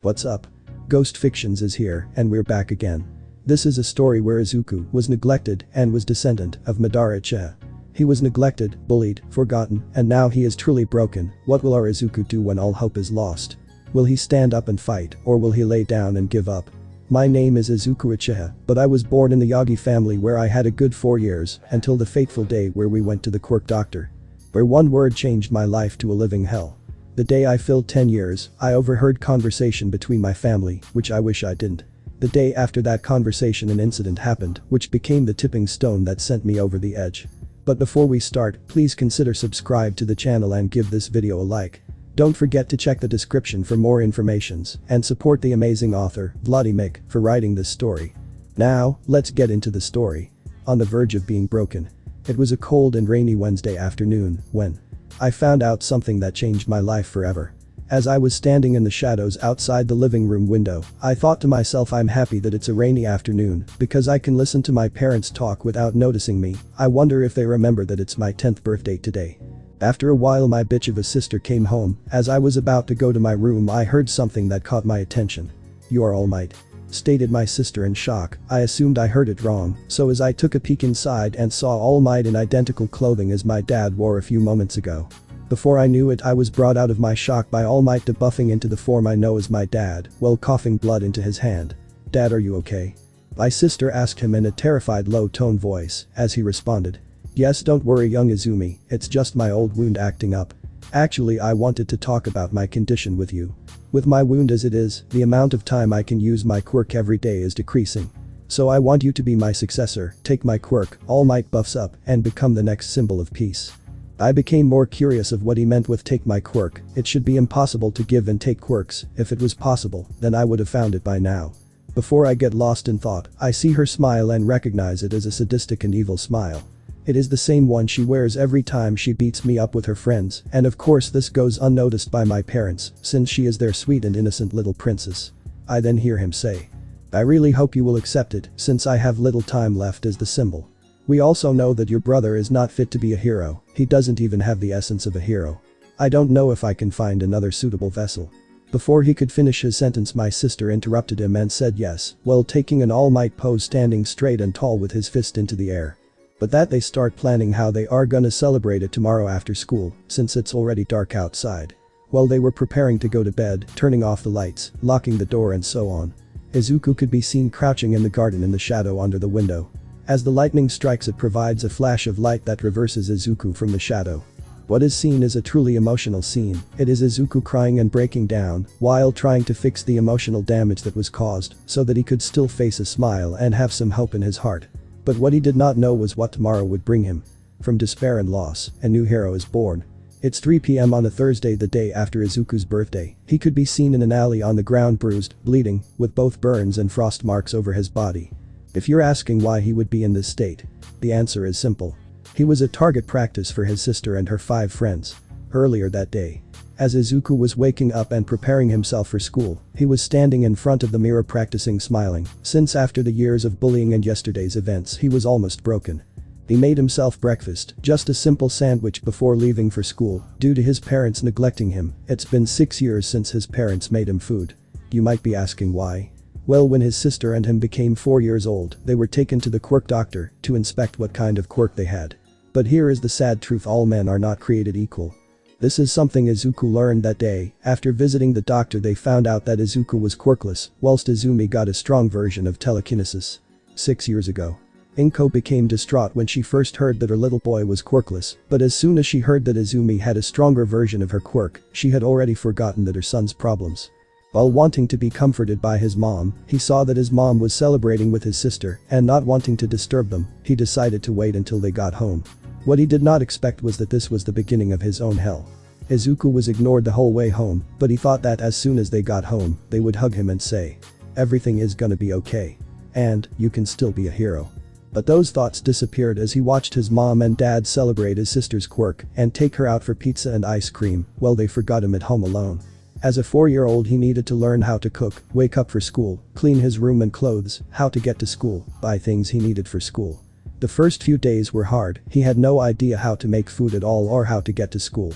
What's up? Ghost Fictions is here and we're back again. This is a story where Izuku was neglected and was descendant of Madara Uchiha. He was neglected, bullied, forgotten, and now he is truly broken. What will our Izuku do when all hope is lost? Will he stand up and fight, or will he lay down and give up? My name is Izuku Uchiha, but I was born in the Yagi family where I had a good 4 years until the fateful day where we went to the quirk doctor. Where one word changed my life to a living hell. The day I filled 10 years, I overheard conversation between my family, which I wish I didn't. The day after that conversation an incident happened, which became the tipping stone that sent me over the edge. But before we start, please consider subscribe to the channel and give this video a like. Don't forget to check the description for more informations and support the amazing author, Vladimikk, for writing this story. Now, let's get into the story. On the verge of being broken. It was a cold and rainy Wednesday afternoon when I found out something that changed my life forever. As I was standing in the shadows outside the living room window, I thought to myself, I'm happy that it's a rainy afternoon because I can listen to my parents talk without noticing me. I wonder if they remember that it's my 10th birthday today. After a while my bitch of a sister came home. As I was about to go to my room I heard something that caught my attention. "You are All Might," stated my sister in shock. I assumed I heard it wrong, so as I took a peek inside and saw All Might in identical clothing as my dad wore a few moments ago. Before I knew it I was brought out of my shock by All Might debuffing into the form I know as my dad, while coughing blood into his hand. "Dad, are you okay?" My sister asked him in a terrified low-tone voice, as he responded. "Yes, don't worry young Izumi, it's just my old wound acting up. Actually I wanted to talk about my condition with you. With my wound as it is, the amount of time I can use my quirk every day is decreasing. So I want you to be my successor, take my quirk, All Might buffs up, and become the next symbol of peace." I became more curious of what he meant with take my quirk. It should be impossible to give and take quirks. If it was possible, then I would have found it by now. Before I get lost in thought, I see her smile and recognize it as a sadistic and evil smile. It is the same one she wears every time she beats me up with her friends, and of course this goes unnoticed by my parents, since she is their sweet and innocent little princess. I then hear him say, "I really hope you will accept it, since I have little time left as the symbol. We also know that your brother is not fit to be a hero, he doesn't even have the essence of a hero. I don't know if I can find another suitable vessel." Before he could finish his sentence my sister interrupted him and said yes, while taking an All Might pose standing straight and tall with his fist into the air. But that they start planning how they are gonna celebrate it tomorrow after school, since it's already dark outside. While they were preparing to go to bed, turning off the lights, locking the door and so on. Izuku could be seen crouching in the garden in the shadow under the window. As the lightning strikes it provides a flash of light that reverses Izuku from the shadow. What is seen is a truly emotional scene. It is Izuku crying and breaking down, while trying to fix the emotional damage that was caused, so that he could still face a smile and have some hope in his heart. But what he did not know was what tomorrow would bring him. From despair and loss, a new hero is born. It's 3 p.m. on a Thursday, the day after Izuku's birthday. He could be seen in an alley on the ground, bruised, bleeding, with both burns and frost marks over his body. If you're asking why he would be in this state, the answer is simple. He was at target practice for his sister and her 5 friends. Earlier that day, as Izuku was waking up and preparing himself for school, he was standing in front of the mirror practicing smiling, since after the years of bullying and yesterday's events he was almost broken. He made himself breakfast, just a simple sandwich before leaving for school, due to his parents neglecting him. It's been 6 years since his parents made him food. You might be asking why. Well, when his sister and him became 4 years old, they were taken to the quirk doctor to inspect what kind of quirk they had. But here is the sad truth: all men are not created equal. This is something Izuku learned that day. After visiting the doctor they found out that Izuku was quirkless, whilst Izumi got a strong version of telekinesis. 6 years ago. Inko became distraught when she first heard that her little boy was quirkless, but as soon as she heard that Izumi had a stronger version of her quirk, she had already forgotten that her son's problems. While wanting to be comforted by his mom, he saw that his mom was celebrating with his sister, and not wanting to disturb them, he decided to wait until they got home. What he did not expect was that this was the beginning of his own hell. Izuku was ignored the whole way home, but he thought that as soon as they got home, they would hug him and say, "Everything is gonna be okay. And, you can still be a hero." But those thoughts disappeared as he watched his mom and dad celebrate his sister's quirk and take her out for pizza and ice cream, while they forgot him at home alone. As a 4-year-old he needed to learn how to cook, wake up for school, clean his room and clothes, how to get to school, buy things he needed for school. The first few days were hard, he had no idea how to make food at all or how to get to school.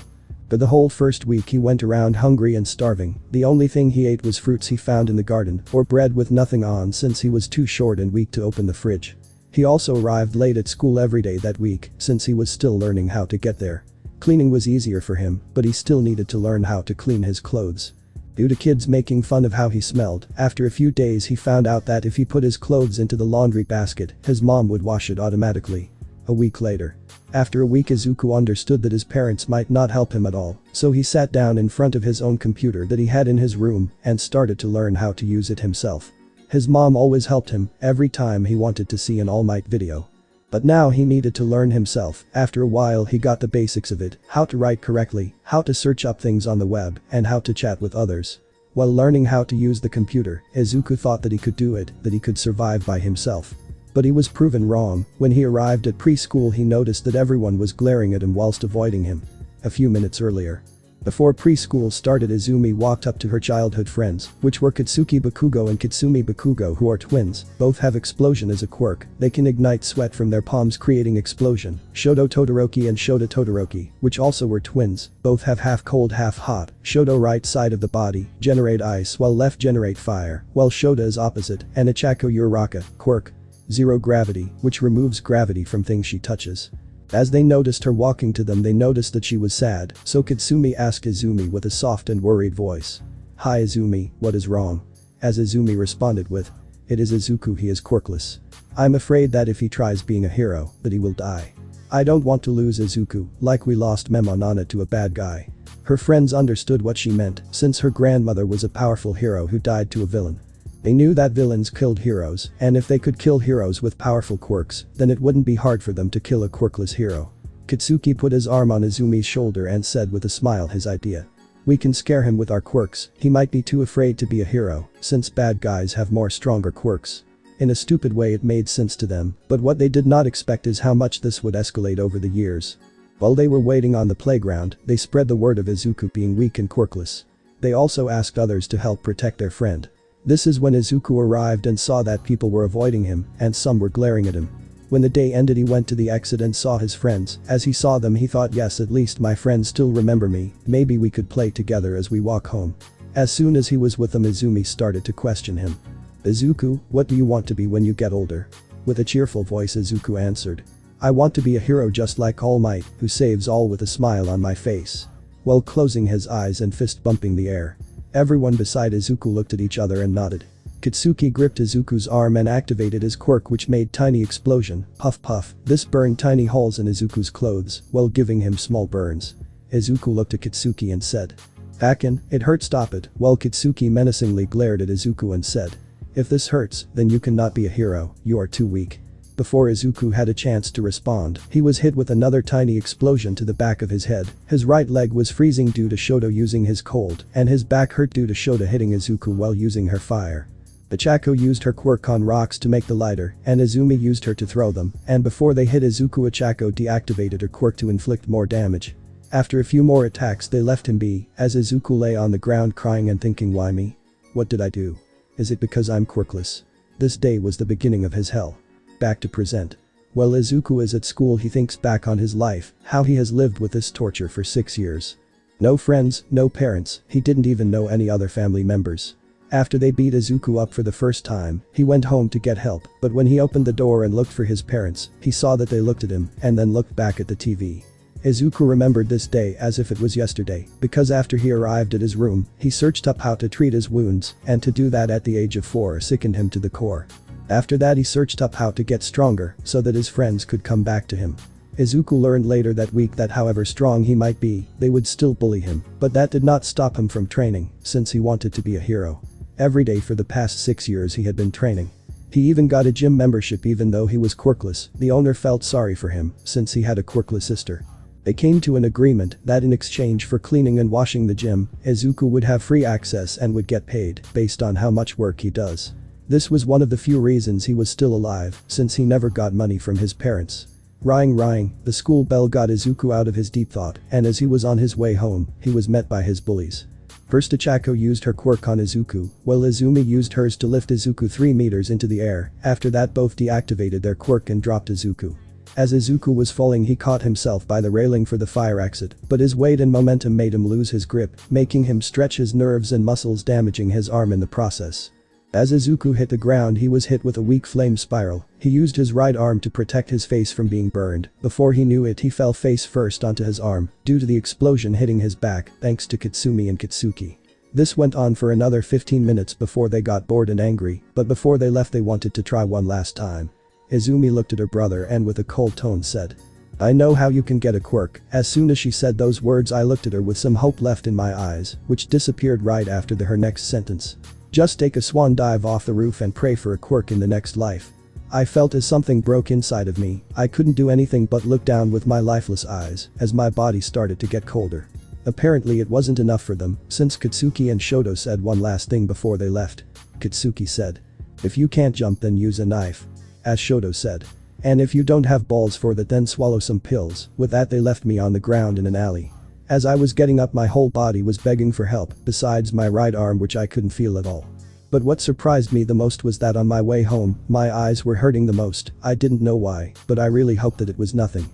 For the whole first week he went around hungry and starving, the only thing he ate was fruits he found in the garden or bread with nothing on since he was too short and weak to open the fridge. He also arrived late at school every day that week since he was still learning how to get there. Cleaning was easier for him, but he still needed to learn how to clean his clothes. Due to kids making fun of how he smelled, after a few days he found out that if he put his clothes into the laundry basket, his mom would wash it automatically. A week later. After a week Izuku understood that his parents might not help him at all, so he sat down in front of his own computer that he had in his room and started to learn how to use it himself. His mom always helped him every time he wanted to see an All Might video. But now he needed to learn himself. After a while he got the basics of it, how to write correctly, how to search up things on the web, and how to chat with others. While learning how to use the computer, Izuku thought that he could do it, that he could survive by himself. But he was proven wrong. When he arrived at preschool he noticed that everyone was glaring at him whilst avoiding him. A few minutes earlier. Before preschool started Izumi walked up to her childhood friends, which were Katsuki Bakugo and Kitsumi Bakugo, who are twins, both have explosion as a quirk, they can ignite sweat from their palms creating explosion. Shoto Todoroki and Shota Todoroki, which also were twins, both have half cold half hot. Shoto right side of the body, generate ice while left generate fire, while Shota is opposite, and Ichako Uraraka, quirk. Zero gravity, which removes gravity from things she touches. As they noticed her walking to them they noticed that she was sad, so Kitsumi asked Izumi with a soft and worried voice. "Hi Izumi, what is wrong?" As Izumi responded with, "It is Izuku, he is quirkless. I'm afraid that if he tries being a hero, that he will die. I don't want to lose Izuku, like we lost Memonana to a bad guy." Her friends understood what she meant, since her grandmother was a powerful hero who died to a villain. They knew that villains killed heroes, and if they could kill heroes with powerful quirks, then it wouldn't be hard for them to kill a quirkless hero. Kitsuki put his arm on Izumi's shoulder and said with a smile his idea. "We can scare him with our quirks, he might be too afraid to be a hero, since bad guys have more stronger quirks." In a stupid way it made sense to them, but what they did not expect is how much this would escalate over the years. While they were waiting on the playground, they spread the word of Izuku being weak and quirkless. They also asked others to help protect their friend. This is when Izuku arrived and saw that people were avoiding him, and some were glaring at him. When the day ended he went to the exit and saw his friends. As he saw them he thought, yes, at least my friends still remember me, maybe we could play together as we walk home. As soon as he was with them Izumi started to question him. "Izuku, what do you want to be when you get older?" With a cheerful voice Izuku answered. "I want to be a hero just like All Might, who saves all with a smile on my face." While closing his eyes and fist bumping the air. Everyone beside Izuku looked at each other and nodded. Kitsuki gripped Izuku's arm and activated his quirk which made tiny explosion, puff puff, this burned tiny holes in Izuku's clothes, while giving him small burns. Izuku looked at Kitsuki and said. "Akin, it hurt, stop it," while Kitsuki menacingly glared at Izuku and said. "If this hurts, then you cannot be a hero, you are too weak." Before Izuku had a chance to respond, he was hit with another tiny explosion to the back of his head. His right leg was freezing due to Shoto using his cold, and his back hurt due to Shota hitting Izuku while using her fire. Ichako used her quirk on rocks to make the lighter, and Izumi used her to throw them, and before they hit Izuku Ichako deactivated her quirk to inflict more damage. After a few more attacks they left him be, as Izuku lay on the ground crying and thinking, why me? What did I do? Is it because I'm quirkless? This day was the beginning of his hell. Back to present. While Izuku is at school he thinks back on his life, how he has lived with this torture for 6 years. No friends, no parents, he didn't even know any other family members. After they beat Izuku up for the first time, he went home to get help, but when he opened the door and looked for his parents, he saw that they looked at him and then looked back at the TV. Izuku remembered this day as if it was yesterday, because after he arrived at his room, he searched up how to treat his wounds, and to do that at the age of 4 sickened him to the core. After that he searched up how to get stronger, so that his friends could come back to him. Izuku learned later that week that however strong he might be, they would still bully him, but that did not stop him from training, since he wanted to be a hero. Every day for the past 6 years he had been training. He even got a gym membership even though he was quirkless. The owner felt sorry for him, since he had a quirkless sister. They came to an agreement that in exchange for cleaning and washing the gym, Izuku would have free access and would get paid, based on how much work he does. This was one of the few reasons he was still alive, since he never got money from his parents. Ring, the school bell got Izuku out of his deep thought, and as he was on his way home, he was met by his bullies. First Ichako used her quirk on Izuku, while Izumi used hers to lift Izuku 3 meters into the air. After that both deactivated their quirk and dropped Izuku. As Izuku was falling, he caught himself by the railing for the fire exit, but his weight and momentum made him lose his grip, making him stretch his nerves and muscles, damaging his arm in the process. As Izuku hit the ground, he was hit with a weak flame spiral. He used his right arm to protect his face from being burned. Before he knew it, he fell face first onto his arm, due to the explosion hitting his back, thanks to Kitsumi and Kitsuki. This went on for another 15 minutes before they got bored and angry, but before they left they wanted to try one last time. Izumi looked at her brother and with a cold tone said, "I know how you can get a quirk." As soon as she said those words, I looked at her with some hope left in my eyes, which disappeared right after her next sentence. "Just take a swan dive off the roof and pray for a quirk in the next life." I felt as something broke inside of me. I couldn't do anything but look down with my lifeless eyes as my body started to get colder. Apparently it wasn't enough for them, since Kitsuki and Shoto said one last thing before they left. Kitsuki said, "If you can't jump, then use a knife." As Shoto said, "And if you don't have balls for that, then swallow some pills." With that they left me on the ground in an alley. As I was getting up, my whole body was begging for help, besides my right arm, which I couldn't feel at all. But what surprised me the most was that on my way home, my eyes were hurting the most. I didn't know why, but I really hoped that it was nothing.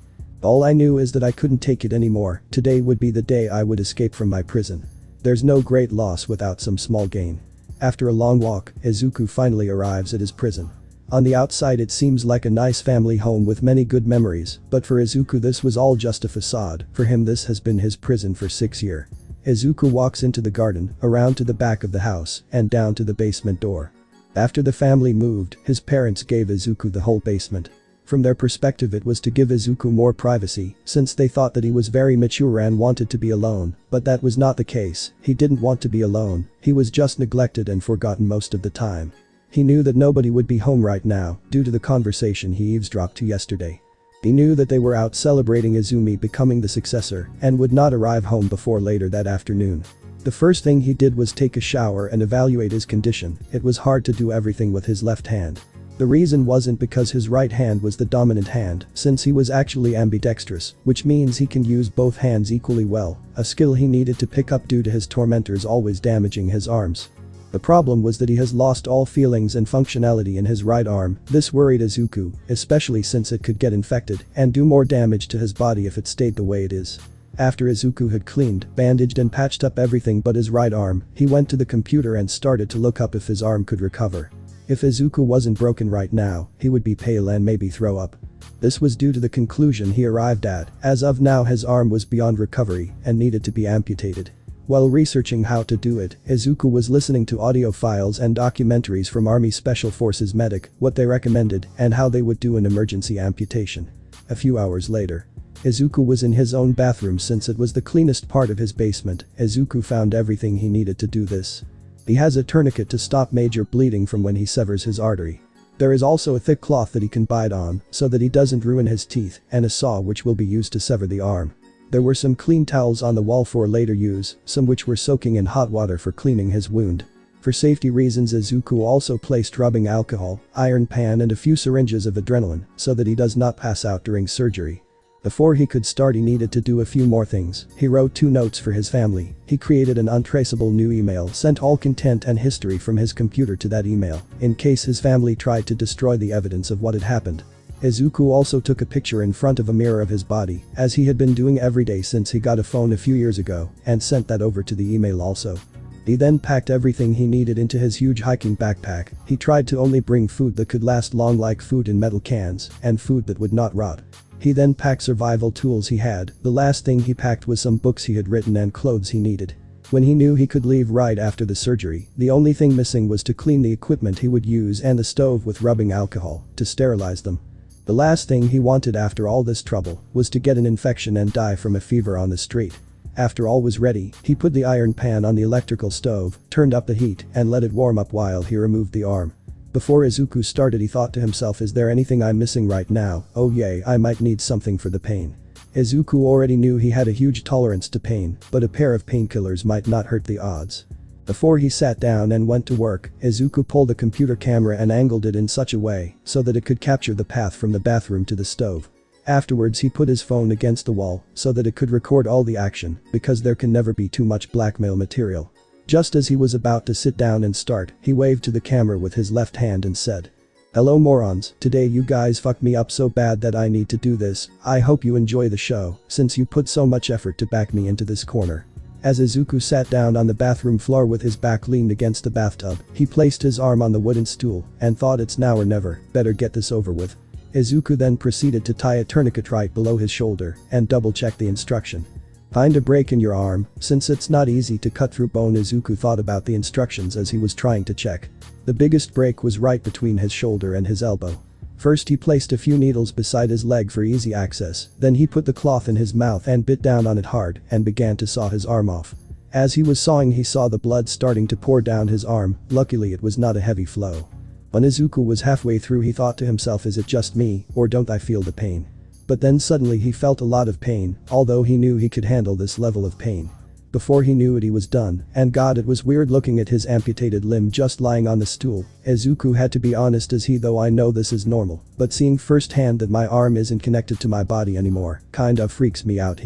All I knew is that I couldn't take it anymore. Today would be the day I would escape from my prison. There's no great loss without some small gain. After a long walk, Izuku finally arrives at his prison. On the outside it seems like a nice family home with many good memories, but for Izuku this was all just a facade. For him this has been his prison for 6 years. Izuku walks into the garden, around to the back of the house, and down to the basement door. After the family moved, his parents gave Izuku the whole basement. From their perspective it was to give Izuku more privacy, since they thought that he was very mature and wanted to be alone, but that was not the case. He didn't want to be alone, he was just neglected and forgotten most of the time. He knew that nobody would be home right now, due to the conversation he eavesdropped to yesterday. He knew that they were out celebrating Izumi becoming the successor, and would not arrive home before later that afternoon. The first thing he did was take a shower and evaluate his condition. It was hard to do everything with his left hand. The reason wasn't because his right hand was the dominant hand, since he was actually ambidextrous, which means he can use both hands equally well, a skill he needed to pick up due to his tormentors always damaging his arms. The problem was that he has lost all feelings and functionality in his right arm. This worried Izuku, especially since it could get infected and do more damage to his body if it stayed the way it is. After Izuku had cleaned, bandaged and patched up everything but his right arm, he went to the computer and started to look up if his arm could recover. If Izuku wasn't broken right now, he would be pale and maybe throw up. This was due to the conclusion he arrived at. As of now his arm was beyond recovery and needed to be amputated. While researching how to do it, Izuku was listening to audio files and documentaries from Army Special Forces medic, what they recommended, and how they would do an emergency amputation. A few hours later, Izuku was in his own bathroom since it was the cleanest part of his basement. Izuku found everything he needed to do this. He has a tourniquet to stop major bleeding from when he severs his artery. There is also a thick cloth that he can bite on, so that he doesn't ruin his teeth, and a saw which will be used to sever the arm. There were some clean towels on the wall for later use, some which were soaking in hot water for cleaning his wound. For safety reasons Izuku also placed rubbing alcohol, iron pan and a few syringes of adrenaline, so that he does not pass out during surgery. Before he could start he needed to do a few more things. He wrote 2 notes for his family. He created an untraceable new email, sent all content and history from his computer to that email, in case his family tried to destroy the evidence of what had happened. Izuku also took a picture in front of a mirror of his body, as he had been doing every day since he got a phone a few years ago, and sent that over to the email also. He then packed everything he needed into his huge hiking backpack. He tried to only bring food that could last long, like food in metal cans, and food that would not rot. He then packed survival tools he had. The last thing he packed was some books he had written and clothes he needed. When he knew he could leave right after the surgery, the only thing missing was to clean the equipment he would use and the stove with rubbing alcohol, to sterilize them. The last thing he wanted after all this trouble was to get an infection and die from a fever on the street. After all was ready, he put the iron pan on the electrical stove, turned up the heat, and let it warm up while he removed the arm. Before Izuku started he thought to himself, is there anything I'm missing right now? Oh yay, I might need something for the pain. Izuku already knew he had a huge tolerance to pain, but a pair of painkillers might not hurt the odds. Before he sat down and went to work, Izuku pulled the computer camera and angled it in such a way so that it could capture the path from the bathroom to the stove. Afterwards he put his phone against the wall so that it could record all the action, because there can never be too much blackmail material. Just as he was about to sit down and start, he waved to the camera with his left hand and said, Hello morons, today you guys fucked me up so bad that I need to do this. I hope you enjoy the show, since you put so much effort to back me into this corner. As Izuku sat down on the bathroom floor with his back leaned against the bathtub, he placed his arm on the wooden stool and thought it's now or never, better get this over with. Izuku then proceeded to tie a tourniquet right below his shoulder and double-check the instruction. Find a break in your arm, since it's not easy to cut through bone. Izuku thought about the instructions as he was trying to check. The biggest break was right between his shoulder and his elbow. First he placed a few needles beside his leg for easy access, then he put the cloth in his mouth and bit down on it hard and began to saw his arm off. As he was sawing he saw the blood starting to pour down his arm, luckily it was not a heavy flow. When Izuku was halfway through he thought to himself, is it just me, or don't I feel the pain? But then suddenly he felt a lot of pain, although he knew he could handle this level of pain. Before he knew it he was done, and God, it was weird looking at his amputated limb just lying on the stool. Izuku had to be honest, as though I know this is normal, but seeing firsthand that my arm isn't connected to my body anymore, kinda freaks me out.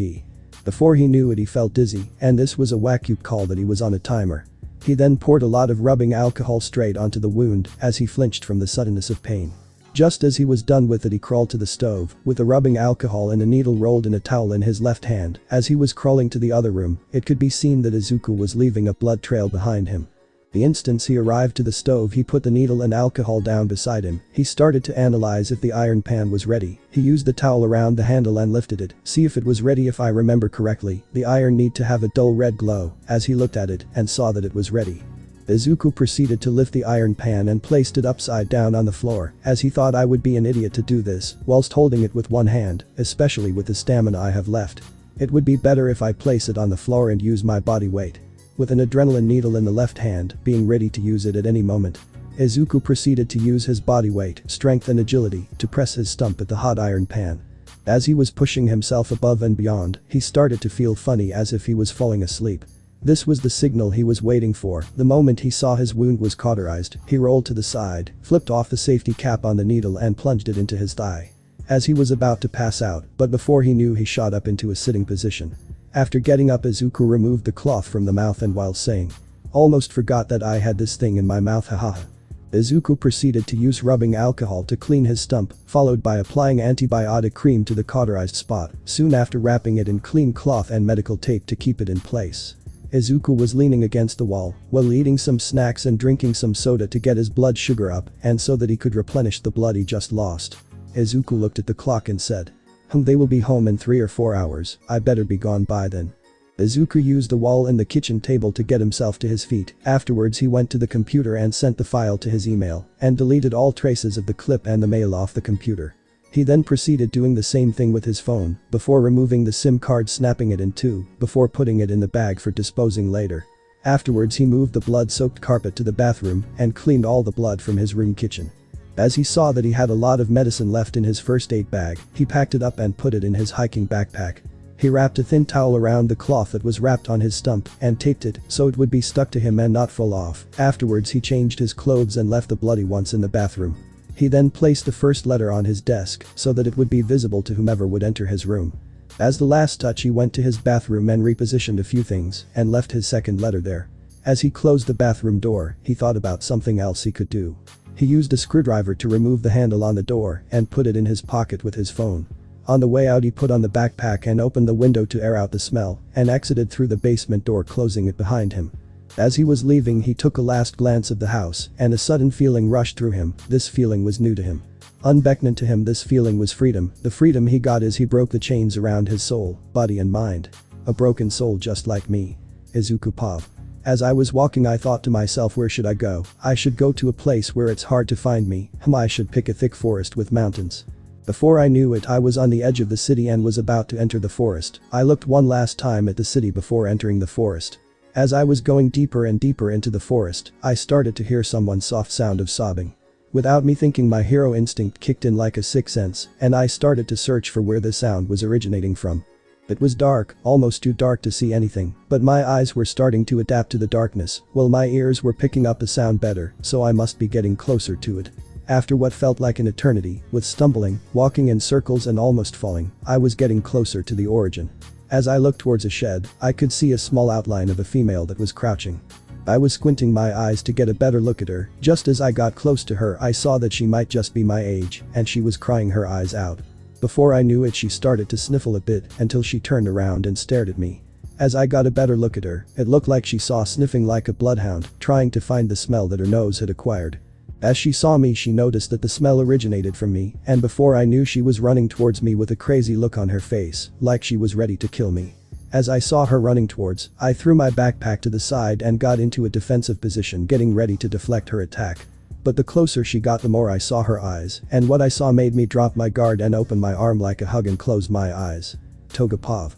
Before he knew it he felt dizzy, and this was a wake-up call that he was on a timer. He then poured a lot of rubbing alcohol straight onto the wound as he flinched from the suddenness of pain. Just as he was done with it he crawled to the stove with the rubbing alcohol and a needle rolled in a towel in his left hand. As he was crawling to the other room, it could be seen that Izuku was leaving a blood trail behind him. The instant he arrived to the stove he put the needle and alcohol down beside him. He started to analyze if the iron pan was ready. He used the towel around the handle and lifted it, see if it was ready. If I remember correctly, the iron need to have a dull red glow. As he looked at it and saw that it was ready, Izuku proceeded to lift the iron pan and placed it upside down on the floor, as he thought, I would be an idiot to do this whilst holding it with one hand, especially with the stamina I have left. It would be better if I place it on the floor and use my body weight. With an adrenaline needle in the left hand, being ready to use it at any moment, Izuku proceeded to use his body weight, strength and agility to press his stump at the hot iron pan. As he was pushing himself above and beyond, he started to feel funny, as if he was falling asleep. This was the signal he was waiting for. The moment he saw his wound was cauterized, he rolled to the side, flipped off the safety cap on the needle and plunged it into his thigh. As he was about to pass out, but before he knew he shot up into a sitting position. After getting up Izuku removed the cloth from the mouth and while saying, almost forgot that I had this thing in my mouth, hahaha. Izuku proceeded to use rubbing alcohol to clean his stump, followed by applying antibiotic cream to the cauterized spot, soon after wrapping it in clean cloth and medical tape to keep it in place. Izuku was leaning against the wall while eating some snacks and drinking some soda to get his blood sugar up and so that he could replenish the blood he just lost. Izuku looked at the clock and said, they will be home in 3 or 4 hours, I better be gone by then. Izuku used the wall in the kitchen table to get himself to his feet. Afterwards he went to the computer and sent the file to his email and deleted all traces of the clip and the mail off the computer. He then proceeded doing the same thing with his phone, before removing the SIM card, snapping it in two, before putting it in the bag for disposing later. Afterwards he moved the blood-soaked carpet to the bathroom and cleaned all the blood from his room kitchen. As he saw that he had a lot of medicine left in his first aid bag, he packed it up and put it in his hiking backpack. He wrapped a thin towel around the cloth that was wrapped on his stump and taped it so it would be stuck to him and not fall off. Afterwards he changed his clothes and left the bloody ones in the bathroom. He then placed the first letter on his desk so that it would be visible to whomever would enter his room. As the last touch he went to his bathroom and repositioned a few things and left his second letter there. As he closed the bathroom door, he thought about something else he could do. He used a screwdriver to remove the handle on the door and put it in his pocket with his phone. On the way out he put on the backpack and opened the window to air out the smell and exited through the basement door, closing it behind him. As he was leaving he took a last glance of the house and a sudden feeling rushed through him. This feeling was new to him. Unbeknown to him, this feeling was freedom. The freedom he got as he broke the chains around his soul, body and mind. A broken soul just like me. Izuku Pav. As I was walking I thought to myself, where should I go? I should go to a place where it's hard to find me. I should pick a thick forest with mountains. Before I knew it I was on the edge of the city and was about to enter the forest. I looked one last time at the city before entering the forest. As I was going deeper and deeper into the forest, I started to hear someone's soft sound of sobbing. Without me thinking, my hero instinct kicked in like a sixth sense, and I started to search for where the sound was originating from. It was dark, almost too dark to see anything, but my eyes were starting to adapt to the darkness, while my ears were picking up the sound better, so I must be getting closer to it. After what felt like an eternity, with stumbling, walking in circles and almost falling, I was getting closer to the origin. As I looked towards a shed, I could see a small outline of a female that was crouching. I was squinting my eyes to get a better look at her. Just as I got close to her, I saw that she might just be my age, and she was crying her eyes out. Before I knew it, she started to sniffle a bit until she turned around and stared at me. As I got a better look at her, it looked like she saw sniffing like a bloodhound, trying to find the smell that her nose had acquired. As she saw me, she noticed that the smell originated from me, and before I knew, she was running towards me with a crazy look on her face, like she was ready to kill me. As I saw her running towards, I threw my backpack to the side and got into a defensive position, getting ready to deflect her attack. But the closer she got, the more I saw her eyes, and what I saw made me drop my guard and open my arm like a hug and close my eyes. Toga Pov.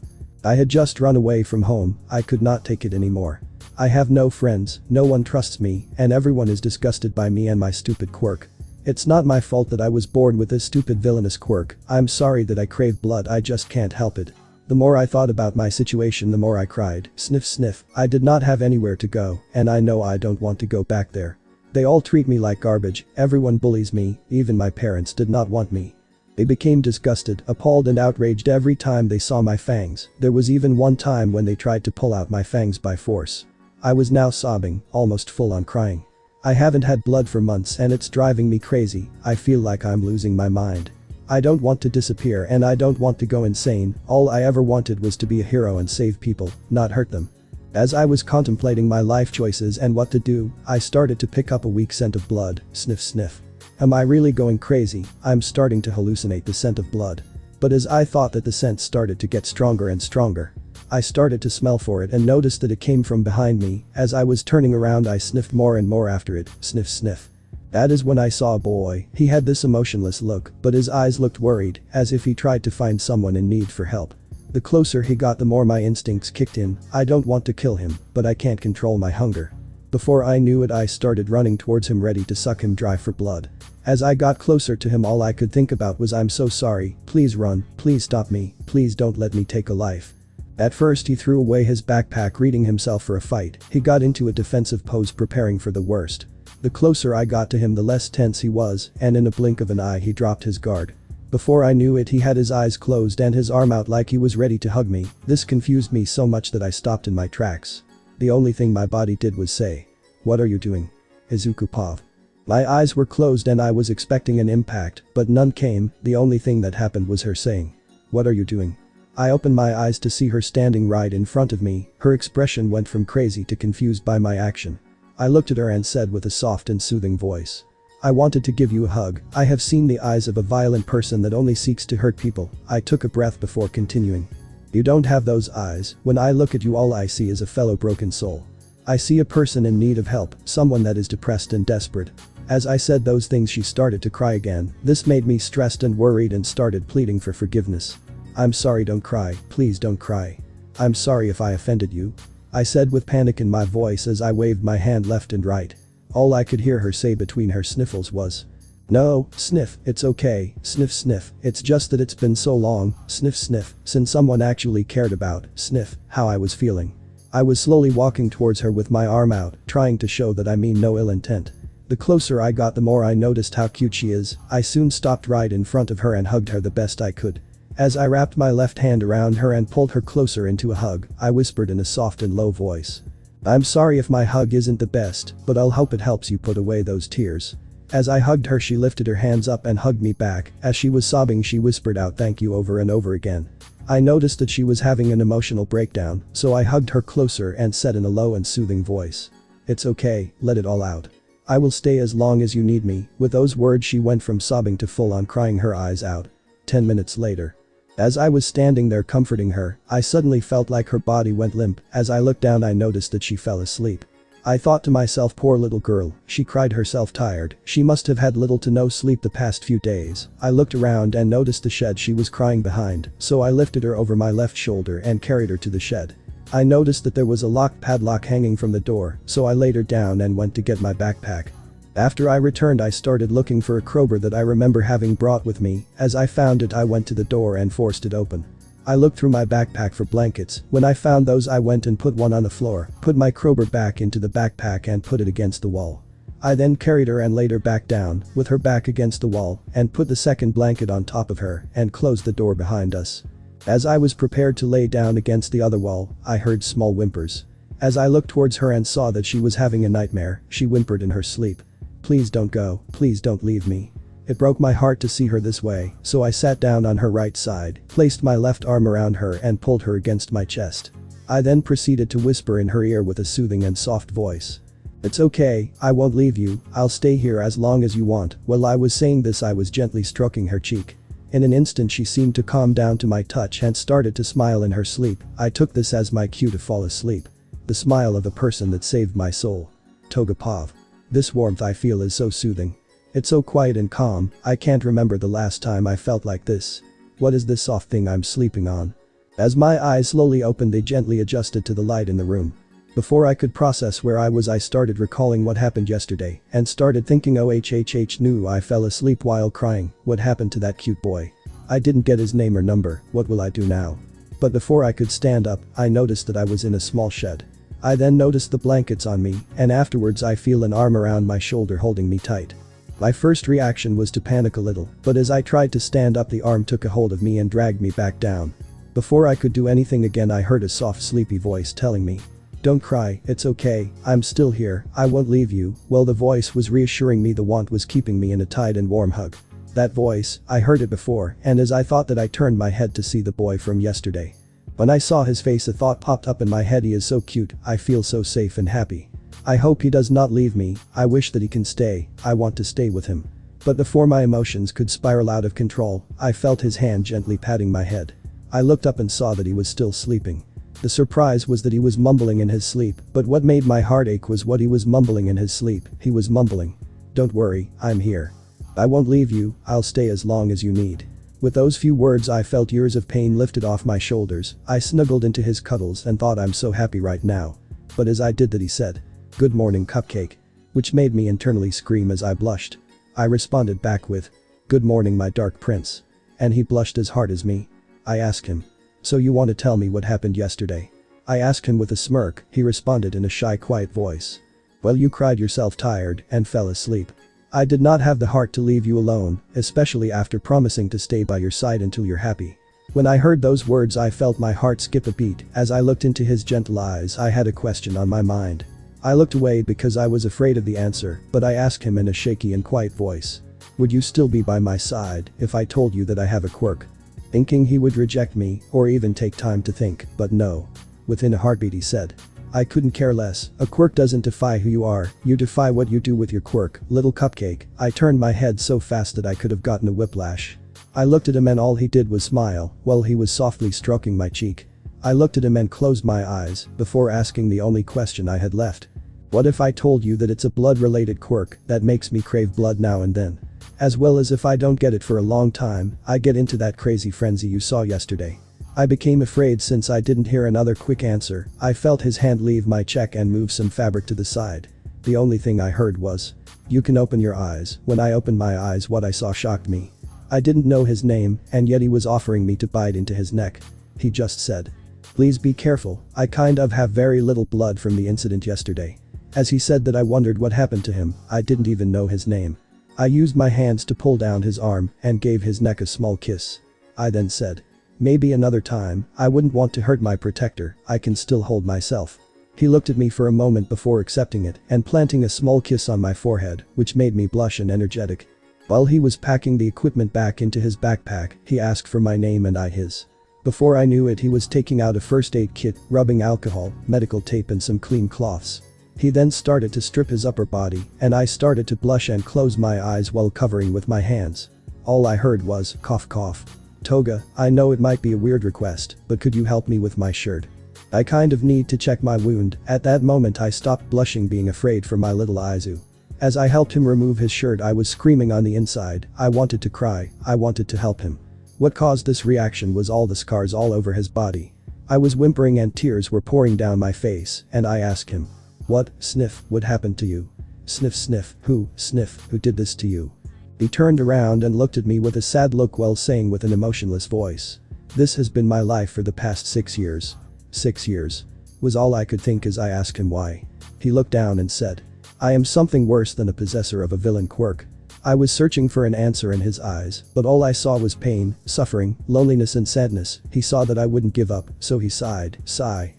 I had just run away from home. I could not take it anymore. I have no friends, no one trusts me, and everyone is disgusted by me and my stupid quirk. It's not my fault that I was born with this stupid villainous quirk. I'm sorry that I crave blood, I just can't help it. The more I thought about my situation, the more I cried. Sniff sniff. I did not have anywhere to go, and I know I don't want to go back there. They all treat me like garbage, everyone bullies me, even my parents did not want me. They became disgusted, appalled and outraged every time they saw my fangs. There was even one time when they tried to pull out my fangs by force. I was now sobbing, almost full on crying. I haven't had blood for months and it's driving me crazy. I feel like I'm losing my mind. I don't want to disappear and I don't want to go insane. All I ever wanted was to be a hero and save people, not hurt them. As I was contemplating my life choices and what to do, I started to pick up a weak scent of blood. Sniff sniff. Am I really going crazy? I'm starting to hallucinate the scent of blood. But as I thought that, the scent started to get stronger and stronger. I started to smell for it and noticed that it came from behind me. As I was turning around, I sniffed more and more after it. Sniff sniff. That is when I saw a boy. He had this emotionless look, but his eyes looked worried, as if he tried to find someone in need for help. The closer he got, the more my instincts kicked in. I don't want to kill him, but I can't control my hunger. Before I knew it, I started running towards him, ready to suck him dry for blood. As I got closer to him, all I could think about was, I'm so sorry, please run, please stop me, please don't let me take a life. At first he threw away his backpack, readying himself for a fight. He got into a defensive pose, preparing for the worst. The closer I got to him, the less tense he was, and in a blink of an eye he dropped his guard. Before I knew it, he had his eyes closed and his arm out like he was ready to hug me. This confused me so much that I stopped in my tracks. The only thing my body did was say, "What are you doing? Izuku Pov." My eyes were closed and I was expecting an impact, but none came. The only thing that happened was her saying, "What are you doing?" I opened my eyes to see her standing right in front of me. Her expression went from crazy to confused by my action. I looked at her and said with a soft and soothing voice, "I wanted to give you a hug. I have seen the eyes of a violent person that only seeks to hurt people." I took a breath before continuing. "You don't have those eyes. When I look at you, all I see is a fellow broken soul. I see a person in need of help, someone that is depressed and desperate." As I said those things, she started to cry again. This made me stressed and worried and started pleading for forgiveness. "I'm sorry, don't cry, please don't cry. I'm sorry if I offended you," I said with panic in my voice as I waved my hand left and right. All I could hear her say between her sniffles was, "No, sniff, it's okay, sniff sniff, it's just that it's been so long, sniff sniff, since someone actually cared about, sniff, how I was feeling." I was slowly walking towards her with my arm out, trying to show that I mean no ill intent. The closer I got, the more I noticed how cute she is. I soon stopped right in front of her and hugged her the best I could. As I wrapped my left hand around her and pulled her closer into a hug, I whispered in a soft and low voice, "I'm sorry if my hug isn't the best, but I'll hope it helps you put away those tears." As I hugged her, she lifted her hands up and hugged me back. As she was sobbing, she whispered out "thank you" over and over again. I noticed that she was having an emotional breakdown, so I hugged her closer and said in a low and soothing voice, "It's okay, let it all out. I will stay as long as you need me." With those words, she went from sobbing to full on crying her eyes out. 10 minutes later. As I was standing there comforting her, I suddenly felt like her body went limp. As I looked down, I noticed that she fell asleep. I thought to myself, poor little girl, she cried herself tired. She must have had little to no sleep the past few days. I looked around and noticed the shed she was crying behind, so I lifted her over my left shoulder and carried her to the shed. I noticed that there was a locked padlock hanging from the door, so I laid her down and went to get my backpack. After I returned, I started looking for a crowbar that I remember having brought with me. As I found it, I went to the door and forced it open. I looked through my backpack for blankets. When I found those, I went and put one on the floor, put my crowbar back into the backpack and put it against the wall. I then carried her and laid her back down, with her back against the wall, and put the second blanket on top of her and closed the door behind us. As I was prepared to lay down against the other wall, I heard small whimpers. As I looked towards her and saw that she was having a nightmare, she whimpered in her sleep. Please don't go, please don't leave me. It broke my heart to see her this way, so I sat down on her right side, placed my left arm around her and pulled her against my chest. I then proceeded to whisper in her ear with a soothing and soft voice. It's okay, I won't leave you, I'll stay here as long as you want. While I was saying this, I was gently stroking her cheek. In an instant she seemed to calm down to my touch and started to smile in her sleep. I took this as my cue to fall asleep. The smile of a person that saved my soul. Toga Pav. This warmth I feel is so soothing. It's so quiet and calm, I can't remember the last time I felt like this. What is this soft thing I'm sleeping on? As my eyes slowly opened, they gently adjusted to the light in the room. Before I could process where I was, I started recalling what happened yesterday and started thinking, knew I fell asleep while crying. What happened to that cute boy? I didn't get his name or number, what will I do now? But before I could stand up, I noticed that I was in a small shed. I then noticed the blankets on me, and afterwards I feel an arm around my shoulder holding me tight. My first reaction was to panic a little, but as I tried to stand up, the arm took a hold of me and dragged me back down. Before I could do anything again, I heard a soft sleepy voice telling me, "Don't cry, it's okay, I'm still here, I won't leave you." Well, the voice was reassuring me, the want was keeping me in a tight and warm hug. That voice, I heard it before, and as I thought that, I turned my head to see the boy from yesterday. When I saw his face, a thought popped up in my head. He is so cute, I feel so safe and happy. I hope he does not leave me, I wish that he can stay, I want to stay with him. But before my emotions could spiral out of control, I felt his hand gently patting my head. I looked up and saw that he was still sleeping. The surprise was that he was mumbling in his sleep, but what made my heart ache was what he was mumbling in his sleep. He was mumbling, "Don't worry, I'm here. I won't leave you, I'll stay as long as you need." With those few words, I felt years of pain lifted off my shoulders. I snuggled into his cuddles and thought, I'm so happy right now. But as I did that, he said, "Good morning, Cupcake," which made me internally scream as I blushed. I responded back with, "Good morning, my dark prince." And he blushed as hard as me. I asked him, "So you want to tell me what happened yesterday?" I asked him with a smirk. He responded in a shy, quiet voice, "Well, you cried yourself tired and fell asleep. I did not have the heart to leave you alone, especially after promising to stay by your side until you're happy." When I heard those words, I felt my heart skip a beat. As I looked into his gentle eyes, I had a question on my mind. I looked away because I was afraid of the answer, but I asked him in a shaky and quiet voice, "Would you still be by my side if I told you that I have a quirk?" Thinking he would reject me or even take time to think, but no. Within a heartbeat he said, "I couldn't care less. A quirk doesn't defy who you are, you defy what you do with your quirk, little Cupcake." I turned my head so fast that I could have gotten a whiplash. I looked at him and all he did was smile while he was softly stroking my cheek. I looked at him and closed my eyes before asking the only question I had left. "What if I told you that it's a blood-related quirk that makes me crave blood now and then? As well as if I don't get it for a long time, I get into that crazy frenzy you saw yesterday." I became afraid since I didn't hear another quick answer. I felt his hand leave my cheek and move some fabric to the side. The only thing I heard was, "You can open your eyes." When I opened my eyes, what I saw shocked me. I didn't know his name, and yet he was offering me to bite into his neck. He just said, "Please be careful, I kind of have very little blood from the incident yesterday." As he said that, I wondered what happened to him. I didn't even know his name. I used my hands to pull down his arm and gave his neck a small kiss. I then said, "Maybe another time, I wouldn't want to hurt my protector, I can still hold myself." He looked at me for a moment before accepting it and planting a small kiss on my forehead, which made me blush and energetic. While he was packing the equipment back into his backpack, he asked for my name and I his. Before I knew it, he was taking out a first aid kit, rubbing alcohol, medical tape and some clean cloths. He then started to strip his upper body, and I started to blush and close my eyes while covering with my hands. All I heard was, "Cough cough." "Toga, I know it might be a weird request, but could you help me with my shirt? I kind of need to check my wound." At that moment I stopped blushing, being afraid for my little Izu. As I helped him remove his shirt, I was screaming on the inside. I wanted to cry, I wanted to help him. What caused this reaction was all the scars all over his body. I was whimpering and tears were pouring down my face, and I asked him, "What, sniff, what happened to you? Sniff sniff, sniff, who did this to you?" He turned around and looked at me with a sad look while saying with an emotionless voice, "This has been my life for the past 6 years. 6 years," was all I could think as I asked him why. He looked down and said, "I am something worse than a possessor of a villain quirk." I was searching for an answer in his eyes, but all I saw was pain, suffering, loneliness and sadness. He saw that I wouldn't give up, so he sighed,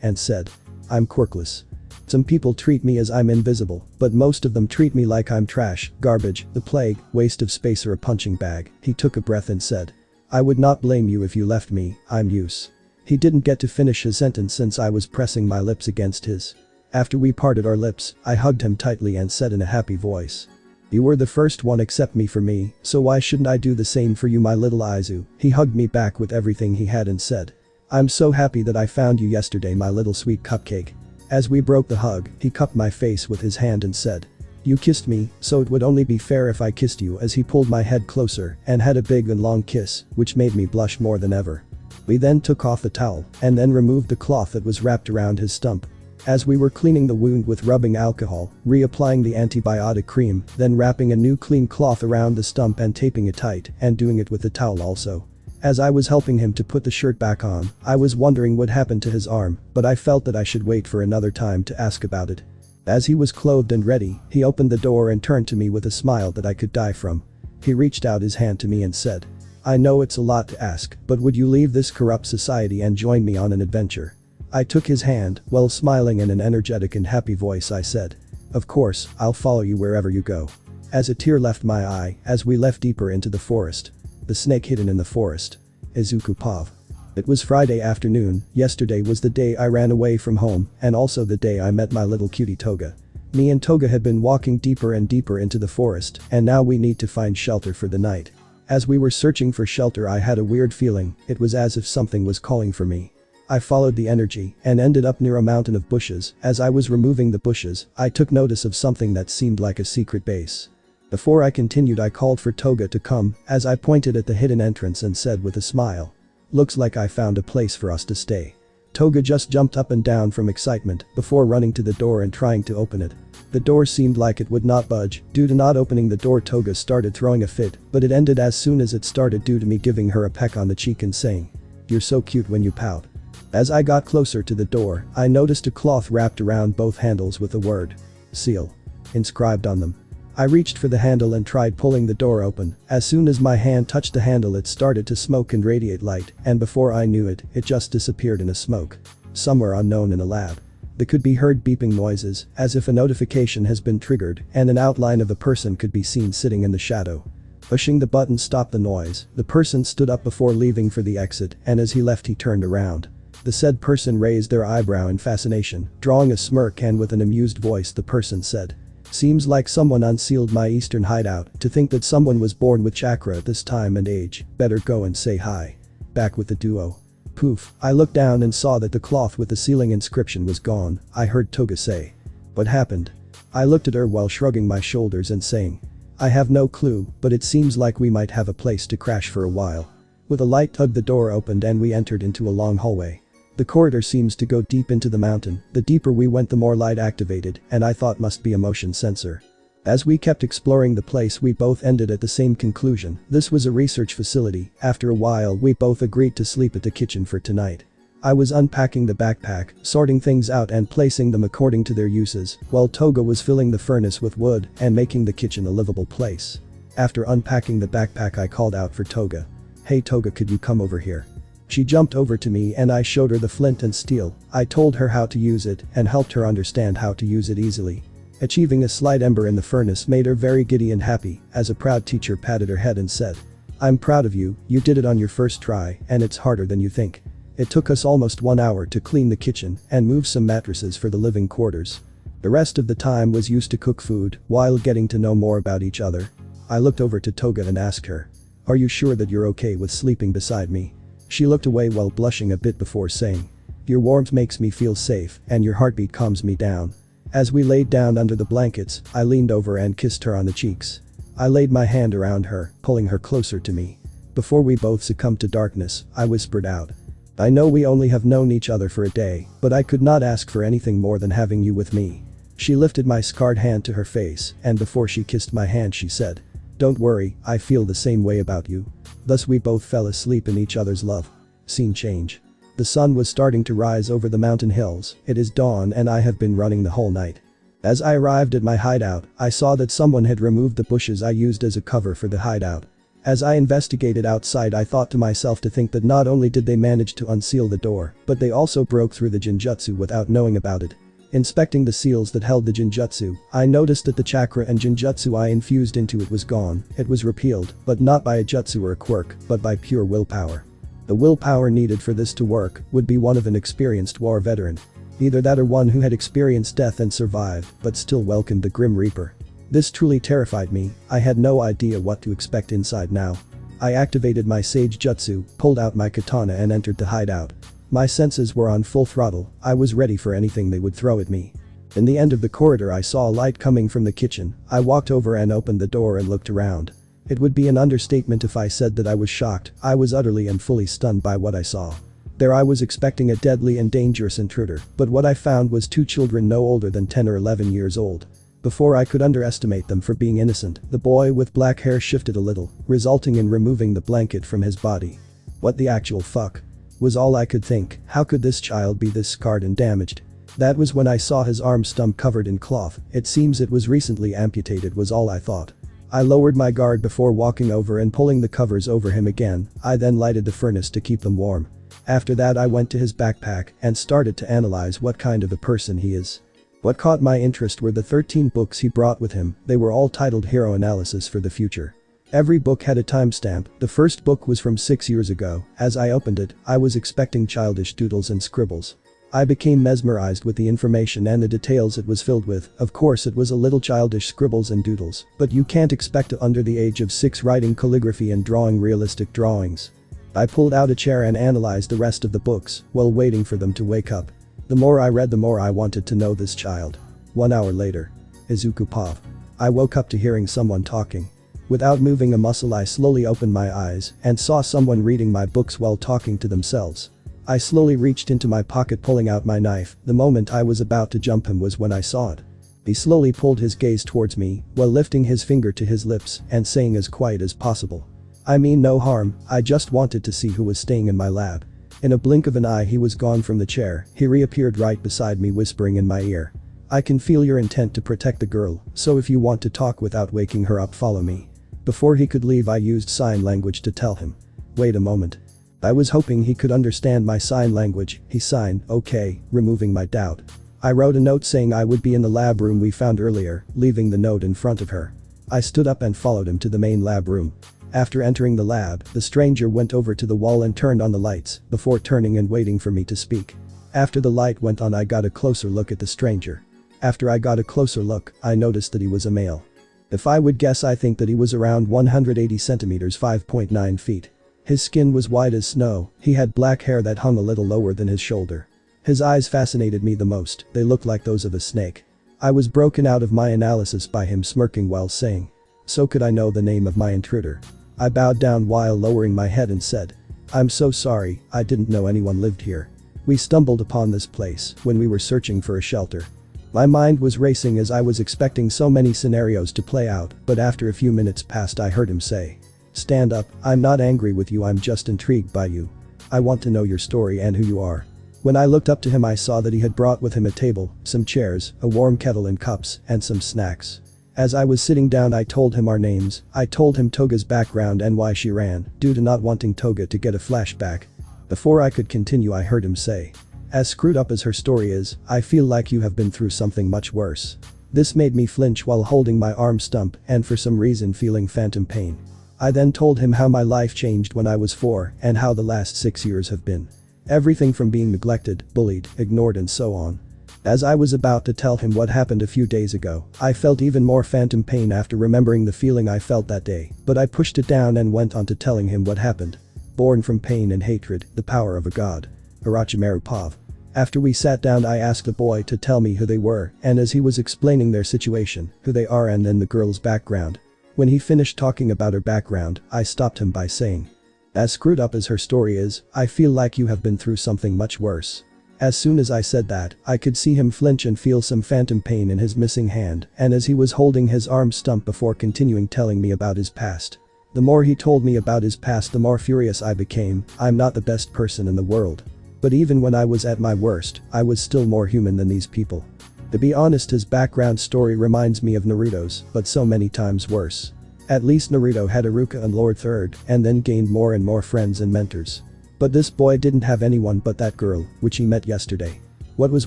and said, "I'm quirkless." Some people treat me as I'm invisible, but most of them treat me like I'm trash, garbage, the plague, waste of space or a punching bag." He took a breath and said, "I would not blame you if you left me, I'm use." He didn't get to finish his sentence since I was pressing my lips against his. After we parted our lips, I hugged him tightly and said in a happy voice, "You were the first one except me for me, so why shouldn't I do the same for you, my little Izu?" He hugged me back with everything he had and said, "I'm so happy that I found you yesterday, my little sweet cupcake." As we broke the hug, he cupped my face with his hand and said, "You kissed me, so it would only be fair if I kissed you," as he pulled my head closer and had a big and long kiss, which made me blush more than ever. We then took off the towel and then removed the cloth that was wrapped around his stump. As we were cleaning the wound with rubbing alcohol, reapplying the antibiotic cream, then wrapping a new clean cloth around the stump and taping it tight, and doing it with the towel also. As I was helping him to put the shirt back on, I was wondering what happened to his arm, but I felt that I should wait for another time to ask about it. As he was clothed and ready, he opened the door and turned to me with a smile that I could die from. He reached out his hand to me and said, "I know it's a lot to ask, but would you leave this corrupt society and join me on an adventure?" I took his hand, while smiling in an energetic and happy voice I said, "Of course, I'll follow you wherever you go." As a tear left my eye, as we left deeper into the forest. The snake hidden in the forest. Izuku Pav. It was Friday afternoon. Yesterday was the day I ran away from home, and also the day I met my little cutie Toga. Me and Toga had been walking deeper and deeper into the forest, and now we need to find shelter for the night. As we were searching for shelter, I had a weird feeling. It was as if something was calling for me. I followed the energy and ended up near a mountain of bushes. As I was removing the bushes, I took notice of something that seemed like a secret base. Before I continued, I called for Toga to come as I pointed at the hidden entrance and said with a smile, "Looks like I found a place for us to stay." Toga just jumped up and down from excitement before running to the door and trying to open it. The door seemed like it would not budge. Due to not opening the door, Toga started throwing a fit, but it ended as soon as it started due to me giving her a peck on the cheek and saying, "You're so cute when you pout." As I got closer to the door, I noticed a cloth wrapped around both handles with the word "seal" inscribed on them. I reached for the handle and tried pulling the door open. As soon as my hand touched the handle, it started to smoke and radiate light, and before I knew it, it just disappeared in a smoke. Somewhere unknown in a lab. There could be heard beeping noises, as if a notification has been triggered, and an outline of a person could be seen sitting in the shadow. Pushing the button stopped the noise. The person stood up before leaving for the exit, and as he left he turned around. The said person raised their eyebrow in fascination, drawing a smirk, and with an amused voice the person said, "Seems like someone unsealed my eastern hideout. To think that someone was born with chakra at this time and age. Better go and say hi." Back with the duo. Poof, I looked down and saw that the cloth with the sealing inscription was gone. I heard Toga say, "What happened?" I looked at her while shrugging my shoulders and saying, "I have no clue, but it seems like we might have a place to crash for a while." With a light tug, the door opened and we entered into a long hallway. The corridor seems to go deep into the mountain. The deeper we went, the more light activated, and I thought must be a motion sensor. As we kept exploring the place, we both ended at the same conclusion. This was a research facility. After a while, we both agreed to sleep at the kitchen for tonight. I was unpacking the backpack, sorting things out and placing them according to their uses, while Toga was filling the furnace with wood and making the kitchen a livable place. After unpacking the backpack, I called out for Toga. "Hey Toga, could you come over here?" She jumped over to me and I showed her the flint and steel. I told her how to use it and helped her understand how to use it easily. Achieving a slight ember in the furnace made her very giddy and happy, as a proud teacher patted her head and said, "I'm proud of you, you did it on your first try, and it's harder than you think." It took us almost 1 hour to clean the kitchen and move some mattresses for the living quarters. The rest of the time was used to cook food while getting to know more about each other. I looked over to Toga and asked her, "Are you sure that you're okay with sleeping beside me?" She looked away while blushing a bit before saying, "Your warmth makes me feel safe and your heartbeat calms me down." As we laid down under the blankets, I leaned over and kissed her on the cheeks. I laid my hand around her, pulling her closer to me. Before we both succumbed to darkness, I whispered out, "I know we only have known each other for a day, but I could not ask for anything more than having you with me." She lifted my scarred hand to her face, and before she kissed my hand she said, "Don't worry, I feel the same way about you." Thus we both fell asleep in each other's love. Scene change. The sun was starting to rise over the mountain hills. It is dawn and I have been running the whole night. As I arrived at my hideout, I saw that someone had removed the bushes I used as a cover for the hideout. As I investigated outside, I thought to myself to think that not only did they manage to unseal the door, but they also broke through the genjutsu without knowing about it. Inspecting the seals that held the Genjutsu, I noticed that the chakra and Genjutsu I infused into it was gone. It was repealed, but not by a jutsu or a quirk, but by pure willpower. The willpower needed for this to work would be one of an experienced war veteran. Either that or one who had experienced death and survived, but still welcomed the Grim Reaper. This truly terrified me. I had no idea what to expect inside now. I activated my Sage Jutsu, pulled out my katana and entered the hideout. My senses were on full throttle. I was ready for anything they would throw at me. In the end of the corridor I saw a light coming from the kitchen. I walked over and opened the door and looked around. It would be an understatement if I said that I was shocked. I was utterly and fully stunned by what I saw. There I was expecting a deadly and dangerous intruder, but what I found was two children no older than 10 or 11 years old. Before I could underestimate them for being innocent, the boy with black hair shifted a little, resulting in removing the blanket from his body. What the actual fuck? Was all I could think. How could this child be this scarred and damaged? That was when I saw his arm stump covered in cloth. It seems it was recently amputated was all I thought. I lowered my guard before walking over and pulling the covers over him again. I then lighted the furnace to keep them warm. After that I went to his backpack and started to analyze what kind of a person he is. What caught my interest were the 13 books he brought with him. They were all titled Hero Analysis for the Future. Every book had a timestamp. The first book was from 6 years ago. As I opened it, I was expecting childish doodles and scribbles. I became mesmerized with the information and the details it was filled with. Of course it was a little childish scribbles and doodles, but you can't expect a under the age of 6 writing calligraphy and drawing realistic drawings. I pulled out a chair and analyzed the rest of the books while waiting for them to wake up. The more I read the more I wanted to know this child. 1 hour later. Izuku Pov. I woke up to hearing someone talking. Without moving a muscle I slowly opened my eyes and saw someone reading my books while talking to themselves. I slowly reached into my pocket pulling out my knife. The moment I was about to jump him was when I saw it. He slowly pulled his gaze towards me while lifting his finger to his lips and saying as quiet as possible. I mean no harm, I just wanted to see who was staying in my lab. In a blink of an eye he was gone from the chair. He reappeared right beside me whispering in my ear. I can feel your intent to protect the girl, so if you want to talk without waking her up follow me. Before he could leave I used sign language to tell him. Wait a moment. I was hoping he could understand my sign language. He signed, okay, removing my doubt. I wrote a note saying I would be in the lab room we found earlier, leaving the note in front of her. I stood up and followed him to the main lab room. After entering the lab, the stranger went over to the wall and turned on the lights, before turning and waiting for me to speak. After the light went on I got a closer look at the stranger. After I got a closer look, I noticed that he was a male. If I would guess I think that he was around 180 centimeters 5.9 feet. His skin was white as snow, he had black hair that hung a little lower than his shoulder. His eyes fascinated me the most, they looked like those of a snake. I was broken out of my analysis by him smirking while saying, "So could I know the name of my intruder?" I bowed down while lowering my head and said, "I'm so sorry, I didn't know anyone lived here. We stumbled upon this place when we were searching for a shelter." My mind was racing as I was expecting so many scenarios to play out, but after a few minutes passed I heard him say, "Stand up, I'm not angry with you, I'm just intrigued by you. I want to know your story and who you are." When I looked up to him I saw that he had brought with him a table, some chairs, a warm kettle and cups, and some snacks. As I was sitting down I told him our names. I told him Toga's background and why she ran, due to not wanting Toga to get a flashback. Before I could continue I heard him say, "As screwed up as her story is, I feel like you have been through something much worse." This made me flinch while holding my arm stump and for some reason feeling phantom pain. I then told him how my life changed when I was 4 and how the last 6 years have been. Everything from being neglected, bullied, ignored and so on. As I was about to tell him what happened a few days ago, I felt even more phantom pain after remembering the feeling I felt that day, but I pushed it down and went on to telling him what happened. Born from pain and hatred, the power of a god. Orochimaru Pov. After we sat down I asked the boy to tell me who they were, and as he was explaining their situation, who they are and then the girl's background. When he finished talking about her background, I stopped him by saying, "As screwed up as her story is, I feel like you have been through something much worse." As soon as I said that, I could see him flinch and feel some phantom pain in his missing hand, and as he was holding his arm stump before continuing telling me about his past. The more he told me about his past the more furious I became. I'm not the best person in the world. But even when I was at my worst, I was still more human than these people. To be honest, his background story reminds me of Naruto's, but so many times worse. At least Naruto had Iruka and Lord Third, and then gained more and more friends and mentors. But this boy didn't have anyone but that girl, which he met yesterday. What was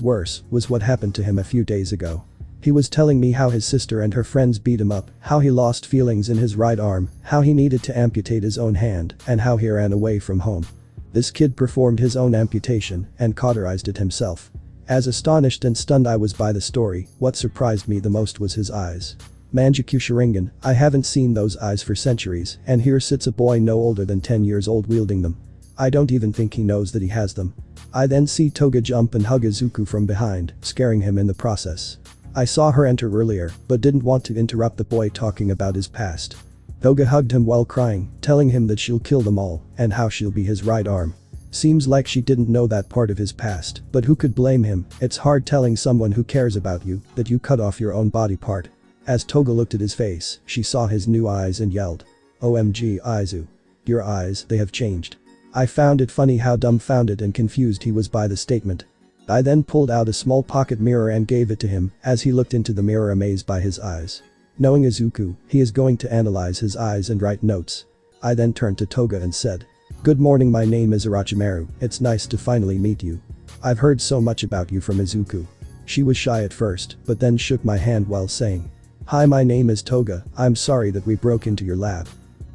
worse was what happened to him a few days ago. He was telling me how his sister and her friends beat him up, how he lost feelings in his right arm, how he needed to amputate his own hand, and how he ran away from home. This kid performed his own amputation and cauterized it himself. As astonished and stunned I was by the story, what surprised me the most was his eyes. Mangekyou Sharingan, I haven't seen those eyes for centuries, and here sits a boy no older than 10 years old wielding them. I don't even think he knows that he has them. I then see Toga jump and hug Izuku from behind, scaring him in the process. I saw her enter earlier, but didn't want to interrupt the boy talking about his past. Toga hugged him while crying, telling him that she'll kill them all, and how she'll be his right arm. Seems like she didn't know that part of his past, but who could blame him? It's hard telling someone who cares about you that you cut off your own body part. As Toga looked at his face, she saw his new eyes and yelled, "OMG Izu. Your eyes, they have changed." I found it funny how dumbfounded and confused he was by the statement. I then pulled out a small pocket mirror and gave it to him as he looked into the mirror amazed by his eyes. Knowing Izuku, he is going to analyze his eyes and write notes. I then turned to Toga and said, "Good morning, my name is Orochimaru, it's nice to finally meet you. I've heard so much about you from Izuku." She was shy at first, but then shook my hand while saying, "Hi, my name is Toga, I'm sorry that we broke into your lab."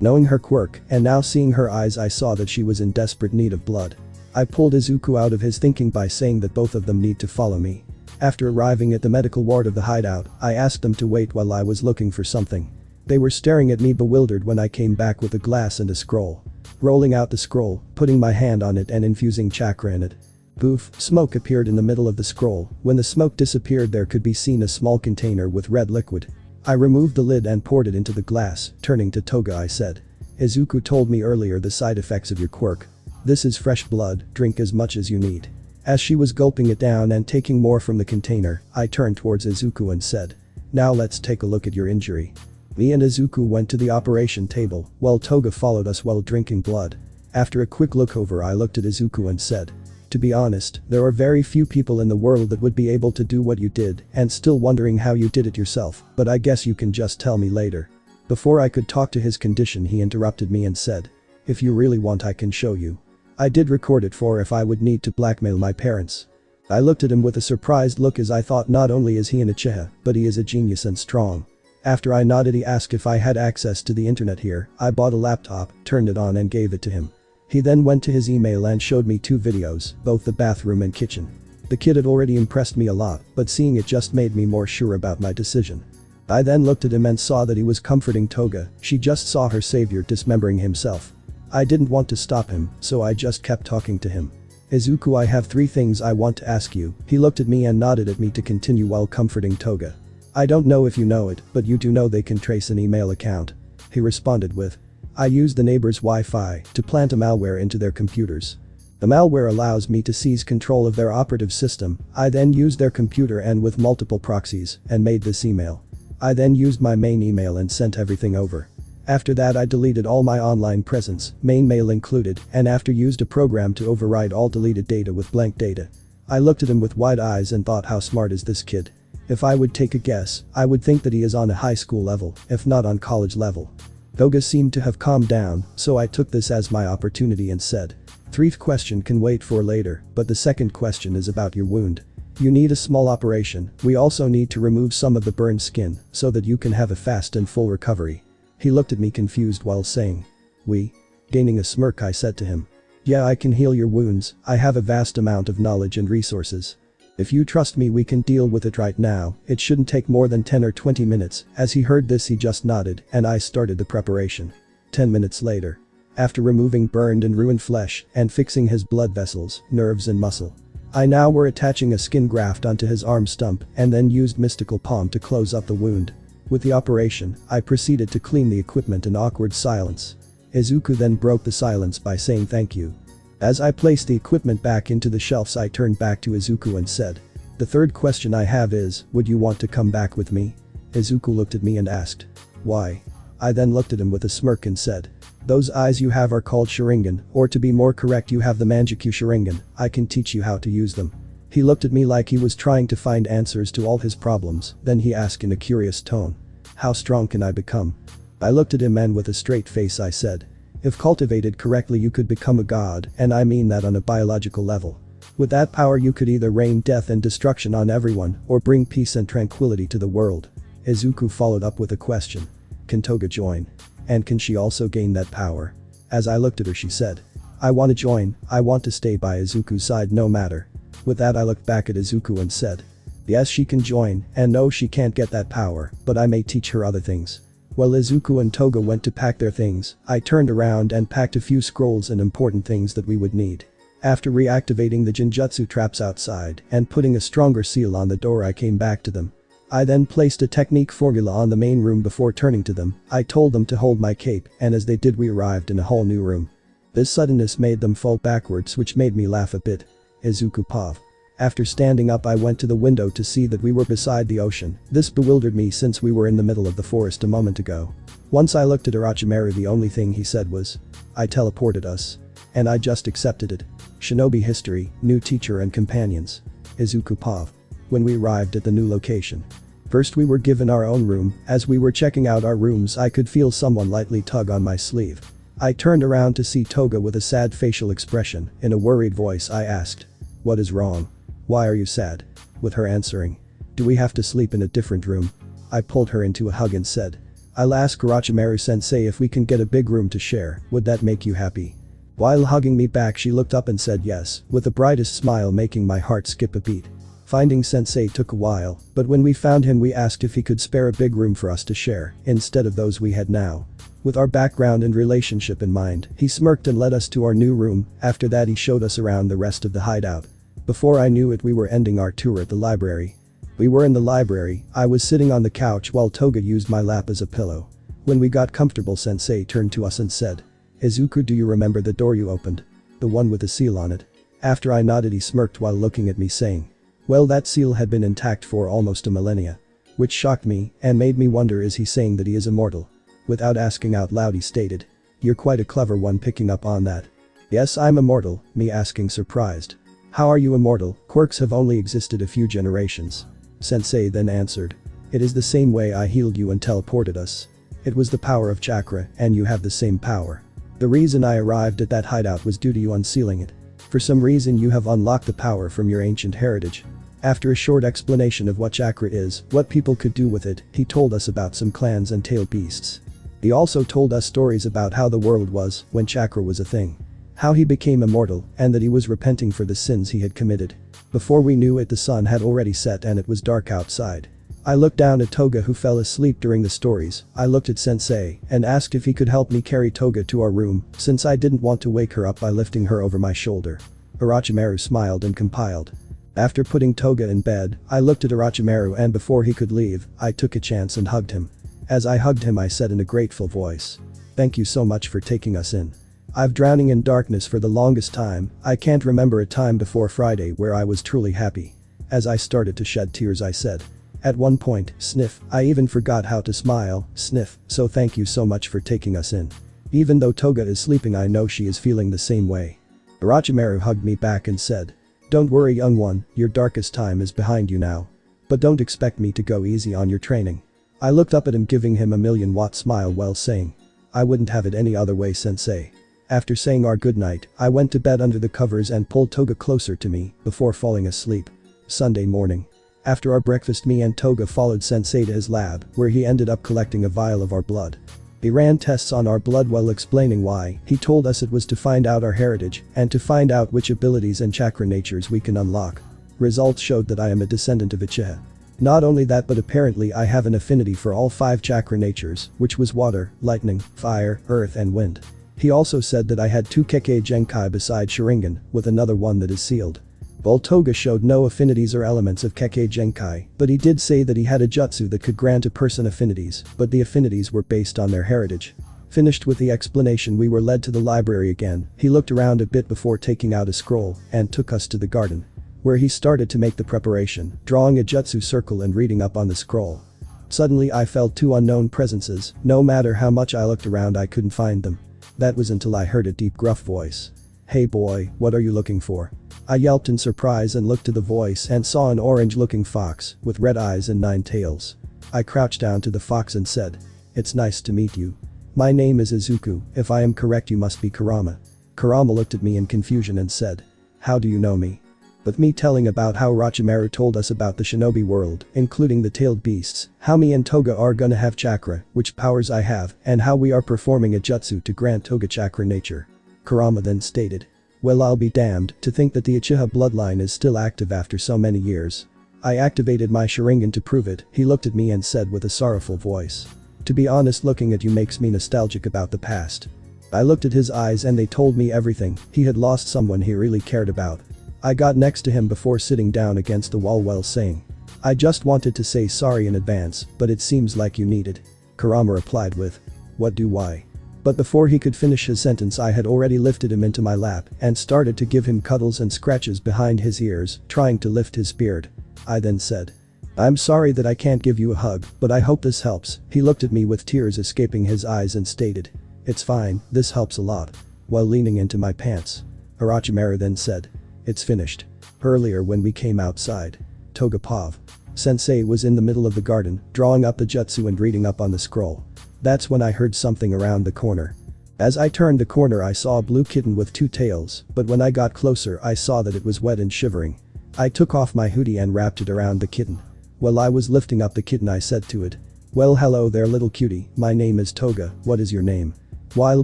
Knowing her quirk and now seeing her eyes I saw that she was in desperate need of blood. I pulled Izuku out of his thinking by saying that both of them need to follow me. After arriving at the medical ward of the hideout, I asked them to wait while I was looking for something. They were staring at me bewildered when I came back with a glass and a scroll. Rolling out the scroll, putting my hand on it and infusing chakra in it. Poof, smoke appeared in the middle of the scroll. When the smoke disappeared there could be seen a small container with red liquid. I removed the lid and poured it into the glass, turning to Toga I said, "Izuku told me earlier the side effects of your quirk. This is fresh blood, drink as much as you need." As she was gulping it down and taking more from the container, I turned towards Izuku and said, "Now let's take a look at your injury." Me and Izuku went to the operation table, while Toga followed us while drinking blood. After a quick look over I looked at Izuku and said, "To be honest, there are very few people in the world that would be able to do what you did and still wondering how you did it yourself, but I guess you can just tell me later." Before I could talk to his condition he interrupted me and said, "If you really want I can show you. I did record it for if I would need to blackmail my parents." I looked at him with a surprised look as I thought not only is he an Uchiha, but he is a genius and strong. After I nodded he asked if I had access to the internet here. I bought a laptop, turned it on and gave it to him. He then went to his email and showed me 2 videos, both the bathroom and kitchen. The kid had already impressed me a lot, but seeing it just made me more sure about my decision. I then looked at him and saw that he was comforting Toga. She just saw her savior dismembering himself. I didn't want to stop him, so I just kept talking to him. "Izuku, I have 3 things I want to ask you." He looked at me and nodded at me to continue while comforting Toga. "I don't know if you know it, but you do know they can trace an email account." He responded with, "I used the neighbor's Wi-Fi to plant a malware into their computers. The malware allows me to seize control of their operative system. I then used their computer and with multiple proxies and made this email. I then used my main email and sent everything over. After that I deleted all my online presence, main mail included, and after used a program to override all deleted data with blank data." I looked at him with wide eyes and thought, how smart is this kid? If I would take a guess, I would think that he is on a high school level, if not on college level. Toga seemed to have calmed down, so I took this as my opportunity and said, "Third question can wait for later, but the second question is about your wound. You need a small operation. We also need to remove some of the burned skin so that you can have a fast and full recovery." He looked at me confused while saying, "We?" Gaining a smirk I said to him, "Yeah, I can heal your wounds. I have a vast amount of knowledge and resources. If you trust me we can deal with it right now. It shouldn't take more than 10 or 20 minutes." As he heard this he just nodded and I started the preparation. 10 minutes later. After removing burned and ruined flesh and fixing his blood vessels, nerves and muscle, I now were attaching a skin graft onto his arm stump and then used mystical palm to close up the wound. With the operation, I proceeded to clean the equipment in awkward silence. Izuku then broke the silence by saying thank you. As I placed the equipment back into the shelves I turned back to Izuku and said, "The third question I have is, would you want to come back with me?" Izuku looked at me and asked, "Why?" I then looked at him with a smirk and said, "Those eyes you have are called Sharingan, or to be more correct you have the Mangekyou Sharingan. I can teach you how to use them." He looked at me like he was trying to find answers to all his problems, then he asked in a curious tone, "How strong can I become?" I looked at him and with a straight face I said, "If cultivated correctly you could become a god, and I mean that on a biological level." With that power you could either rain death and destruction on everyone or bring peace and tranquility to the world. Izuku followed up with a question. Can Toga join? And can she also gain that power? As I looked at her she said. I want to join, I want to stay by Izuku's side no matter. With that I looked back at Izuku and said. Yes she can join, and no she can't get that power, but I may teach her other things. While Izuku and Toga went to pack their things, I turned around and packed a few scrolls and important things that we would need. After reactivating the Jinjutsu traps outside and putting a stronger seal on the door I came back to them. I then placed a technique formula on the main room before turning to them. I told them to hold my cape, and as they did we arrived in a whole new room. This suddenness made them fall backwards which made me laugh a bit. Izuku Pav. After standing up I went to the window to see that we were beside the ocean. This bewildered me since we were in the middle of the forest a moment ago. Once I looked at Orochimaru the only thing he said was. I teleported us. And I just accepted it. Shinobi history, new teacher and companions. Izuku Pav. When we arrived at the new location. First we were given our own room. As we were checking out our rooms I could feel someone lightly tug on my sleeve. I turned around to see Toga with a sad facial expression. In a worried voice I asked. What is wrong? Why are you sad? With her answering. Do we have to sleep in a different room? I pulled her into a hug and said. I'll ask Orochimaru sensei if we can get a big room to share, would that make you happy? While hugging me back she looked up and said yes, with the brightest smile making my heart skip a beat. Finding sensei took a while, but when we found him we asked if he could spare a big room for us to share, instead of those we had now. With our background and relationship in mind, he smirked and led us to our new room. After that he showed us around the rest of the hideout. Before I knew it we were ending our tour at the library. We were in the library, I was sitting on the couch while Toga used my lap as a pillow. When we got comfortable sensei turned to us and said. Izuku, do you remember the door you opened? The one with the seal on it? After I nodded he smirked while looking at me saying. Well that seal had been intact for almost a millennia. Which shocked me and made me wonder, is he saying that he is immortal? Without asking out loud he stated. You're quite a clever one picking up on that. Yes I'm immortal, me asking surprised. How are you immortal? Quirks have only existed a few generations. Sensei then answered. It is the same way I healed you and teleported us. It was the power of chakra and you have the same power. The reason I arrived at that hideout was due to you unsealing it. For some reason you have unlocked the power from your ancient heritage. After a short explanation of what chakra is, what people could do with it, he told us about some clans and tailed beasts. He also told us stories about how the world was when chakra was a thing. How he became immortal and that he was repenting for the sins he had committed. Before we knew it the sun had already set and it was dark outside. I looked down at Toga who fell asleep during the stories. I looked at sensei and asked if he could help me carry Toga to our room since I didn't want to wake her up by lifting her over my shoulder. Orochimaru smiled and compiled. After putting Toga in bed, I looked at Orochimaru and before he could leave, I took a chance and hugged him. As I hugged him I said in a grateful voice. Thank you so much for taking us in. I've drowning in darkness for the longest time. I can't remember a time before Friday where I was truly happy. As I started to shed tears I said. At one point, sniff, I even forgot how to smile, sniff, so thank you so much for taking us in. Even though Toga is sleeping I know she is feeling the same way. Orochimaru hugged me back and said. Don't worry young one, your darkest time is behind you now. But don't expect me to go easy on your training. I looked up at him giving him a million-watt smile while saying. I wouldn't have it any other way sensei. After saying our goodnight, I went to bed under the covers and pulled Toga closer to me before falling asleep. Sunday morning. After our breakfast me and Toga followed sensei to his lab where he ended up collecting a vial of our blood. He ran tests on our blood while explaining why. He told us it was to find out our heritage and to find out which abilities and chakra natures we can unlock. Results showed that I am a descendant of Uchiha. Not only that but apparently I have an affinity for all 5 chakra natures, which was water, lightning, fire, earth and wind. He also said that I had 2 Kekkei Genkai beside Sharingan, with another one that is sealed. While Toga showed no affinities or elements of Kekkei Genkai, but he did say that he had a jutsu that could grant a person affinities, but the affinities were based on their heritage. Finished with the explanation we were led to the library again. He looked around a bit before taking out a scroll and took us to the garden. Where he started to make the preparation, drawing a jutsu circle and reading up on the scroll. Suddenly I felt 2 unknown presences. No matter how much I looked around I couldn't find them. That was until I heard a deep gruff voice. Hey boy, what are you looking for? I yelped in surprise and looked to the voice and saw an orange-looking fox with red eyes and 9 tails. I crouched down to the fox and said. It's nice to meet you. My name is Izuku, if I am correct you must be Kurama. Kurama looked at me in confusion and said. How do you know me? But me telling about how Orochimaru told us about the shinobi world, including the tailed beasts, how me and Toga are gonna have chakra, which powers I have, and how we are performing a jutsu to grant Toga chakra nature. Kurama then stated. Well, I'll be damned to think that the Uchiha bloodline is still active after so many years. I activated my Sharingan to prove it, he looked at me and said with a sorrowful voice. To be honest, looking at you makes me nostalgic about the past. I looked at his eyes and they told me everything, he had lost someone he really cared about. I got next to him before sitting down against the wall while saying. I just wanted to say sorry in advance, but it seems like you needed. Kurama replied with. What do I? But before he could finish his sentence I had already lifted him into my lap and started to give him cuddles and scratches behind his ears, trying to lift his beard. I then said. I'm sorry that I can't give you a hug, but I hope this helps. He looked at me with tears escaping his eyes and stated. It's fine, this helps a lot. While leaning into my pants. Orochimaru then said. It's finished. Earlier when we came outside. Toga Pav. Sensei was in the middle of the garden, drawing up the jutsu and reading up on the scroll. That's when I heard something around the corner. As I turned the corner I saw a blue kitten with 2 tails, but when I got closer I saw that it was wet and shivering. I took off my hoodie and wrapped it around the kitten. While I was lifting up the kitten I said to it. Well, hello there little cutie, my name is Toga, what is your name? While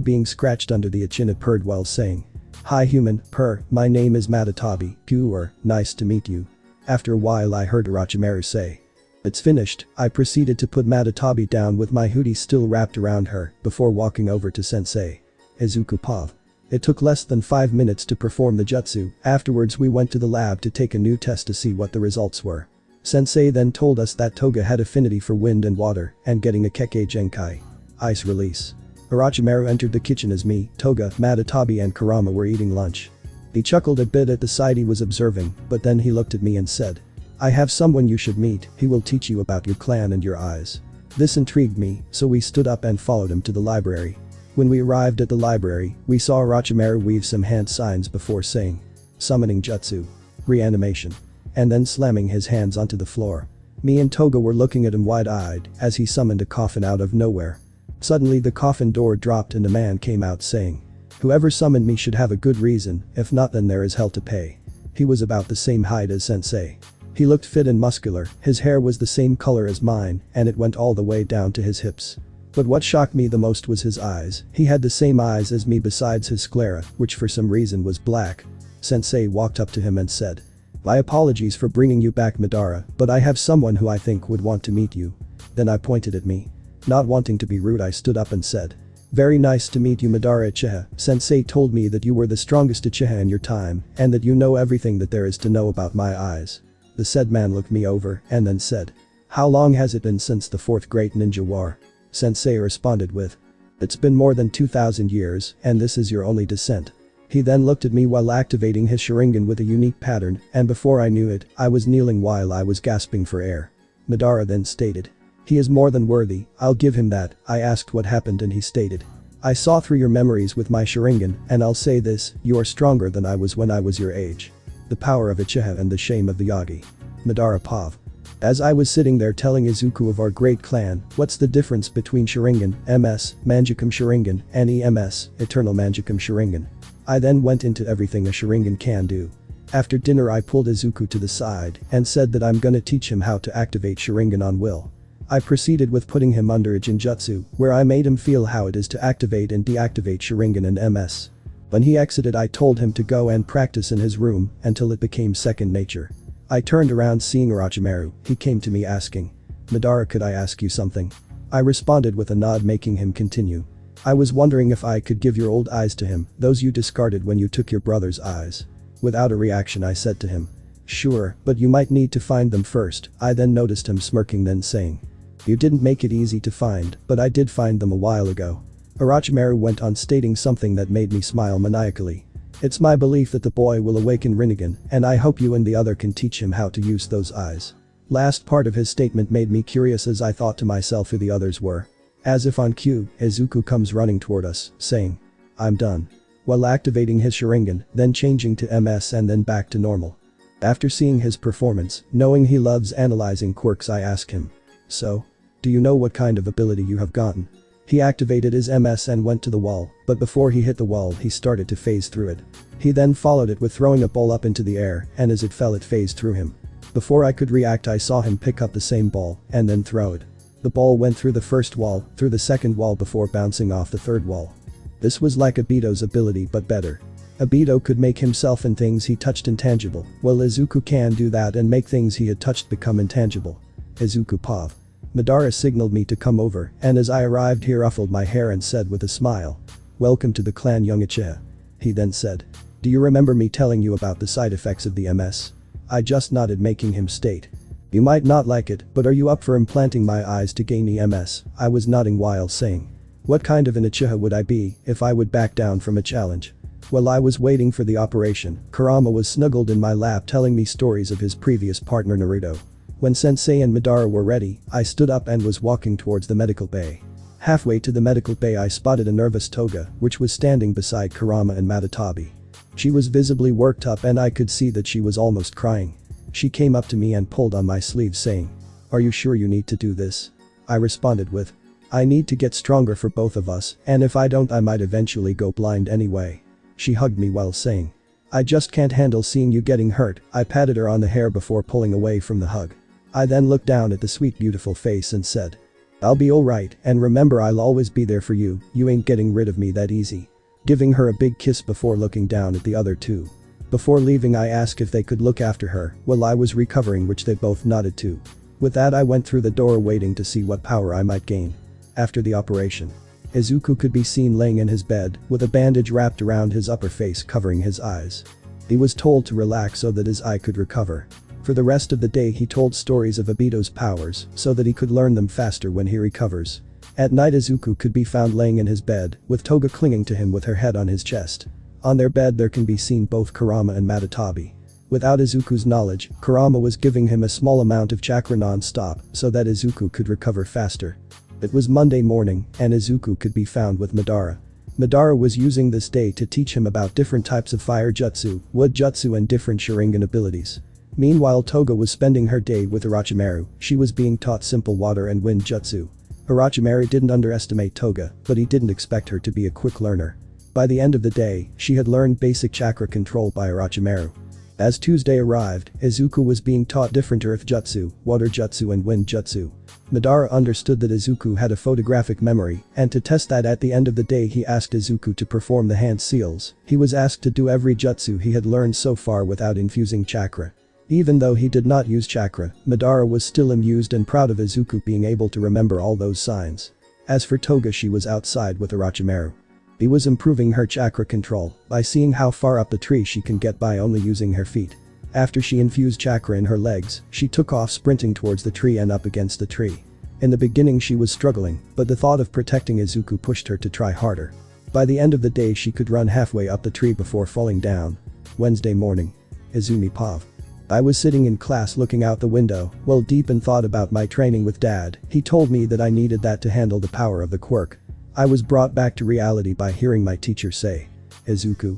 being scratched under the chin it purred while saying. Hi human, purr, my name is Madatabi, pure, nice to meet you. After a while I heard Orochimaru say. It's finished, I proceeded to put Madatabi down with my hoodie still wrapped around her, before walking over to Sensei. Izuku Pav. It took less than 5 minutes to perform the jutsu, afterwards we went to the lab to take a new test to see what the results were. Sensei then told us that Toga had affinity for wind and water, and getting a Kekkei Genkai. Ice release. Orochimaru entered the kitchen as me, Toga, Madatabi and Kurama were eating lunch. He chuckled a bit at the sight he was observing, but then he looked at me and said. I have someone you should meet, he will teach you about your clan and your eyes. This intrigued me, so we stood up and followed him to the library. When we arrived at the library, we saw Orochimaru weave some hand signs before saying. Summoning jutsu. Reanimation. And then slamming his hands onto the floor. Me and Toga were looking at him wide-eyed as he summoned a coffin out of nowhere. Suddenly the coffin door dropped and a man came out saying. Whoever summoned me should have a good reason, if not then there is hell to pay. He was about the same height as Sensei. He looked fit and muscular, his hair was the same color as mine, and it went all the way down to his hips. But what shocked me the most was his eyes, he had the same eyes as me besides his sclera, which for some reason was black. Sensei walked up to him and said. My apologies for bringing you back Madara, but I have someone who I think would want to meet you. Then I pointed at me. Not wanting to be rude I stood up and said. Very nice to meet you Madara Uchiha, Sensei told me that you were the strongest Uchiha in your time, and that you know everything that there is to know about my eyes. The said man looked me over and then said. How long has it been since the 4th Great Ninja War? Sensei responded with. It's been more than 2,000 years, and this is your only descent. He then looked at me while activating his Sharingan with a unique pattern, and before I knew it, I was kneeling while I was gasping for air. Madara then stated. He is more than worthy, I'll give him that. I asked what happened and he stated. I saw through your memories with my Sharingan, and I'll say this, you are stronger than I was when I was your age. The power of Uchiha and the shame of the Yagi. Madara Pav. As I was sitting there telling Izuku of our great clan, what's the difference between Sharingan, MS, Manjukum Sharingan, and EMS, Eternal Manjukum Sharingan. I then went into everything a Sharingan can do. After dinner I pulled Izuku to the side and said that I'm gonna teach him how to activate Sharingan on will. I proceeded with putting him under a Jinjutsu, where I made him feel how it is to activate and deactivate Sharingan and MS. When he exited I told him to go and practice in his room until it became second nature. I turned around seeing Orochimaru, he came to me asking. Madara, could I ask you something? I responded with a nod making him continue. I was wondering if I could give your old eyes to him, those you discarded when you took your brother's eyes. Without a reaction I said to him. Sure, but you might need to find them first. I then noticed him smirking then saying. You didn't make it easy to find, but I did find them a while ago. Orochimaru went on stating something that made me smile maniacally. It's my belief that the boy will awaken Rinnegan, and I hope you and the other can teach him how to use those eyes. Last part of his statement made me curious as I thought to myself who the others were. As if on cue, Izuku comes running toward us, saying. I'm done. While activating his Sharingan, then changing to MS and then back to normal. After seeing his performance, knowing he loves analyzing quirks I ask him. So? Do you know what kind of ability you have gotten? He activated his MS and went to the wall, but before he hit the wall he started to phase through it. He then followed it with throwing a ball up into the air, and as it fell it phased through him. Before I could react I saw him pick up the same ball and then throw it. The ball went through the first wall, through the second wall before bouncing off the third wall. This was like Obito's ability but better. Obito could make himself and things he touched intangible, while Izuku can do that and make things he had touched become intangible. Izuku Pav. Madara signaled me to come over, and as I arrived he ruffled my hair and said with a smile, "Welcome to the clan, young Uchiha." He then said, "Do you remember me telling you about the side effects of the MS?" I just nodded, making him state, "You might not like it, but are you up for implanting my eyes to gain EMS?" I was nodding while saying, "What kind of an Uchiha would I be if I would back down from a challenge?" While I was waiting for the operation, Kurama was snuggled in my lap telling me stories of his previous partner Naruto. When Sensei and Madara were ready, I stood up and was walking towards the medical bay. Halfway to the medical bay I spotted a nervous Toga, which was standing beside Kurama and Madatabi. She was visibly worked up and I could see that she was almost crying. She came up to me and pulled on my sleeve saying, "Are you sure you need to do this?" I responded with, "I need to get stronger for both of us, and if I don't I might eventually go blind anyway." She hugged me while saying, "I just can't handle seeing you getting hurt." I patted her on the hair before pulling away from the hug. I then looked down at the sweet beautiful face and said, "I'll be alright, and remember I'll always be there for you, you ain't getting rid of me that easy." Giving her a big kiss before looking down at the other two. Before leaving I asked if they could look after her while I was recovering, which they both nodded to. With that I went through the door waiting to see what power I might gain. After the operation, Izuku could be seen laying in his bed with a bandage wrapped around his upper face covering his eyes. He was told to relax so that his eye could recover. For the rest of the day he told stories of Obito's powers so that he could learn them faster when he recovers. At night Izuku could be found laying in his bed with Toga clinging to him with her head on his chest. On their bed there can be seen both Kurama and Madatabi. Without Izuku's knowledge, Kurama was giving him a small amount of chakra non-stop so that Izuku could recover faster. It was Monday morning and Izuku could be found with Madara. Madara was using this day to teach him about different types of fire jutsu, wood jutsu and different Sharingan abilities. Meanwhile Toga was spending her day with Orochimaru. She was being taught simple water and wind jutsu. Orochimaru didn't underestimate Toga, but he didn't expect her to be a quick learner. By the end of the day, she had learned basic chakra control by Orochimaru. As Tuesday arrived, Izuku was being taught different earth jutsu, water jutsu and wind jutsu. Madara understood that Izuku had a photographic memory, and to test that at the end of the day he asked Izuku to perform the hand seals. He was asked to do every jutsu he had learned so far without infusing chakra. Even though he did not use chakra, Madara was still amused and proud of Izuku being able to remember all those signs. As for Toga, she was outside with Orochimaru. He was improving her chakra control by seeing how far up the tree she can get by only using her feet. After she infused chakra in her legs, she took off sprinting towards the tree and up against the tree. In the beginning she was struggling, but the thought of protecting Izuku pushed her to try harder. By the end of the day she could run halfway up the tree before falling down. Wednesday morning. Izumi Pav. I was sitting in class looking out the window, well deep in thought about my training with Dad. He told me that I needed that to handle the power of the quirk. I was brought back to reality by hearing my teacher say, "Izuku.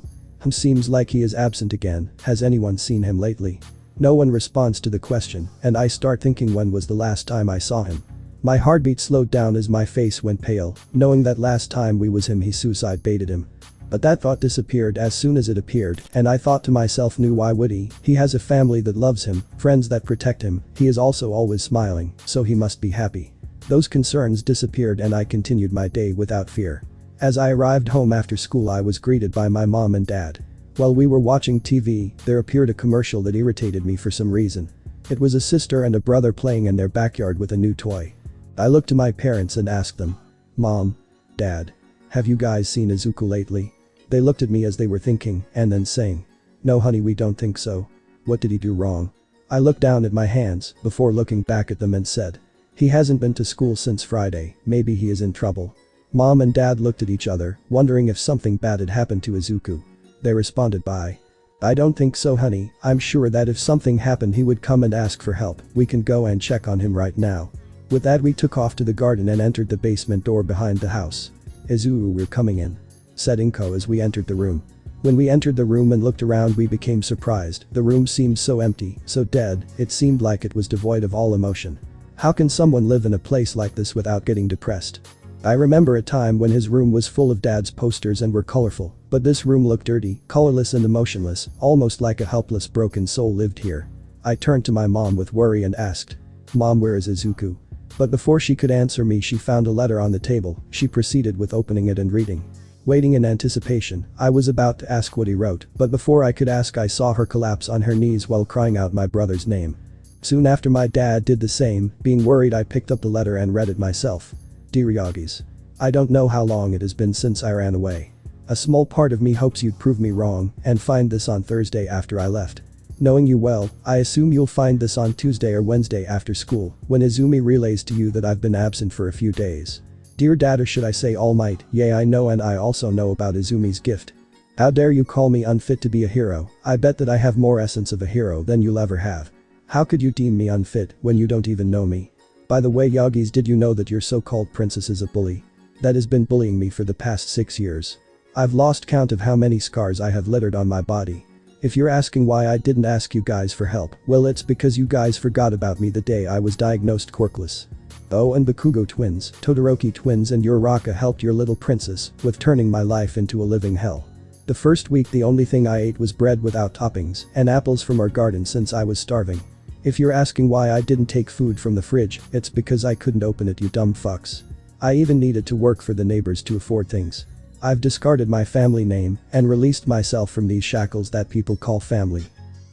Seems like he is absent again, has anyone seen him lately?" No one responds to the question, and I start thinking when was the last time I saw him. My heartbeat slowed down as my face went pale, knowing that last time we was him he suicide baited him. But that thought disappeared as soon as it appeared, and I thought to myself, why would he? He has a family that loves him, friends that protect him, he is also always smiling, so he must be happy. Those concerns disappeared and I continued my day without fear. As I arrived home after school I was greeted by my mom and dad. While we were watching TV, there appeared a commercial that irritated me for some reason. It was a sister and a brother playing in their backyard with a new toy. I looked to my parents and asked them, "Mom, Dad, have you guys seen Izuku lately?" They looked at me as they were thinking and then saying, "No honey, we don't think so. What did he do wrong?" I looked down at my hands before looking back at them and said, "He hasn't been to school since Friday, maybe he is in trouble." Mom and Dad looked at each other, wondering if something bad had happened to Izuku. They responded by, "I don't think so honey, I'm sure that if something happened he would come and ask for help, we can go and check on him right now." With that we took off to the garden and entered the basement door behind the house. "Izuku, we're coming in," said Inko as we entered the room. When we entered the room and looked around we became surprised. The room seemed so empty, so dead, it seemed like it was devoid of all emotion. How can someone live in a place like this without getting depressed? I remember a time when his room was full of Dad's posters and were colorful, but this room looked dirty, colorless and emotionless, almost like a helpless broken soul lived here. I turned to my mom with worry and asked, "Mom, where is Izuku?" But before she could answer me, she found a letter on the table. She proceeded with opening it and reading. Waiting in anticipation, I was about to ask what he wrote, but before I could ask, I saw her collapse on her knees while crying out my brother's name. Soon after, my dad did the same. Being worried, I picked up the letter and read it myself. Dear Yagis, I don't know how long it has been since I ran away. A small part of me hopes you'd prove me wrong and find this on Thursday after I left. Knowing you well, I assume you'll find this on Tuesday or Wednesday after school, when Izumi relays to you that I've been absent for a few days. Dear Dad, or should I say All Might, yea, I know, and I also know about Izumi's gift. How dare you call me unfit to be a hero? I bet that I have more essence of a hero than you'll ever have. How could you deem me unfit when you don't even know me? By the way, Yagis, did you know that your so-called princess is a bully? That has been bullying me for the past 6 years. I've lost count of how many scars I have littered on my body. If you're asking why I didn't ask you guys for help, well, it's because you guys forgot about me the day I was diagnosed quirkless. Oh, and Bakugo twins, Todoroki twins and Uraraka helped your little princess with turning my life into a living hell. The first week the only thing I ate was bread without toppings and apples from our garden since I was starving. If you're asking why I didn't take food from the fridge, it's because I couldn't open it, you dumb fucks. I even needed to work for the neighbors to afford things. I've discarded my family name and released myself from these shackles that people call family.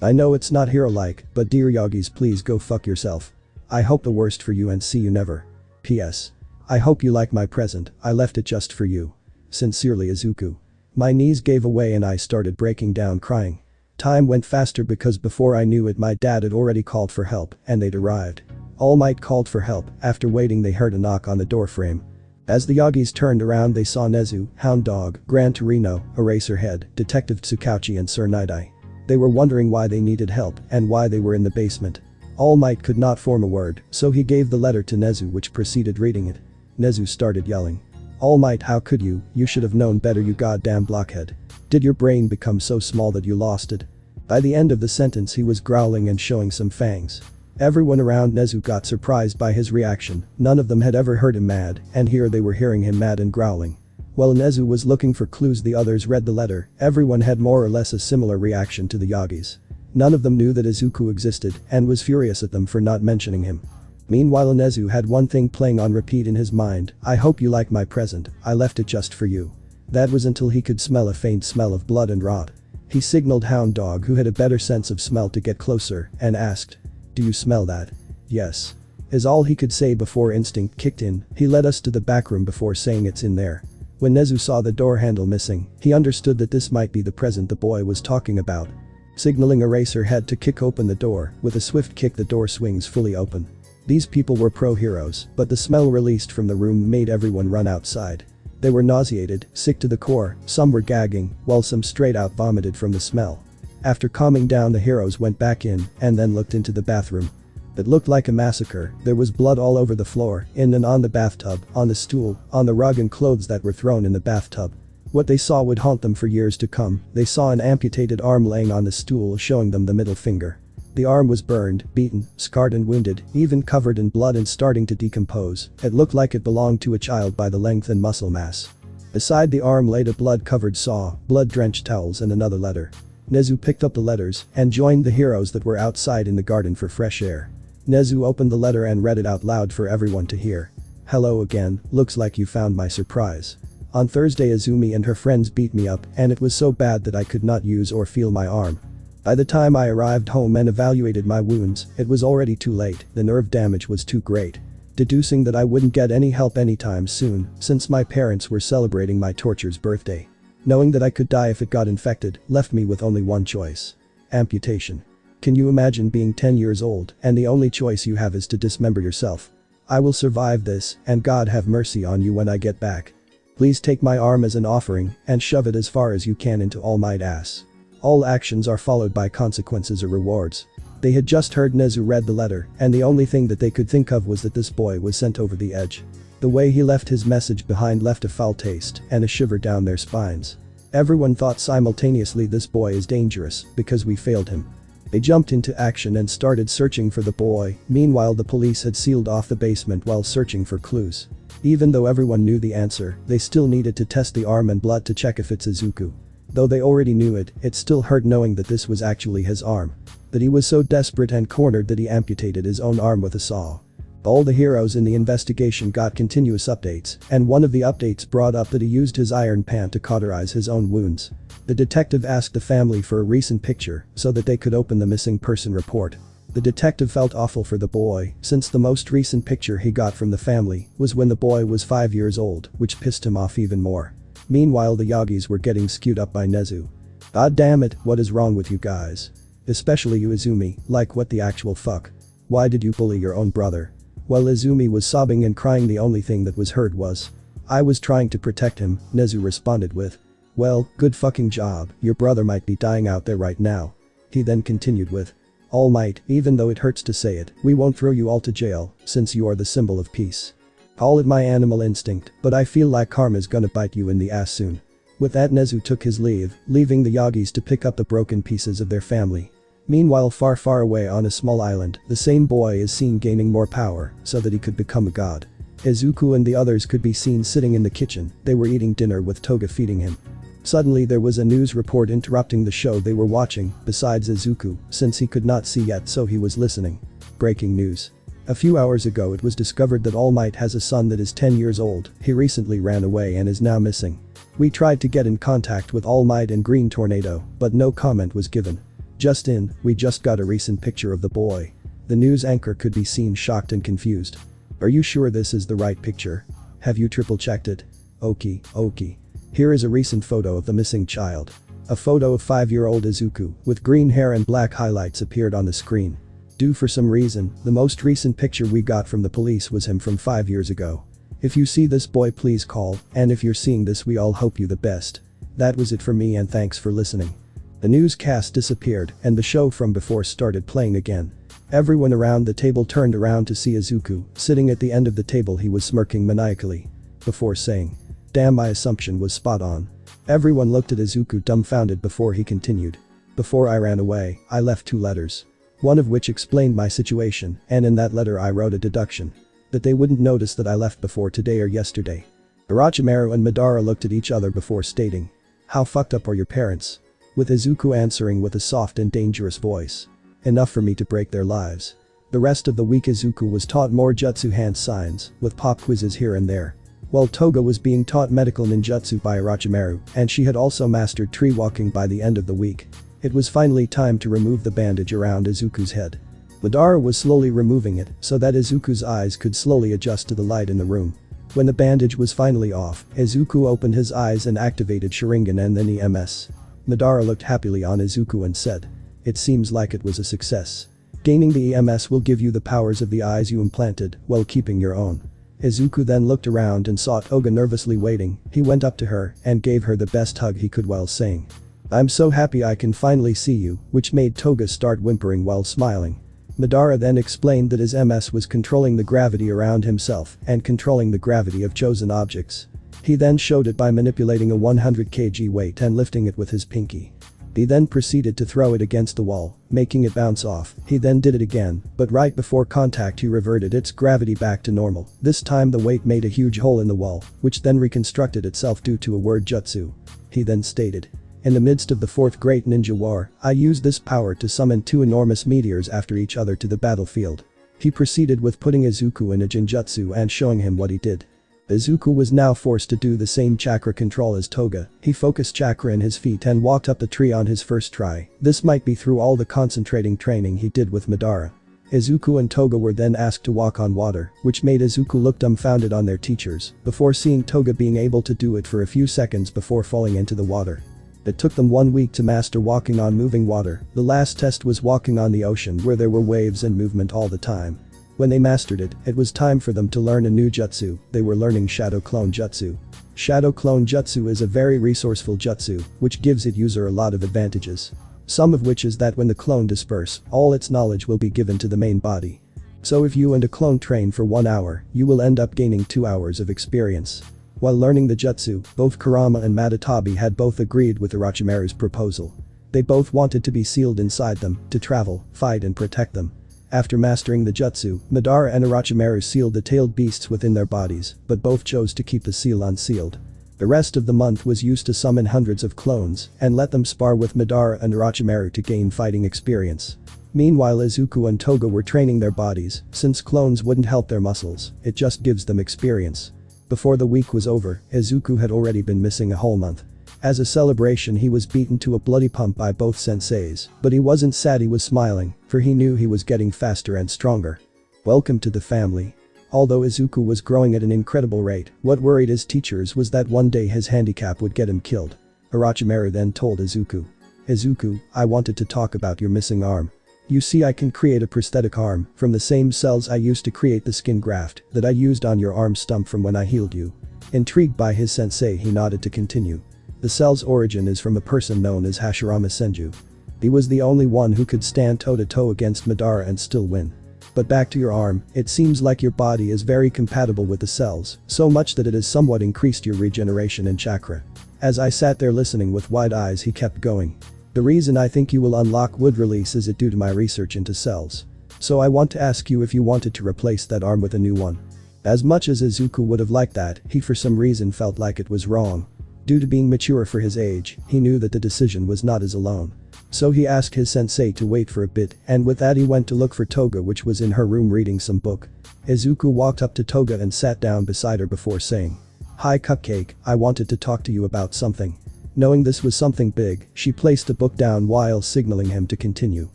I know it's not hero-like, but dear Yagis, please go fuck yourself. I hope the worst for you and see you never. P.S. I hope you like my present, I left it just for you. Sincerely, Izuku. My knees gave away and I started breaking down crying. Time went faster because before I knew it, my dad had already called for help and they'd arrived. All Might called for help. After waiting, they heard a knock on the doorframe. As the Yagis turned around, they saw Nezu, Hound Dog, Gran Torino, Eraserhead, Detective Tsukauchi and Sir Night-Eye. They were wondering why they needed help and why they were in the basement. All Might could not form a word, so he gave the letter to Nezu, which proceeded reading it. Nezu started yelling. All Might, how could you? You should have known better, you goddamn blockhead. Did your brain become so small that you lost it? By the end of the sentence, he was growling and showing some fangs. Everyone around Nezu got surprised by his reaction. None of them had ever heard him mad, and here they were hearing him mad and growling. While Nezu was looking for clues, the others read the letter. Everyone had more or less a similar reaction to the Yagis. None of them knew that Izuku existed and was furious at them for not mentioning him. Meanwhile, Nezu had one thing playing on repeat in his mind. I hope you like my present, I left it just for you. That was until he could smell a faint smell of blood and rot. He signaled Hound Dog, who had a better sense of smell, to get closer and asked, "Do you smell that?" "Yes," is all he could say before instinct kicked in. He led us to the back room before saying, "It's in there." When Nezu saw the door handle missing, he understood that this might be the present the boy was talking about. Signaling Eraserhead to kick open the door, with a swift kick the door swings fully open. These people were pro-heroes, but the smell released from the room made everyone run outside. They were nauseated, sick to the core, some were gagging, while some straight out vomited from the smell. After calming down, the heroes went back in and then looked into the bathroom. It looked like a massacre. There was blood all over the floor, in and on the bathtub, on the stool, on the rug and clothes that were thrown in the bathtub. What they saw would haunt them for years to come. They saw an amputated arm laying on the stool, showing them the middle finger. The arm was burned, beaten, scarred and wounded, even covered in blood and starting to decompose. It looked like it belonged to a child by the length and muscle mass. Beside the arm laid a blood-covered saw, blood-drenched towels and another letter. Nezu picked up the letters and joined the heroes that were outside in the garden for fresh air. Nezu opened the letter and read it out loud for everyone to hear. "Hello again, looks like you found my surprise. On Thursday, Izumi and her friends beat me up, and it was so bad that I could not use or feel my arm. By the time I arrived home and evaluated my wounds, it was already too late. The nerve damage was too great. Deducing that I wouldn't get any help anytime soon, since my parents were celebrating my torture's birthday. Knowing that I could die if it got infected left me with only one choice: amputation. Can you imagine being 10 years old and the only choice you have is to dismember yourself? I will survive this, and God have mercy on you when I get back. Please take my arm as an offering and shove it as far as you can into All Might ass. All actions are followed by consequences or rewards." They had just heard Nezu read the letter, and the only thing that they could think of was that this boy was sent over the edge. The way he left his message behind left a foul taste and a shiver down their spines. Everyone thought simultaneously, this boy is dangerous because we failed him. They jumped into action and started searching for the boy. Meanwhile, the police had sealed off the basement while searching for clues. Even though everyone knew the answer, they still needed to test the arm and blood to check if it's Izuku. Though they already knew it, it still hurt knowing that this was actually his arm. That he was so desperate and cornered that he amputated his own arm with a saw. All the heroes in the investigation got continuous updates, and one of the updates brought up that he used his iron pan to cauterize his own wounds. The detective asked the family for a recent picture so that they could open the missing person report. The detective felt awful for the boy, since the most recent picture he got from the family was when the boy was 5 years old, which pissed him off even more. Meanwhile, the Yagis were getting skewed up by Nezu. God damn it, what is wrong with you guys? Especially you, Izumi, like what the actual fuck? Why did you bully your own brother? While Izumi was sobbing and crying, the only thing that was heard was, "I was trying to protect him," Nezu responded with, "Well, good fucking job, your brother might be dying out there right now." He then continued with, "All Might, even though it hurts to say it, we won't throw you all to jail, since you are the symbol of peace. Call it my animal instinct, but I feel like karma's gonna bite you in the ass soon." With that, Nezu took his leave, leaving the Yagis to pick up the broken pieces of their family. Meanwhile, far far away on a small island, the same boy is seen gaining more power so that he could become a god. Izuku and the others could be seen sitting in the kitchen, they were eating dinner with Toga feeding him. Suddenly there was a news report interrupting the show they were watching, besides Izuku, since he could not see yet so he was listening. Breaking news. A few hours ago it was discovered that All Might has a son that is 10 years old, he recently ran away and is now missing. We tried to get in contact with All Might and Green Tornado, but no comment was given. Just in, we just got a recent picture of the boy. The news anchor could be seen shocked and confused. Are you sure this is the right picture? Have you triple checked it? Okie. Here is a recent photo of the missing child. A photo of 5-year-old Izuku, with green hair and black highlights appeared on the screen. Due for some reason, the most recent picture we got from the police was him from 5 years ago. If you see this boy, please call, and if you're seeing this, we all hope you the best. That was it for me and thanks for listening. The newscast disappeared and the show from before started playing again. Everyone around the table turned around to see Izuku, sitting at the end of the table. He was smirking maniacally. Before saying, "Damn, my assumption was spot on." Everyone looked at Izuku dumbfounded before he continued. "Before I ran away, I left 2 letters. One of which explained my situation, and in that letter I wrote a deduction. That they wouldn't notice that I left before today or yesterday." Orochimaru and Madara looked at each other before stating, "How fucked up are your parents?" With Izuku answering with a soft and dangerous voice, "Enough for me to break their lives." The rest of the week Izuku was taught more jutsu hand signs, with pop quizzes here and there. While Toga was being taught medical ninjutsu by Orochimaru, and she had also mastered tree walking by the end of the week. It was finally time to remove the bandage around Izuku's head. Madara was slowly removing it so that Izuku's eyes could slowly adjust to the light in the room. When the bandage was finally off, Izuku opened his eyes and activated Sharingan and then EMS. Madara looked happily on Izuku and said, "It seems like it was a success. Gaining the EMS will give you the powers of the eyes you implanted, while keeping your own." Izuku then looked around and saw Toga nervously waiting. He went up to her and gave her the best hug he could while saying, "I'm so happy I can finally see you," which made Toga start whimpering while smiling. Madara then explained that his MS was controlling the gravity around himself and controlling the gravity of chosen objects. He then showed it by manipulating a 100 kg weight and lifting it with his pinky. He then proceeded to throw it against the wall, making it bounce off. He then did it again, but right before contact he reverted its gravity back to normal. This time the weight made a huge hole in the wall, which then reconstructed itself due to a word jutsu. He then stated, "In the midst of the 4th Great Ninja War, I used this power to summon 2 enormous meteors after each other to the battlefield." He proceeded with putting Izuku in a genjutsu and showing him what he did. Izuku was now forced to do the same chakra control as Toga. He focused chakra in his feet and walked up the tree on his first try. This might be through all the concentrating training he did with Madara. Izuku and Toga were then asked to walk on water, which made Izuku look dumbfounded on their teachers, before seeing Toga being able to do it for a few seconds before falling into the water. It took them 1 week to master walking on moving water. The last test was walking on the ocean where there were waves and movement all the time. When they mastered it, it was time for them to learn a new jutsu. They were learning Shadow Clone Jutsu. Shadow Clone Jutsu is a very resourceful jutsu, which gives its user a lot of advantages. Some of which is that when the clone disperse, all its knowledge will be given to the main body. So if you and a clone train for 1 hour, you will end up gaining 2 hours of experience. While learning the jutsu, both Kurama and Madatabi had both agreed with Orochimaru's proposal. They both wanted to be sealed inside them, to travel, fight and protect them. After mastering the jutsu, Madara and Orochimaru sealed the tailed beasts within their bodies, but both chose to keep the seal unsealed. The rest of the month was used to summon hundreds of clones and let them spar with Madara and Orochimaru to gain fighting experience. Meanwhile, Izuku and Toga were training their bodies, since clones wouldn't help their muscles, it just gives them experience. Before the week was over, Izuku had already been missing a whole month. As a celebration, he was beaten to a bloody pulp by both senseis, but he wasn't sad, he was smiling, for he knew he was getting faster and stronger. Welcome to the family. Although Izuku was growing at an incredible rate, what worried his teachers was that one day his handicap would get him killed. Orochimaru then told Izuku. Izuku, I wanted to talk about your missing arm. You see, I can create a prosthetic arm from the same cells I used to create the skin graft that I used on your arm stump from when I healed you. Intrigued by his sensei, he nodded to continue. The cell's origin is from a person known as Hashirama Senju. He was the only one who could stand toe-to-toe against Madara and still win. But back to your arm, it seems like your body is very compatible with the cells, so much that it has somewhat increased your regeneration and chakra. As I sat there listening with wide eyes, he kept going. The reason I think you will unlock wood release is due to my research into cells. So I want to ask you if you wanted to replace that arm with a new one. As much as Izuku would have liked that, he for some reason felt like it was wrong. Due to being mature for his age, he knew that the decision was not his alone. So he asked his sensei to wait for a bit, and with that he went to look for Toga, which was in her room reading some book. Izuku walked up to Toga and sat down beside her before saying, "Hi Cupcake, I wanted to talk to you about something." Knowing this was something big, she placed the book down while signaling him to continue.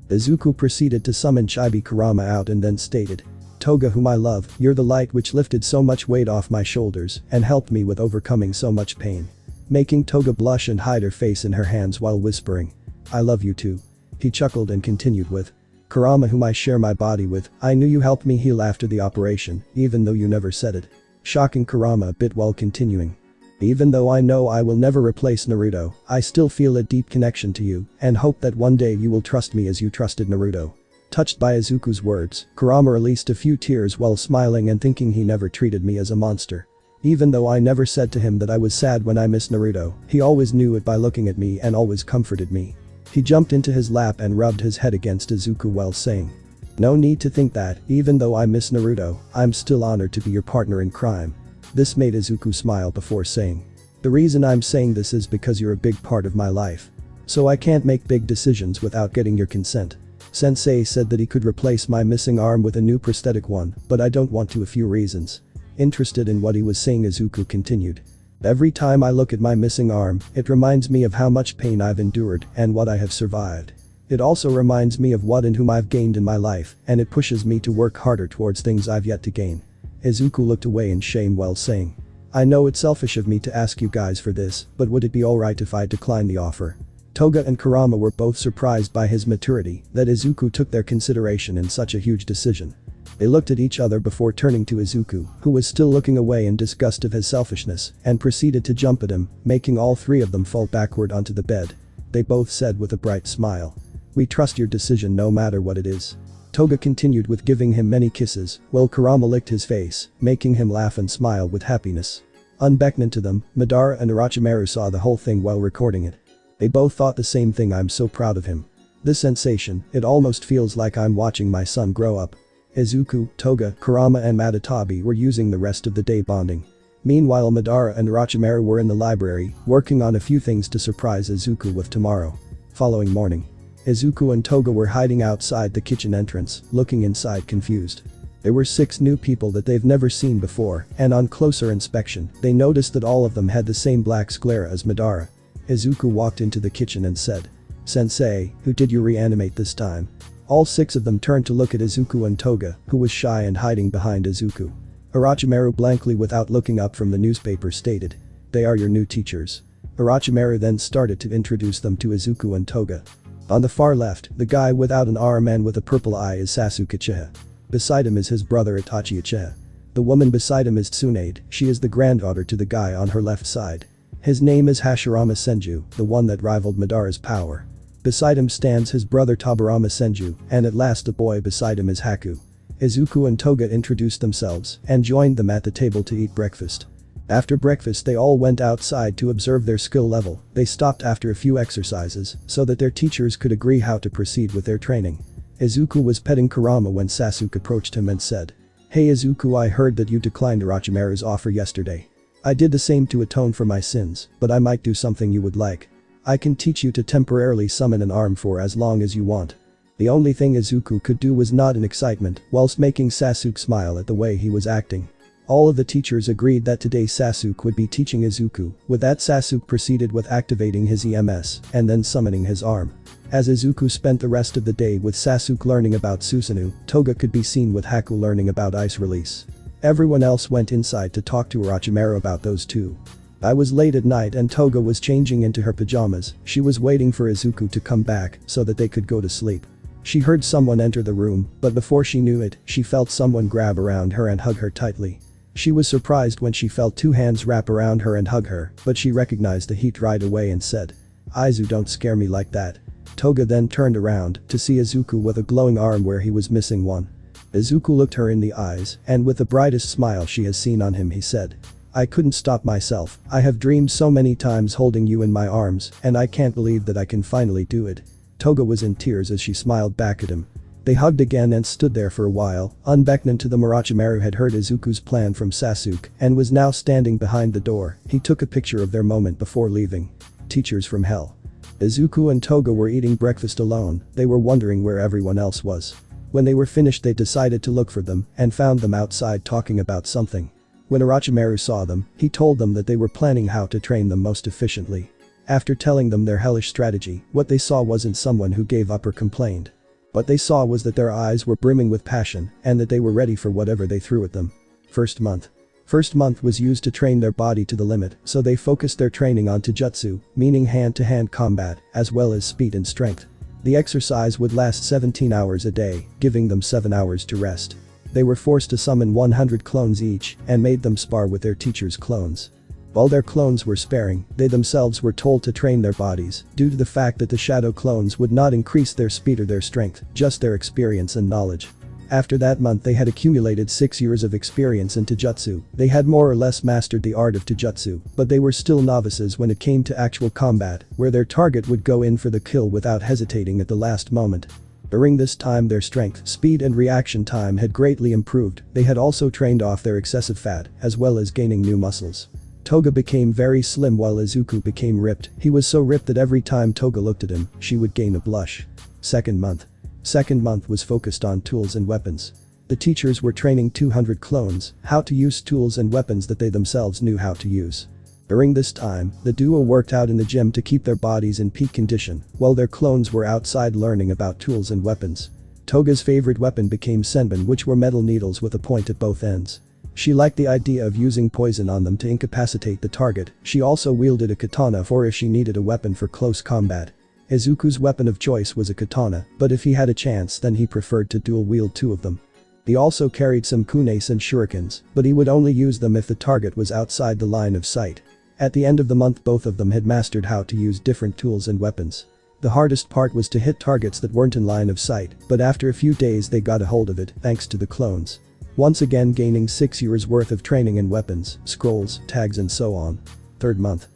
Izuku proceeded to summon Chibi Kurama out and then stated, "Toga, whom I love, you're the light which lifted so much weight off my shoulders and helped me with overcoming so much pain." Making Toga blush and hide her face in her hands while whispering, "I love you too." He chuckled and continued with, "Kurama, whom I share my body with, I knew you helped me heal after the operation, even though you never said it." Shocking Kurama a bit while continuing. "Even though I know I will never replace Naruto, I still feel a deep connection to you and hope that one day you will trust me as you trusted Naruto." Touched by Izuku's words, Kurama released a few tears while smiling and thinking, he never treated me as a monster. Even though I never said to him that I was sad when I missed Naruto, he always knew it by looking at me and always comforted me. He jumped into his lap and rubbed his head against Izuku while saying, "No need to think that, even though I miss Naruto, I'm still honored to be your partner in crime." This made Izuku smile before saying, "The reason I'm saying this is because you're a big part of my life. So I can't make big decisions without getting your consent. Sensei said that he could replace my missing arm with a new prosthetic one, but I don't want to, a few reasons." Interested in what he was saying, Izuku continued. "Every time I look at my missing arm, it reminds me of how much pain I've endured and what I have survived. It also reminds me of what and whom I've gained in my life, and it pushes me to work harder towards things I've yet to gain." Izuku looked away in shame while saying, "I know it's selfish of me to ask you guys for this, but would it be alright if I decline the offer?" Toga and Kurama were both surprised by his maturity, that Izuku took their consideration in such a huge decision. They looked at each other before turning to Izuku, who was still looking away in disgust of his selfishness, and proceeded to jump at him, making all three of them fall backward onto the bed. They both said with a bright smile, "We trust your decision no matter what it is." Toga continued with giving him many kisses, while Kurama licked his face, making him laugh and smile with happiness. Unbeknown to them, Madara and Orochimaru saw the whole thing while recording it. They both thought the same thing, "I'm so proud of him. This sensation, it almost feels like I'm watching my son grow up." Izuku, Toga, Kurama and Madatabi were using the rest of the day bonding. Meanwhile, Madara and Orochimaru were in the library, working on a few things to surprise Izuku with tomorrow. Following morning, Izuku and Toga were hiding outside the kitchen entrance, looking inside confused. There were 6 new people that they've never seen before, and on closer inspection, they noticed that all of them had the same black sclera as Madara. Izuku walked into the kitchen and said, "Sensei, who did you reanimate this time?" All 6 of them turned to look at Izuku and Toga, who was shy and hiding behind Izuku. Orochimaru blankly without looking up from the newspaper stated, "They are your new teachers." Orochimaru then started to introduce them to Izuku and Toga. On the far left, the guy without an arm and with a purple eye is Sasuke Uchiha. Beside him is his brother Itachi Uchiha. The woman beside him is Tsunade, she is the granddaughter to the guy on her left side. His name is Hashirama Senju, the one that rivaled Madara's power. Beside him stands his brother Tobirama Senju, and at last the boy beside him is Haku. Izuku and Toga introduced themselves and joined them at the table to eat breakfast. After breakfast they all went outside to observe their skill level. They stopped after a few exercises so that their teachers could agree how to proceed with their training. Izuku was petting Kurama when Sasuke approached him and said, "Hey Izuku, I heard that you declined Orochimaru's offer yesterday. I did the same to atone for my sins, but I might do something you would like. I can teach you to temporarily summon an arm for as long as you want." The only thing Izuku could do was nod in excitement whilst making Sasuke smile at the way he was acting. All of the teachers agreed that today Sasuke would be teaching Izuku. With that, Sasuke proceeded with activating his EMS and then summoning his arm. As Izuku spent the rest of the day with Sasuke learning about Susanoo, Toga could be seen with Haku learning about ice release. Everyone else went inside to talk to Orochimaru about those two. I was late at night and Toga was changing into her pajamas. She was waiting for Izuku to come back so that they could go to sleep. She heard someone enter the room, but before she knew it, she felt someone grab around her and hug her tightly. She was surprised when she felt two hands wrap around her and hug her, but she recognized the heat right away and said, "Izu, don't scare me like that." Toga then turned around to see Izuku with a glowing arm where he was missing one. Izuku looked her in the eyes, and with the brightest smile she has seen on him he said, "I couldn't stop myself. I have dreamed so many times holding you in my arms, and I can't believe that I can finally do it." Toga was in tears as she smiled back at him. They hugged again and stood there for a while. Unbeknown to them, Orochimaru had heard Izuku's plan from Sasuke and was now standing behind the door. He took a picture of their moment before leaving. Teachers from hell. Izuku and Toga were eating breakfast alone. They were wondering where everyone else was. When they were finished, they decided to look for them and found them outside talking about something. When Orochimaru saw them, he told them that they were planning how to train them most efficiently. After telling them their hellish strategy, what they saw wasn't someone who gave up or complained. What they saw was that their eyes were brimming with passion and that they were ready for whatever they threw at them. First month was used to train their body to the limit, so they focused their training on Taijutsu, meaning hand-to-hand combat, as well as speed and strength. The exercise would last 17 hours a day, giving them 7 hours to rest. They were forced to summon 100 clones each and made them spar with their teacher's clones. While their clones were sparing, they themselves were told to train their bodies, due to the fact that the shadow clones would not increase their speed or their strength, just their experience and knowledge. After that month they had accumulated 6 years of experience in Taijutsu. They had more or less mastered the art of Taijutsu, but they were still novices when it came to actual combat, where their target would go in for the kill without hesitating at the last moment. During this time their strength, speed and reaction time had greatly improved. They had also trained off their excessive fat, as well as gaining new muscles. Toga became very slim while Izuku became ripped. He was so ripped that every time Toga looked at him, she would gain a blush. Second month was focused on tools and weapons. The teachers were training 200 clones how to use tools and weapons that they themselves knew how to use. During this time, the duo worked out in the gym to keep their bodies in peak condition, while their clones were outside learning about tools and weapons. Toga's favorite weapon became senbon, which were metal needles with a point at both ends. She liked the idea of using poison on them to incapacitate the target. She also wielded a katana for if she needed a weapon for close combat. Izuku's weapon of choice was a katana, but if he had a chance then he preferred to dual wield two of them. He also carried some kunes and shurikens, but he would only use them if the target was outside the line of sight. At the end of the month both of them had mastered how to use different tools and weapons. The hardest part was to hit targets that weren't in line of sight, but after a few days they got a hold of it thanks to the clones. Once again gaining 6 years worth of training in weapons, scrolls, tags and so on. Third month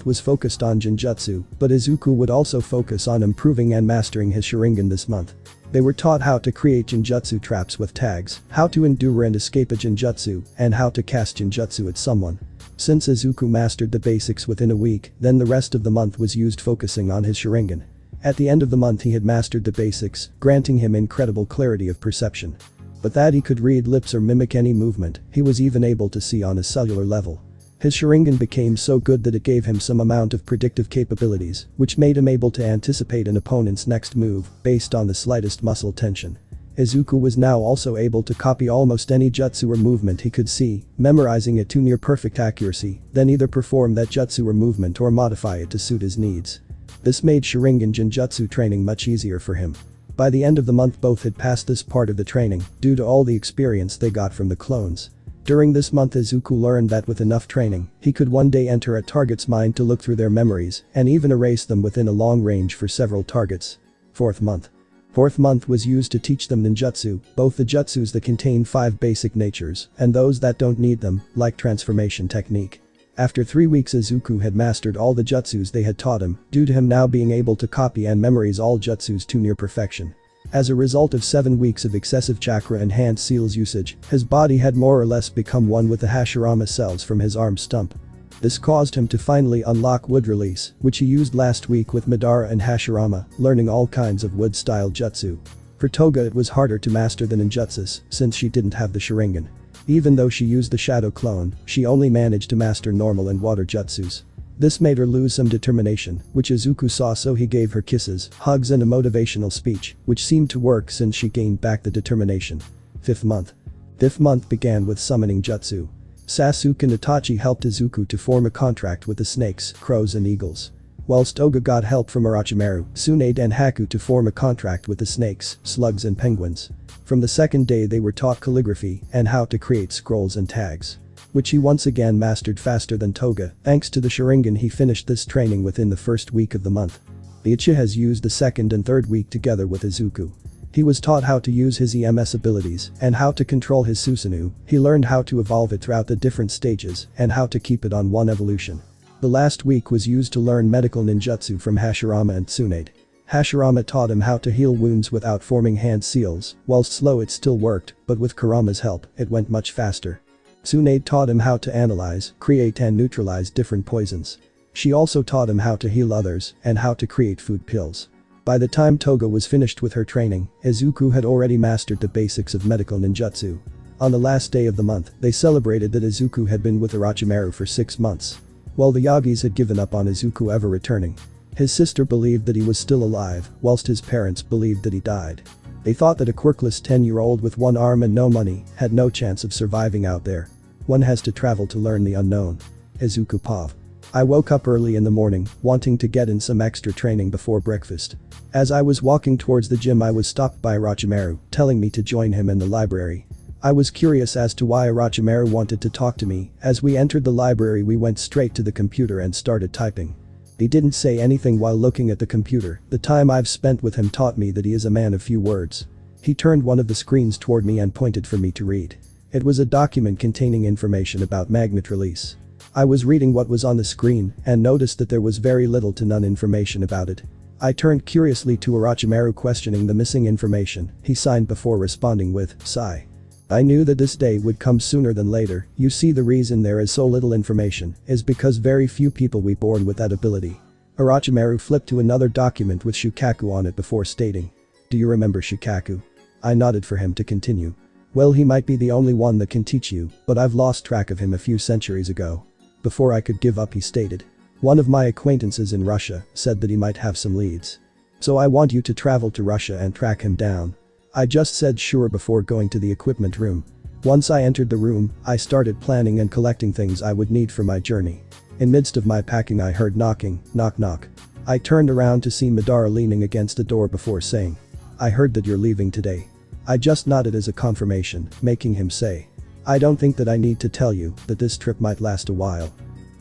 was focused on Genjutsu, but Izuku would also focus on improving and mastering his Sharingan this month. They were taught how to create Genjutsu traps with tags, how to endure and escape a Genjutsu, and how to cast Genjutsu at someone. Since Izuku mastered the basics within a week, then the rest of the month was used focusing on his Sharingan. At the end of the month he had mastered the basics, granting him incredible clarity of perception. But that he could read lips or mimic any movement, he was even able to see on a cellular level. His Sharingan became so good that it gave him some amount of predictive capabilities, which made him able to anticipate an opponent's next move based on the slightest muscle tension. Izuku was now also able to copy almost any jutsu or movement he could see, memorizing it to near perfect accuracy, then either perform that jutsu or movement or modify it to suit his needs. This made Sharingan Genjutsu training much easier for him. By the end of the month both had passed this part of the training, due to all the experience they got from the clones. During this month Izuku learned that with enough training, he could one day enter a target's mind to look through their memories and even erase them within a long range for several targets. Fourth month was used to teach them ninjutsu, both the jutsus that contain 5 basic natures and those that don't need them, like transformation technique. After 3 weeks Izuku had mastered all the jutsus they had taught him, due to him now being able to copy and memorize all jutsus to near perfection. As a result of 7 weeks of excessive chakra enhanced seals usage, his body had more or less become one with the Hashirama cells from his arm stump. This caused him to finally unlock wood release, which he used last week with Madara and Hashirama, learning all kinds of wood-style jutsu. For Toga it was harder to master than ninjutsus, since she didn't have the Sharingan. Even though she used the shadow clone, she only managed to master normal and water jutsus. This made her lose some determination, which Izuku saw, so he gave her kisses, hugs and a motivational speech, which seemed to work since she gained back the determination. 5th month. 5th month began with summoning jutsu. Sasuke and Itachi helped Izuku to form a contract with the snakes, crows and eagles. Whilst Toga got help from Orochimaru, Tsunade and Haku to form a contract with the snakes, slugs and penguins. From the 2nd day they were taught calligraphy and how to create scrolls and tags, which he once again mastered faster than Toga. Thanks to the Sharingan he finished this training within the 1st week of the month. The Uchihas used the 2nd and 3rd week together with Izuku. He was taught how to use his EMS abilities and how to control his Susanoo. He learned how to evolve it throughout the different stages and how to keep it on one evolution. The last week was used to learn medical ninjutsu from Hashirama and Tsunade. Hashirama taught him how to heal wounds without forming hand seals. Whilst slow it still worked, but with Kurama's help, it went much faster. Tsunade taught him how to analyze, create and neutralize different poisons. She also taught him how to heal others and how to create food pills. By the time Toga was finished with her training, Izuku had already mastered the basics of medical ninjutsu. On the last day of the month, they celebrated that Izuku had been with Orochimaru for 6 months. While the Yagis had given up on Izuku ever returning. His sister believed that he was still alive, whilst his parents believed that he died. They thought that a quirkless 10-year-old with one arm and no money had no chance of surviving out there. One has to travel to learn the unknown. Izuku Pav. I woke up early in the morning, wanting to get in some extra training before breakfast. As I was walking towards the gym I was stopped by Orochimaru, telling me to join him in the library. I was curious as to why Orochimaru wanted to talk to me. As we entered the library we went straight to the computer and started typing. He didn't say anything while looking at the computer. The time I've spent with him taught me that he is a man of few words. He turned one of the screens toward me and pointed for me to read. It was a document containing information about magnet release. I was reading what was on the screen and noticed that there was very little to none information about it. I turned curiously to Orochimaru questioning the missing information. He signed before responding with, sigh. I knew that this day would come sooner than later. You see, the reason there is so little information is because very few people were born with that ability. Orochimaru flipped to another document with Shukaku on it before stating. Do you remember Shukaku? I nodded for him to continue. Well, he might be the only one that can teach you, but I've lost track of him a few centuries ago. Before I could give up he stated. One of my acquaintances in Russia said that he might have some leads. So I want you to travel to Russia and track him down. I just said sure before going to the equipment room. Once I entered the room, I started planning and collecting things I would need for my journey. In midst of my packing I heard knocking, knock knock. I turned around to see Madara leaning against the door before saying. I heard that you're leaving today. I just nodded as a confirmation, making him say. I don't think that I need to tell you that this trip might last a while.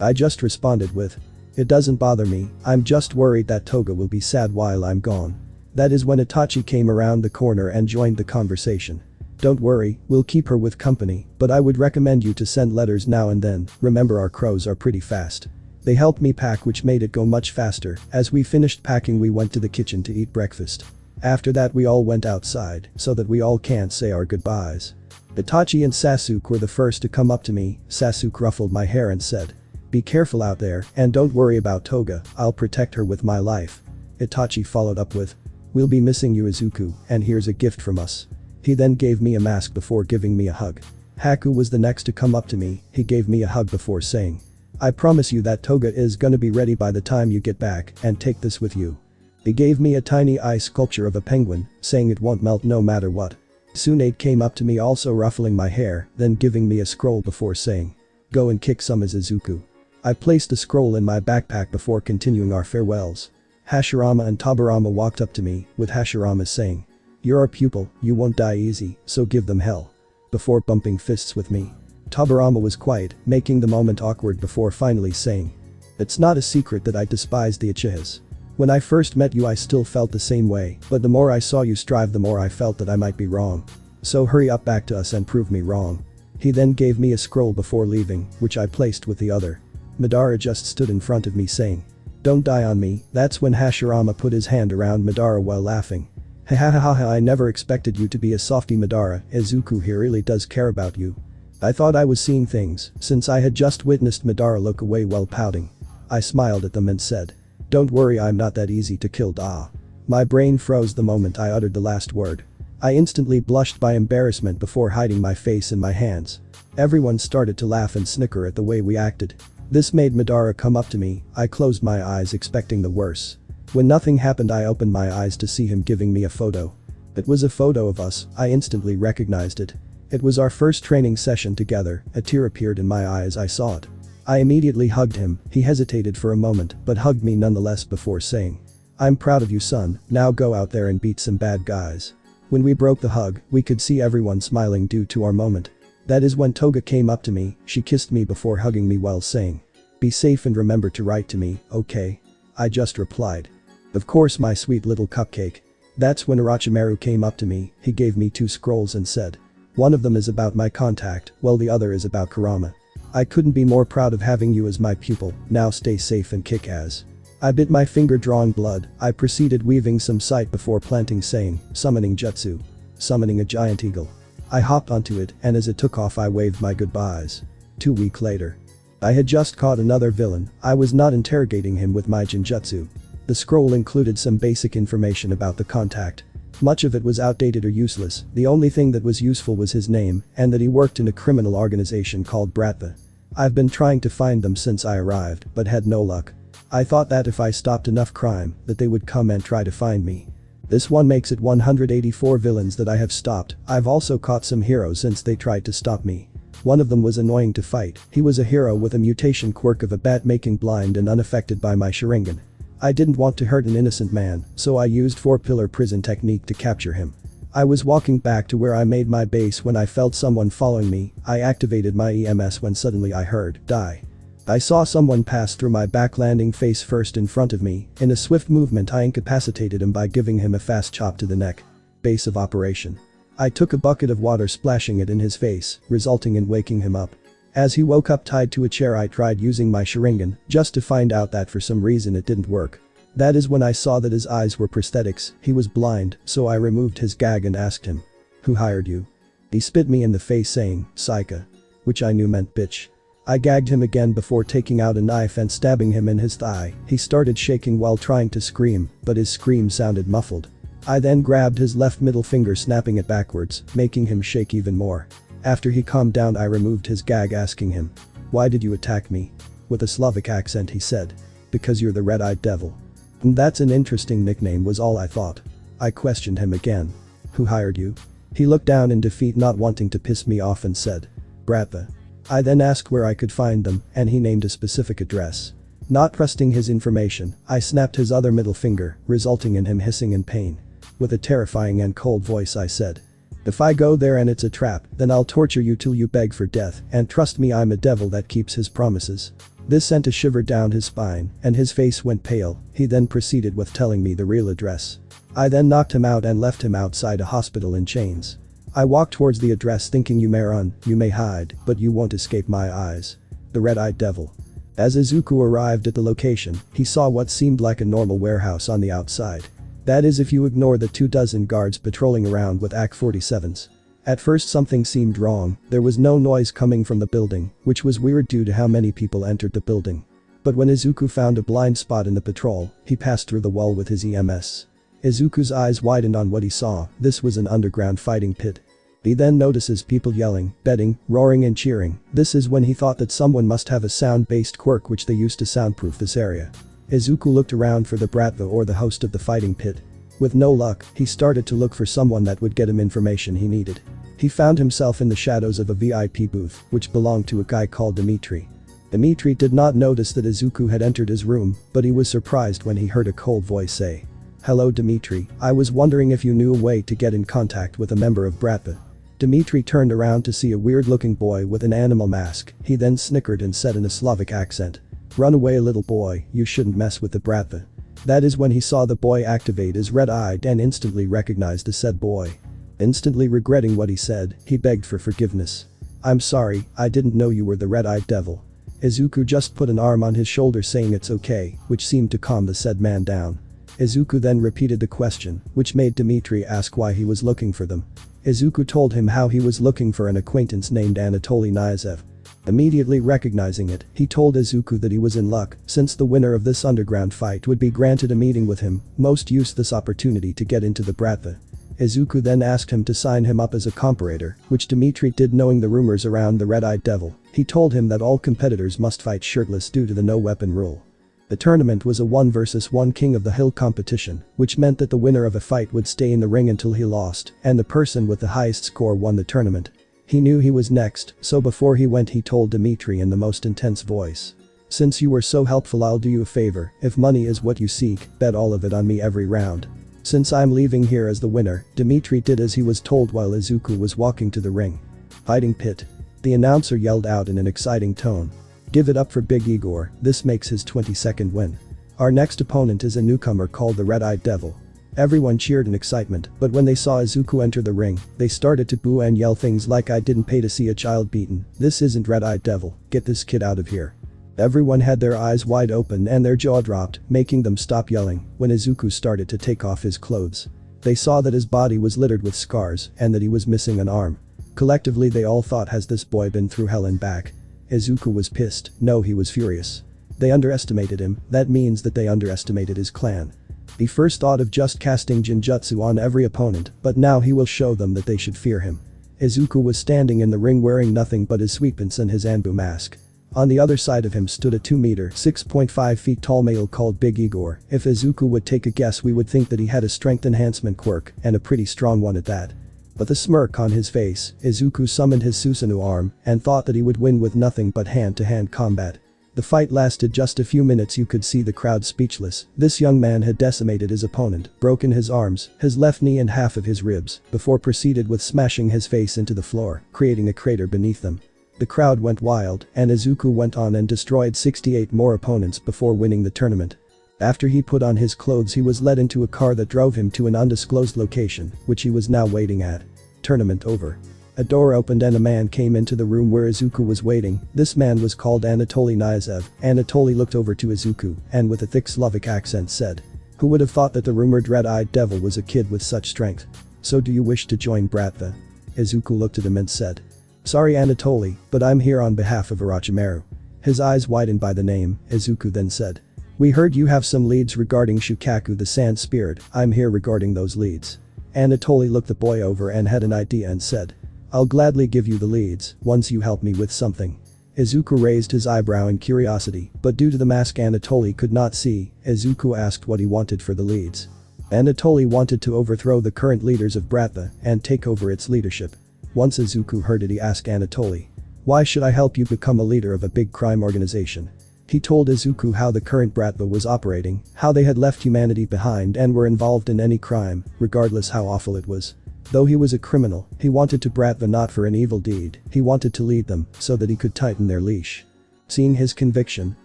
I just responded with. It doesn't bother me, I'm just worried that Toga will be sad while I'm gone. That is when Itachi came around the corner and joined the conversation. Don't worry, we'll keep her with company, but I would recommend you to send letters now and then. Remember, our crows are pretty fast. They helped me pack, which made it go much faster. As we finished packing we went to the kitchen to eat breakfast. After that we all went outside so that we all can't say our goodbyes. Itachi and Sasuke were the first to come up to me. Sasuke ruffled my hair and said. Be careful out there and don't worry about Toga, I'll protect her with my life. Itachi followed up with. We'll be missing you, Izuku, and here's a gift from us. He then gave me a mask before giving me a hug. Haku was the next to come up to me. He gave me a hug before saying. I promise you that Toga is gonna be ready by the time you get back, and take this with you. He gave me a tiny ice sculpture of a penguin, saying it won't melt no matter what. Tsunade came up to me also ruffling my hair, then giving me a scroll before saying. Go and kick some as Izuku. I placed the scroll in my backpack before continuing our farewells. Hashirama and Tobirama walked up to me, with Hashirama saying. You're our pupil, you won't die easy, so give them hell. Before bumping fists with me. Tobirama was quiet, making the moment awkward before finally saying. It's not a secret that I despise the Uchihas. When I first met you I still felt the same way, but the more I saw you strive the more I felt that I might be wrong. So hurry up back to us and prove me wrong. He then gave me a scroll before leaving, which I placed with the other. Madara just stood in front of me saying. Don't die on me. That's when Hashirama put his hand around Madara while laughing. Hahaha, I never expected you to be a softie Madara. Izuku here really does care about you. I thought I was seeing things, since I had just witnessed Madara look away while pouting. I smiled at them and said, "Don't worry, I'm not that easy to kill, da." My brain froze the moment I uttered the last word. I instantly blushed by embarrassment before hiding my face in my hands. Everyone started to laugh and snicker at the way we acted. This made Madara come up to me. I closed my eyes expecting the worst. When nothing happened, I opened my eyes to see him giving me a photo. It was a photo of us. I instantly recognized it. It was our first training session together. A tear appeared in my eye as I saw it. I immediately hugged him. He hesitated for a moment but hugged me nonetheless before saying, "I'm proud of you, son, now go out there and beat some bad guys." When we broke the hug, we could see everyone smiling due to our moment. That is when Toga came up to me. She kissed me before hugging me while saying, "Be safe and remember to write to me, okay?" I just replied, "Of course, my sweet little cupcake." That's when Orochimaru came up to me. He gave me 2 scrolls and said, "One of them is about my contact, while the other is about Kurama. I couldn't be more proud of having you as my pupil, now stay safe and kick ass." I bit my finger drawing blood. I proceeded weaving some sight before planting saying, "Summoning jutsu. Summoning a giant eagle." I hopped onto it and as it took off I waved my goodbyes. 2 weeks later. I had just caught another villain. I was not interrogating him with my jinjutsu. The scroll included some basic information about the contact. Much of it was outdated or useless. The only thing that was useful was his name and that he worked in a criminal organization called Bratva. I've been trying to find them since I arrived but had no luck. I thought that if I stopped enough crime that they would come and try to find me. This one makes it 184 villains that I have stopped. I've also caught some heroes since they tried to stop me. One of them was annoying to fight. He was a hero with a mutation quirk of a bat making blind and unaffected by my Sharingan. I didn't want to hurt an innocent man, so I used 4-pillar prison technique to capture him. I was walking back to where I made my base when I felt someone following me. I activated my EMS when suddenly I heard, "Die." I saw someone pass through my back, landing face first in front of me. In a swift movement I incapacitated him by giving him a fast chop to the neck. Base of operation. I took a bucket of water splashing it in his face, resulting in waking him up. As he woke up tied to a chair I tried using my Sharingan, just to find out that for some reason it didn't work. That is when I saw that his eyes were prosthetics. He was blind, so I removed his gag and asked him, "Who hired you?" He spit me in the face saying, "Psycha." Which I knew meant bitch. I gagged him again before taking out a knife and stabbing him in his thigh. He started shaking while trying to scream, but his scream sounded muffled. I then grabbed his left middle finger, snapping it backwards, making him shake even more. After he calmed down I removed his gag asking him, "Why did you attack me?" With a Slavic accent he said, "Because you're the red-eyed devil." And that's an interesting nickname was all I thought. I questioned him again. "Who hired you?" He looked down in defeat, not wanting to piss me off, and said, "Bratva." I then asked where I could find them and he named a specific address. Not trusting his information, I snapped his other middle finger, resulting in him hissing in pain. With a terrifying and cold voice I said, "If I go there and it's a trap, then I'll torture you till you beg for death, and trust me, I'm a devil that keeps his promises." This sent a shiver down his spine and his face went pale. He then proceeded with telling me the real address. I then knocked him out and left him outside a hospital in chains. I walked towards the address thinking, you may run, you may hide, but you won't escape my eyes. The red-eyed devil. As Izuku arrived at the location, he saw what seemed like a normal warehouse on the outside. That is if you ignore the 24 guards patrolling around with AK-47s. At first something seemed wrong. There was no noise coming from the building, which was weird due to how many people entered the building. But when Izuku found a blind spot in the patrol, he passed through the wall with his EMS. Izuku's eyes widened on what he saw. This was an underground fighting pit. He then notices people yelling, betting, roaring and cheering. This is when he thought that someone must have a sound-based quirk which they used to soundproof this area. Izuku looked around for the Bratva or the host of the fighting pit. With no luck, he started to look for someone that would get him information he needed. He found himself in the shadows of a VIP booth, which belonged to a guy called Dimitri. Dimitri did not notice that Izuku had entered his room, but he was surprised when he heard a cold voice say, "Hello Dimitri, I was wondering if you knew a way to get in contact with a member of Bratva." Dimitri turned around to see a weird-looking boy with an animal mask. He then snickered and said in a Slavic accent, "Run away little boy, you shouldn't mess with the Bratva." That is when he saw the boy activate his red-eyed and instantly recognized the said boy. Instantly regretting what he said, he begged for forgiveness. "I'm sorry, I didn't know you were the red-eyed devil." Izuku just put an arm on his shoulder saying it's okay, which seemed to calm the said man down. Izuku then repeated the question, which made Dimitri ask why he was looking for them. Izuku told him how he was looking for an acquaintance named Anatoly Nyazev. Immediately recognizing it, he told Izuku that he was in luck, since the winner of this underground fight would be granted a meeting with him, most used this opportunity to get into the Bratva. Izuku then asked him to sign him up as a comparator, which Dimitri did knowing the rumors around the Red-Eyed Devil. He told him that all competitors must fight shirtless due to the no-weapon rule. The tournament was a 1 versus 1 King of the Hill competition, which meant that the winner of a fight would stay in the ring until he lost, and the person with the highest score won the tournament. He knew he was next, so before he went he told Dimitri in the most intense voice. "Since you were so helpful, I'll do you a favor. If money is what you seek, bet all of it on me every round." Since I'm leaving here as the winner, Dimitri did as he was told while Izuku was walking to the ring. "Fighting pit." The announcer yelled out in an exciting tone. "Give it up for Big Igor, this makes his 22nd win. Our next opponent is a newcomer called the Red-Eyed Devil." Everyone cheered in excitement, but when they saw Izuku enter the ring, they started to boo and yell things like, "I didn't pay to see a child beaten, this isn't Red-Eyed Devil, get this kid out of here." Everyone had their eyes wide open and their jaw dropped, making them stop yelling, when Izuku started to take off his clothes. They saw that his body was littered with scars and that he was missing an arm. Collectively they all thought, has this boy been through hell and back? Izuku was pissed, no, he was furious. They underestimated him, that means that they underestimated his clan. He first thought of just casting Jinjutsu on every opponent, but now he will show them that they should fear him. Izuku was standing in the ring wearing nothing but his sweepants and his Anbu mask. On the other side of him stood a 2-meter (6.5 feet) tall male called Big Igor. If Izuku would take a guess, we would think that he had a strength enhancement quirk, and a pretty strong one at that. But the smirk on his face, Izuku summoned his Susanoo arm and thought that he would win with nothing but hand-to-hand combat. The fight lasted just a few minutes. You could see the crowd speechless. This young man had decimated his opponent, broken his arms, his left knee and half of his ribs, before proceeded with smashing his face into the floor, creating a crater beneath them. The crowd went wild, and Izuku went on and destroyed 68 more opponents before winning the tournament. After he put on his clothes, he was led into a car that drove him to an undisclosed location, which he was now waiting at. Tournament over. A door opened and a man came into the room where Izuku was waiting. This man was called Anatoly Nyazev. Anatoly looked over to Izuku and with a thick Slavic accent said, "Who would have thought that the rumored red-eyed devil was a kid with such strength? So do you wish to join Bratva?" Izuku looked at him and said, "Sorry Anatoly, but I'm here on behalf of Orochimaru." His eyes widened by the name. Izuku then said, "We heard you have some leads regarding Shukaku the Sand Spirit. I'm here regarding those leads." Anatoly looked the boy over and had an idea and said, "I'll gladly give you the leads, once you help me with something." Izuku raised his eyebrow in curiosity, but due to the mask Anatoly could not see. Izuku asked what he wanted for the leads. Anatoly wanted to overthrow the current leaders of Bratva and take over its leadership. Once Izuku heard it, he asked Anatoly, "Why should I help you become a leader of a big crime organization?" He told Izuku how the current Bratva was operating, how they had left humanity behind and were involved in any crime, regardless how awful it was. Though he was a criminal, he wanted to Bratva not for an evil deed, he wanted to lead them so that he could tighten their leash. Seeing his conviction,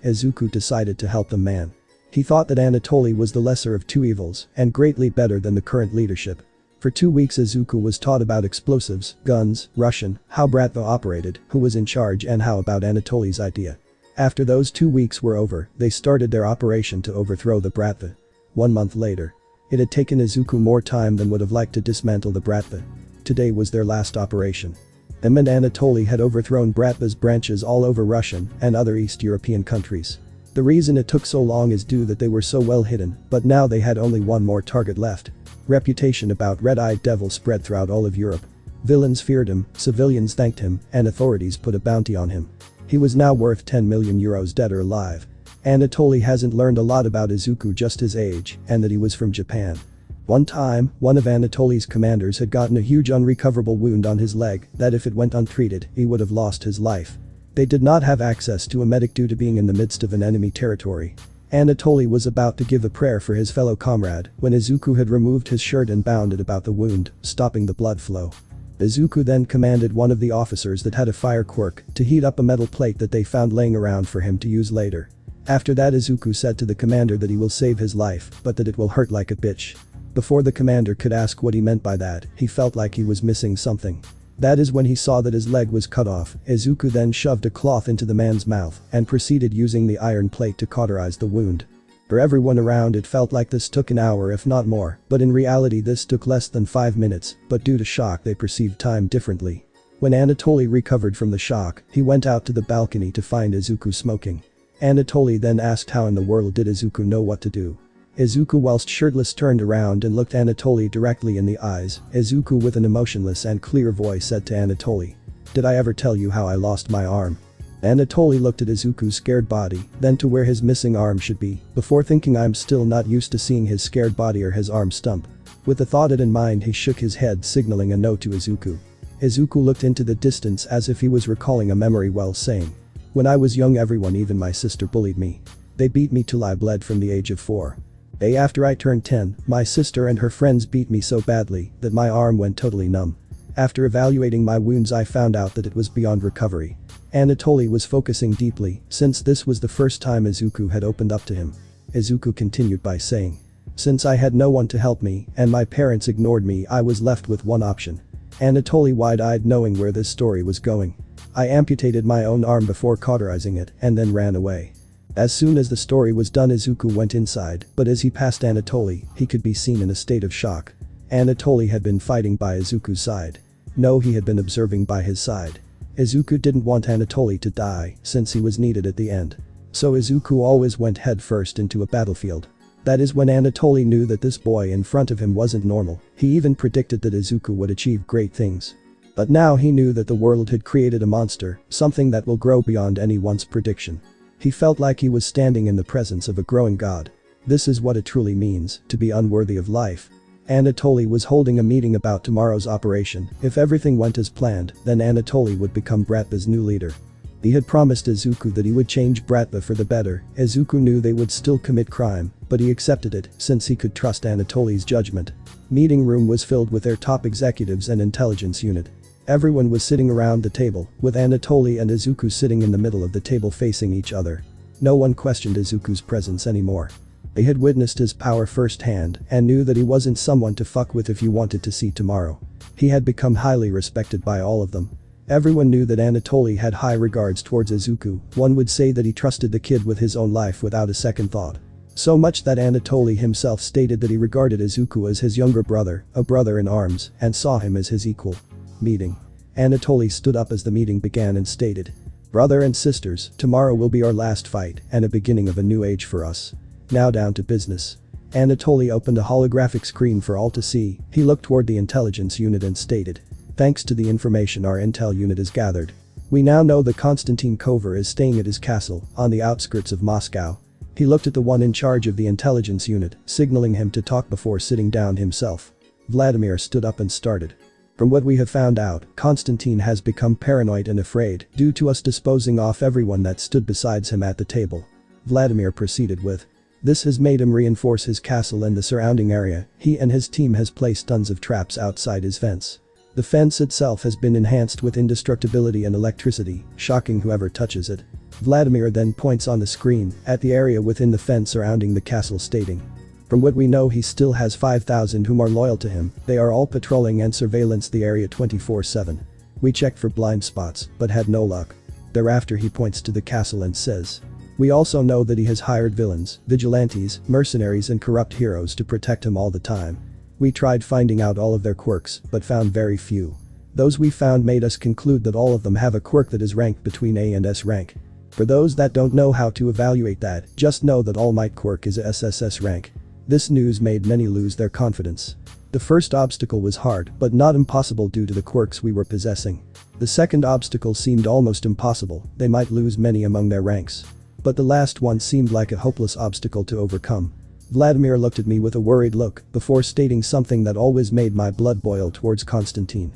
Izuku decided to help the man. He thought that Anatoly was the lesser of two evils and greatly better than the current leadership. For 2 weeks Izuku was taught about explosives, guns, Russian, how Bratva operated, who was in charge and how about Anatoly's idea. After those 2 weeks were over, they started their operation to overthrow the Bratva. 1 month later. It had taken Izuku more time than would have liked to dismantle the Bratva. Today was their last operation. Them and Anatoly had overthrown Bratva's branches all over Russian and other East European countries. The reason it took so long is due that they were so well hidden, but now they had only one more target left. Reputation about Red-Eyed Devil spread throughout all of Europe. Villains feared him, civilians thanked him, and authorities put a bounty on him. He was now worth 10 million euros dead or alive. Anatoly hasn't learned a lot about Izuku, just his age, and that he was from Japan. One time, one of Anatoly's commanders had gotten a huge unrecoverable wound on his leg that if it went untreated, he would have lost his life. They did not have access to a medic due to being in the midst of an enemy territory. Anatoly was about to give a prayer for his fellow comrade when Izuku had removed his shirt and bound it about the wound, stopping the blood flow. Izuku then commanded one of the officers that had a fire quirk to heat up a metal plate that they found laying around for him to use later. After that Izuku said to the commander that he will save his life, but that it will hurt like a bitch. Before the commander could ask what he meant by that, he felt like he was missing something. That is when he saw that his leg was cut off. Izuku then shoved a cloth into the man's mouth and proceeded using the iron plate to cauterize the wound. For everyone around it felt like this took an hour if not more, but in reality this took less than 5 minutes, but due to shock they perceived time differently. When Anatoly recovered from the shock, he went out to the balcony to find Izuku smoking. Anatoly then asked how in the world did Izuku know what to do. Izuku whilst shirtless turned around and looked Anatoly directly in the eyes. Izuku with an emotionless and clear voice said to Anatoly, "Did I ever tell you how I lost my arm?" Anatoly looked at Izuku's scared body, then to where his missing arm should be, before thinking I'm still not used to seeing his scared body or his arm stump. With the thought in mind he shook his head signaling a no to Izuku. Izuku looked into the distance as if he was recalling a memory while saying, "When I was young everyone even my sister bullied me. They beat me till I bled from the age of 4. Day after I turned 10, my sister and her friends beat me so badly that my arm went totally numb. After evaluating my wounds I found out that it was beyond recovery." Anatoly was focusing deeply since this was the first time Izuku had opened up to him. Izuku continued by saying, "Since I had no one to help me and my parents ignored me I was left with one option." Anatoly wide-eyed knowing where this story was going. "I amputated my own arm before cauterizing it and then ran away." As soon as the story was done Izuku went inside, but as he passed Anatoly, he could be seen in a state of shock. Anatoly had been fighting by Izuku's side. No, he had been observing by his side. Izuku didn't want Anatoly to die since he was needed at the end. So Izuku always went head first into a battlefield. That is when Anatoly knew that this boy in front of him wasn't normal. He even predicted that Izuku would achieve great things. But now he knew that the world had created a monster, something that will grow beyond anyone's prediction. He felt like he was standing in the presence of a growing god. This is what it truly means, to be unworthy of life. Anatoly was holding a meeting about tomorrow's operation. If everything went as planned, then Anatoly would become Bratva's new leader. He had promised Izuku that he would change Bratva for the better. Izuku knew they would still commit crime, but he accepted it since he could trust Anatoly's judgment. Meeting room was filled with their top executives and intelligence unit. Everyone was sitting around the table, with Anatoly and Izuku sitting in the middle of the table facing each other. No one questioned Izuku's presence anymore. They had witnessed his power firsthand and knew that he wasn't someone to fuck with if you wanted to see tomorrow. He had become highly respected by all of them. Everyone knew that Anatoly had high regards towards Izuku. One would say that he trusted the kid with his own life without a second thought. So much that Anatoly himself stated that he regarded Izuku as his younger brother, a brother in arms, and saw him as his equal. Meeting. Anatoly stood up as the meeting began and stated, "Brother and sisters, tomorrow will be our last fight and a beginning of a new age for us. Now down to business." Anatoly opened a holographic screen for all to see. He looked toward the intelligence unit and stated, "Thanks to the information our intel unit has gathered, we now know that Konstantin Kovar is staying at his castle on the outskirts of Moscow." He looked at the one in charge of the intelligence unit, signaling him to talk before sitting down himself. Vladimir stood up and started. "From what we have found out, Konstantin has become paranoid and afraid due to us disposing off everyone that stood besides him at the table." Vladimir proceeded with, "This has made him reinforce his castle and the surrounding area. He and his team has placed tons of traps outside his fence. The fence itself has been enhanced with indestructibility and electricity, shocking whoever touches it." Vladimir then points on the screen at the area within the fence surrounding the castle stating, "From what we know he still has 5,000 whom are loyal to him. They are all patrolling and surveillance the area 24/7. We checked for blind spots, but had no luck." Thereafter he points to the castle and says, "We also know that he has hired villains, vigilantes, mercenaries and corrupt heroes to protect him all the time. We tried finding out all of their quirks, but found very few. Those we found made us conclude that all of them have a quirk that is ranked between A and S rank. For those that don't know how to evaluate that, just know that All Might quirk is a SSS rank." This news made many lose their confidence. The first obstacle was hard, but not impossible due to the quirks we were possessing. The second obstacle seemed almost impossible, they might lose many among their ranks. But the last one seemed like a hopeless obstacle to overcome. Vladimir looked at me with a worried look before stating something that always made my blood boil towards Konstantin.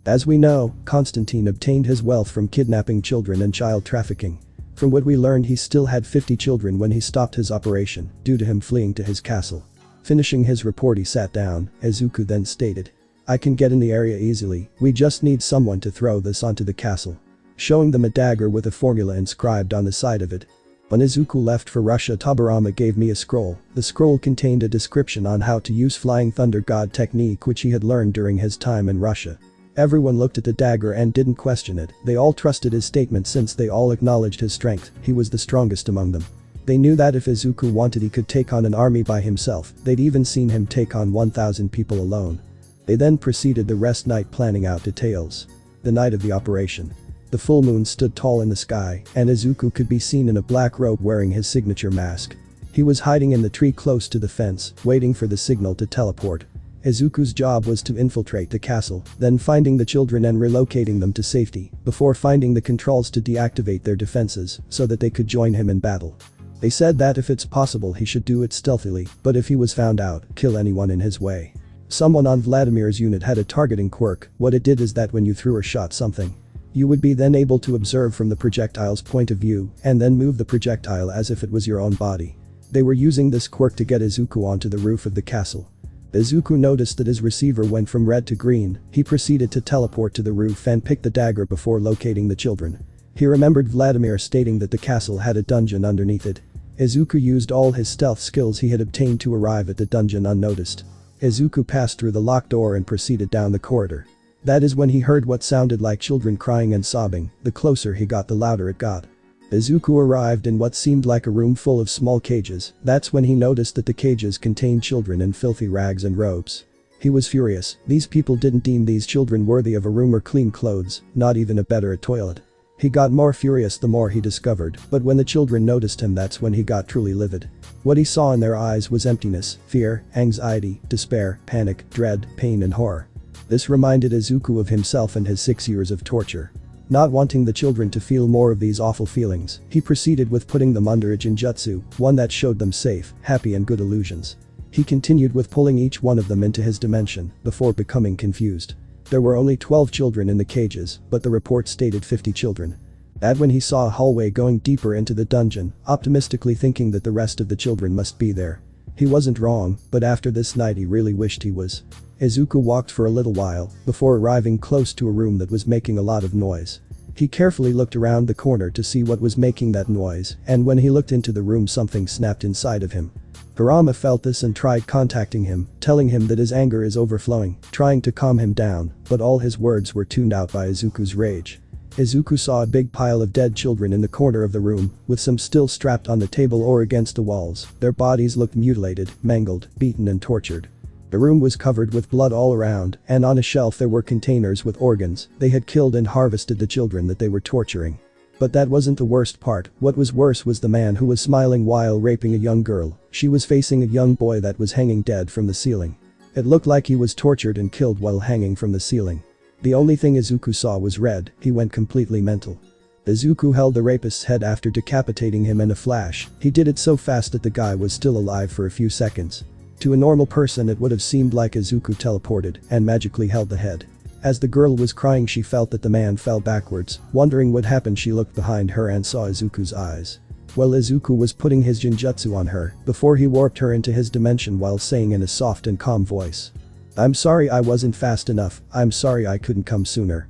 "As we know, Konstantin obtained his wealth from kidnapping children and child trafficking. From what we learned he still had 50 children when he stopped his operation, due to him fleeing to his castle." Finishing his report he sat down. Izuku then stated, "I can get in the area easily, we just need someone to throw this onto the castle." Showing them a dagger with a formula inscribed on the side of it. When Izuku left for Russia Tobarama gave me a scroll. The scroll contained a description on how to use Flying Thunder God technique which he had learned during his time in Russia. Everyone looked at the dagger and didn't question it, they all trusted his statement since they all acknowledged his strength, he was the strongest among them. They knew that if Izuku wanted he could take on an army by himself, they'd even seen him take on 1,000 people alone. They then proceeded the rest night planning out details. The night of the operation. The full moon stood tall in the sky, and Izuku could be seen in a black robe wearing his signature mask. He was hiding in the tree close to the fence, waiting for the signal to teleport. Izuku's job was to infiltrate the castle, then finding the children and relocating them to safety, before finding the controls to deactivate their defenses, so that they could join him in battle. They said that if it's possible he should do it stealthily, but if he was found out, kill anyone in his way. Someone on Vladimir's unit had a targeting quirk. What it did is that when you threw or shot something, you would be then able to observe from the projectile's point of view, and then move the projectile as if it was your own body. They were using this quirk to get Izuku onto the roof of the castle. Izuku noticed that his receiver went from red to green. He proceeded to teleport to the roof and pick the dagger before locating the children. He remembered Vladimir stating that the castle had a dungeon underneath it. Izuku used all his stealth skills he had obtained to arrive at the dungeon unnoticed. Izuku passed through the locked door and proceeded down the corridor. That is when he heard what sounded like children crying and sobbing. The closer he got, the louder it got. Izuku arrived in what seemed like a room full of small cages. That's when he noticed that the cages contained children in filthy rags and robes. He was furious. These people didn't deem these children worthy of a room or clean clothes, not even a bed or a toilet. He got more furious the more he discovered, but when the children noticed him, that's when he got truly livid. What he saw in their eyes was emptiness, fear, anxiety, despair, panic, dread, pain and horror. This reminded Izuku of himself and his 6 years of torture. Not wanting the children to feel more of these awful feelings, he proceeded with putting them under a genjutsu, one that showed them safe, happy and good illusions. He continued with pulling each one of them into his dimension, before becoming confused. There were only 12 children in the cages, but the report stated 50 children. And when he saw a hallway going deeper into the dungeon, optimistically thinking that the rest of the children must be there. He wasn't wrong, but after this night he really wished he was. Izuku walked for a little while, before arriving close to a room that was making a lot of noise. He carefully looked around the corner to see what was making that noise, and when he looked into the room, something snapped inside of him. Kurama felt this and tried contacting him, telling him that his anger is overflowing, trying to calm him down, but all his words were tuned out by Izuku's rage. Izuku saw a big pile of dead children in the corner of the room, with some still strapped on the table or against the walls. Their bodies looked mutilated, mangled, beaten and tortured. The room was covered with blood all around, and on a shelf there were containers with organs. They had killed and harvested the children that they were torturing. But that wasn't the worst part. What was worse was the man who was smiling while raping a young girl. She was facing a young boy that was hanging dead from the ceiling. It looked like he was tortured and killed while hanging from the ceiling. The only thing Izuku saw was red. He went completely mental. Izuku held the rapist's head after decapitating him in a flash. He did it so fast that the guy was still alive for a few seconds. To a normal person it would have seemed like Izuku teleported and magically held the head. As the girl was crying, she felt that the man fell backwards. Wondering what happened, she looked behind her and saw Izuku's eyes. Well, Izuku was putting his genjutsu on her before he warped her into his dimension while saying in a soft and calm voice, "I'm sorry I wasn't fast enough. I'm sorry I couldn't come sooner.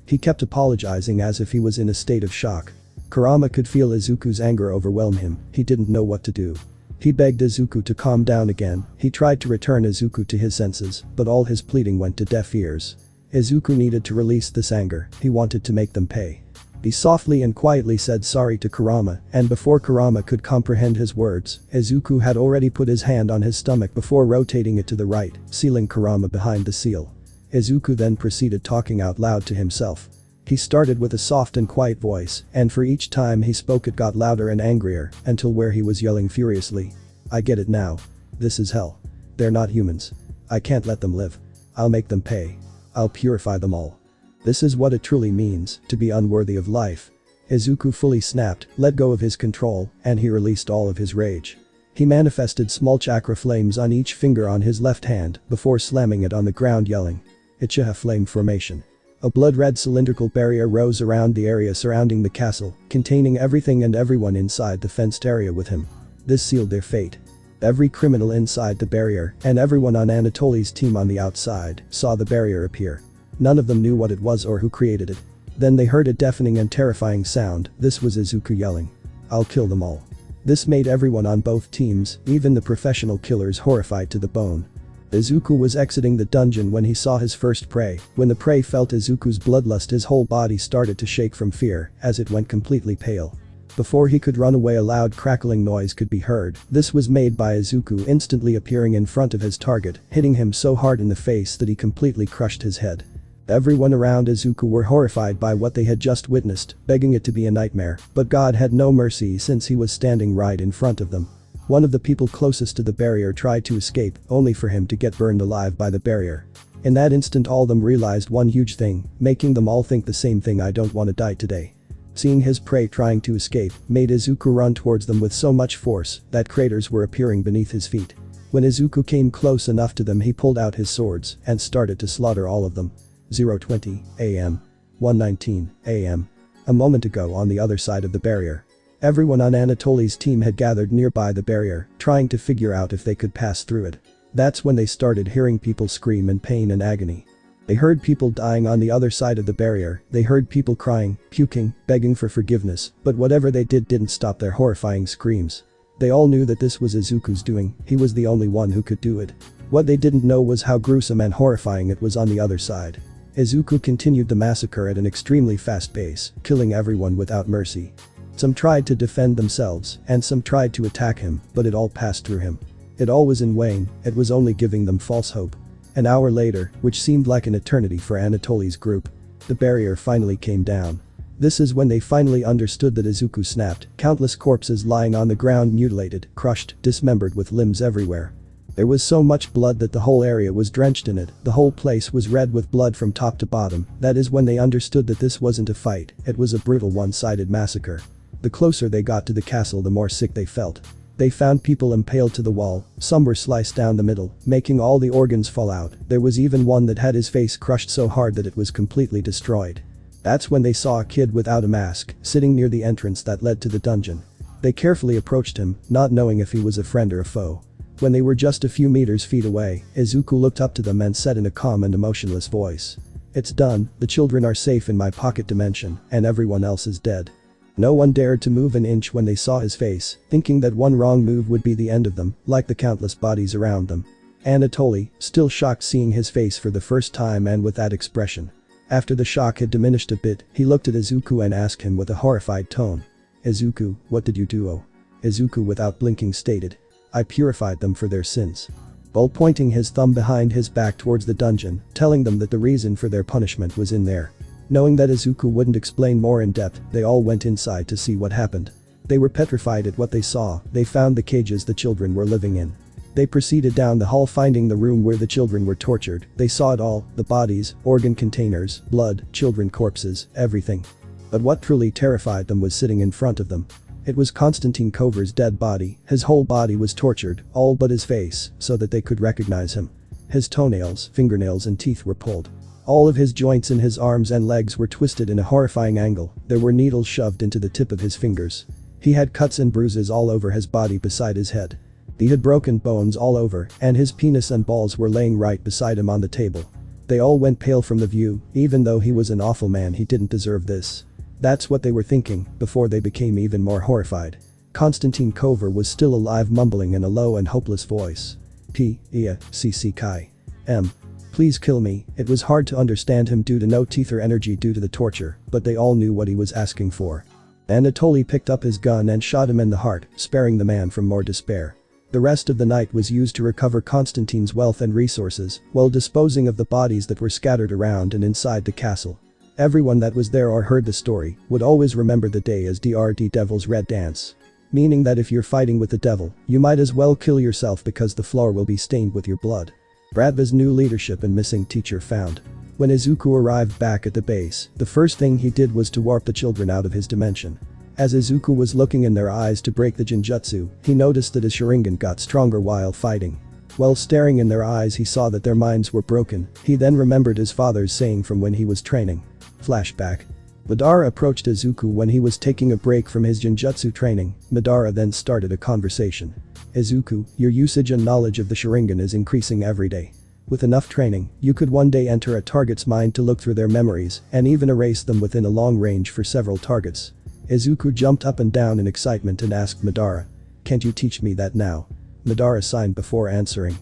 He kept apologizing as if he was in a state of shock. Kurama could feel Izuku's anger overwhelm him. He didn't know what to do. He begged Izuku to calm down again. He tried to return Izuku to his senses, but all his pleading went to deaf ears. Izuku needed to release this anger. He wanted to make them pay. He softly and quietly said sorry to Kurama, and before Kurama could comprehend his words, Izuku had already put his hand on his stomach before rotating it to the right, sealing Kurama behind the seal. Izuku then proceeded talking out loud to himself. He started with a soft and quiet voice, and for each time he spoke it got louder and angrier, until where he was yelling furiously. "I get it now. This is hell. They're not humans. I can't let them live. I'll make them pay. I'll purify them all. This is what it truly means, to be unworthy of life." Izuku fully snapped, let go of his control, and he released all of his rage. He manifested small chakra flames on each finger on his left hand, before slamming it on the ground yelling, "Uchiha Flame Formation." A blood-red cylindrical barrier rose around the area surrounding the castle, containing everything and everyone inside the fenced area with him. This sealed their fate. Every criminal inside the barrier, and everyone on Anatoly's team on the outside, saw the barrier appear. None of them knew what it was or who created it. Then they heard a deafening and terrifying sound. This was Izuku yelling, "I'll kill them all." This made everyone on both teams, even the professional killers, horrified to the bone. Izuku was exiting the dungeon when he saw his first prey. When the prey felt Izuku's bloodlust, his whole body started to shake from fear, as it went completely pale. Before he could run away, a loud crackling noise could be heard. This was made by Izuku instantly appearing in front of his target, hitting him so hard in the face that he completely crushed his head. Everyone around Izuku were horrified by what they had just witnessed, begging it to be a nightmare, but God had no mercy since he was standing right in front of them. One of the people closest to the barrier tried to escape, only for him to get burned alive by the barrier. In that instant, all of them realized one huge thing, making them all think the same thing: I don't want to die today. Seeing his prey trying to escape made Izuku run towards them with so much force that craters were appearing beneath his feet. When Izuku came close enough to them, he pulled out his swords and started to slaughter all of them. 0:20 a.m. 1:19 a.m. A moment ago, on the other side of the barrier, everyone on Anatoly's team had gathered nearby the barrier, trying to figure out if they could pass through it. That's when they started hearing people scream in pain and agony. They heard people dying on the other side of the barrier, they heard people crying, puking, begging for forgiveness, but whatever they did didn't stop their horrifying screams. They all knew that this was Izuku's doing, he was the only one who could do it. What they didn't know was how gruesome and horrifying it was on the other side. Izuku continued the massacre at an extremely fast pace, killing everyone without mercy. Some tried to defend themselves, and some tried to attack him, but it all passed through him. It all was in vain, it was only giving them false hope. An hour later, which seemed like an eternity for Anatoly's group, the barrier finally came down. This is when they finally understood that Izuku snapped, countless corpses lying on the ground, mutilated, crushed, dismembered with limbs everywhere. There was so much blood that the whole area was drenched in it, the whole place was red with blood from top to bottom. That is when they understood that this wasn't a fight, it was a brutal one-sided massacre. The closer they got to the castle, the more sick they felt. They found people impaled to the wall, some were sliced down the middle, making all the organs fall out. There was even one that had his face crushed so hard that it was completely destroyed. That's when they saw a kid without a mask, sitting near the entrance that led to the dungeon. They carefully approached him, not knowing if he was a friend or a foe. When they were just a few feet away, Izuku looked up to them and said in a calm and emotionless voice, "It's done, the children are safe in my pocket dimension, and everyone else is dead." No one dared to move an inch when they saw his face, thinking that one wrong move would be the end of them, like the countless bodies around them. Anatoly, still shocked seeing his face for the first time and with that expression. After the shock had diminished a bit, he looked at Izuku and asked him with a horrified tone, "Izuku, what did you do?" "Oh." Izuku without blinking stated, "I purified them for their sins." While pointing his thumb behind his back towards the dungeon, telling them that the reason for their punishment was in there. Knowing that Izuku wouldn't explain more in depth, they all went inside to see what happened. They were petrified at what they saw. They found the cages the children were living in. They proceeded down the hall, finding the room where the children were tortured. They saw it all, the bodies, organ containers, blood, children corpses, everything. But what truly terrified them was sitting in front of them. It was Konstantin Kover's dead body. His whole body was tortured, all but his face, so that they could recognize him. His toenails, fingernails and teeth were pulled. All of his joints in his arms and legs were twisted in a horrifying angle. There were needles shoved into the tip of his fingers. He had cuts and bruises all over his body beside his head. He had broken bones all over, and his penis and balls were laying right beside him on the table. They all went pale from the view. Even though he was an awful man, he didn't deserve this. That's what they were thinking, before they became even more horrified. Konstantin Kover was still alive, mumbling in a low and hopeless voice. "P.I.A.C.C. Kai. M. Please kill me." It was hard to understand him due to no teeth or energy due to the torture, but they all knew what he was asking for. Anatoly picked up his gun and shot him in the heart, sparing the man from more despair. The rest of the night was used to recover Konstantin's wealth and resources, while disposing of the bodies that were scattered around and inside the castle. Everyone that was there or heard the story would always remember the day as the Devil's Red Dance. Meaning that if you're fighting with the devil, you might as well kill yourself because the floor will be stained with your blood. Radva's new leadership and missing teacher found. When Izuku arrived back at the base, the first thing he did was to warp the children out of his dimension. As Izuku was looking in their eyes to break the Genjutsu, he noticed that his Sharingan got stronger while fighting. While staring in their eyes, he saw that their minds were broken. He then remembered his father's saying from when he was training. Flashback. Madara approached Izuku when he was taking a break from his Genjutsu training. Madara then started a conversation. "Izuku, your usage and knowledge of the Sharingan is increasing every day. With enough training, you could one day enter a target's mind to look through their memories and even erase them within a long range for several targets." Izuku jumped up and down in excitement and asked Madara, "Can't you teach me that now?" Madara signed before answering.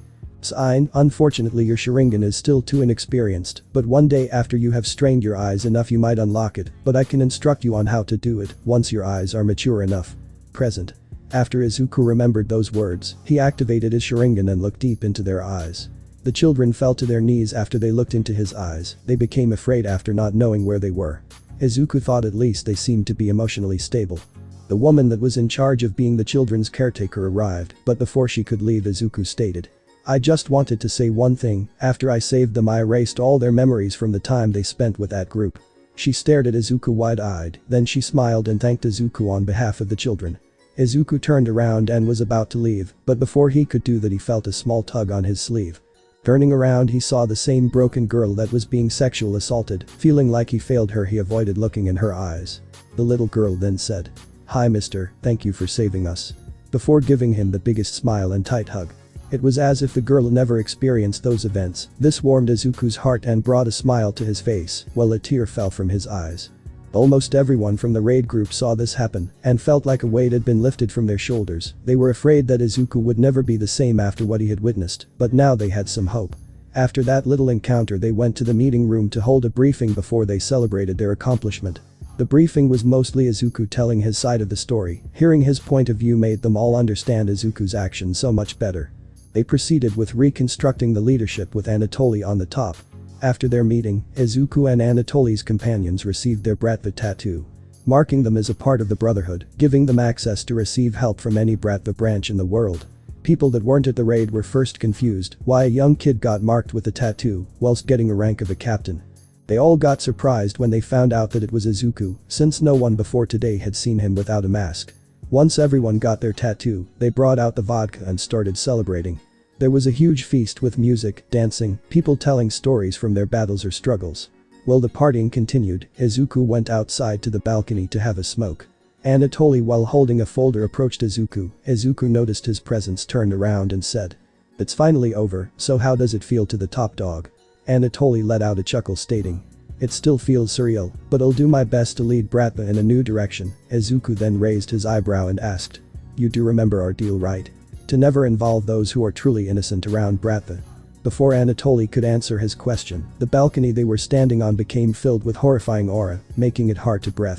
Sign, unfortunately your Sharingan is still too inexperienced, but one day after you have strained your eyes enough you might unlock it, but I can instruct you on how to do it once your eyes are mature enough. Present. After Izuku remembered those words, he activated his Sharingan and looked deep into their eyes. The children fell to their knees after they looked into his eyes, they became afraid after not knowing where they were. Izuku thought at least they seemed to be emotionally stable. The woman that was in charge of being the children's caretaker arrived, but before she could leave Izuku stated. I just wanted to say one thing, after I saved them I erased all their memories from the time they spent with that group. She stared at Izuku wide-eyed, then she smiled and thanked Izuku on behalf of the children. Izuku turned around and was about to leave, but before he could do that he felt a small tug on his sleeve. Turning around he saw the same broken girl that was being sexually assaulted, feeling like he failed her he avoided looking in her eyes. The little girl then said, "Hi mister, thank you for saving us." Before giving him the biggest smile and tight hug. It was as if the girl never experienced those events, this warmed Izuku's heart and brought a smile to his face, while a tear fell from his eyes. Almost everyone from the raid group saw this happen and felt like a weight had been lifted from their shoulders. They were afraid that Izuku would never be the same after what he had witnessed, but now they had some hope. After that little encounter they went to the meeting room to hold a briefing before they celebrated their accomplishment. The briefing was mostly Izuku telling his side of the story, hearing his point of view made them all understand Izuku's actions so much better. They proceeded with reconstructing the leadership with Anatoly on the top. After their meeting, Izuku and Anatoly's companions received their Bratva tattoo, marking them as a part of the Brotherhood, giving them access to receive help from any Bratva branch in the world. People that weren't at the raid were first confused why a young kid got marked with a tattoo whilst getting a rank of a captain. They all got surprised when they found out that it was Izuku, since no one before today had seen him without a mask. Once everyone got their tattoo, they brought out the vodka and started celebrating. There was a huge feast with music, dancing, people telling stories from their battles or struggles. While the partying continued, Izuku went outside to the balcony to have a smoke. Anatoly while holding a folder approached Izuku. Izuku noticed his presence, turned around and said, "It's finally over, so how does it feel to the top dog?" Anatoly let out a chuckle stating, "It still feels surreal, but I'll do my best to lead Bratva in a new direction." Izuku then raised his eyebrow and asked, "You do remember our deal, right? To never involve those who are truly innocent around Bratva." Before Anatoly could answer his question, the balcony they were standing on became filled with horrifying aura, making it hard to breathe.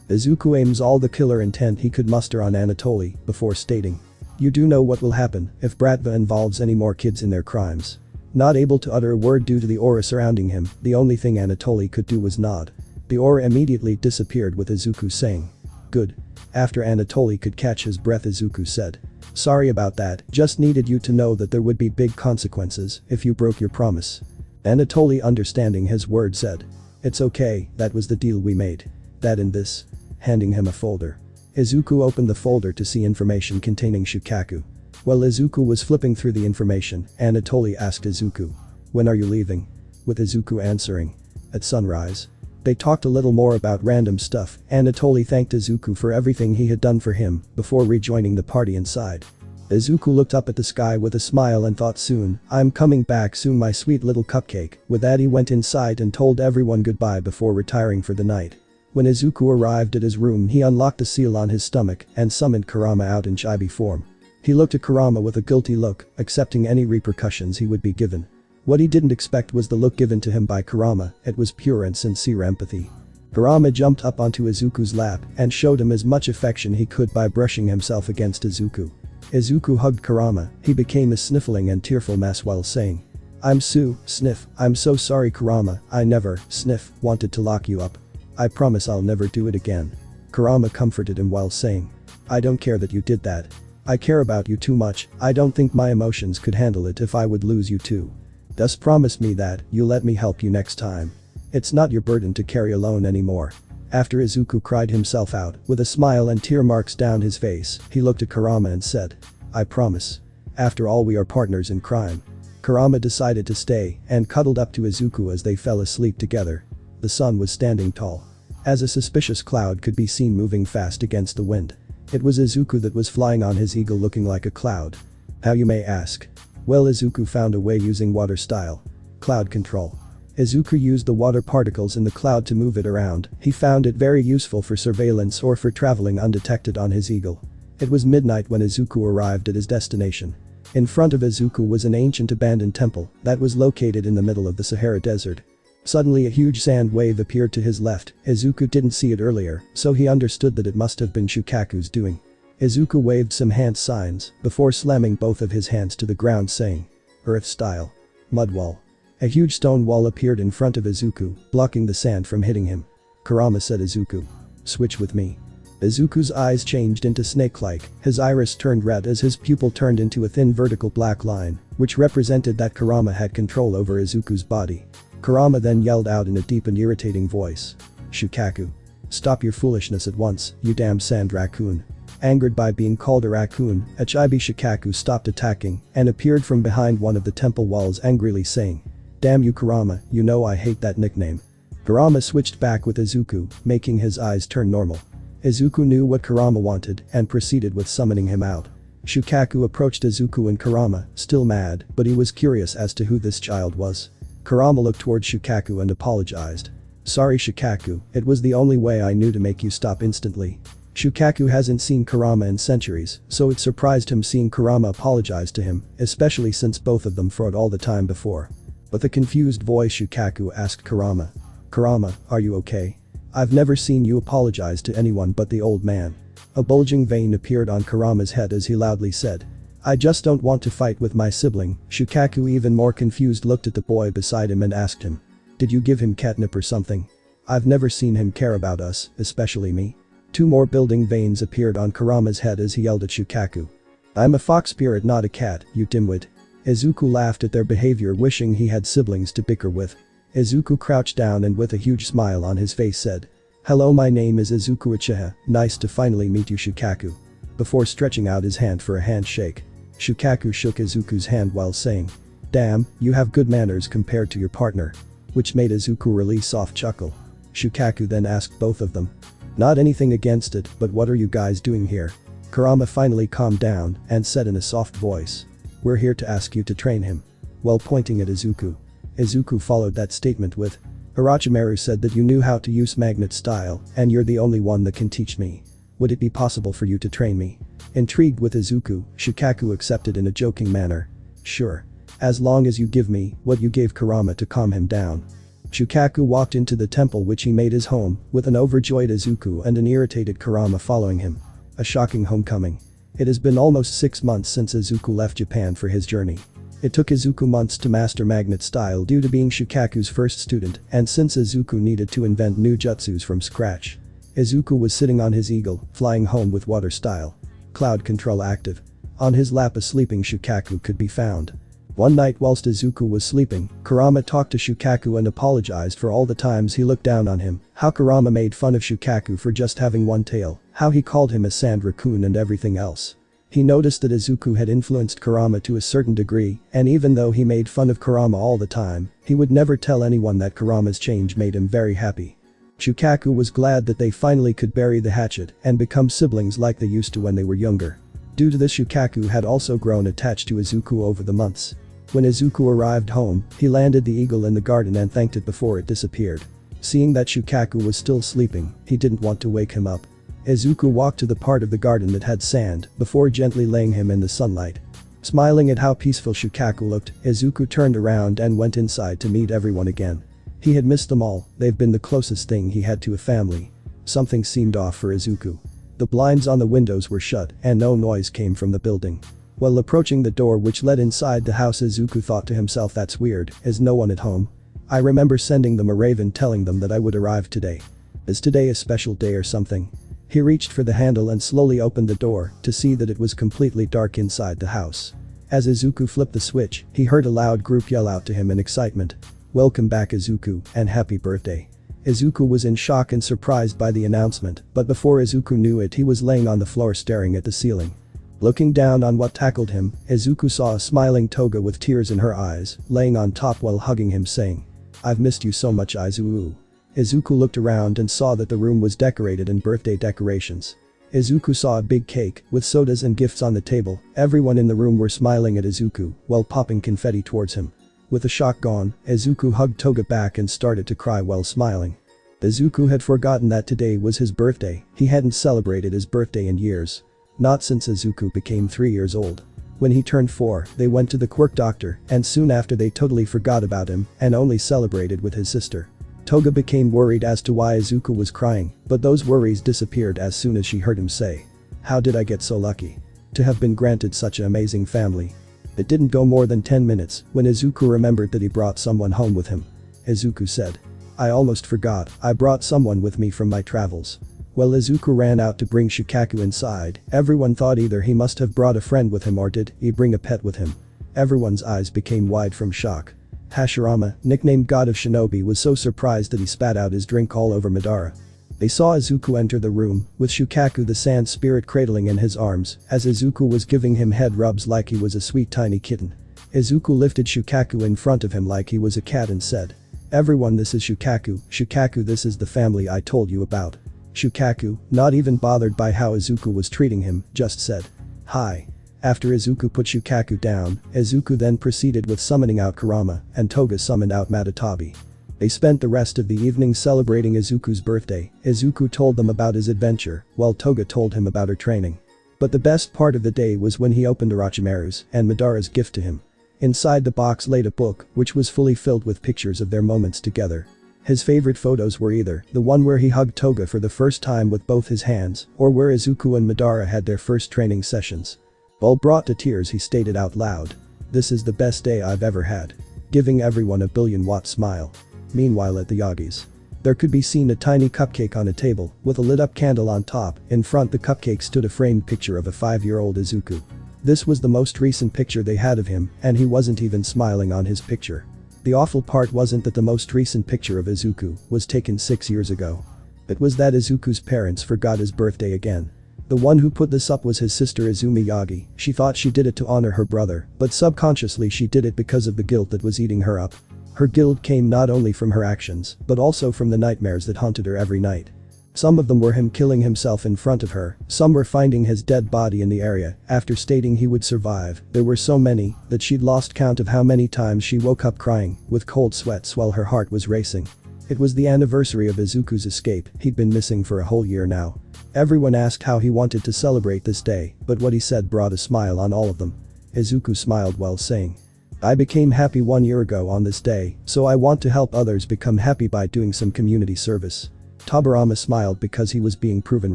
Izuku aims all the killer intent he could muster on Anatoly before stating, "You do know what will happen if Bratva involves any more kids in their crimes." Not able to utter a word due to the aura surrounding him, the only thing Anatoly could do was nod. The aura immediately disappeared with Izuku saying, "Good." After Anatoly could catch his breath, Izuku said, "Sorry about that, just needed you to know that there would be big consequences if you broke your promise." Anatoly, understanding his words, said, "It's okay, that was the deal we made. That and this." Handing him a folder. Izuku opened the folder to see information containing Shukaku. While Izuku was flipping through the information, Anatoly asked Izuku, "When are you leaving?" With Izuku answering, "At sunrise." They talked a little more about random stuff. Anatoly thanked Izuku for everything he had done for him before rejoining the party inside. Izuku looked up at the sky with a smile and thought, "Soon, I'm coming back soon, my sweet little cupcake." With that he went inside and told everyone goodbye before retiring for the night. When Izuku arrived at his room he unlocked the seal on his stomach and summoned Kurama out in chibi form. He looked at Kurama with a guilty look, accepting any repercussions he would be given. What he didn't expect was the look given to him by Kurama, it was pure and sincere empathy. Kurama jumped up onto Izuku's lap and showed him as much affection he could by brushing himself against Izuku. Izuku hugged Kurama, he became a sniffling and tearful mess while saying, "I'm sniff, I'm so sorry Kurama, I never, sniff, wanted to lock you up. I promise I'll never do it again." Kurama comforted him while saying, "I don't care that you did that. I care about you too much, I don't think my emotions could handle it if I would lose you too. Thus promise me that you'll let me help you next time. It's not your burden to carry alone anymore." After Izuku cried himself out, with a smile and tear marks down his face, he looked at Kurama and said, "I promise. After all, we are partners in crime." Kurama decided to stay and cuddled up to Izuku as they fell asleep together. The sun was standing tall. As a suspicious cloud could be seen moving fast against the wind. It was Izuku that was flying on his eagle looking like a cloud. How, you may ask? Well, Izuku found a way using water style. Cloud control. Izuku used the water particles in the cloud to move it around. He found it very useful for surveillance or for traveling undetected on his eagle. It was midnight when Izuku arrived at his destination. In front of Izuku was an ancient abandoned temple that was located in the middle of the Sahara Desert. Suddenly a huge sand wave appeared to his left. Izuku didn't see it earlier, so he understood that it must have been Shukaku's doing. Izuku waved some hand signs before slamming both of his hands to the ground saying, "Earth style. Mud wall." A huge stone wall appeared in front of Izuku, blocking the sand from hitting him. "Kurama," said Izuku. "Switch with me." Izuku's eyes changed into snake-like, his iris turned red as his pupil turned into a thin vertical black line, which represented that Kurama had control over Izuku's body. Kurama then yelled out in a deep and irritating voice. "Shukaku. Stop your foolishness at once, you damn sand raccoon." Angered by being called a raccoon, a chibi Shukaku stopped attacking and appeared from behind one of the temple walls angrily saying, "Damn you Kurama, you know I hate that nickname." Kurama switched back with Izuku, making his eyes turn normal. Izuku knew what Kurama wanted and proceeded with summoning him out. Shukaku approached Izuku and Kurama, still mad, but he was curious as to who this child was. Kurama looked towards Shukaku and apologized. "Sorry Shukaku, it was the only way I knew to make you stop instantly." Shukaku hasn't seen Kurama in centuries, so it surprised him seeing Kurama apologize to him, especially since both of them fought all the time before. With a confused voice Shukaku asked Kurama. "Kurama, are you okay? I've never seen you apologize to anyone but the old man." A bulging vein appeared on Kurama's head as he loudly said, "I just don't want to fight with my sibling." Shukaku, even more confused, looked at the boy beside him and asked him, "Did you give him catnip or something? I've never seen him care about us, especially me." Two more building veins appeared on Kurama's head as he yelled at Shukaku. "I'm a fox spirit, not a cat, you dimwit." Izuku laughed at their behavior, wishing he had siblings to bicker with. Izuku crouched down and with a huge smile on his face said, "Hello, my name is Izuku Uchiha, nice to finally meet you Shukaku." Before stretching out his hand for a handshake. Shukaku shook Izuku's hand while saying, "Damn, you have good manners compared to your partner." Which made Izuku release a soft chuckle. Shukaku then asked both of them, "Not anything against it, but what are you guys doing here?" Kurama finally calmed down and said in a soft voice, "We're here to ask you to train him." While pointing at Izuku. Izuku followed that statement with, "Orochimaru said that you knew how to use magnet style, and you're the only one that can teach me. Would it be possible for you to train me?" Intrigued with Izuku, Shukaku accepted in a joking manner. "Sure. As long as you give me what you gave Kurama to calm him down." Shukaku walked into the temple which he made his home, with an overjoyed Izuku and an irritated Kurama following him. A shocking homecoming. It has been almost 6 months since Izuku left Japan for his journey. It took Izuku months to master magnet style due to being Shukaku's first student, and since Izuku needed to invent new jutsus from scratch. Izuku was sitting on his eagle, flying home with water style. Cloud control active. On his lap a sleeping Shukaku could be found. One night whilst Izuku was sleeping, Kurama talked to Shukaku and apologized for all the times he looked down on him, how Kurama made fun of Shukaku for just having one tail, how he called him a sand raccoon and everything else. He noticed that Izuku had influenced Kurama to a certain degree, and even though he made fun of Kurama all the time, he would never tell anyone that Kurama's change made him very happy. Shukaku was glad that they finally could bury the hatchet and become siblings like they used to when they were younger. Due to this, Shukaku had also grown attached to Izuku over the months. When Izuku arrived home, he landed the eagle in the garden and thanked it before it disappeared. Seeing that Shukaku was still sleeping, he didn't want to wake him up. Izuku walked to the part of the garden that had sand before gently laying him in the sunlight. Smiling at how peaceful Shukaku looked, Izuku turned around and went inside to meet everyone again. He had missed them all, they've been the closest thing he had to a family. Something seemed off for Izuku. The blinds on the windows were shut and no noise came from the building. While approaching the door which led inside the house, Izuku thought to himself, that's weird, is no one at home? I remember sending them a raven telling them that I would arrive today. Is today a special day or something? He reached for the handle and slowly opened the door to see that it was completely dark inside the house. As Izuku flipped the switch, he heard a loud group yell out to him in excitement. "Welcome back Izuku, and happy birthday." Izuku was in shock and surprised by the announcement, but before Izuku knew it, he was laying on the floor staring at the ceiling. Looking down on what tackled him, Izuku saw a smiling Toga with tears in her eyes, laying on top while hugging him saying, "I've missed you so much Izuku." Izuku looked around and saw that the room was decorated in birthday decorations. Izuku saw a big cake with sodas and gifts on the table. Everyone in the room were smiling at Izuku while popping confetti towards him. With the shock gone, Izuku hugged Toga back and started to cry while smiling. Izuku had forgotten that today was his birthday. He hadn't celebrated his birthday in years. Not since Izuku became 3 years old. When he turned 4, they went to the quirk doctor, and soon after they totally forgot about him and only celebrated with his sister. Toga became worried as to why Izuku was crying, but those worries disappeared as soon as she heard him say, "How did I get so lucky to have been granted such an amazing family?" It didn't go more than 10 minutes when Izuku remembered that he brought someone home with him. Izuku said, "I almost forgot, I brought someone with me from my travels." While Izuku ran out to bring Shukaku inside, everyone thought either he must have brought a friend with him or did he bring a pet with him. Everyone's eyes became wide from shock. Hashirama, nicknamed God of Shinobi, was so surprised that he spat out his drink all over Madara. They saw Izuku enter the room, with Shukaku the sand spirit cradling in his arms, as Izuku was giving him head rubs like he was a sweet tiny kitten. Izuku lifted Shukaku in front of him like he was a cat and said, "Everyone, this is Shukaku, Shukaku, this is the family I told you about." Shukaku, not even bothered by how Izuku was treating him, just said, "Hi." After Izuku put Shukaku down, Izuku then proceeded with summoning out Kurama, and Toga summoned out Madatabi. They spent the rest of the evening celebrating Izuku's birthday. Izuku told them about his adventure, while Toga told him about her training. But the best part of the day was when he opened Orochimaru's and Madara's gift to him. Inside the box laid a book, which was fully filled with pictures of their moments together. His favorite photos were either the one where he hugged Toga for the first time with both his hands, or where Izuku and Madara had their first training sessions. While brought to tears, he stated out loud, "This is the best day I've ever had," giving everyone a billion-watt smile. Meanwhile at the Yagi's, there could be seen a tiny cupcake on a table, with a lit-up candle on top. In front the cupcake stood a framed picture of a 5-year-old Izuku. This was the most recent picture they had of him, and he wasn't even smiling on his picture. The awful part wasn't that the most recent picture of Izuku was taken 6 years ago. It was that Izuku's parents forgot his birthday again. The one who put this up was his sister Izumi Yagi. She thought she did it to honor her brother, but subconsciously she did it because of the guilt that was eating her up. Her guilt came not only from her actions, but also from the nightmares that haunted her every night. Some of them were him killing himself in front of her, some were finding his dead body in the area after stating he would survive. There were so many that she'd lost count of how many times she woke up crying, with cold sweats while her heart was racing. It was the anniversary of Izuku's escape. He'd been missing for a whole year now. Everyone asked how he wanted to celebrate this day, but what he said brought a smile on all of them. Izuku smiled while saying, "I became happy 1 year ago on this day, so I want to help others become happy by doing some community service." Tobirama smiled because he was being proven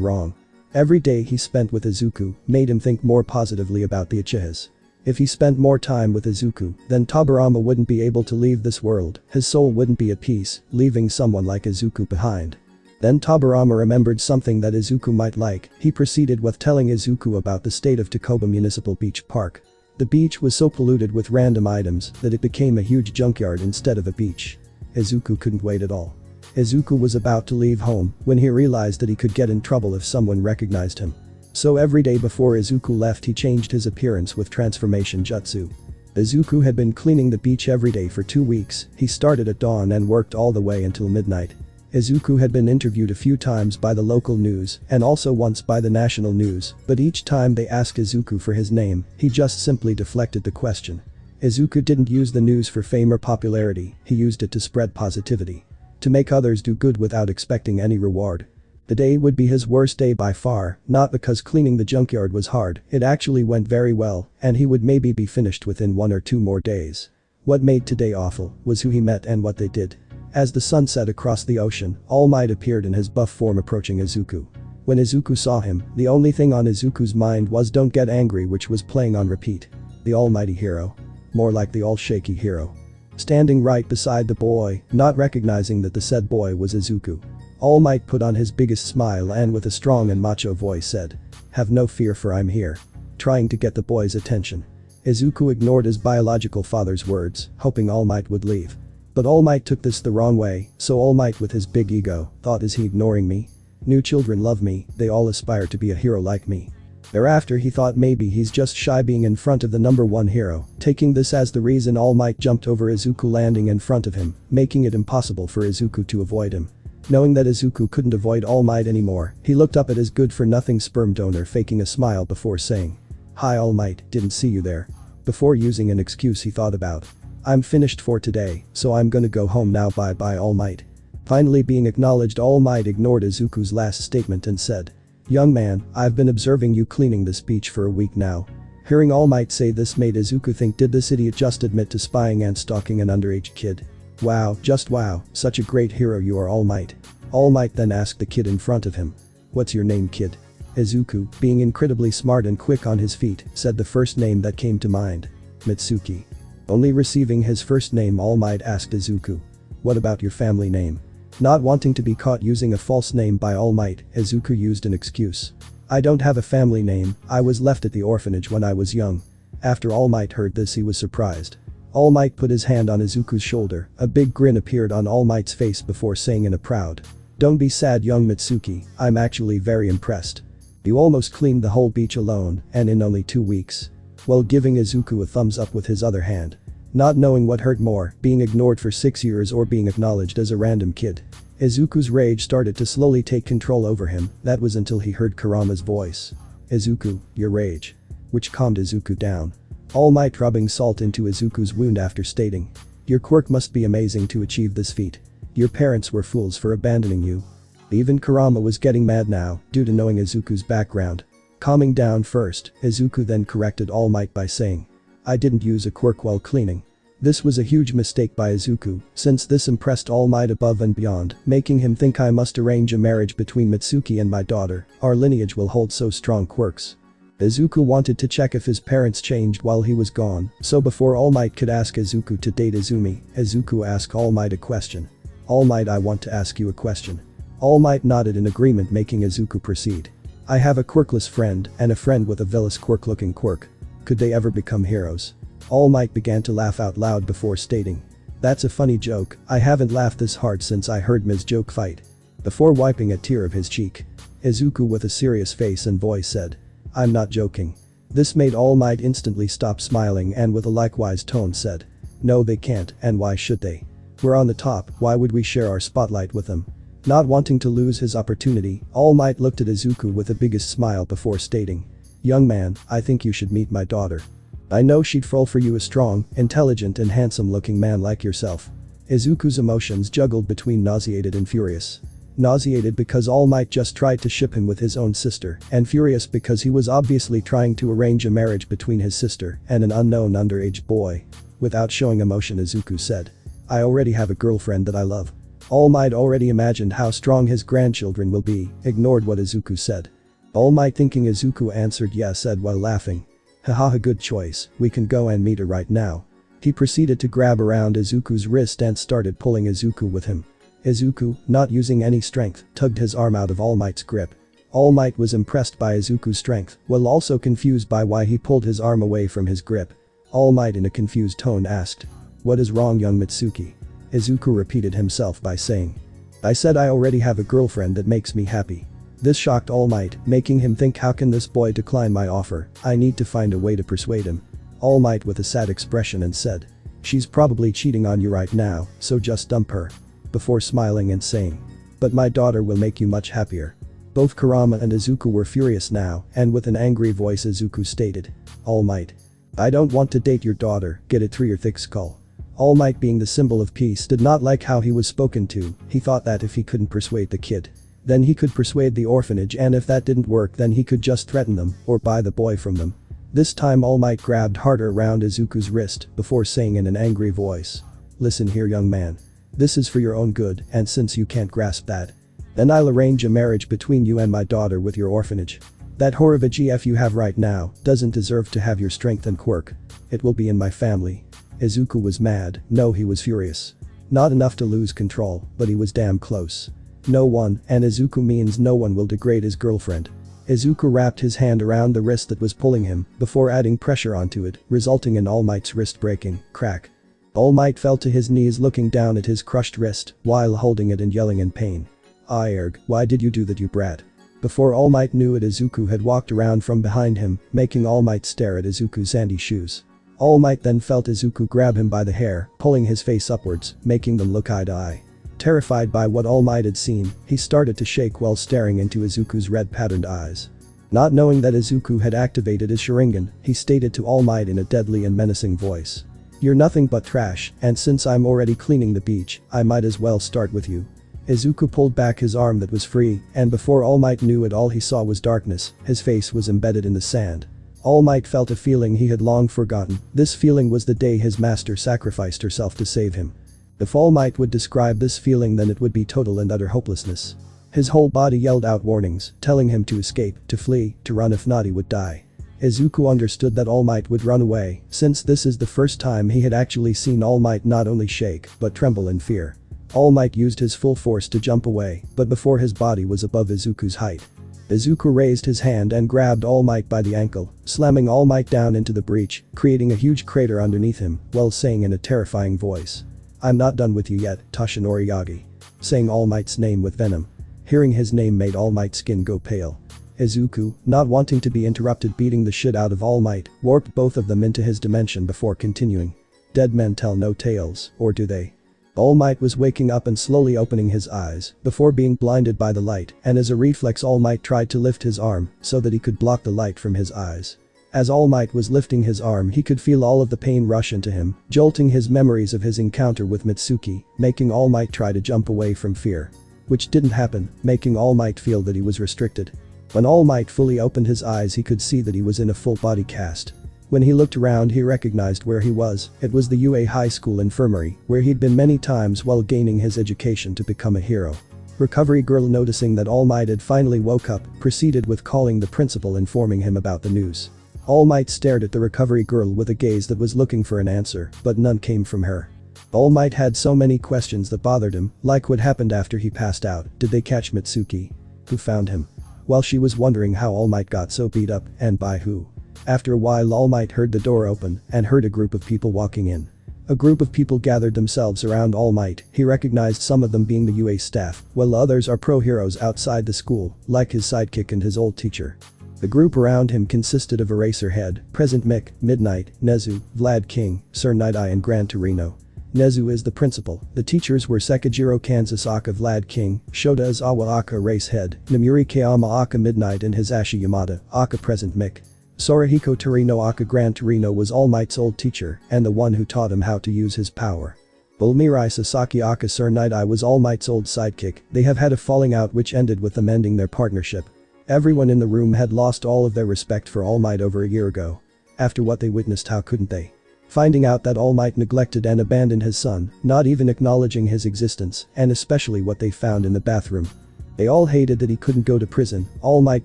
wrong. Every day he spent with Izuku made him think more positively about the Uchihas. If he spent more time with Izuku, then Tobirama wouldn't be able to leave this world, his soul wouldn't be at peace, leaving someone like Izuku behind. Then Tobirama remembered something that Izuku might like. He proceeded with telling Izuku about the state of Takoba Municipal Beach Park. The beach was so polluted with random items that it became a huge junkyard instead of a beach. Izuku couldn't wait at all. Izuku was about to leave home when he realized that he could get in trouble if someone recognized him. So every day before Izuku left he changed his appearance with transformation jutsu. Izuku had been cleaning the beach every day for 2 weeks. He started at dawn and worked all the way until midnight. Izuku had been interviewed a few times by the local news and also once by the national news, but each time they asked Izuku for his name, he just simply deflected the question. Izuku didn't use the news for fame or popularity, he used it to spread positivity. To make others do good without expecting any reward. The day would be his worst day by far, not because cleaning the junkyard was hard, it actually went very well, and he would maybe be finished within 1 or 2 more days. What made today awful was who he met and what they did. As the sun set across the ocean, All Might appeared in his buff form approaching Izuku. When Izuku saw him, the only thing on Izuku's mind was "Don't Get Angry," which was playing on repeat. The almighty hero. More like the all-shaky hero. Standing right beside the boy, not recognizing that the said boy was Izuku. All Might put on his biggest smile and with a strong and macho voice said, "Have no fear, for I'm here." Trying to get the boy's attention. Izuku ignored his biological father's words, hoping All Might would leave. But All Might took this the wrong way, so All Might with his big ego thought, is he ignoring me? New children love me, they all aspire to be a hero like me. Thereafter he thought maybe he's just shy being in front of the #1 hero, taking this as the reason All Might jumped over Izuku, landing in front of him, making it impossible for Izuku to avoid him. Knowing that Izuku couldn't avoid All Might anymore, he looked up at his good-for-nothing sperm donor, faking a smile before saying, "Hi All Might, didn't see you there." Before using an excuse he thought about, "I'm finished for today, so I'm gonna go home now, bye All Might." Finally being acknowledged, All Might ignored Izuku's last statement and said, "Young man, I've been observing you cleaning this beach for a week now. Hearing All Might say this made Izuku think, did this idiot just admit to spying and stalking an underage kid? Wow, just wow, such a great hero you are, All Might. All Might then asked the kid in front of him. What's your name, kid? Izuku, being incredibly smart and quick on his feet, said the first name that came to mind. Mitsuki. Only receiving his first name, All Might asked Izuku. What about your family name? Not wanting to be caught using a false name by All Might, Izuku used an excuse. I don't have a family name, I was left at the orphanage when I was young. After All Might heard this, he was surprised. All Might put his hand on Izuku's shoulder, a big grin appeared on All Might's face before saying in a proud. Don't be sad, young Mitsuki, I'm actually very impressed. You almost cleaned the whole beach alone, and in only 2 weeks. While giving Izuku a thumbs up with his other hand. Not knowing what hurt more, being ignored for 6 years or being acknowledged as a random kid. Izuku's rage started to slowly take control over him, that was until he heard Kurama's voice. Izuku, your rage. Which calmed Izuku down. All Might rubbing salt into Izuku's wound after stating. Your quirk must be amazing to achieve this feat. Your parents were fools for abandoning you. Even Kurama was getting mad now, due to knowing Izuku's background. Calming down first, Izuku then corrected All Might by saying. I didn't use a quirk while cleaning. This was a huge mistake by Izuku, since this impressed All Might above and beyond, making him think I must arrange a marriage between Mitsuki and my daughter, our lineage will hold so strong quirks. Izuku wanted to check if his parents changed while he was gone, so before All Might could ask Izuku to date Izumi, Izuku asked All Might a question. All Might, I want to ask you a question. All Might nodded in agreement, making Izuku proceed. I have a quirkless friend and a friend with a villainous quirk-looking quirk. Could they ever become heroes? All Might began to laugh out loud before stating. That's a funny joke, I haven't laughed this hard since I heard Ms. Joke fight. Before wiping a tear of his cheek. Izuku with a serious face and voice said. I'm not joking. This made All Might instantly stop smiling and with a likewise tone said. No, they can't, and why should they? We're on the top, why would we share our spotlight with them? Not wanting to lose his opportunity, All Might looked at Izuku with the biggest smile before stating. Young man, I think you should meet my daughter. I know she'd fall for you, a strong, intelligent and handsome looking man like yourself. Izuku's emotions juggled between nauseated and furious. Nauseated because All Might just tried to ship him with his own sister, and furious because he was obviously trying to arrange a marriage between his sister and an unknown underage boy. Without showing emotion, Izuku said. I already have a girlfriend that I love. All Might already imagined how strong his grandchildren will be, ignored what Izuku said. All Might thinking Izuku answered yes said while laughing. Haha, good choice, we can go and meet her right now. He proceeded to grab around Izuku's wrist and started pulling Izuku with him. Izuku, not using any strength, tugged his arm out of All Might's grip. All Might was impressed by Izuku's strength, while also confused by why he pulled his arm away from his grip. All Might in a confused tone asked. What is wrong, young Mitsuki? Izuku repeated himself by saying. I said I already have a girlfriend that makes me happy. This shocked All Might, making him think, how can this boy decline my offer? I need to find a way to persuade him. All Might with a sad expression and said. She's probably cheating on you right now, so just dump her. Before smiling and saying. But my daughter will make you much happier. Both Kurama and Izuku were furious now, and with an angry voice Izuku stated. All Might. I don't want to date your daughter, get it through your thick skull. All Might, being the symbol of peace, did not like how he was spoken to. He thought that if he couldn't persuade the kid, then he could persuade the orphanage, and if that didn't work then he could just threaten them or buy the boy from them. This time All Might grabbed harder around Izuku's wrist before saying in an angry voice. Listen here, young man. This is for your own good, and since you can't grasp that, then I'll arrange a marriage between you and my daughter with your orphanage. That whore of a GF you have right now doesn't deserve to have your strength and quirk. It will be in my family. Izuku was mad, no, he was furious. Not enough to lose control, but he was damn close. No one, and Izuku means no one, will degrade his girlfriend. Izuku wrapped his hand around the wrist that was pulling him before adding pressure onto it, resulting in All Might's wrist breaking. Crack. All Might fell to his knees looking down at his crushed wrist while holding it and yelling in pain. Erg, why did you do that, you brat? Before All Might knew it, Izuku had walked around from behind him, making All Might stare at Izuku's sandy shoes. All Might then felt Izuku grab him by the hair, pulling his face upwards, making them look eye to eye. Terrified by what All Might had seen, he started to shake while staring into Izuku's red patterned eyes. Not knowing that Izuku had activated his Sharingan, he stated to All Might in a deadly and menacing voice. You're nothing but trash, and since I'm already cleaning the beach, I might as well start with you. Izuku pulled back his arm that was free, and before All Might knew it, all he saw was darkness, his face was embedded in the sand. All Might felt a feeling he had long forgotten. This feeling was the day his master sacrificed herself to save him. If All Might would describe this feeling, then it would be total and utter hopelessness. His whole body yelled out warnings, telling him to escape, to flee, to run, if not he would die. Izuku understood that All Might would run away, since this is the first time he had actually seen All Might not only shake, but tremble in fear. All Might used his full force to jump away, but before his body was above Izuku's height. Izuku raised his hand and grabbed All Might by the ankle, slamming All Might down into the breach, creating a huge crater underneath him, while saying in a terrifying voice, "I'm not done with you yet, Toshinori Yagi." Saying All Might's name with venom. Hearing his name made All Might's skin go pale. Izuku, not wanting to be interrupted beating the shit out of All Might, warped both of them into his dimension before continuing. Dead men tell no tales, or do they? All Might was waking up and slowly opening his eyes, before being blinded by the light, and as a reflex All Might tried to lift his arm, so that he could block the light from his eyes. As All Might was lifting his arm, he could feel all of the pain rush into him, jolting his memories of his encounter with Mitsuki, making All Might try to jump away from fear. Which didn't happen, making All Might feel that he was restricted. When All Might fully opened his eyes, he could see that he was in a full body cast. When he looked around, he recognized where he was. It was the UA High School infirmary, where he'd been many times while gaining his education to become a hero. Recovery Girl, noticing that All Might had finally woke up, proceeded with calling the principal, informing him about the news. All Might stared at the Recovery Girl with a gaze that was looking for an answer, but none came from her. All Might had so many questions that bothered him, like what happened after he passed out. Did they catch Mitsuki? Who found him? While she was wondering how All Might got so beat up, and by who. After a while All Might heard the door open and heard a group of people walking in. A group of people gathered themselves around All Might. He recognized some of them being the UA staff, while others are pro heroes outside the school, like his sidekick and his old teacher. The group around him consisted of Eraserhead, Present Mick, Midnight, Nezu, Vlad King, Sir Night-Eye and Gran Torino. Nezu is the principal. The teachers were Sekijiro Kansas Aka Vlad King, Shota Izawa Aka Eraserhead, Namuri Kayama Aka Midnight and Hisashi Yamada Aka Present Mick. Sorahiko Torino Aka Gran Torino was All Might's old teacher and the one who taught him how to use his power. Bulmirai Sasaki Aka Sir Night-Eye was All Might's old sidekick. They have had a falling out which ended with them ending their partnership. Everyone in the room had lost all of their respect for All Might over a year ago. After what they witnessed, how couldn't they? Finding out that All Might neglected and abandoned his son, not even acknowledging his existence, and especially what they found in the bathroom. They all hated that he couldn't go to prison. All Might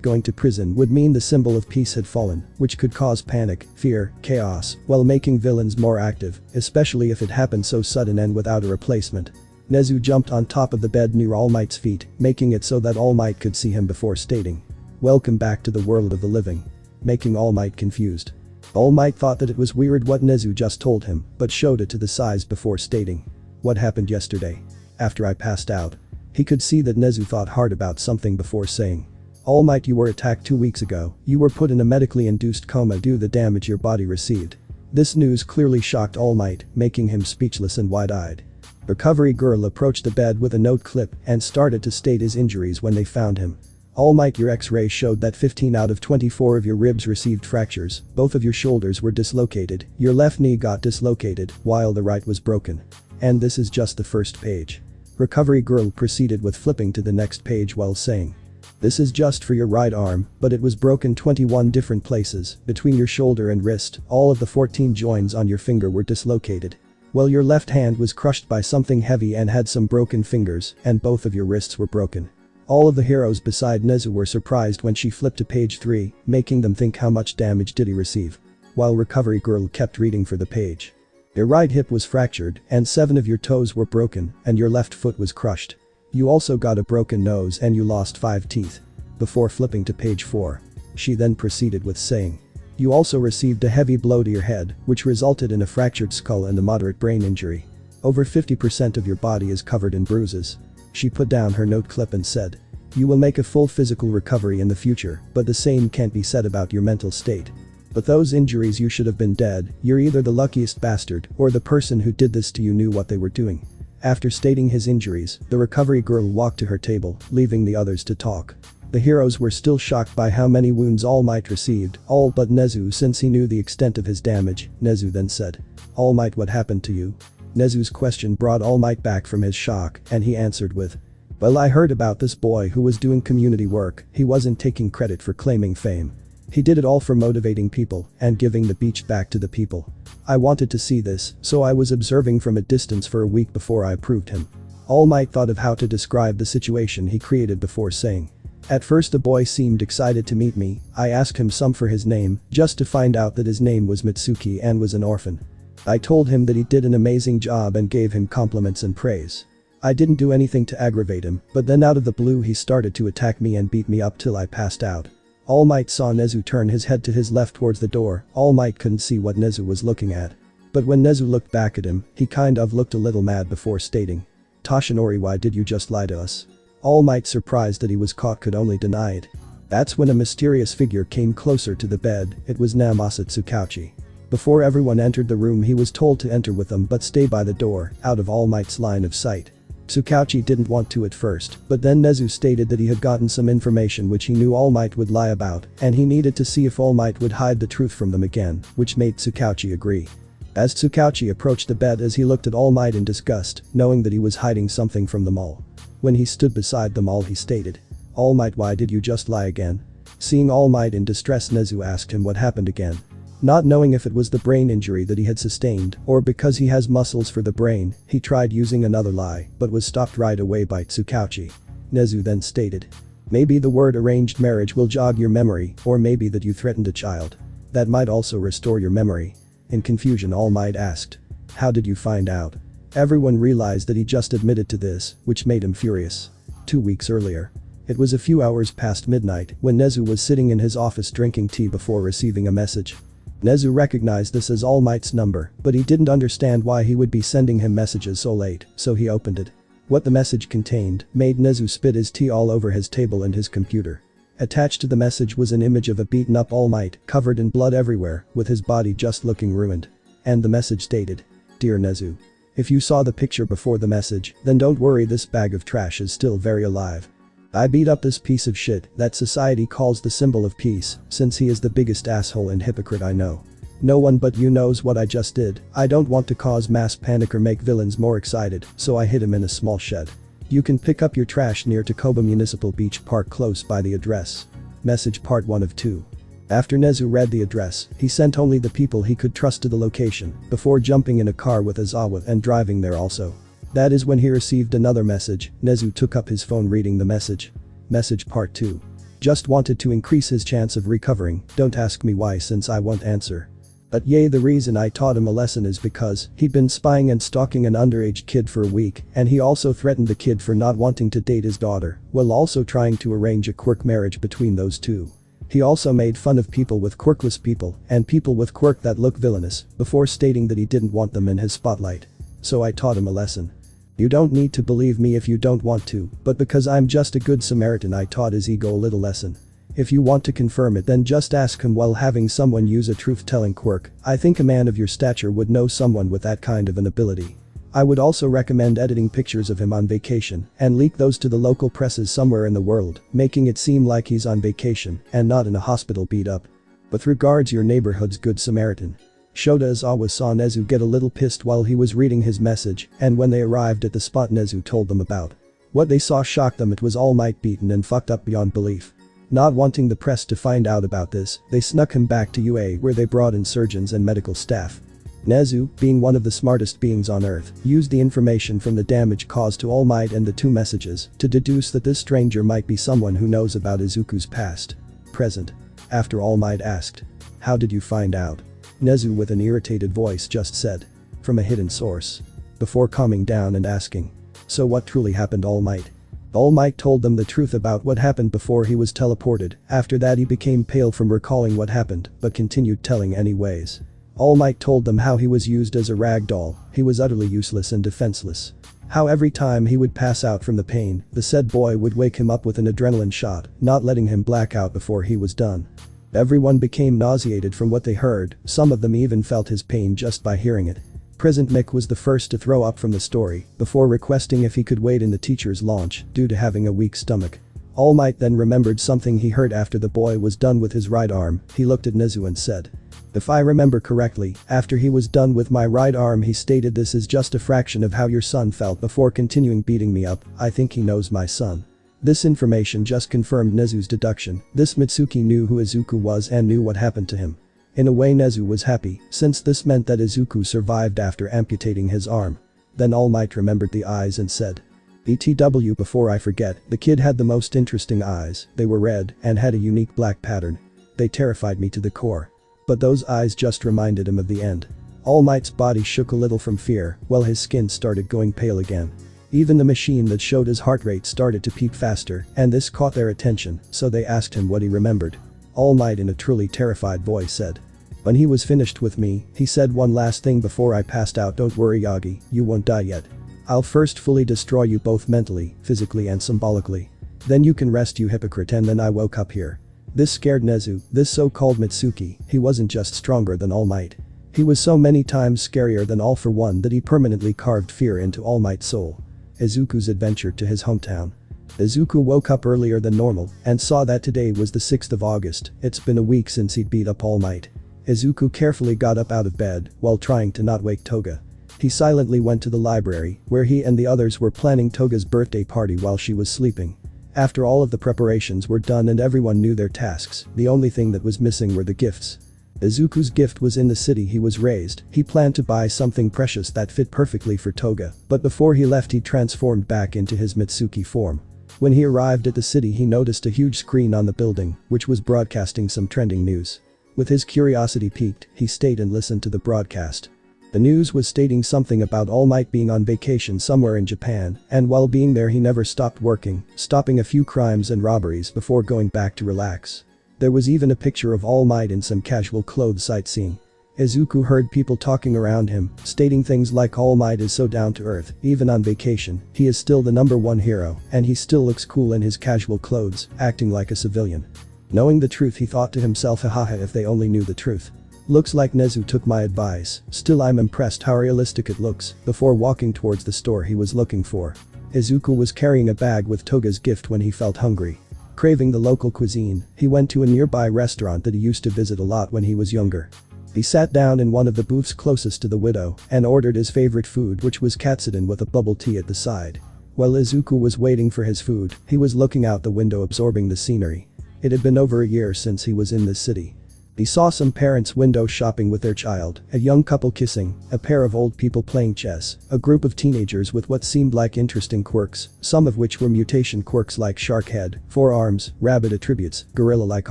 going to prison would mean the symbol of peace had fallen, which could cause panic, fear, chaos, while making villains more active, especially if it happened so sudden and without a replacement. Nezu jumped on top of the bed near All Might's feet, making it so that All Might could see him before stating, "Welcome back to the world of the living," making All Might confused. All Might thought that it was weird what Nezu just told him, but showed it to the size before stating, "What happened yesterday? After I passed out?" He could see that Nezu thought hard about something before saying, "All Might, you were attacked 2 weeks ago. You were put in a medically induced coma due to the damage your body received." This news clearly shocked All Might, making him speechless and wide-eyed. Recovery Girl approached the bed with a note clip and started to state his injuries when they found him. All Might, your x-ray showed that 15 out of 24 of your ribs received fractures, both of your shoulders were dislocated, your left knee got dislocated, while the right was broken. And this is just the first page. Recovery Girl proceeded with flipping to the next page while saying, "This is just for your right arm, but it was broken 21 different places, between your shoulder and wrist, all of the 14 joints on your finger were dislocated. While your left hand was crushed by something heavy and had some broken fingers, and both of your wrists were broken." All of the heroes beside Nezu were surprised when she flipped to page 3, making them think how much damage did he receive. While Recovery Girl kept reading for the page. Your right hip was fractured and 7 of your toes were broken and your left foot was crushed. You also got a broken nose and you lost 5 teeth. Before flipping to page 4. She then proceeded with saying, "You also received a heavy blow to your head, which resulted in a fractured skull and a moderate brain injury. Over 50% of your body is covered in bruises." She put down her note clip and said, "You will make a full physical recovery in the future, but the same can't be said about your mental state. But those injuries, you should have been dead. You're either the luckiest bastard or the person who did this to you knew what they were doing." After stating his injuries, the Recovery Girl walked to her table, leaving the others to talk. The heroes were still shocked by how many wounds All Might received, all but Nezu, since he knew the extent of his damage. Nezu then said, "All Might, what happened to you?" Nezu's question brought All Might back from his shock, and he answered with, "Well, I heard about this boy who was doing community work. He wasn't taking credit for claiming fame. He did it all for motivating people and giving the beach back to the people. I wanted to see this, so I was observing from a distance for a week before I approved him. All Might thought of how to describe the situation he created before saying. At first the boy seemed excited to meet me. I asked him some for his name, just to find out that his name was Mitsuki and was an orphan. I told him that he did an amazing job and gave him compliments and praise. I didn't do anything to aggravate him, but then out of the blue he started to attack me and beat me up till I passed out. All Might saw Nezu turn his head to his left towards the door. All Might couldn't see what Nezu was looking at. But when Nezu looked back at him, he kind of looked a little mad before stating, "Toshinori, why did you just lie to us?" All Might, surprised that he was caught, could only deny it. That's when a mysterious figure came closer to the bed. It was Namasa Tsukauchi. Before everyone entered the room he was told to enter with them but stay by the door, out of All Might's line of sight. Tsukauchi didn't want to at first, but then Nezu stated that he had gotten some information which he knew All Might would lie about, and he needed to see if All Might would hide the truth from them again, which made Tsukauchi agree. As Tsukauchi approached the bed, as he looked at All Might in disgust, knowing that he was hiding something from them all. When he stood beside them all, he stated, "All Might, why did you just lie again?" Seeing All Might in distress, Nezu asked him what happened again. Not knowing if it was the brain injury that he had sustained or because he has muscles for the brain, he tried using another lie but was stopped right away by Tsukauchi. Nezu then stated, "Maybe the word arranged marriage will jog your memory, or maybe that you threatened a child. That might also restore your memory." In confusion, All Might asked, "How did you find out?" Everyone realized that he just admitted to this, which made him furious. 2 weeks earlier. It was a few hours past midnight when Nezu was sitting in his office drinking tea before receiving a message. Nezu recognized this as All Might's number, but he didn't understand why he would be sending him messages so late, so he opened it. What the message contained made Nezu spit his tea all over his table and his computer. Attached to the message was an image of a beaten up All Might, covered in blood everywhere, with his body just looking ruined. And the message stated, "Dear Nezu. If you saw the picture before the message, then don't worry, this bag of trash is still very alive. I beat up this piece of shit that society calls the symbol of peace, since he is the biggest asshole and hypocrite I know. No one but you knows what I just did. I don't want to cause mass panic or make villains more excited, so I hid him in a small shed. You can pick up your trash near Takoba Municipal Beach Park close by the address." Message part 1 of 2. After Nezu read the address, he sent only the people he could trust to the location, before jumping in a car with Aizawa and driving there also. That is when he received another message. Nezu took up his phone reading the message. Message part 2. "Just wanted to increase his chance of recovering, don't ask me why since I won't answer. But yay, the reason I taught him a lesson is because he'd been spying and stalking an underage kid for a week, and he also threatened the kid for not wanting to date his daughter, while also trying to arrange a quirk marriage between those two. He also made fun of people with quirkless people and people with quirk that look villainous, before stating that he didn't want them in his spotlight. So I taught him a lesson. You don't need to believe me if you don't want to, but because I'm just a good Samaritan, I taught his ego a little lesson. If you want to confirm it, then just ask him while having someone use a truth-telling quirk. I think a man of your stature would know someone with that kind of an ability. I would also recommend editing pictures of him on vacation and leak those to the local presses somewhere in the world, making it seem like he's on vacation and not in a hospital beat up. With regards, your neighborhood's good Samaritan." Shota Aizawa saw Nezu get a little pissed while he was reading his message, and when they arrived at the spot Nezu told them about. What they saw shocked them. It was All Might beaten and fucked up beyond belief. Not wanting the press to find out about this, they snuck him back to UA, where they brought in surgeons and medical staff. Nezu, being one of the smartest beings on earth, used the information from the damage caused to All Might and the 2 messages to deduce that this stranger might be someone who knows about Izuku's past. Present. After All Might asked, "How did you find out?" Nezu with an irritated voice just said, "From a hidden source." Before calming down and asking, "So what truly happened, All Might?" All Might told them the truth about what happened before he was teleported. After that he became pale from recalling what happened, but continued telling anyways. All Might told them how he was used as a rag doll. He was utterly useless and defenseless. How every time he would pass out from the pain, the said boy would wake him up with an adrenaline shot, not letting him black out before he was done. Everyone became nauseated from what they heard, some of them even felt his pain just by hearing it. Present Mick was the first to throw up from the story, before requesting if he could wait in the teacher's launch due to having a weak stomach. All Might then remembered something he heard after the boy was done with his right arm. He looked at Nezu and said, "If I remember correctly, after he was done with my right arm he stated this is just a fraction of how your son felt before continuing beating me up. I think he knows my son." This information just confirmed Nezu's deduction. This Mitsuki knew who Izuku was and knew what happened to him. In a way Nezu was happy, since this meant that Izuku survived after amputating his arm. Then All Might remembered the eyes and said, "BTW, before I forget, the kid had the most interesting eyes. They were red and had a unique black pattern. They terrified me to the core. But those eyes just reminded him of the end." All Might's body shook a little from fear, while his skin started going pale again. Even the machine that showed his heart rate started to peak faster, and this caught their attention, so they asked him what he remembered. All Might in a truly terrified voice said, "When he was finished with me, he said one last thing before I passed out. Don't worry Yagi, you won't die yet. I'll first fully destroy you both mentally, physically and symbolically. Then you can rest, you hypocrite." And then I woke up here. This scared Nezu, this so-called Mitsuki. He wasn't just stronger than All Might. He was so many times scarier than All For One that he permanently carved fear into All Might's soul. Izuku's adventure to his hometown. Izuku woke up earlier than normal and saw that today was the 6th of August. It's been a week since he'd beat up All Might. Izuku carefully got up out of bed while trying to not wake Toga. He silently went to the library, where he and the others were planning Toga's birthday party while she was sleeping. After all of the preparations were done and everyone knew their tasks, the only thing that was missing were the gifts. Izuku's gift was in the city he was raised. He planned to buy something precious that fit perfectly for Toga, but before he left he transformed back into his Mitsuki form. When he arrived at the city he noticed a huge screen on the building, which was broadcasting some trending news. With his curiosity piqued, he stayed and listened to the broadcast. The news was stating something about All Might being on vacation somewhere in Japan, and while being there he never stopped working, stopping a few crimes and robberies before going back to relax. There was even a picture of All Might in some casual clothes sightseeing. Izuku heard people talking around him, stating things like All Might is so down to earth, even on vacation, he is still the #1 hero, and he still looks cool in his casual clothes, acting like a civilian. Knowing the truth he thought to himself, haha, if they only knew the truth. Looks like Nezu took my advice. Still I'm impressed how realistic it looks. Before walking towards the store he was looking for. Izuku was carrying a bag with Toga's gift when he felt hungry. Craving the local cuisine, he went to a nearby restaurant that he used to visit a lot when he was younger. He sat down in one of the booths closest to the widow and ordered his favorite food, which was katsudon with a bubble tea at the side. While Izuku was waiting for his food, he was looking out the window absorbing the scenery. It had been over a year since he was in this city. He saw some parents window shopping with their child, a young couple kissing, a pair of old people playing chess, a group of teenagers with what seemed like interesting quirks, some of which were mutation quirks like shark head, 4 arms, rabbit attributes, gorilla-like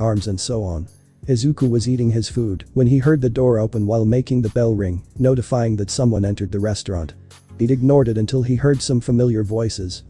arms and so on. Izuku was eating his food when he heard the door open while making the bell ring, notifying that someone entered the restaurant. He'd ignored it until he heard some familiar voices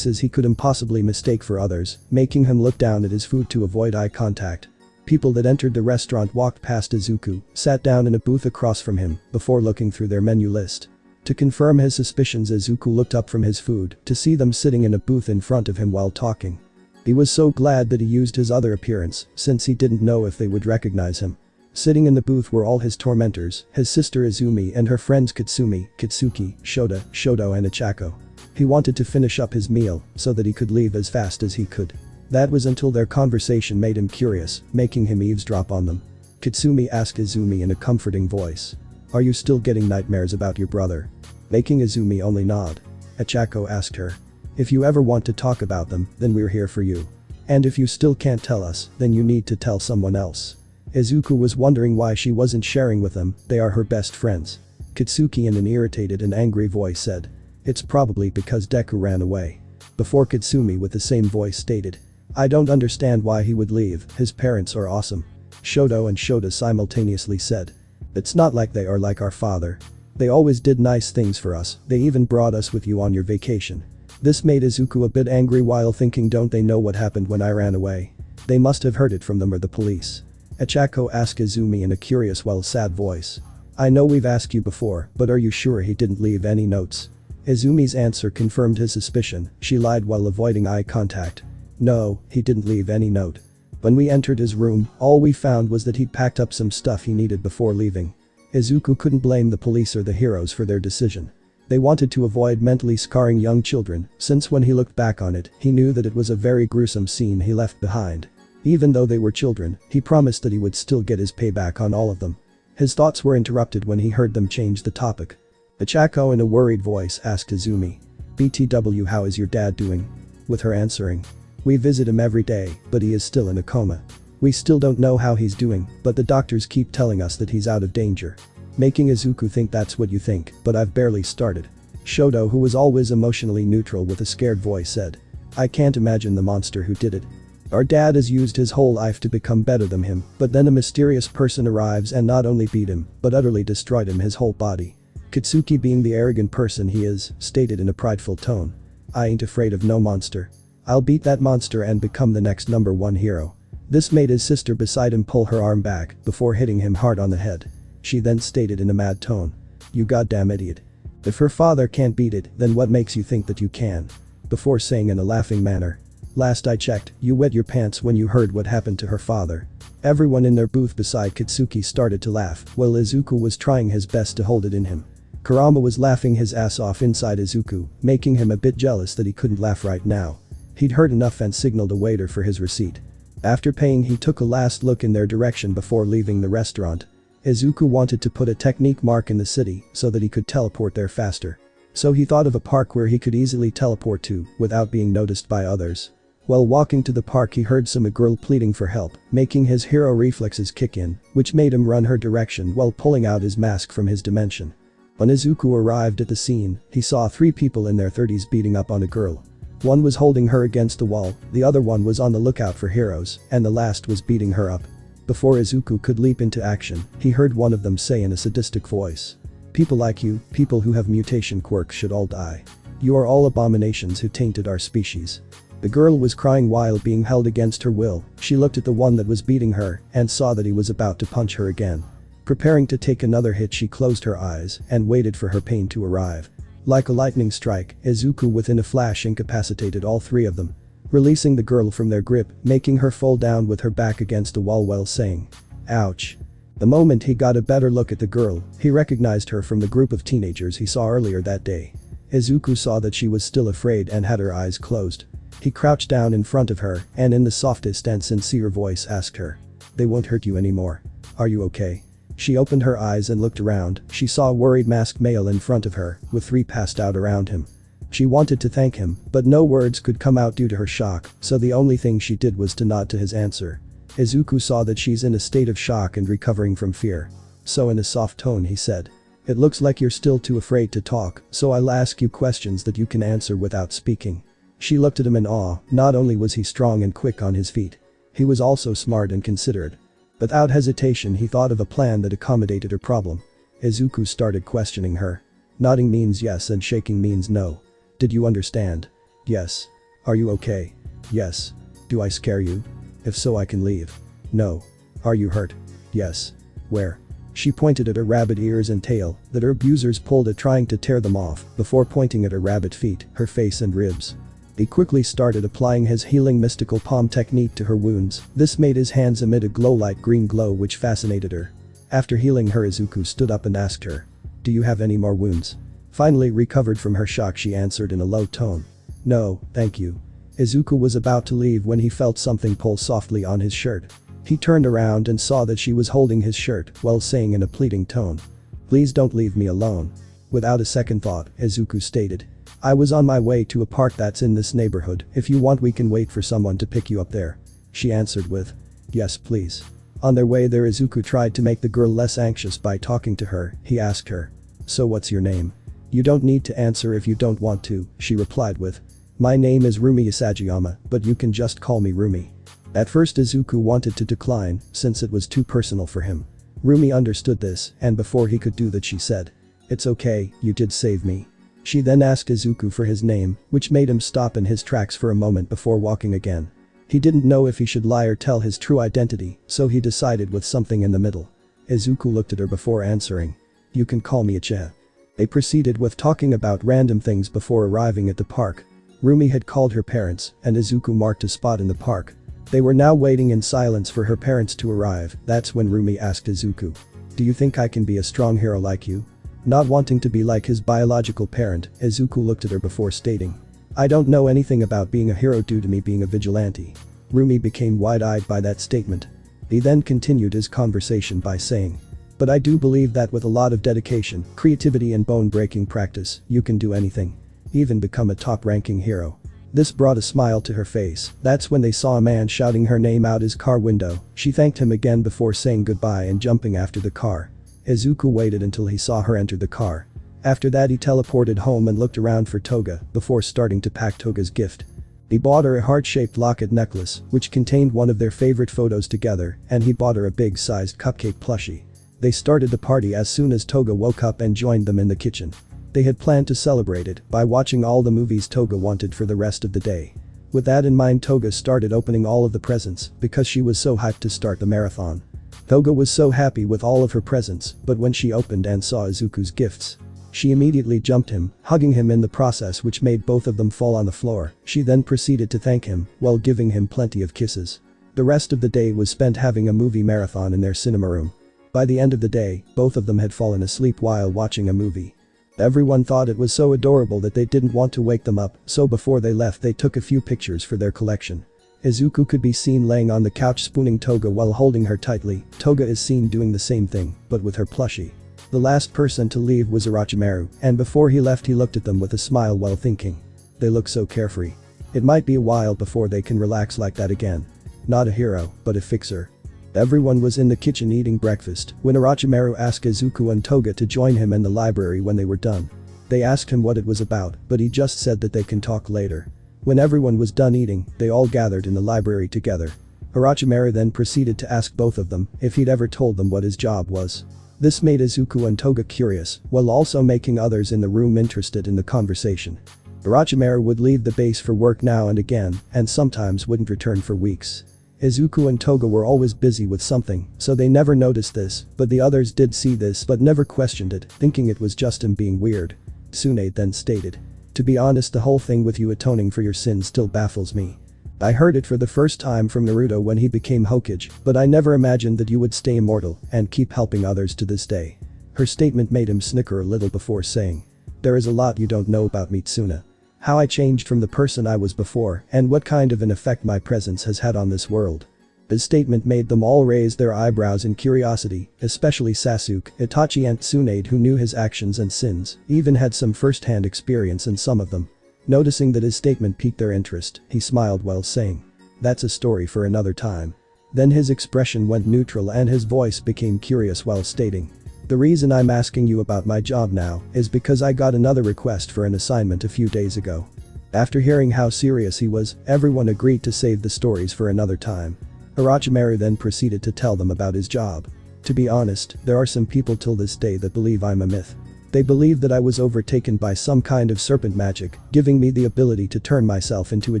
he could impossibly mistake for others, making him look down at his food to avoid eye contact. People that entered the restaurant walked past Izuku, sat down in a booth across from him, before looking through their menu list. To confirm his suspicions, Izuku looked up from his food to see them sitting in a booth in front of him while talking. He was so glad that he used his other appearance, since he didn't know if they would recognize him. Sitting in the booth were all his tormentors, his sister Izumi and her friends Katsumi, Kitsuki, Shota, Shoto and Ichako. He wanted to finish up his meal so that he could leave as fast as he could. That was until their conversation made him curious, making him eavesdrop on them. Katsumi asked Izumi in a comforting voice, "Are you still getting nightmares about your brother?" Making Izumi only nod. Ichako asked her, "If you ever want to talk about them, then we're here for you. And if you still can't tell us, then you need to tell someone else." Izuku was wondering why she wasn't sharing with them, they are her best friends. Kitsuki in an irritated and angry voice said, "It's probably because Deku ran away." Before Katsumi with the same voice stated, "I don't understand why he would leave, his parents are awesome." Shoto and Shota simultaneously said, "It's not like they are like our father. They always did nice things for us, they even brought us with you on your vacation." This made Izuku a bit angry while thinking, don't they know what happened when I ran away? They must have heard it from them or the police. Ichako asked Izumi in a curious while sad voice, "I know we've asked you before, but are you sure he didn't leave any notes?" Izumi's answer confirmed his suspicion. She lied while avoiding eye contact. "No, he didn't leave any note. When we entered his room, all we found was that he'd packed up some stuff he needed before leaving." Izuku couldn't blame the police or the heroes for their decision. They wanted to avoid mentally scarring young children, since when he looked back on it, he knew that it was a very gruesome scene he left behind. Even though they were children, he promised that he would still get his payback on all of them. His thoughts were interrupted when he heard them change the topic. Ichako in a worried voice asked Izumi, "BTW, how is your dad doing?" With her answering, We visit him every day, but he is still in a coma. We still don't know how he's doing, but the doctors keep telling us that he's out of danger. Making Izuku think that's what you think, but I've barely started. Shoto, who was always emotionally neutral with a scared voice, said. I can't imagine the monster who did it. Our dad has used his whole life to become better than him, but then a mysterious person arrives and not only beat him, but utterly destroyed him his whole body. Katsuki, being the arrogant person he is, stated in a prideful tone. I ain't afraid of no monster. I'll beat that monster and become the next #1 hero. This made his sister beside him pull her arm back before hitting him hard on the head. She then stated in a mad tone. You goddamn idiot. If her father can't beat it, then what makes you think that you can? Before saying in a laughing manner. Last I checked, you wet your pants when you heard what happened to her father. Everyone in their booth beside Katsuki started to laugh while Izuku was trying his best to hold it in him. Kurama was laughing his ass off inside Izuku, making him a bit jealous that he couldn't laugh right now. He'd heard enough and signaled a waiter for his receipt. After paying, he took a last look in their direction before leaving the restaurant. Izuku wanted to put a technique mark in the city so that he could teleport there faster. So he thought of a park where he could easily teleport to without being noticed by others. While walking to the park, he heard some girl pleading for help, making his hero reflexes kick in, which made him run her direction while pulling out his mask from his dimension. When Izuku arrived at the scene, he saw 3 people in their 30s beating up on a girl. One was holding her against the wall, the other one was on the lookout for heroes, and the last was beating her up. Before Izuku could leap into action, he heard one of them say in a sadistic voice. People like you, people who have mutation quirks, should all die. You are all abominations who tainted our species. The girl was crying while being held against her will. She looked at the one that was beating her and saw that he was about to punch her again. Preparing to take another hit, she closed her eyes and waited for her pain to arrive. Like a lightning strike, Izuku within a flash incapacitated all 3 of them, releasing the girl from their grip, making her fall down with her back against the wall while saying, ouch. The moment he got a better look at the girl, he recognized her from the group of teenagers he saw earlier that day. Izuku saw that she was still afraid and had her eyes closed. He crouched down in front of her and in the softest and sincere voice asked her. They won't hurt you anymore. Are you okay? She opened her eyes and looked around. She saw a worried masked male in front of her, with 3 passed out around him. She wanted to thank him, but no words could come out due to her shock, so the only thing she did was to nod to his answer. Izuku saw that she's in a state of shock and recovering from fear. So in a soft tone he said. It looks like you're still too afraid to talk, so I'll ask you questions that you can answer without speaking. She looked at him in awe. Not only was he strong and quick on his feet, he was also smart and considerate. Without hesitation he thought of a plan that accommodated her problem. Izuku started questioning her. Nodding means yes and shaking means no. Did you understand? Yes. Are you okay? Yes. Do I scare you? If so, I can leave. No. Are you hurt? Yes. Where? She pointed at her rabbit ears and tail that her abusers pulled at trying to tear them off before pointing at her rabbit feet, her face and ribs. He quickly started applying his healing mystical palm technique to her wounds. This made his hands emit a glow-like green glow which fascinated her. After healing her, Izuku stood up and asked her. Do you have any more wounds? Finally recovered from her shock, she answered in a low tone. No, thank you. Izuku was about to leave when he felt something pull softly on his shirt. He turned around and saw that she was holding his shirt while saying in a pleading tone. Please don't leave me alone. Without a second thought, Izuku stated. I was on my way to a park that's in this neighborhood. If you want, we can wait for someone to pick you up there. She answered with. Yes, please. On their way there, Izuku tried to make the girl less anxious by talking to her. He asked her. So what's your name? You don't need to answer if you don't want to, she replied with. My name is Rumi Isagiyama, but you can just call me Rumi. At first Izuku wanted to decline, since it was too personal for him. Rumi understood this, and before he could do that she said. It's okay, you did save me. She then asked Izuku for his name, which made him stop in his tracks for a moment before walking again. He didn't know if he should lie or tell his true identity, so he decided with something in the middle. Izuku looked at her before answering. You can call me Uchiha. They proceeded with talking about random things before arriving at the park. Rumi had called her parents, and Izuku marked a spot in the park. They were now waiting in silence for her parents to arrive. That's when Rumi asked Izuku. Do you think I can be a strong hero like you? Not wanting to be like his biological parent, Izuku looked at her before stating. I don't know anything about being a hero due to me being a vigilante. Rumi became wide-eyed by that statement. He then continued his conversation by saying. But I do believe that with a lot of dedication, creativity and bone-breaking practice, you can do anything. Even become a top-ranking hero. This brought a smile to her face. That's when they saw a man shouting her name out his car window. She thanked him again before saying goodbye and jumping after the car. Izuku waited until he saw her enter the car. After that he teleported home and looked around for Toga before starting to pack Toga's gift. He bought her a heart-shaped locket necklace which contained one of their favorite photos together, and he bought her a big-sized cupcake plushie. They started the party as soon as Toga woke up and joined them in the kitchen. They had planned to celebrate it by watching all the movies Toga wanted for the rest of the day. With that in mind, Toga started opening all of the presents because she was so hyped to start the marathon. Toga was so happy with all of her presents, but when she opened and saw Izuku's gifts, she immediately jumped him, hugging him in the process, which made both of them fall on the floor. She then proceeded to thank him while giving him plenty of kisses. The rest of the day was spent having a movie marathon in their cinema room. By the end of the day, both of them had fallen asleep while watching a movie. Everyone thought it was so adorable that they didn't want to wake them up, so before they left they took a few pictures for their collection. Izuku could be seen laying on the couch spooning Toga while holding her tightly. Toga is seen doing the same thing, but with her plushie. The last person to leave was Orochimaru, and before he left he looked at them with a smile while thinking. They look so carefree. It might be a while before they can relax like that again. Not a hero, but a fixer. Everyone was in the kitchen eating breakfast when Orochimaru asked Izuku and Toga to join him in the library when they were done. They asked him what it was about, but he just said that they can talk later. When everyone was done eating, they all gathered in the library together. Orochimaru then proceeded to ask both of them if he'd ever told them what his job was. This made Izuku and Toga curious, while also making others in the room interested in the conversation. Orochimaru would leave the base for work now and again, and sometimes wouldn't return for weeks. Izuku and Toga were always busy with something, so they never noticed this, but the others did see this but never questioned it, thinking it was just him being weird. Tsunade then stated. To be honest, the whole thing with you atoning for your sins still baffles me. I heard it for the first time from Naruto when he became Hokage, but I never imagined that you would stay immortal and keep helping others to this day. Her statement made him snicker a little before saying. There is a lot you don't know about me, Tsuna. How I changed from the person I was before and what kind of an effect my presence has had on this world. His statement made them all raise their eyebrows in curiosity, especially Sasuke, Itachi and Tsunade, who knew his actions and sins, even had some first-hand experience in some of them. Noticing that his statement piqued their interest, he smiled while saying, "That's a story for another time." Then his expression went neutral and his voice became curious while stating, "The reason I'm asking you about my job now is because I got another request for an assignment a few days ago." After hearing how serious he was, everyone agreed to save the stories for another time. Orochimaru then proceeded to tell them about his job. To be honest, there are some people till this day that believe I'm a myth. They believe that I was overtaken by some kind of serpent magic, giving me the ability to turn myself into a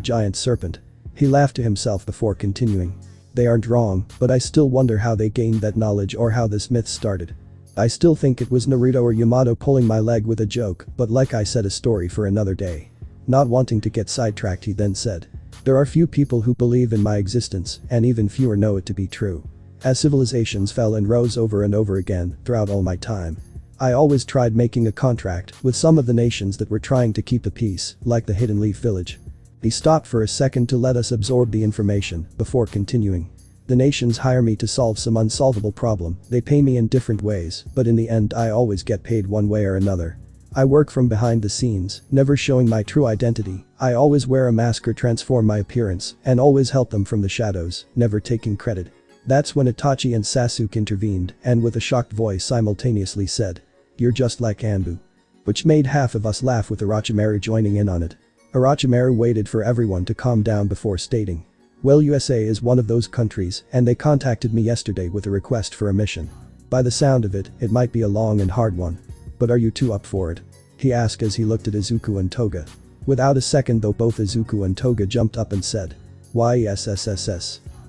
giant serpent. He laughed to himself before continuing. They aren't wrong, but I still wonder how they gained that knowledge or how this myth started. I still think it was Naruto or Yamato pulling my leg with a joke, but like I said, a story for another day. Not wanting to get sidetracked, he then said. There are few people who believe in my existence, and even fewer know it to be true. As civilizations fell and rose over and over again throughout all my time, I always tried making a contract with some of the nations that were trying to keep the peace, like the Hidden Leaf Village. He stopped for a second to let us absorb the information before continuing. The nations hire me to solve some unsolvable problem. They pay me in different ways, but in the end I always get paid one way or another. I work from behind the scenes, never showing my true identity. I always wear a mask or transform my appearance, and always help them from the shadows, never taking credit. That's when Itachi and Sasuke intervened, and with a shocked voice simultaneously said, "You're just like Anbu." Which made half of us laugh, with Orochimaru joining in on it. Orochimaru waited for everyone to calm down before stating, "Well, USA is one of those countries, and they contacted me yesterday with a request for a mission. By the sound of it, it might be a long and hard one. But are you two up for it?" he asked as he looked at Izuku and Toga. Without a second though, both Izuku and Toga jumped up and said, "Why yes,"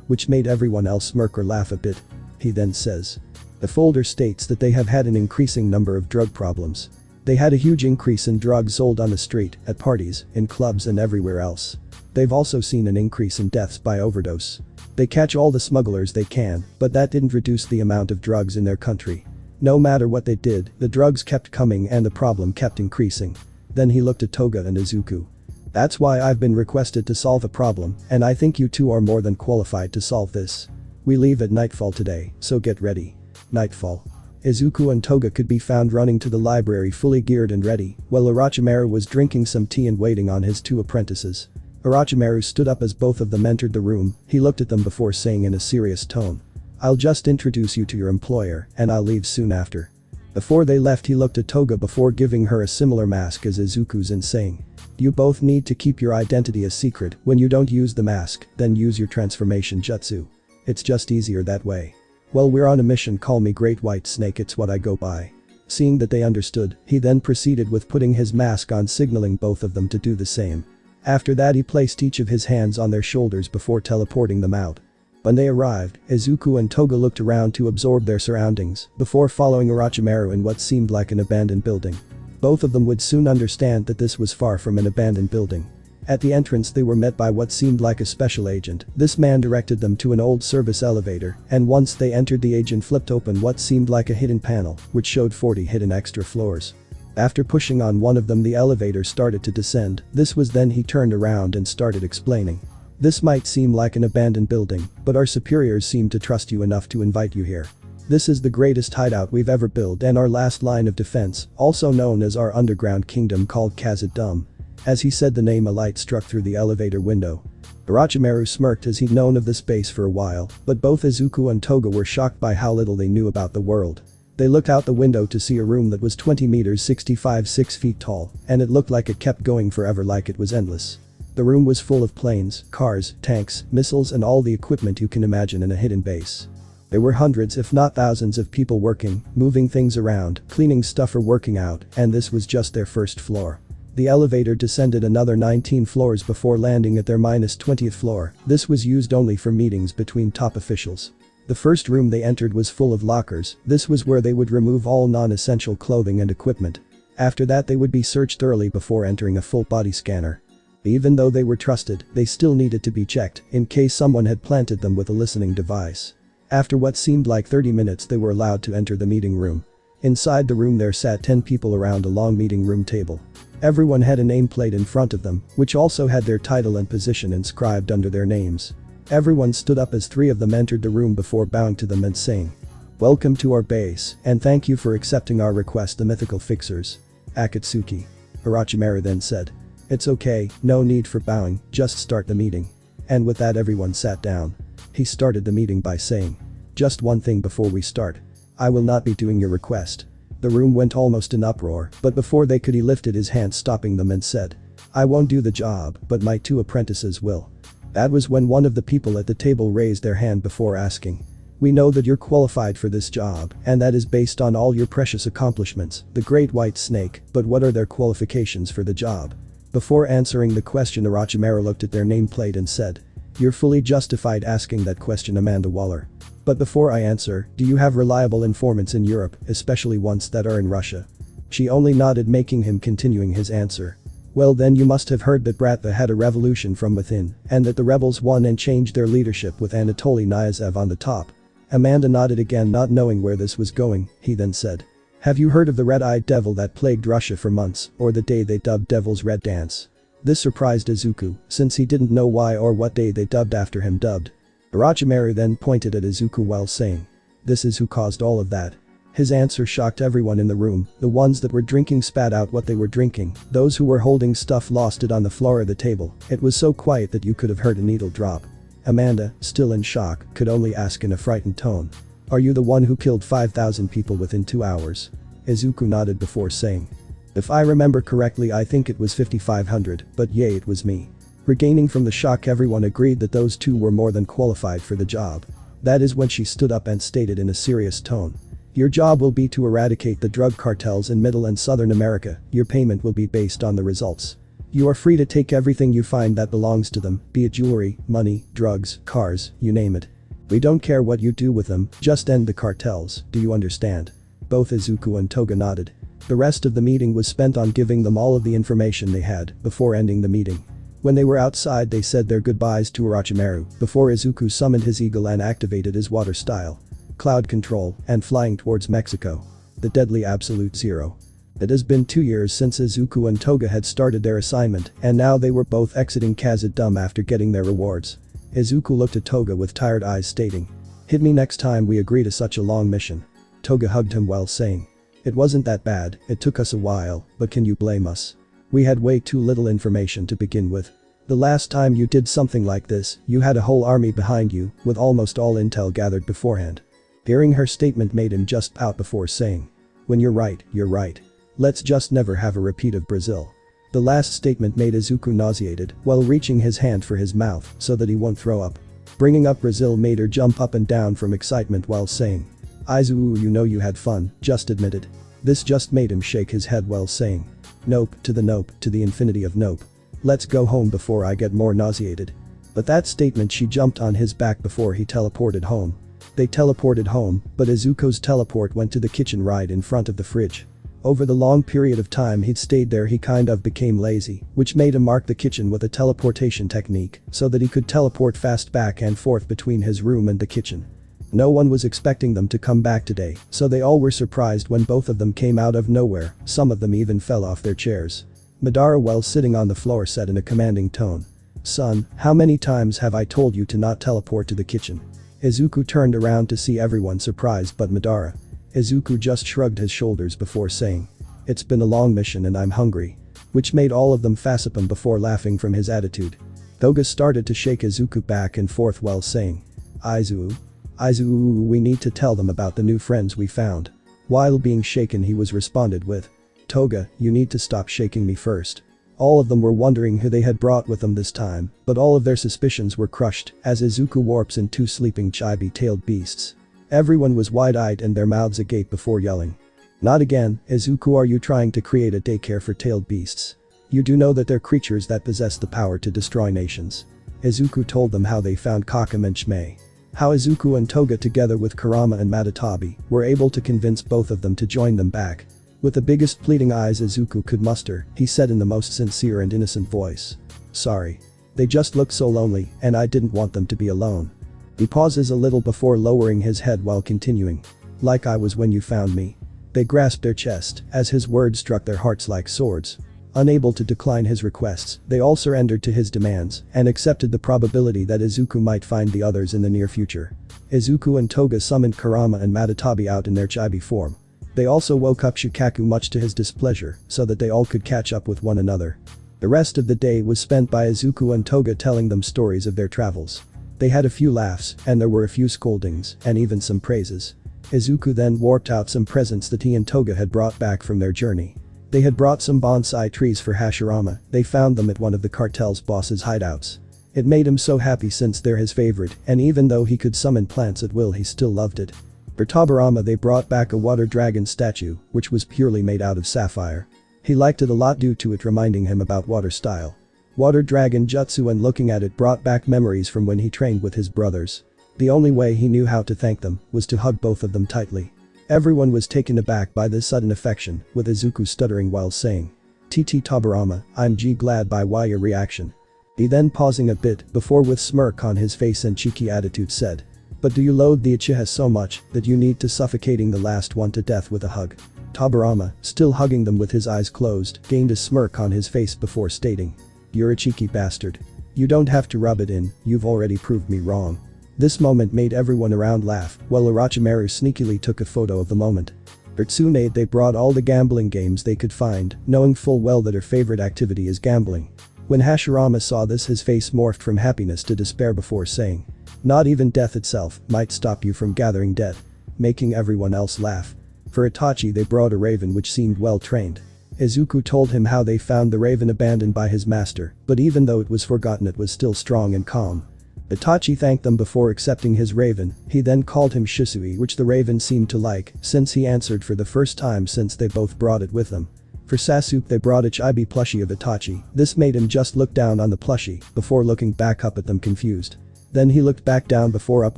which made everyone else smirk or laugh a bit. He then says, the folder states that they have had an increasing number of drug problems. They had a huge increase in drugs sold on the street, at parties, in clubs and everywhere else. They've also seen an increase in deaths by overdose. They catch all the smugglers they can, but that didn't reduce the amount of drugs in their country. No matter what they did, the drugs kept coming and the problem kept increasing. Then he looked at Toga and Izuku. That's why I've been requested to solve a problem, and I think you two are more than qualified to solve this. We leave at nightfall today, so get ready. Nightfall. Izuku and Toga could be found running to the library fully geared and ready, while Orochimaru was drinking some tea and waiting on his two apprentices. Orochimaru stood up as both of them entered the room. He looked at them before saying in a serious tone. I'll just introduce you to your employer, and I'll leave soon after. Before they left he looked at Toga before giving her a similar mask as Izuku's and saying. You both need to keep your identity a secret. When you don't use the mask, then use your transformation jutsu. It's just easier that way. Well, we're on a mission, call me Great White Snake, it's what I go by. Seeing that they understood, he then proceeded with putting his mask on, signaling both of them to do the same. After that he placed each of his hands on their shoulders before teleporting them out. When they arrived, Izuku and Toga looked around to absorb their surroundings before following Orochimaru in what seemed like an abandoned building. Both of them would soon understand that this was far from an abandoned building. At the entrance they were met by what seemed like a special agent. This man directed them to an old service elevator, and once they entered the agent flipped open what seemed like a hidden panel, which showed 40 hidden extra floors. After pushing on one of them the elevator started to descend. This was then he turned around and started explaining. This might seem like an abandoned building, but our superiors seem to trust you enough to invite you here. This is the greatest hideout we've ever built and our last line of defense, also known as our underground kingdom called Khazad-dûm. As he said the name a light struck through the elevator window. Orochimaru smirked as he'd known of the space for a while, but both Izuku and Toga were shocked by how little they knew about the world. They looked out the window to see a room that was 20 meters 65 6 feet tall, and it looked like it kept going forever, like it was endless. The room was full of planes, cars, tanks, missiles and all the equipment you can imagine in a hidden base. There were hundreds if not thousands of people working, moving things around, cleaning stuff or working out, and this was just their first floor. The elevator descended another 19 floors before landing at their -20th floor. This was used only for meetings between top officials. The first room they entered was full of lockers. This was where they would remove all non-essential clothing and equipment. After that they would be searched thoroughly before entering a full body scanner. Even though they were trusted, they still needed to be checked in case someone had planted them with a listening device. After what seemed like 30 minutes they were allowed to enter the meeting room. Inside the room there sat 10 people around a long meeting room table. Everyone had a nameplate in front of them, which also had their title and position inscribed under their names. Everyone stood up as 3 of them entered the room before bowing to them and saying, "Welcome to our base, and thank you for accepting our request, the mythical fixers. Akatsuki." Orochimaru then said, "It's okay, no need for bowing, just start the meeting." And with that everyone sat down. He started the meeting by saying, "Just one thing before we start. I will not be doing your request." The room went almost in uproar, but before they could he lifted his hand stopping them and said, "I won't do the job, but my 2 apprentices will." That was when one of the people at the table raised their hand before asking, "We know that you're qualified for this job, and that is based on all your precious accomplishments, the Great White Snake, but what are their qualifications for the job?" Before answering the question Orochimaru looked at their nameplate and said, "You're fully justified asking that question, Amanda Waller. But before I answer, do you have reliable informants in Europe, especially ones that are in Russia?" She only nodded, making him continuing his answer. "Well then you must have heard that Bratva had a revolution from within, and that the rebels won and changed their leadership with Anatoly Nyazev on the top." Amanda nodded again, not knowing where this was going. He then said, "Have you heard of the red-eyed devil that plagued Russia for months, or the day they dubbed Devil's Red Dance?" This surprised Izuku, since he didn't know why or what day they dubbed after him dubbed. Orochimaru then pointed at Izuku while saying, "This is who caused all of that." His answer shocked everyone in the room. The ones that were drinking spat out what they were drinking. Those who were holding stuff lost it on the floor of the table. It was so quiet that you could have heard a needle drop. Amanda, still in shock, could only ask in a frightened tone, "Are you the one who killed 5,000 people within 2 hours?" Izuku nodded before saying, "If I remember correctly I think it was 5,500, but yay, it was me." Regaining from the shock, everyone agreed that those 2 were more than qualified for the job. That is when she stood up and stated in a serious tone, "Your job will be to eradicate the drug cartels in Middle and Southern America. Your payment will be based on the results. You are free to take everything you find that belongs to them, be it jewelry, money, drugs, cars, you name it. We don't care what you do with them, just end the cartels, do you understand?" Both Izuku and Toga nodded. The rest of the meeting was spent on giving them all of the information they had before ending the meeting. When they were outside they said their goodbyes to Orochimaru before Izuku summoned his eagle and activated his water style, cloud control, and flying towards Mexico. The deadly absolute zero. It has been 2 years since Izuku and Toga had started their assignment, and now they were both exiting Khazad-dûm after getting their rewards. Izuku looked at Toga with tired eyes stating, "Hit me next time we agree to such a long mission." Toga hugged him while saying, "It wasn't that bad, it took us a while, but can you blame us? We had way too little information to begin with." The last time you did something like this, you had a whole army behind you, with almost all intel gathered beforehand. Hearing her statement made him just pout before saying, "When you're right, you're right. Let's just never have a repeat of Brazil." The last statement made Izuku nauseated while reaching his hand for his mouth so that he won't throw up. Bringing up Brazil made her jump up and down from excitement while saying, "Izuku, you know you had fun, just admit it." This just made him shake his head while saying, "Nope, to the infinity of nope. Let's go home before I get more nauseated." But that statement she jumped on his back before he teleported home. They teleported home, but Izuku's teleport went to the kitchen right in front of the fridge. Over the long period of time he'd stayed there he kind of became lazy, which made him mark the kitchen with a teleportation technique so that he could teleport fast back and forth between his room and the kitchen. No one was expecting them to come back today, so they all were surprised when both of them came out of nowhere, some of them even fell off their chairs. Madara, while sitting on the floor, said in a commanding tone, "Son, how many times have I told you to not teleport to the kitchen?" Izuku turned around to see everyone surprised but Madara. Izuku just shrugged his shoulders before saying, "It's been a long mission and I'm hungry." Which made all of them facepalm before laughing from his attitude. TOGA started to shake Izuku back and forth while saying, Izuku, we need to tell them about the new friends we found." While being shaken he was responded with, "TOGA, you need to stop shaking me first." All of them were wondering who they had brought with them this time, but all of their suspicions were crushed as Izuku warps in two sleeping chibi-tailed beasts. Everyone was wide-eyed and their mouths agape before yelling, "Not again, Izuku, are you trying to create a daycare for tailed beasts? You do know that they're creatures that possess the power to destroy nations." Izuku told them how they found Kakame and Shimei. How Izuku and TOGA together with Kurama and Matatabi were able to convince both of them to join them back. With the biggest pleading eyes Izuku could muster, he said in the most sincere and innocent voice, "Sorry. They just looked so lonely and I didn't want them to be alone." He pauses a little before lowering his head while continuing, "Like I was when you found me." They grasped their chest as his words struck their hearts like swords. Unable to decline his requests, they all surrendered to his demands and accepted the probability that Izuku might find the others in the near future. Izuku and TOGA summoned Kurama and Matatabi out in their chibi form. They also woke up Shikaku much to his displeasure so that they all could catch up with one another. The rest of the day was spent by Izuku and TOGA telling them stories of their travels. They had a few laughs and there were a few scoldings and even some praises. Izuku then warped out some presents that he and TOGA had brought back from their journey. They had brought some bonsai trees for Hashirama. They found them at one of the cartel's boss's hideouts. It made him so happy since they're his favorite, and even though he could summon plants at will he still loved it. For Tobirama they brought back a water dragon statue, which was purely made out of sapphire. He liked it a lot due to it reminding him about water style. Water dragon jutsu, and looking at it brought back memories from when he trained with his brothers. The only way he knew how to thank them was to hug both of them tightly. Everyone was taken aback by this sudden affection, with Izuku stuttering while saying, "TT Tobirama, I'm glad by why your reaction." He then pausing a bit before with smirk on his face and cheeky attitude said, "But do you loathe the Uchiha so much that you need to suffocating the last one to death with a hug?" Tobirama, still hugging them with his eyes closed, gained a smirk on his face before stating, "You're a cheeky bastard. You don't have to rub it in, you've already proved me wrong." This moment made everyone around laugh, while Orochimaru sneakily took a photo of the moment. For Tsunade they brought all the gambling games they could find, knowing full well that her favorite activity is gambling. When Hashirama saw this his face morphed from happiness to despair before saying, "Not even death itself might stop you from gathering debt," making everyone else laugh. For Itachi they brought a raven which seemed well trained. Izuku told him how they found the raven abandoned by his master, but even though it was forgotten it was still strong and calm. Itachi thanked them before accepting his raven. He then called him Shisui, which the raven seemed to like since he answered for the first time since they both brought it with them. For Sasuke they brought a chibi plushie of Itachi. This made him just look down on the plushie before looking back up at them confused. Then he looked back down before up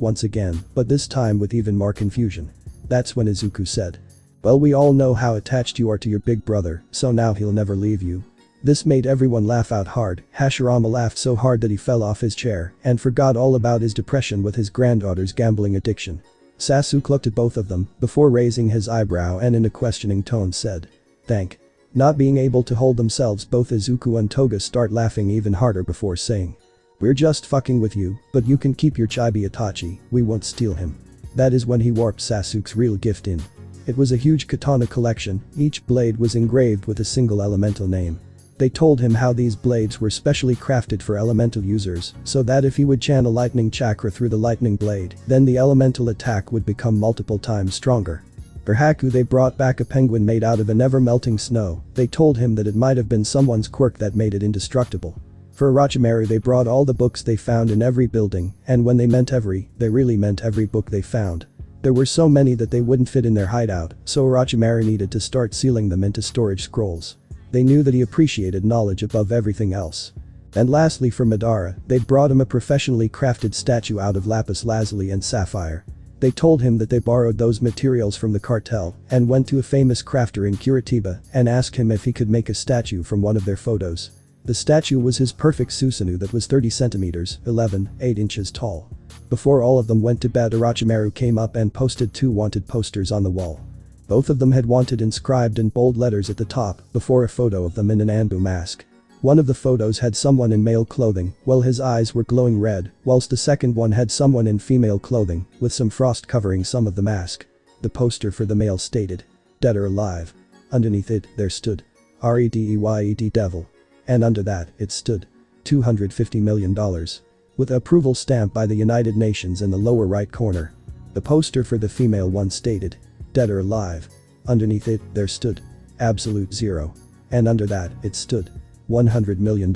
once again, but this time with even more confusion. That's when Izuku said, "Well, we all know how attached you are to your big brother, so now he'll never leave you." This made everyone laugh out hard. Hashirama laughed so hard that he fell off his chair and forgot all about his depression with his granddaughter's gambling addiction. Sasuke looked at both of them before raising his eyebrow and in a questioning tone said, "Thank." Not being able to hold themselves, both Izuku and TOGA start laughing even harder before saying, "We're just fucking with you, but you can keep your chibi Itachi, we won't steal him." That is when he warped Sasuke's real gift in. It was a huge katana collection, each blade was engraved with a single elemental name. They told him how these blades were specially crafted for elemental users, so that if he would channel lightning chakra through the lightning blade, then the elemental attack would become multiple times stronger. For Haku they brought back a penguin made out of a never-melting snow. They told him that it might have been someone's quirk that made it indestructible. For Orochimaru they brought all the books they found in every building, and when they meant every, they really meant every book they found. There were so many that they wouldn't fit in their hideout, so Orochimaru needed to start sealing them into storage scrolls. They knew that he appreciated knowledge above everything else. And lastly for Madara, they brought him a professionally crafted statue out of lapis lazuli and sapphire. They told him that they borrowed those materials from the cartel and went to a famous crafter in Curitiba and asked him if he could make a statue from one of their photos. The statue was his perfect Susanoo that was 30 centimeters, 8 inches tall. Before all of them went to bed, Orochimaru came up and posted 2 wanted posters on the wall. Both of them had wanted inscribed in bold letters at the top before a photo of them in an Anbu mask. One of the photos had someone in male clothing, while his eyes were glowing red, whilst the second one had someone in female clothing, with some frost covering some of the mask. The poster for the male stated, "Dead or alive." Underneath it, there stood, "REDEYED devil." And under that, it stood, $250 million. With approval stamp by the United Nations in the lower right corner. The poster for the female one stated, "Dead or alive." Underneath it, there stood, "Absolute zero." And under that, it stood, $100 million.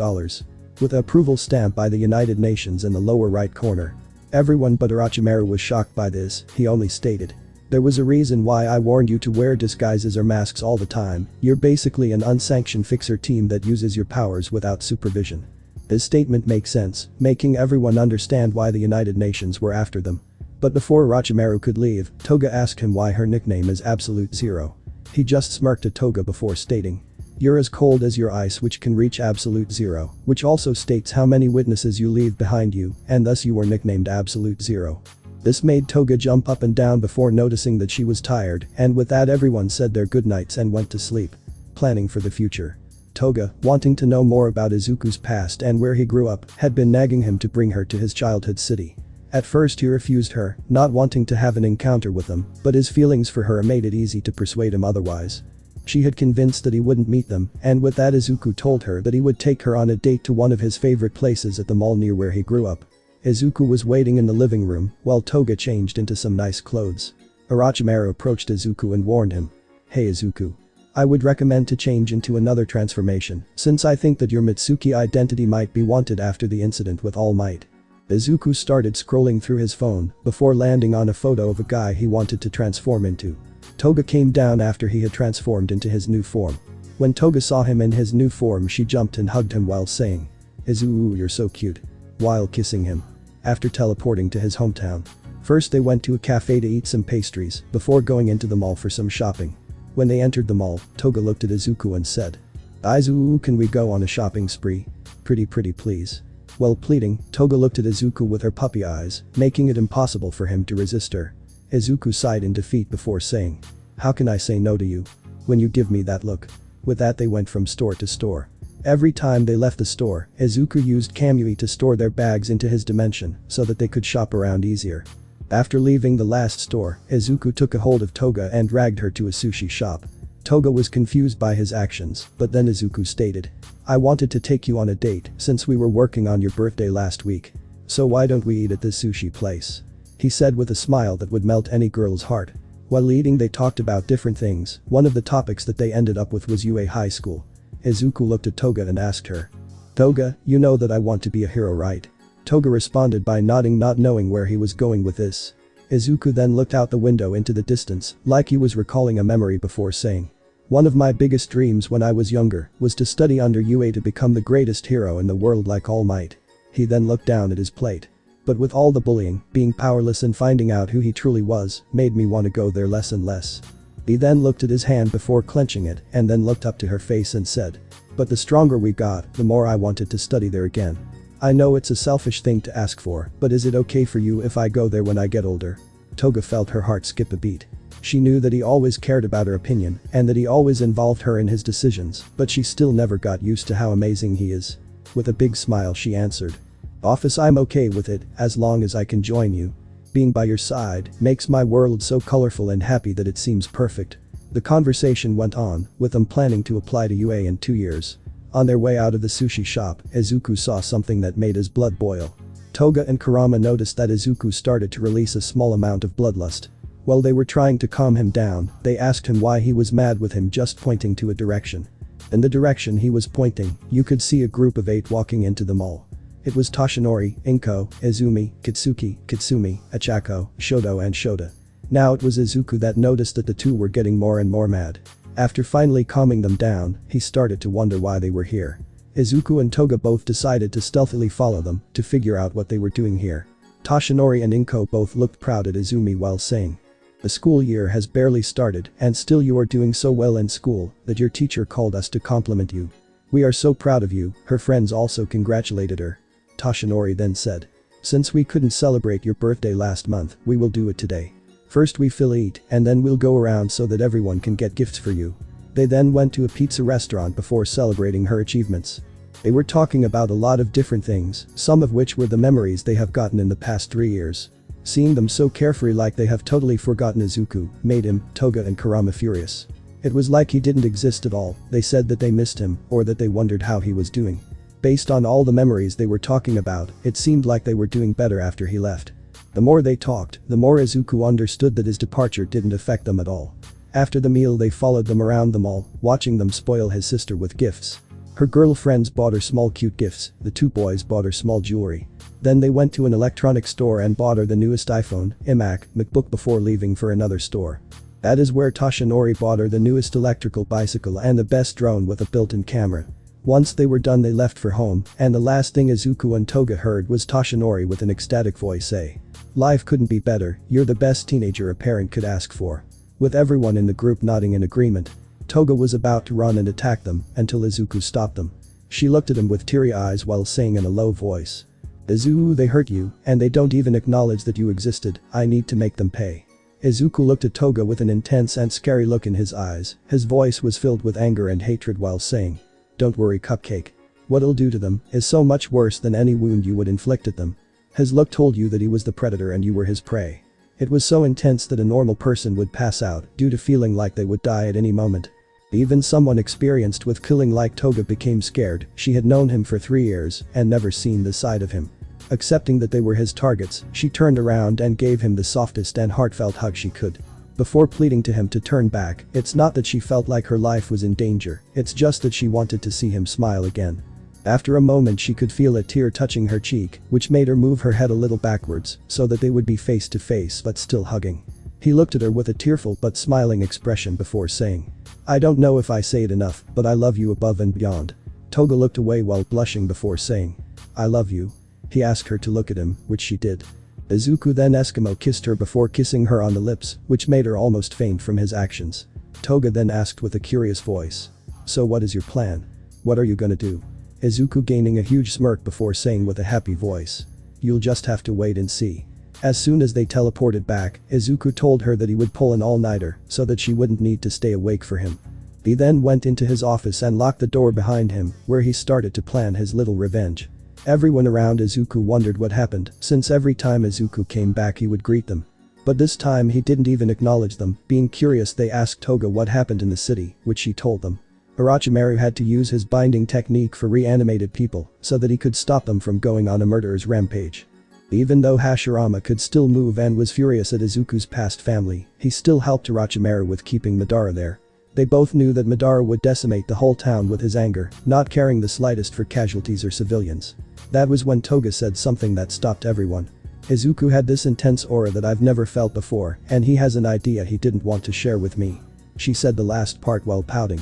With approval stamp by the United Nations in the lower right corner. Everyone but Orochimaru was shocked by this. He only stated, "There was a reason why I warned you to wear disguises or masks all the time. You're basically an unsanctioned fixer team that uses your powers without supervision." This statement makes sense, making everyone understand why the United Nations were after them. But before Orochimaru could leave, Toga asked him why her nickname is Absolute Zero. He just smirked at Toga before stating, "You're as cold as your ice, which can reach absolute zero," which also states how many witnesses you leave behind you, and thus you were nicknamed Absolute Zero. This made Toga jump up and down before noticing that she was tired, and with that everyone said their goodnights and went to sleep. Planning for the future. Toga, wanting to know more about Izuku's past and where he grew up, had been nagging him to bring her to his childhood city. At first he refused her, not wanting to have an encounter with them, but his feelings for her made it easy to persuade him otherwise. She had convinced that he wouldn't meet them, and with that Izuku told her that he would take her on a date to one of his favorite places at the mall near where he grew up. Izuku was waiting in the living room while Toga changed into some nice clothes. Orochimaru approached Izuku and warned him, "Hey Izuku. I would recommend to change into another transformation, since I think that your Mitsuki identity might be wanted after the incident with All Might." Izuku started scrolling through his phone before landing on a photo of a guy he wanted to transform into. Toga came down after he had transformed into his new form. When Toga saw him in his new form, she jumped and hugged him while saying, "Izuku, you're so cute," while kissing him. After teleporting to his hometown. First they went to a cafe to eat some pastries before going into the mall for some shopping. When they entered the mall, Toga looked at Izuku and said, "Izuku, can we go on a shopping spree? Pretty please." While pleading, Toga looked at Izuku with her puppy eyes, making it impossible for him to resist her. Izuku sighed in defeat before saying, "How can I say no to you? When you give me that look." With that they went from store to store. Every time they left the store, Izuku used Kamui to store their bags into his dimension so that they could shop around easier. After leaving the last store, Izuku took a hold of Toga and dragged her to a sushi shop. Toga was confused by his actions, but then Izuku stated, "I wanted to take you on a date since we were working on your birthday last week. So why don't we eat at this sushi place?" He said with a smile that would melt any girl's heart. While eating they talked about different things. One of the topics that they ended up with was UA High School. Izuku looked at Toga and asked her, "Toga, you know that I want to be a hero, right?" Toga responded by nodding, not knowing where he was going with this. Izuku then looked out the window into the distance, like he was recalling a memory before saying, "One of my biggest dreams when I was younger was to study under UA to become the greatest hero in the world like All Might." He then looked down at his plate. "But with all the bullying, being powerless and finding out who he truly was, made me want to go there less and less." He then looked at his hand before clenching it and then looked up to her face and said, "But the stronger we got, the more I wanted to study there again. I know it's a selfish thing to ask for, but is it okay for you if I go there when I get older?" Toga felt her heart skip a beat. She knew that he always cared about her opinion and that he always involved her in his decisions, but she still never got used to how amazing he is. With a big smile she answered, "Office, I'm okay with it, as long as I can join you. Being by your side makes my world so colorful and happy that it seems perfect." The conversation went on, with them planning to apply to UA in 2 years. On their way out of the sushi shop, Izuku saw something that made his blood boil. Toga and Kurama noticed that Izuku started to release a small amount of bloodlust. While they were trying to calm him down, they asked him why he was mad with him just pointing to a direction. In the direction he was pointing, you could see a group of 8 walking into the mall. It was Toshinori, Inko, Izumi, Kitsuki, Kitsumi, Achako, Shoto and Shota. Now it was Izuku that noticed that the two were getting more and more mad. After finally calming them down, he started to wonder why they were here. Izuku and Toga both decided to stealthily follow them to figure out what they were doing here. Toshinori and Inko both looked proud at Izumi while saying, "The school year has barely started and still you are doing so well in school that your teacher called us to compliment you. We are so proud of you." Her friends also congratulated her. Toshinori then said, "Since we couldn't celebrate your birthday last month, we will do it today. First we'll eat and then we'll go around so that everyone can get gifts for you." They then went to a pizza restaurant before celebrating her achievements. They were talking about a lot of different things, some of which were the memories they have gotten in the past 3 years. Seeing them so carefree like they have totally forgotten Izuku made him, Toga and Kurama furious. It was like he didn't exist at all. They said that they missed him or that they wondered how he was doing. Based on all the memories they were talking about, it seemed like they were doing better after he left. The more they talked, the more Izuku understood that his departure didn't affect them at all. After the meal they followed them around the mall, watching them spoil his sister with gifts. Her girlfriends bought her small cute gifts, the 2 boys bought her small jewelry. Then they went to an electronics store and bought her the newest iPhone, iMac, MacBook before leaving for another store. That is where Toshinori bought her the newest electrical bicycle and the best drone with a built-in camera. Once they were done they left for home, and the last thing Izuku and Toga heard was Toshinori with an ecstatic voice say, "Life couldn't be better, you're the best teenager a parent could ask for." With everyone in the group nodding in agreement, Toga was about to run and attack them until Izuku stopped them. She looked at him with teary eyes while saying in a low voice, "Izuku, they hurt you, and they don't even acknowledge that you existed, I need to make them pay." Izuku looked at Toga with an intense and scary look in his eyes, his voice was filled with anger and hatred while saying, "Don't worry Cupcake. What I'll do to them is so much worse than any wound you would inflict at them." His look told you that he was the predator and you were his prey. It was so intense that a normal person would pass out due to feeling like they would die at any moment. Even someone experienced with killing like Toga became scared. She had known him for 3 years and never seen this side of him. Accepting that they were his targets, she turned around and gave him the softest and heartfelt hug she could. Before pleading to him to turn back, it's not that she felt like her life was in danger, it's just that she wanted to see him smile again. After a moment she could feel a tear touching her cheek, which made her move her head a little backwards so that they would be face to face but still hugging. He looked at her with a tearful but smiling expression before saying, "I don't know if I say it enough, but I love you above and beyond." Toga looked away while blushing before saying, "I love you." He asked her to look at him, which she did. Izuku then Eskimo kissed her before kissing her on the lips, which made her almost faint from his actions. Toga then asked with a curious voice, "So what is your plan? What are you gonna do?" Izuku gaining a huge smirk before saying with a happy voice, "You'll just have to wait and see." As soon as they teleported back, Izuku told her that he would pull an all-nighter so that she wouldn't need to stay awake for him. He then went into his office and locked the door behind him, where he started to plan his little revenge. Everyone around Izuku wondered what happened, since every time Izuku came back he would greet them. But this time he didn't even acknowledge them. Being curious they asked Toga what happened in the city, which she told them. Orochimaru had to use his binding technique for reanimated people so that he could stop them from going on a murderer's rampage. Even though Hashirama could still move and was furious at Izuku's past family, he still helped Orochimaru with keeping Madara there. They both knew that Madara would decimate the whole town with his anger, not caring the slightest for casualties or civilians. That was when Toga said something that stopped everyone. "Izuku had this intense aura that I've never felt before, and he has an idea he didn't want to share with me." She said the last part while pouting.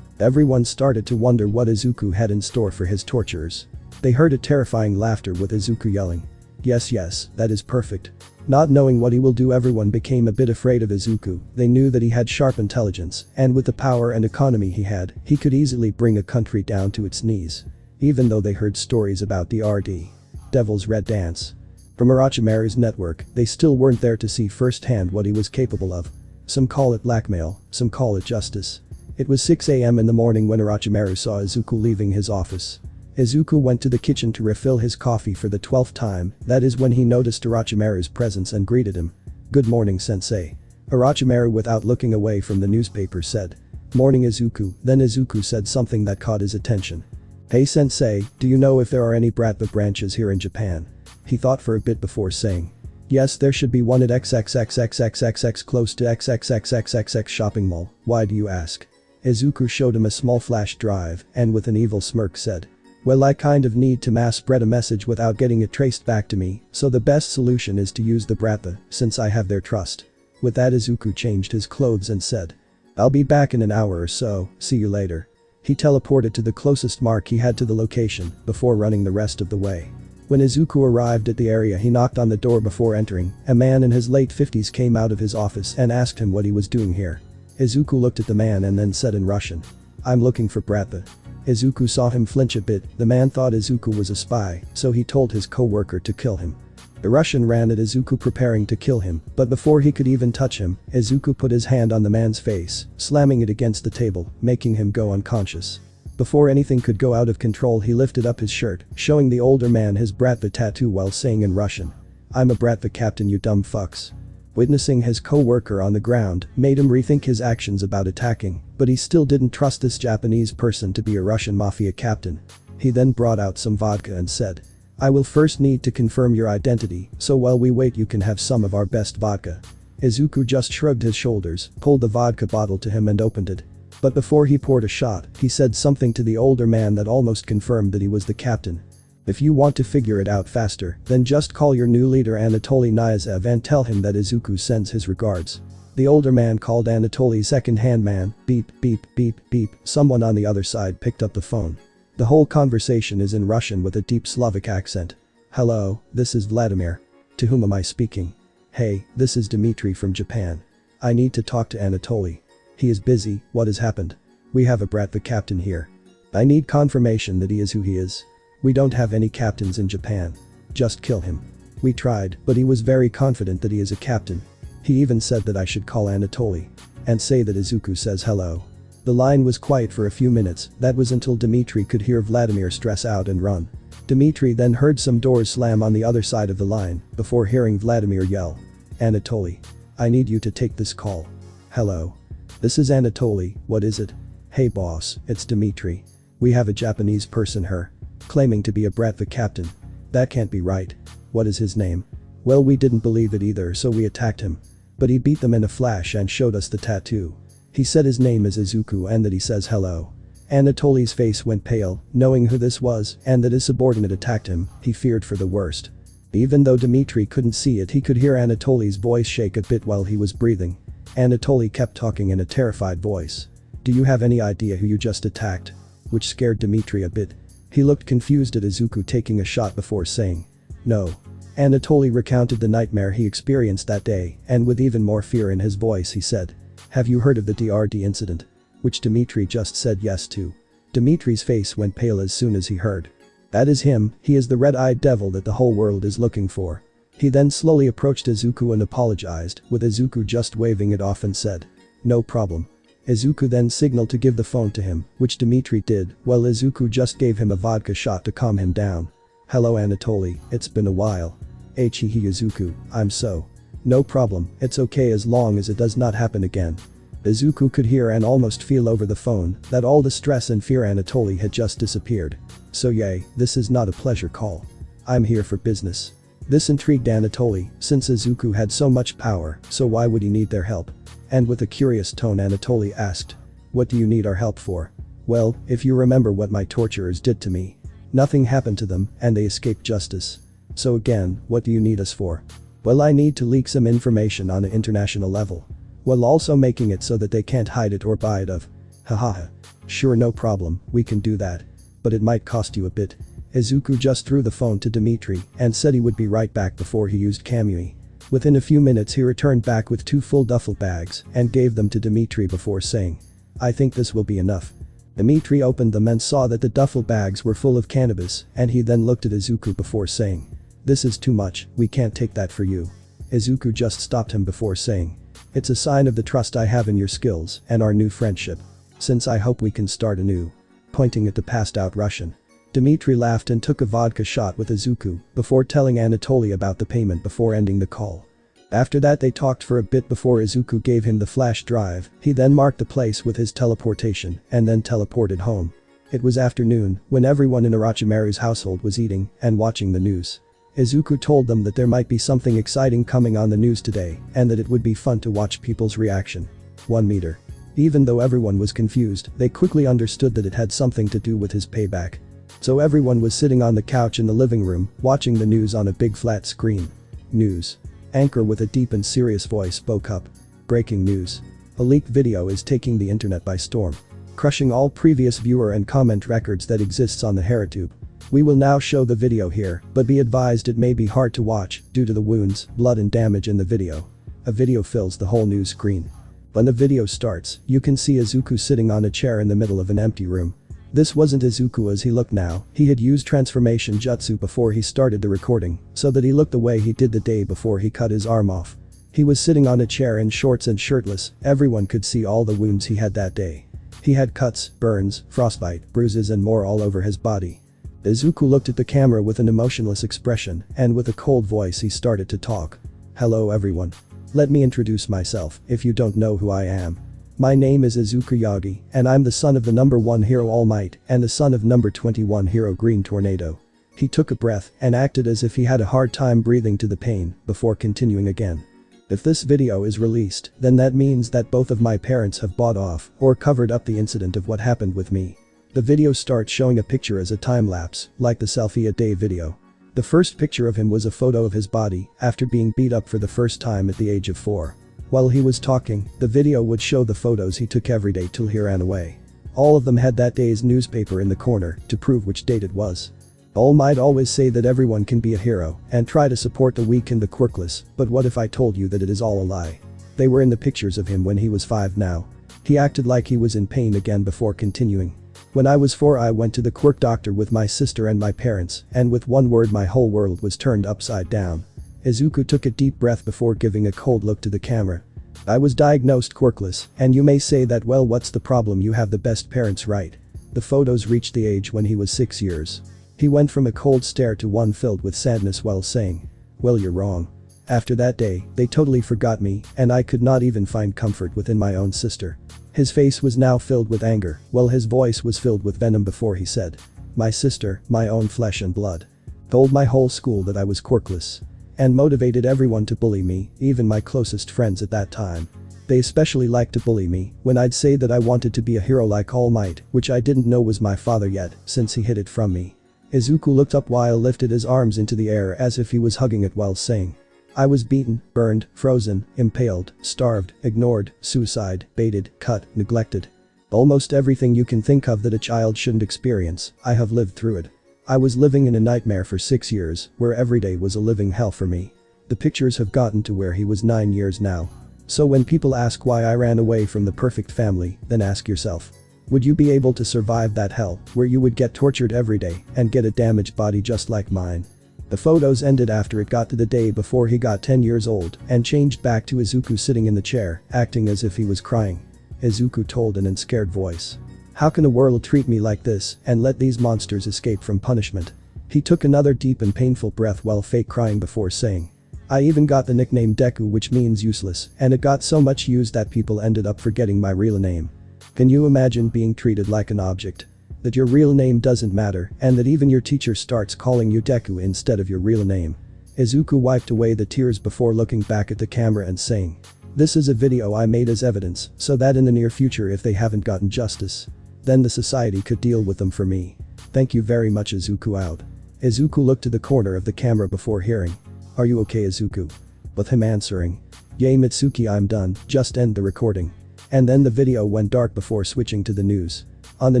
Everyone started to wonder what Izuku had in store for his torturers. They heard a terrifying laughter with Izuku yelling, Yes, that is perfect." Not knowing what he will do, everyone became a bit afraid of Izuku. They knew that he had sharp intelligence, and with the power and economy he had, he could easily bring a country down to its knees. Even though they heard stories about the RD. Devil's Red Dance. From Orochimaru's network, they still weren't there to see firsthand what he was capable of. Some call it blackmail, some call it justice. It was 6 a.m. in the morning when Orochimaru saw Izuku leaving his office. Izuku went to the kitchen to refill his coffee for the 12th time. That is when he noticed Orochimaru's presence and greeted him. "Good morning, sensei." Orochimaru, without looking away from the newspaper, said, "Morning, Izuku." Then Izuku said something that caught his attention. Hey sensei, do you know if there are any bratva branches here in Japan? He thought for a bit before saying. Yes, there should be one at XXXXXXX close to XXXXXX shopping mall. Why do you ask? Izuku showed him a small flash drive and with an evil smirk said. Well, I kind of need to mass spread a message without getting it traced back to me, so the best solution is to use the bratva, since I have their trust. With that, Izuku changed his clothes and said. I'll be back in an hour or so, see you later. He teleported to the closest mark he had to the location before running the rest of the way. When Izuku arrived at the area, he knocked on the door before entering. A man in his late 50s came out of his office and asked him what he was doing here. Izuku looked at the man and then said in Russian. I'm looking for bratva. Izuku saw him flinch a bit. The man thought Izuku was a spy, so he told his co-worker to kill him. The Russian ran at Izuku preparing to kill him, but before he could even touch him, Izuku put his hand on the man's face, slamming it against the table, making him go unconscious. Before anything could go out of control, he lifted up his shirt, showing the older man his bratva tattoo while saying in Russian. I'm a bratva captain, you dumb fucks. Witnessing his co-worker on the ground made him rethink his actions about attacking, but he still didn't trust this Japanese person to be a Russian mafia captain. He then brought out some vodka and said. I will first need to confirm your identity, so while we wait you can have some of our best vodka. Izuku just shrugged his shoulders, pulled the vodka bottle to him and opened it. But before he poured a shot, he said something to the older man that almost confirmed that he was the captain. If you want to figure it out faster, then just call your new leader Anatoly Nyazev and tell him that Izuku sends his regards. The older man called Anatoly's second-hand man. Beep, beep, beep, beep. Someone on the other side picked up the phone. The whole conversation is in Russian with a deep Slavic accent. Hello, this is Vladimir. To whom am I speaking? Hey, this is Dmitry from Japan. I need to talk to Anatoly. He is busy. What has happened? We have a bratva captain here. I need confirmation that he is who he is. We don't have any captains in Japan. Just kill him. We tried, but he was very confident that he is a captain. He even said that I should call Anatoly. And say that Izuku says hello. The line was quiet for a few minutes. That was until Dmitry could hear Vladimir stress out and run. Dmitry then heard some doors slam on the other side of the line, before hearing Vladimir yell. Anatoly. I need you to take this call. Hello. This is Anatoly, what is it? Hey boss, it's Dmitry. We have a Japanese person here. Claiming to be a bratva captain. That can't be right. What is his name? Well, we didn't believe it either, so we attacked him. But he beat them in a flash and showed us the tattoo. He said his name is Izuku and that he says hello. Anatoly's face went pale, knowing who this was and that his subordinate attacked him. He feared for the worst. Even though Dmitry couldn't see it, he could hear Anatoly's voice shake a bit while he was breathing. Anatoly kept talking in a terrified voice. Do you have any idea who you just attacked? Which scared Dmitry a bit. He looked confused at Izuku taking a shot before saying. No. Anatoly recounted the nightmare he experienced that day, and with even more fear in his voice he said. Have you heard of the DRD incident? Which Dmitry just said yes to. Dmitry's face went pale as soon as he heard. That is him, he is the red-eyed devil that the whole world is looking for. He then slowly approached Izuku and apologized, with Izuku just waving it off and said. No problem. Izuku then signaled to give the phone to him, which Dmitry did, while Izuku just gave him a vodka shot to calm him down. Hello Anatoly, it's been a while. Uchiha Izuku, I'm so. No problem, it's okay as long as it does not happen again. Izuku could hear and almost feel over the phone that all the stress and fear Anatoly had just disappeared. So yay, this is not a pleasure call. I'm here for business. This intrigued Anatoly, since Izuku had so much power, so why would he need their help? And with a curious tone Anatoly asked. What do you need our help for? Well, if you remember what my torturers did to me. Nothing happened to them, and they escaped justice. So again, what do you need us for? Well, I need to leak some information on an international level. While also making it so that they can't hide it or buy it of. Hahaha. Sure, no problem, we can do that. But it might cost you a bit. Izuku just threw the phone to Dmitry and said he would be right back before he used Kamui. Within a few minutes he returned back with 2 full duffel bags and gave them to Dmitry before saying. I think this will be enough. Dmitry opened them and saw that the duffel bags were full of cannabis, and he then looked at Izuku before saying. This is too much, we can't take that for you. Izuku just stopped him before saying. It's a sign of the trust I have in your skills and our new friendship. Since I hope we can start anew. Pointing at the passed out Russian. Dmitry laughed and took a vodka shot with Izuku before telling Anatoly about the payment before ending the call. After that they talked for a bit before Izuku gave him the flash drive. He then marked the place with his teleportation and then teleported home. It was afternoon when everyone in Orochimaru's household was eating and watching the news. Izuku told them that there might be something exciting coming on the news today and that it would be fun to watch people's reaction. 1 meter. Even though everyone was confused, they quickly understood that it had something to do with his payback. So everyone was sitting on the couch in the living room, watching the news on a big flat screen. News. Anchor with a deep and serious voice spoke up. Breaking news. A leaked video is taking the internet by storm, crushing all previous viewer and comment records that exists on the HeraTube. We will now show the video here, but be advised it may be hard to watch due to the wounds, blood and damage in the video. A video fills the whole news screen. When the video starts, you can see Izuku sitting on a chair in the middle of an empty room. This wasn't Izuku as he looked now, he had used transformation jutsu before he started the recording, so that he looked the way he did the day before he cut his arm off. He was sitting on a chair in shorts and shirtless, everyone could see all the wounds he had that day. He had cuts, burns, frostbite, bruises and more all over his body. Izuku looked at the camera with an emotionless expression, and with a cold voice he started to talk. Hello everyone. Let me introduce myself, if you don't know who I am. My name is Izuku Yagi, and I'm the son of the number 1 hero All Might and the son of number 21 hero Green Tornado. He took a breath and acted as if he had a hard time breathing to the pain before continuing again. If this video is released, then that means that both of my parents have bought off or covered up the incident of what happened with me. The video starts showing a picture as a time-lapse, like the selfie a day video. The first picture of him was a photo of his body after being beat up for the first time at the age of 4. While he was talking, the video would show the photos he took every day till he ran away. All of them had that day's newspaper in the corner to prove which date it was. All Might always say that everyone can be a hero and try to support the weak and the quirkless, but what if I told you that it is all a lie? They were in the pictures of him when he was 5 now. He acted like he was in pain again before continuing. When I was 4 I went to the quirk doctor with my sister and my parents, and with one word my whole world was turned upside down. Izuku took a deep breath before giving a cold look to the camera. I was diagnosed quirkless, and you may say that well what's the problem, you have the best parents, right? The photos reached the age when he was 6 years. He went from a cold stare to one filled with sadness while saying, well you're wrong. After that day, they totally forgot me and I could not even find comfort within my own sister. His face was now filled with anger, while his voice was filled with venom before he said, my sister, my own flesh and blood, told my whole school that I was quirkless. And motivated everyone to bully me, even my closest friends at that time. They especially liked to bully me when I'd say that I wanted to be a hero like All Might, which I didn't know was my father yet, since he hid it from me. Izuku looked up while lifted his arms into the air as if he was hugging it while saying, I was beaten, burned, frozen, impaled, starved, ignored, suicide, baited, cut, neglected. Almost everything you can think of that a child shouldn't experience, I have lived through it. I was living in a nightmare for 6 years, where every day was a living hell for me. The pictures have gotten to where he was 9 years now. So when people ask why I ran away from the perfect family, then ask yourself. Would you be able to survive that hell, where you would get tortured every day and get a damaged body just like mine? The photos ended after it got to the day before he got 10 years old and changed back to Izuku sitting in the chair, acting as if he was crying. Izuku told in a scared voice. How can a world treat me like this and let these monsters escape from punishment? He took another deep and painful breath while fake crying before saying. I even got the nickname Deku, which means useless, and it got so much use that people ended up forgetting my real name. Can you imagine being treated like an object? That your real name doesn't matter and that even your teacher starts calling you Deku instead of your real name. Izuku wiped away the tears before looking back at the camera and saying. This is a video I made as evidence so that in the near future if they haven't gotten justice, then the society could deal with them for me. Thank you very much Izuku out. Izuku looked to the corner of the camera before hearing. Are you okay Izuku? With him answering. Yay Mitsuki, I'm done, just end the recording. And then the video went dark before switching to the news. On the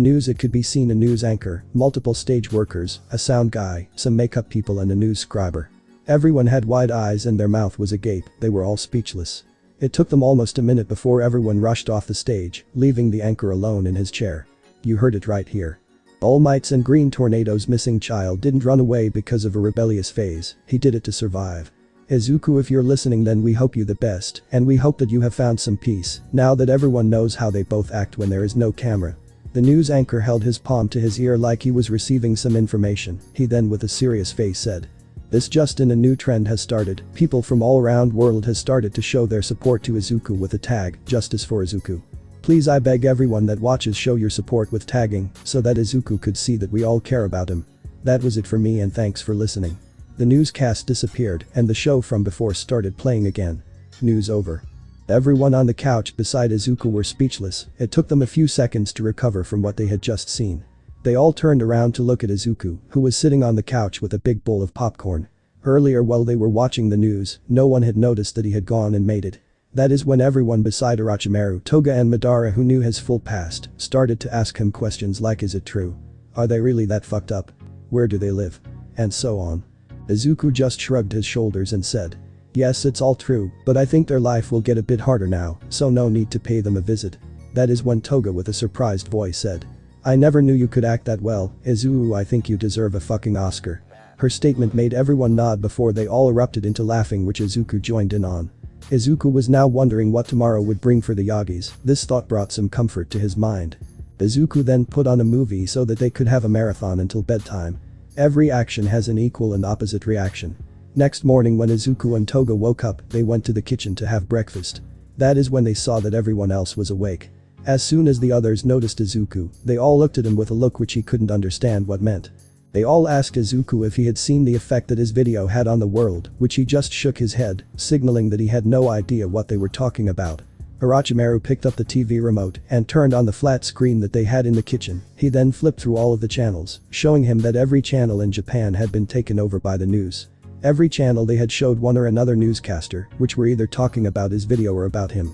news it could be seen a news anchor, multiple stage workers, a sound guy, some makeup people and a news scriber. Everyone had wide eyes and their mouth was agape, they were all speechless. It took them almost a minute before everyone rushed off the stage, leaving the anchor alone in his chair. You heard it right here. All Might's and Green Tornado's missing child didn't run away because of a rebellious phase, he did it to survive. Izuku, if you're listening, then we hope you the best and we hope that you have found some peace now that everyone knows how they both act when there is no camera. The news anchor held his palm to his ear like he was receiving some information. He then with a serious face said. This just in, a new trend has started. People from all around world has started to show their support to Izuku with the tag, Justice for Izuku. Please, I beg everyone that watches, show your support with tagging so that Izuku could see that we all care about him. That was it for me, and thanks for listening." The newscast disappeared and the show from before started playing again. News over. Everyone on the couch beside Izuku were speechless. It took them a few seconds to recover from what they had just seen. They all turned around to look at Izuku, who was sitting on the couch with a big bowl of popcorn. Earlier, while they were watching the news, no one had noticed that he had gone and made it. That is when everyone beside Orochimaru, Toga and Madara, who knew his full past, started to ask him questions like, is it true? Are they really that fucked up? Where do they live? And so on. Izuku just shrugged his shoulders and said, "Yes, it's all true, but I think their life will get a bit harder now, so no need to pay them a visit." That is when Toga with a surprised voice said, "I never knew you could act that well, Izuku. I think you deserve a fucking Oscar." Her statement made everyone nod before they all erupted into laughing, which Izuku joined in on. Izuku was now wondering what tomorrow would bring for the Yagis. This thought brought some comfort to his mind. Izuku then put on a movie so that they could have a marathon until bedtime. Every action has an equal and opposite reaction. Next morning, when Izuku and Toga woke up, they went to the kitchen to have breakfast. That is when they saw that everyone else was awake. As soon as the others noticed Izuku, they all looked at him with a look which he couldn't understand what meant. They all asked Izuku if he had seen the effect that his video had on the world, which he just shook his head, signaling that he had no idea what they were talking about. Orochimaru picked up the TV remote and turned on the flat screen that they had in the kitchen. He then flipped through all of the channels, showing him that every channel in Japan had been taken over by the news. Every channel they had showed one or another newscaster, which were either talking about his video or about him.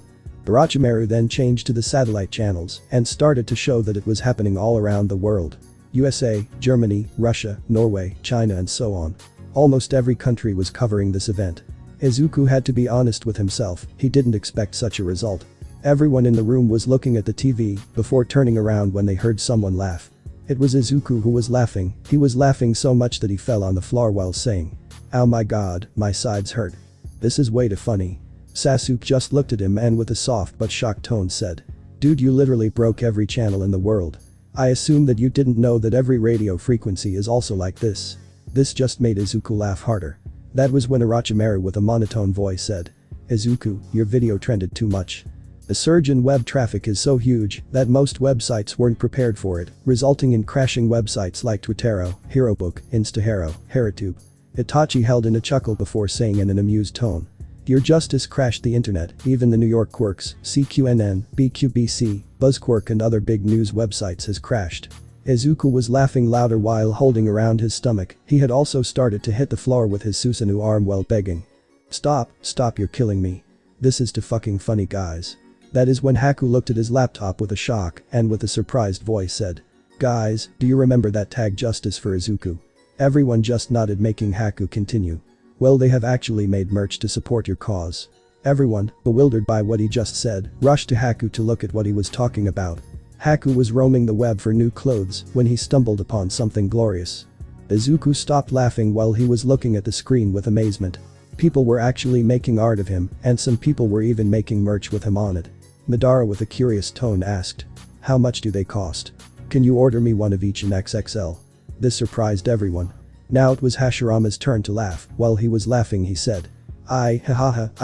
Orochimaru then changed to the satellite channels and started to show that it was happening all around the world. USA, Germany, Russia, Norway, China, and so on. Almost every country was covering this event. Izuku had to be honest with himself, he didn't expect such a result. Everyone in the room was looking at the TV before turning around when they heard someone laugh. It was Izuku who was laughing. He was laughing so much that he fell on the floor while saying, "Oh my god, my sides hurt. This is way too funny." Sasuke just looked at him and with a soft but shocked tone said, "Dude, you literally broke every channel in the world. I assume that you didn't know that every radio frequency is also like this." This just made Izuku laugh harder. That was when Orochimaru with a monotone voice said, "Izuku, your video trended too much. The surge in web traffic is so huge that most websites weren't prepared for it, resulting in crashing websites like Twittero, HeroBook, Instahero, HeroTube." Itachi held in a chuckle before saying in an amused tone, "Your justice crashed the internet, even the New York Quirks, CQNN, BQBC, BuzzQuirk and other big news websites has crashed." Izuku was laughing louder while holding around his stomach. He had also started to hit the floor with his Susanoo arm while begging, "Stop, stop, you're killing me. This is too fucking funny, guys." That is when Haku looked at his laptop with a shock and with a surprised voice said, "Guys, do you remember that tag justice for Izuku?" Everyone just nodded, making Haku continue. "Well, they have actually made merch to support your cause." Everyone, bewildered by what he just said, rushed to Haku to look at what he was talking about. Haku was roaming the web for new clothes when he stumbled upon something glorious. Izuku stopped laughing while he was looking at the screen with amazement. People were actually making art of him, and some people were even making merch with him on it. Madara with a curious tone asked, "How much do they cost? Can you order me one of each in XXL?" This surprised everyone. Now it was Hashirama's turn to laugh. While he was laughing, he said, I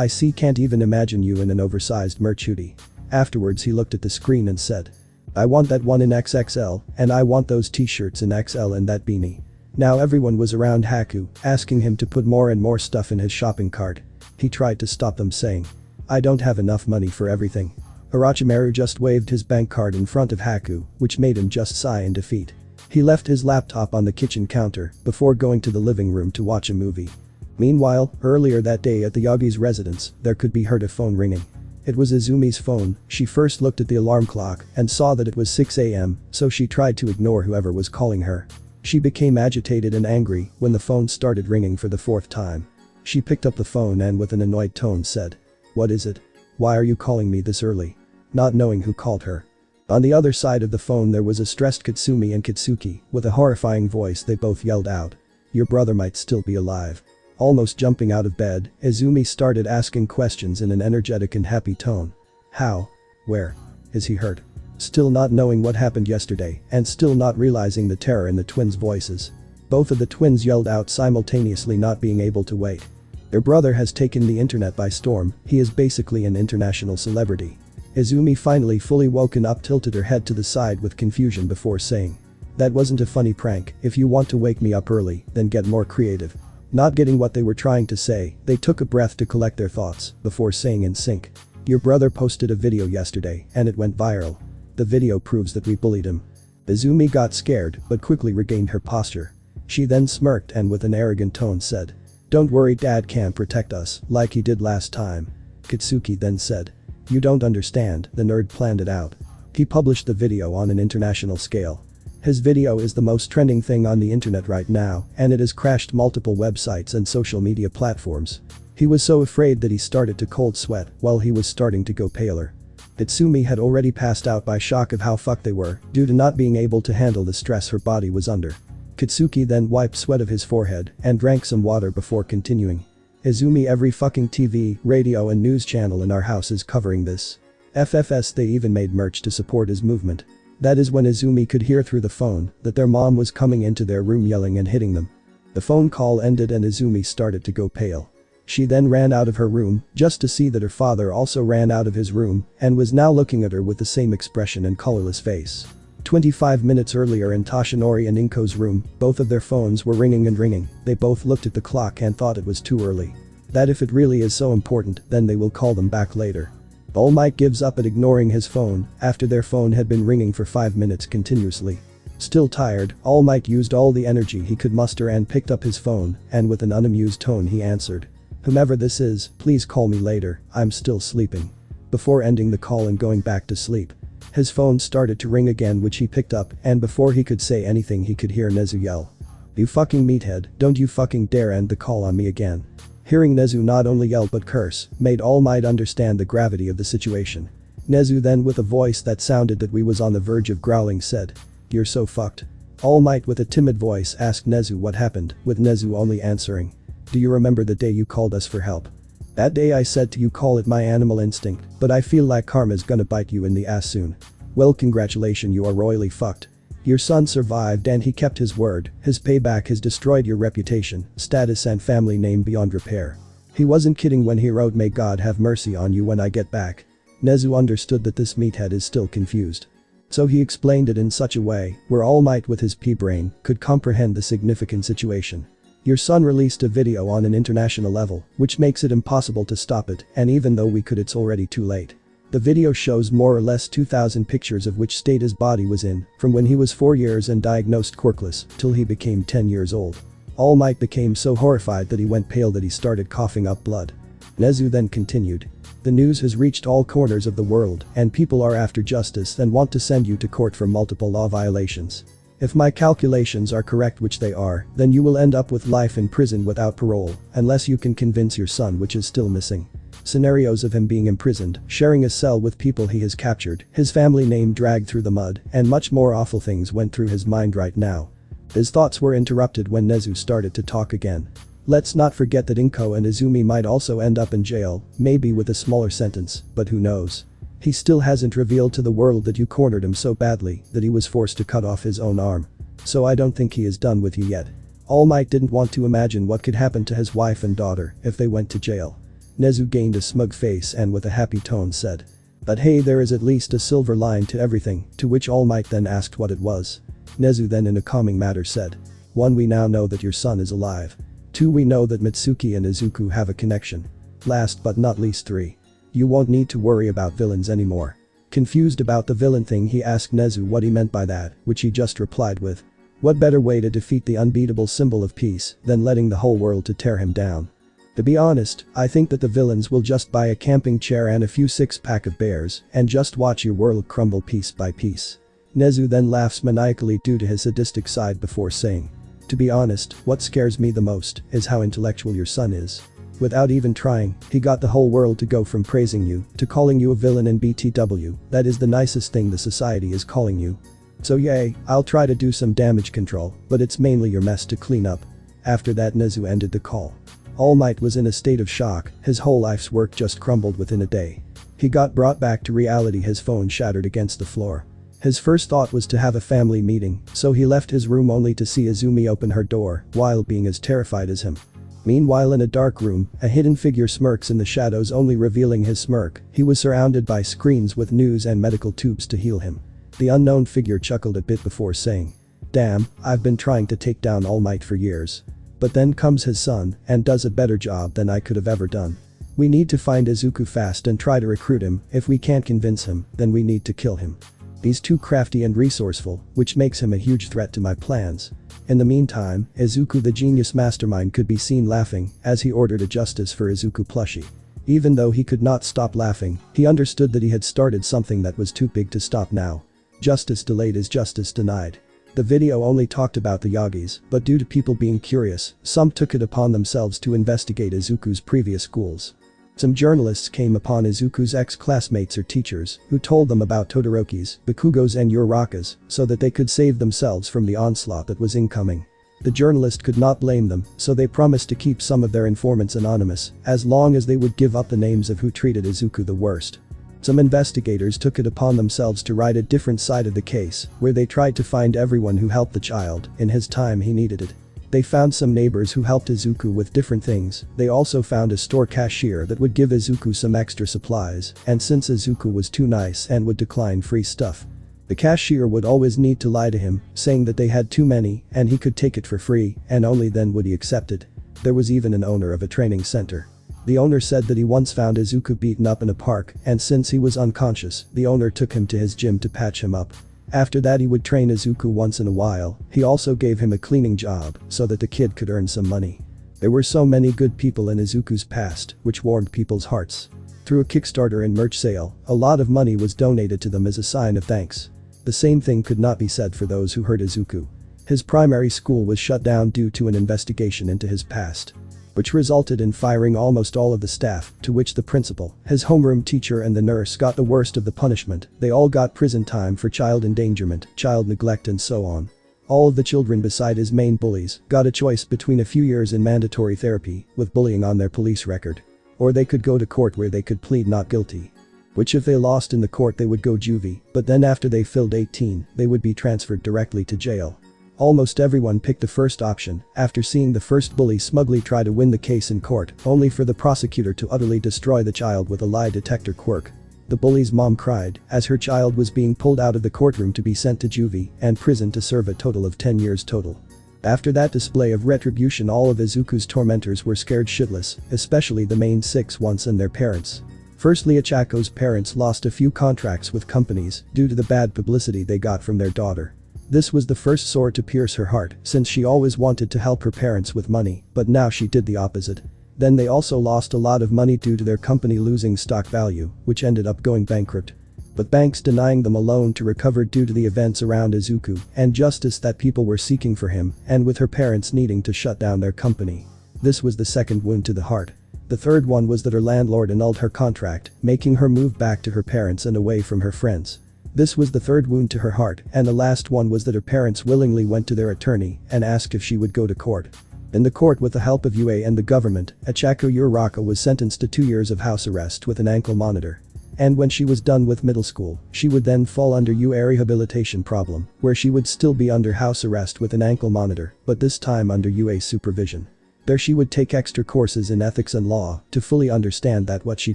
see, can't even imagine you in an oversized merch hoodie." Afterwards he looked at the screen and said, "I want that one in XXL, and I want those t-shirts in XL and that beanie." Now everyone was around Haku, asking him to put more and more stuff in his shopping cart. He tried to stop them, saying, "I don't have enough money for everything." Orochimaru just waved his bank card in front of Haku, which made him just sigh in defeat. He left his laptop on the kitchen counter before going to the living room to watch a movie. Meanwhile, earlier that day at the Yagi's residence, there could be heard a phone ringing. It was Izumi's phone. She first looked at the alarm clock and saw that it was 6 a.m, so she tried to ignore whoever was calling her. She became agitated and angry when the phone started ringing for the 4th time. She picked up the phone and with an annoyed tone said, "What is it? Why are you calling me this early?" Not knowing who called her. On the other side of the phone there was a stressed Katsumi and Kitsuki. With a horrifying voice they both yelled out, "Your brother might still be alive." Almost jumping out of bed, Izumi started asking questions in an energetic and happy tone. "How? Where? Is he hurt?" Still not knowing what happened yesterday and still not realizing the terror in the twins' voices. Both of the twins yelled out simultaneously, not being able to wait. "Your brother has taken the internet by storm. He is basically an international celebrity. Izumi finally fully woken up, tilted her head to the side with confusion before saying, "That wasn't a funny prank. If you want to wake me up early, then get more creative." Not getting what they were trying to say, they took a breath to collect their thoughts before saying in sync, "Your brother posted a video yesterday and it went viral. The video proves that we bullied him." Izumi got scared but quickly regained her posture. She then smirked and with an arrogant tone said, "Don't worry, Dad can protect us like he did last time." Katsuki then said, "You don't understand, the nerd planned it out. He published the video on an international scale. His video is the most trending thing on the internet right now and it has crashed multiple websites and social media platforms. He was so afraid that he started to cold sweat while he was starting to go paler." Itsumi had already passed out by shock of how fucked they were due to not being able to handle the stress her body was under. Katsuki then wiped sweat of his forehead and drank some water before continuing. "Izumi, every fucking TV, radio and news channel in our house is covering this. FFS, they even made merch to support his movement." That is when Izumi could hear through the phone that their mom was coming into their room yelling and hitting them. The phone call ended and Izumi started to go pale. She then ran out of her room just to see that her father also ran out of his room and was now looking at her with the same expression and colorless face. 25 minutes earlier in Toshinori and Inko's room, both of their phones were ringing and ringing. They both looked at the clock and thought it was too early. That if it really is so important, then they will call them back later. All Might gives up at ignoring his phone after their phone had been ringing for 5 minutes continuously. Still tired, All Might used all the energy he could muster and picked up his phone and with an unamused tone he answered, "Whomever this is, please call me later, I'm still sleeping." Before ending the call and going back to sleep, his phone started to ring again, which he picked up, and before he could say anything he could hear Nezu yell, "You fucking meathead, don't you fucking dare end the call on me again." Hearing Nezu not only yell but curse made All Might understand the gravity of the situation. Nezu then with a voice that sounded that we was on the verge of growling said, "You're so fucked." All Might with a timid voice asked Nezu what happened, with Nezu only answering, "Do you remember the day you called us for help? That day I said to you, call it my animal instinct, but I feel like karma's gonna bite you in the ass soon. Well, congratulations, you are royally fucked. Your son survived and he kept his word. His payback has destroyed your reputation, status and family name beyond repair. He wasn't kidding when he wrote, 'May God have mercy on you when I get back.'" Nezu understood that this meathead is still confused. So he explained it in such a way where All Might with his pea-brain could comprehend the significant situation. "Your son released a video on an international level, which makes it impossible to stop it, and even though we could, it's already too late. The video shows more or less 2,000 pictures of which state his body was in, from when he was 4 years and diagnosed quirkless, till he became 10 years old." All Might became so horrified that he went pale that he started coughing up blood. Nezu then continued, "The news has reached all corners of the world and people are after justice and want to send you to court for multiple law violations. If my calculations are correct, which they are, then you will end up with life in prison without parole, unless you can convince your son, which is still missing." Scenarios of him being imprisoned, sharing a cell with people he has captured, his family name dragged through the mud, and much more awful things went through his mind right now. His thoughts were interrupted when Nezu started to talk again. "Let's not forget that Inko and Izumi might also end up in jail, maybe with a smaller sentence, but who knows. He still hasn't revealed to the world that you cornered him so badly that he was forced to cut off his own arm. So I don't think he is done with you yet." All Might didn't want to imagine what could happen to his wife and daughter if they went to jail. Nezu gained a smug face and with a happy tone said, "But hey, there is at least a silver line to everything," to which All Might then asked what it was. Nezu then in a calming manner said, "1. We now know that your son is alive. 2. We know that Mitsuki and Izuku have a connection. Last but not least 3. You won't need to worry about villains anymore." Confused about the villain thing, he asked Nezu what he meant by that, which he just replied with, "What better way to defeat the unbeatable symbol of peace than letting the whole world to tear him down? To be honest, I think that the villains will just buy a camping chair and a few 6-pack of bears and just watch your world crumble piece by piece." Nezu then laughs maniacally due to his sadistic side before saying, "To be honest, what scares me the most is how intellectual your son is. Without even trying, he got the whole world to go from praising you to calling you a villain in BTW. That is the nicest thing the society is calling you. So yay, I'll try to do some damage control, but it's mainly your mess to clean up." After that, Nezu ended the call. All Might was in a state of shock, his whole life's work just crumbled within a day. He got brought back to reality, his phone shattered against the floor. His first thought was to have a family meeting, so he left his room only to see Izumi open her door while being as terrified as him. Meanwhile in a dark room, a hidden figure smirks in the shadows only revealing his smirk. He was surrounded by screens with news and medical tubes to heal him. The unknown figure chuckled a bit before saying, "Damn, I've been trying to take down All Might for years. But then comes his son and does a better job than I could have ever done. We need to find Izuku fast and try to recruit him. If we can't convince him, then we need to kill him. He's too crafty and resourceful, which makes him a huge threat to my plans." In the meantime, Izuku the genius mastermind could be seen laughing as he ordered a justice for Izuku plushie. Even though he could not stop laughing, he understood that he had started something that was too big to stop now. Justice delayed is justice denied. The video only talked about the Yagis, but due to people being curious, some took it upon themselves to investigate Izuku's previous schools. Some journalists came upon Izuku's ex-classmates or teachers who told them about Todoroki's, Bakugos and Urarakas so that they could save themselves from the onslaught that was incoming. The journalist could not blame them, so they promised to keep some of their informants anonymous as long as they would give up the names of who treated Izuku the worst. Some investigators took it upon themselves to write a different side of the case where they tried to find everyone who helped the child in his time he needed it. They found some neighbors who helped Izuku with different things. They also found a store cashier that would give Izuku some extra supplies, and since Izuku was too nice and would decline free stuff, the cashier would always need to lie to him, saying that they had too many and he could take it for free, and only then would he accept it. There was even an owner of a training center. The owner said that he once found Izuku beaten up in a park, and since he was unconscious, the owner took him to his gym to patch him up. After that he would train Izuku once in a while. He also gave him a cleaning job so that the kid could earn some money. There were so many good people in Izuku's past, which warmed people's hearts. Through a Kickstarter and merch sale, a lot of money was donated to them as a sign of thanks. The same thing could not be said for those who hurt Izuku. His primary school was shut down due to an investigation into his past, which resulted in firing almost all of the staff, to which the principal, his homeroom teacher and the nurse got the worst of the punishment. They all got prison time for child endangerment, child neglect and so on. All of the children beside his main bullies got a choice between a few years in mandatory therapy with bullying on their police record, or they could go to court where they could plead not guilty, which if they lost in the court they would go juvie, but then after they filled 18 they would be transferred directly to jail. Almost everyone picked the first option after seeing the first bully smugly try to win the case in court, only for the prosecutor to utterly destroy the child with a lie detector quirk. The bully's mom cried as her child was being pulled out of the courtroom to be sent to juvie and prison to serve a total of 10 years total. After that display of retribution, all of Izuku's tormentors were scared shitless, especially the main 6 once and their parents. Firstly, Ichako's parents lost a few contracts with companies due to the bad publicity they got from their daughter. This was the first sword to pierce her heart since she always wanted to help her parents with money, but now she did the opposite. Then they also lost a lot of money due to their company losing stock value, which ended up going bankrupt. But banks denying them a loan to recover due to the events around Izuku and justice that people were seeking for him, and with her parents needing to shut down their company. This was the second wound to the heart. The third one was that her landlord annulled her contract, making her move back to her parents and away from her friends. This was the third wound to her heart, and the last one was that her parents willingly went to their attorney and asked if she would go to court. In the court, with the help of UA and the government, Ichako Uraraka was sentenced to 2 years of house arrest with an ankle monitor. And when she was done with middle school, she would then fall under UA rehabilitation program, where she would still be under house arrest with an ankle monitor, but this time under UA supervision. There she would take extra courses in ethics and law to fully understand that what she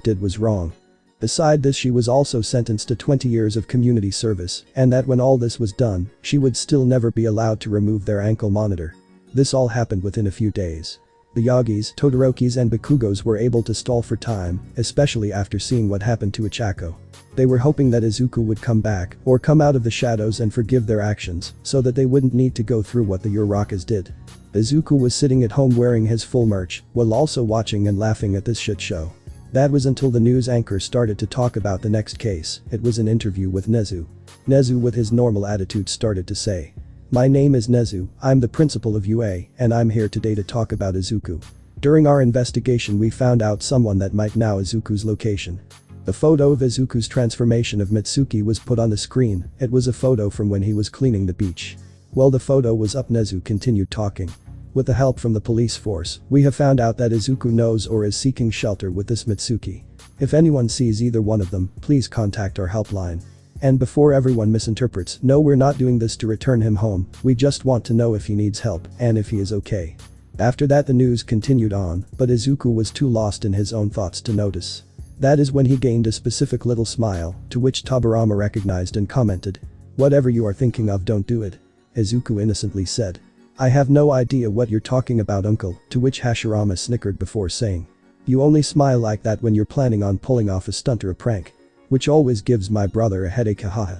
did was wrong. Beside this, she was also sentenced to 20 years of community service, and that when all this was done, she would still never be allowed to remove their ankle monitor. This all happened within a few days. The Yagis, Todorokis and Bakugos were able to stall for time, especially after seeing what happened to Ichako. They were hoping that Izuku would come back or come out of the shadows and forgive their actions so that they wouldn't need to go through what the Urarakas did. Izuku was sitting at home wearing his full merch while also watching and laughing at this shit show. That was until the news anchor started to talk about the next case. It was an interview with Nezu. Nezu, with his normal attitude, started to say, "My name is Nezu, I'm the principal of UA, and I'm here today to talk about Izuku. During our investigation we found out someone that might know Izuku's location." The photo of Izuku's transformation of Mitsuki was put on the screen. It was a photo from when he was cleaning the beach. While the photo was up, Nezu continued talking. "With the help from the police force, we have found out that Izuku knows or is seeking shelter with this Mitsuki. If anyone sees either one of them, please contact our helpline. And before everyone misinterprets, no, we're not doing this to return him home, we just want to know if he needs help and if he is okay. After that the news continued on, but Izuku was too lost in his own thoughts to notice. That is when he gained a specific little smile, to which Tobirama recognized and commented. "Whatever you are thinking of, don't do it," Izuku innocently said. "I have no idea what you're talking about, uncle," to which Hashirama snickered before saying. "You only smile like that when you're planning on pulling off a stunt or a prank. Which always gives my brother a headache, haha."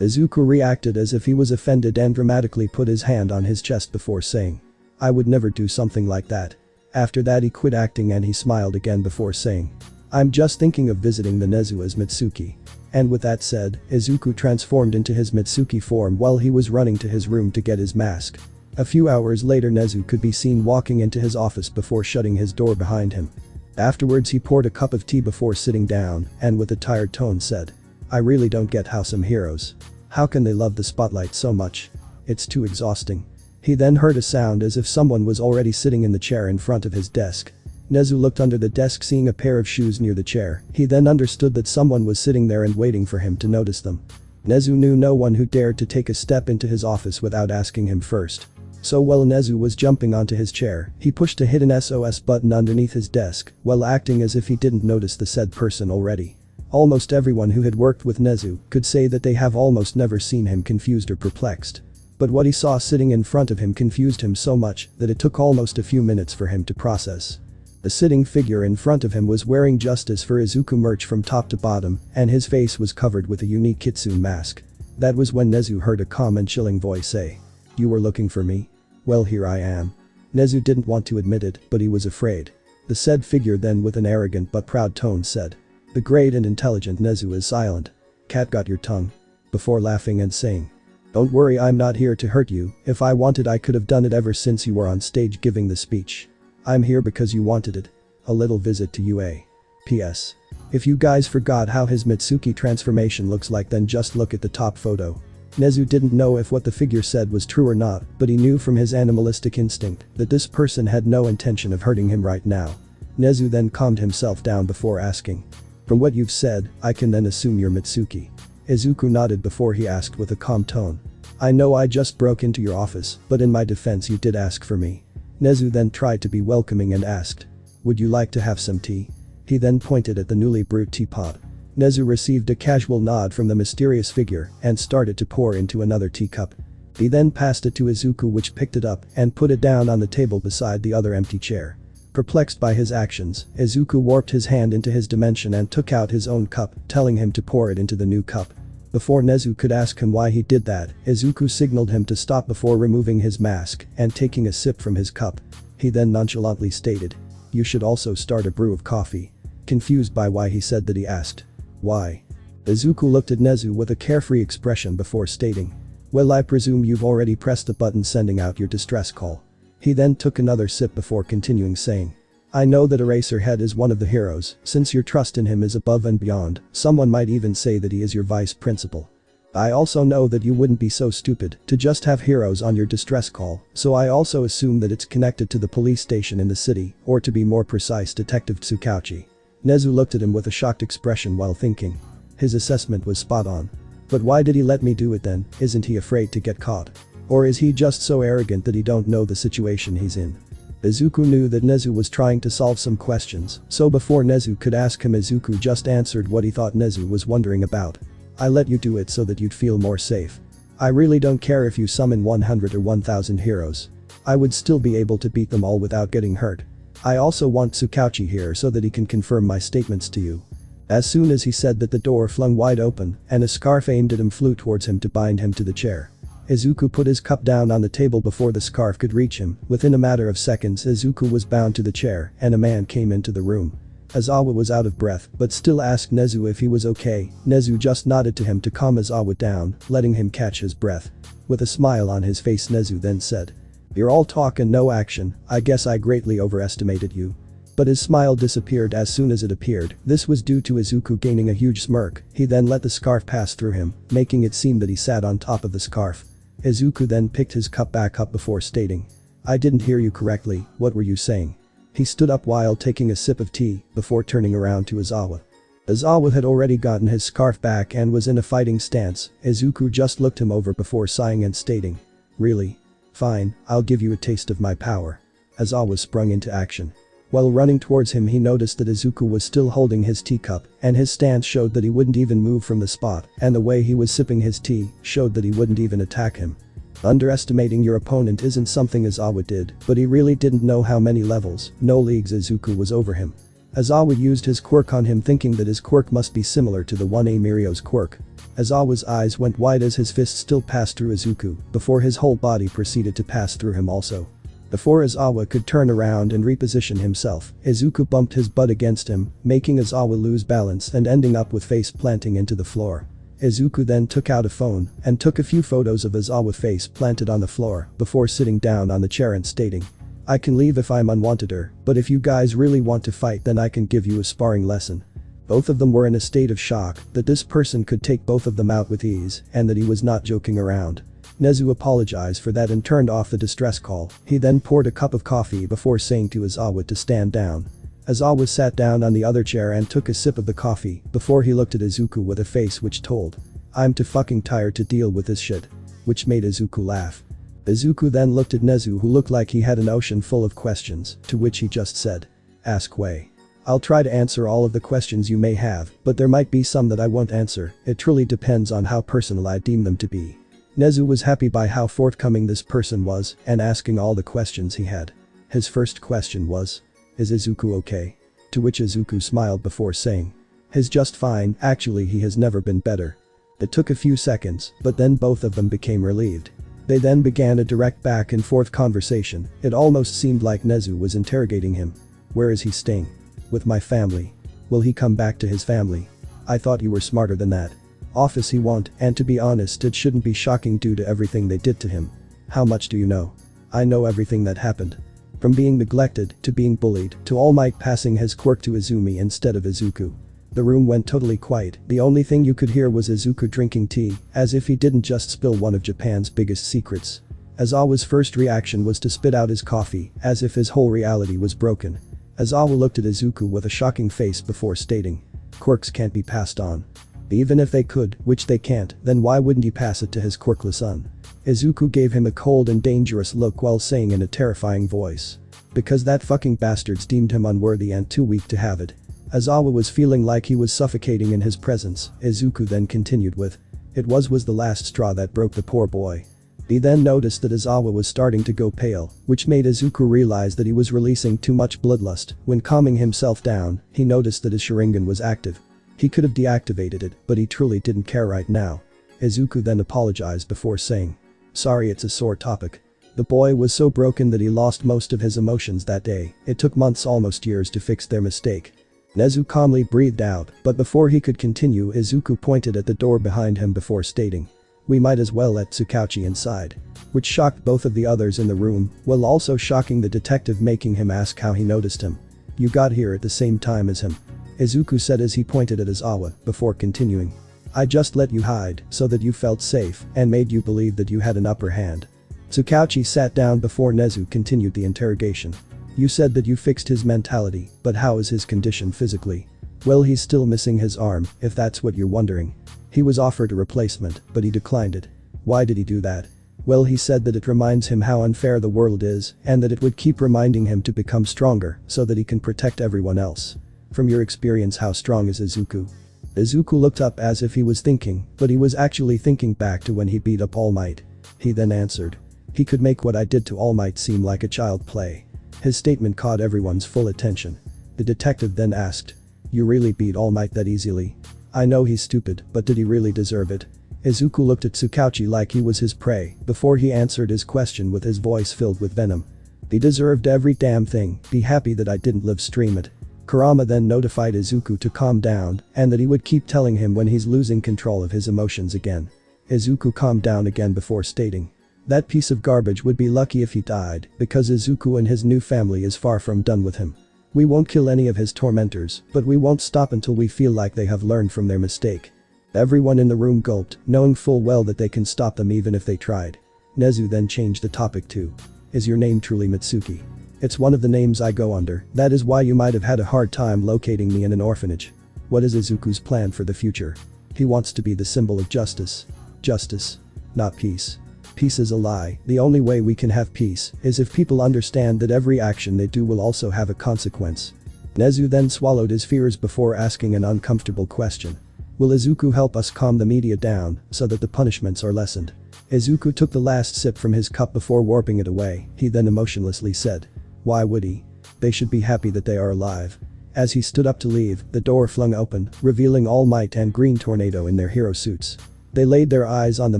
Izuku reacted as if he was offended and dramatically put his hand on his chest before saying. "I would never do something like that." After that he quit acting and he smiled again before saying. "I'm just thinking of visiting the Nezu as Mitsuki." And with that said, Izuku transformed into his Mitsuki form while he was running to his room to get his mask. A few hours later Nezu could be seen walking into his office before shutting his door behind him. Afterwards he poured a cup of tea before sitting down and with a tired tone said. "I really don't get how some heroes. How can they love the spotlight so much? It's too exhausting." He then heard a sound as if someone was already sitting in the chair in front of his desk. Nezu looked under the desk seeing a pair of shoes near the chair. He then understood that someone was sitting there and waiting for him to notice them. Nezu knew no one who dared to take a step into his office without asking him first. So while Nezu was jumping onto his chair, he pushed a hidden SOS button underneath his desk while acting as if he didn't notice the said person already. Almost everyone who had worked with Nezu could say that they have almost never seen him confused or perplexed. But what he saw sitting in front of him confused him so much that it took almost a few minutes for him to process. The sitting figure in front of him was wearing Justice for Izuku merch from top to bottom and his face was covered with a unique kitsune mask. That was when Nezu heard a calm and chilling voice say. "You were looking for me? Well, here I am." Nezu didn't want to admit it, but he was afraid. The said figure then with an arrogant but proud tone said. "The great and intelligent Nezu is silent. Cat got your tongue?" Before laughing and saying. "Don't worry, I'm not here to hurt you. If I wanted I could have done it ever since you were on stage giving the speech. I'm here because you wanted it. A little visit to UA. PS. If you guys forgot how his Mitsuki transformation looks like, then just look at the top photo." Nezu didn't know if what the figure said was true or not, but he knew from his animalistic instinct that this person had no intention of hurting him right now. Nezu then calmed himself down before asking. "From what you've said, I can then assume you're Mitsuki." Izuku nodded before he asked with a calm tone. "I know I just broke into your office, but in my defense you did ask for me." Nezu then tried to be welcoming and asked. "Would you like to have some tea?" He then pointed at the newly brewed teapot. Nezu received a casual nod from the mysterious figure and started to pour into another teacup. He then passed it to Izuku, which picked it up and put it down on the table beside the other empty chair. Perplexed by his actions, Izuku warped his hand into his dimension and took out his own cup, telling him to pour it into the new cup. Before Nezu could ask him why he did that, Izuku signaled him to stop before removing his mask and taking a sip from his cup. He then nonchalantly stated. "You should also start a brew of coffee." Confused by why he said that, he asked. "Why?" Izuku looked at Nezu with a carefree expression before stating. "Well, I presume you've already pressed the button sending out your distress call." He then took another sip before continuing saying. "I know that Eraserhead is one of the heroes, since your trust in him is above and beyond, someone might even say that he is your vice principal. I also know that you wouldn't be so stupid to just have heroes on your distress call, so I also assume that it's connected to the police station in the city, or to be more precise, Detective Tsukauchi." Nezu looked at him with a shocked expression while thinking. His assessment was spot on. But why did he let me do it then? Isn't he afraid to get caught? Or is he just so arrogant that he don't know the situation he's in? Izuku knew that Nezu was trying to solve some questions, so before Nezu could ask him, Izuku just answered what he thought Nezu was wondering about. "I let you do it so that you'd feel more safe. I really don't care if you summon 100 or 1000 heroes. I would still be able to beat them all without getting hurt. I also want Tsukauchi here so that he can confirm my statements to you." As soon as he said that, the door flung wide open and a scarf aimed at him flew towards him to bind him to the chair. Izuku put his cup down on the table before the scarf could reach him. Within a matter of seconds, Izuku was bound to the chair and a man came into the room. Aizawa was out of breath but still asked Nezu if he was okay. Nezu just nodded to him to calm Aizawa down, letting him catch his breath. With a smile on his face, Nezu then said. "You're all talk and no action. I guess I greatly overestimated you." But his smile disappeared as soon as it appeared. This was due to Izuku gaining a huge smirk. He then let the scarf pass through him, making it seem that he sat on top of the scarf. Izuku then picked his cup back up before stating. "I didn't hear you correctly, what were you saying?" He stood up while taking a sip of tea before turning around to Aizawa. Aizawa had already gotten his scarf back and was in a fighting stance. Izuku just looked him over before sighing and stating. "Really? Fine, I'll give you a taste of my power." Aizawa sprung into action. While running towards him he noticed that Izuku was still holding his teacup, and his stance showed that he wouldn't even move from the spot, and the way he was sipping his tea showed that he wouldn't even attack him. Underestimating your opponent isn't something Aizawa did, but he really didn't know how many levels, no leagues Izuku was over him. Aizawa used his quirk on him thinking that his quirk must be similar to the one Mirio's quirk. Aizawa's eyes went wide as his fist still passed through Izuku, before his whole body proceeded to pass through him also. Before Aizawa could turn around and reposition himself, Izuku bumped his butt against him, making Aizawa lose balance and ending up with face planting into the floor. Izuku then took out a phone and took a few photos of Aizawa face planted on the floor before sitting down on the chair and stating, "I can leave if I'm unwanted, but if you guys really want to fight then I can give you a sparring lesson." Both of them were in a state of shock that this person could take both of them out with ease and that he was not joking around. Nezu apologized for that and turned off the distress call. He then poured a cup of coffee before saying to Aizawa to stand down. Aizawa sat down on the other chair and took a sip of the coffee before he looked at Izuku with a face which told, "I'm too fucking tired to deal with this shit," which made Izuku laugh. Izuku then looked at Nezu who looked like he had an ocean full of questions, to which he just said, "Ask away. I'll try to answer all of the questions you may have, but there might be some that I won't answer. It truly depends on how personal I deem them to be." Nezu was happy by how forthcoming this person was and asking all the questions he had. His first question was, "Is Izuku okay?" To which Izuku smiled before saying, "He's just fine, actually he has never been better." It took a few seconds, but then both of them became relieved. They then began a direct back and forth conversation. It almost seemed like Nezu was interrogating him. "Where is he staying?" "With my family." "Will he come back to his family?" "I thought you were smarter than that." "Office he won't, and to be honest it shouldn't be shocking due to everything they did to him." "How much do you know?" "I know everything that happened. From being neglected, to being bullied, to All Might passing his quirk to Izumi instead of Izuku." The room went totally quiet. The only thing you could hear was Izuku drinking tea, as if he didn't just spill one of Japan's biggest secrets. Aizawa's first reaction was to spit out his coffee, as if his whole reality was broken. Aizawa looked at Izuku with a shocking face before stating, "Quirks can't be passed on. Even if they could, which they can't, then why wouldn't he pass it to his quirkless son?" Izuku gave him a cold and dangerous look while saying in a terrifying voice, "Because that fucking bastards deemed him unworthy and too weak to have it." Aizawa was feeling like he was suffocating in his presence. Izuku then continued with, "It was the last straw that broke the poor boy." He then noticed that Aizawa was starting to go pale, which made Izuku realize that he was releasing too much bloodlust. When calming himself down, he noticed that his Sharingan was active. He could have deactivated it, but he truly didn't care right now. Izuku then apologized before saying, "Sorry, it's a sore topic." The boy was so broken that he lost most of his emotions that day. It took months, almost years, to fix their mistake. Nezu calmly breathed out, but before he could continue Izuku pointed at the door behind him before stating, "We might as well let Tsukauchi inside." Which shocked both of the others in the room, while also shocking the detective, making him ask how he noticed him. "You got here at the same time as him," Izuku said as he pointed at Aizawa, before continuing, "I just let you hide so that you felt safe and made you believe that you had an upper hand." Tsukauchi sat down before Nezu continued the interrogation. "You said that you fixed his mentality, but how is his condition physically?" "Well, he's still missing his arm, if that's what you're wondering. He was offered a replacement, but he declined it." "Why did he do that?" "Well, he said that it reminds him how unfair the world is and that it would keep reminding him to become stronger so that he can protect everyone else." "From your experience, how strong is Izuku?" Izuku looked up as if he was thinking, but he was actually thinking back to when he beat up All Might. He then answered, "He could make what I did to All Might seem like a child play." His statement caught everyone's full attention. The detective then asked, "You really beat All Might that easily?" "I know he's stupid, but did he really deserve it?" Izuku looked at Tsukauchi like he was his prey before he answered his question with his voice filled with venom. "He deserved every damn thing. Be happy that I didn't live stream it." Kurama then notified Izuku to calm down and that he would keep telling him when he's losing control of his emotions again. Izuku calmed down again before stating, "That piece of garbage would be lucky if he died, because Izuku and his new family is far from done with him. We won't kill any of his tormentors, but we won't stop until we feel like they have learned from their mistake." Everyone in the room gulped, knowing full well that they can stop them even if they tried. Nezu then changed the topic to, "Is your name truly Mitsuki?" "It's one of the names I go under, that is why you might have had a hard time locating me in an orphanage." "What is Izuku's plan for the future?" "He wants to be the symbol of justice." "Justice. Not peace." peace is a lie, the only way we can have peace is if people understand that every action they do will also have a consequence. Nezu then swallowed his fears before asking an uncomfortable question. Will Izuku help us calm the media down so that the punishments are lessened? Izuku took the last sip from his cup before warping it away, he then emotionlessly said. Why would he? They should be happy that they are alive. As he stood up to leave, the door flung open, revealing All Might and Green Tornado in their hero suits. They laid their eyes on the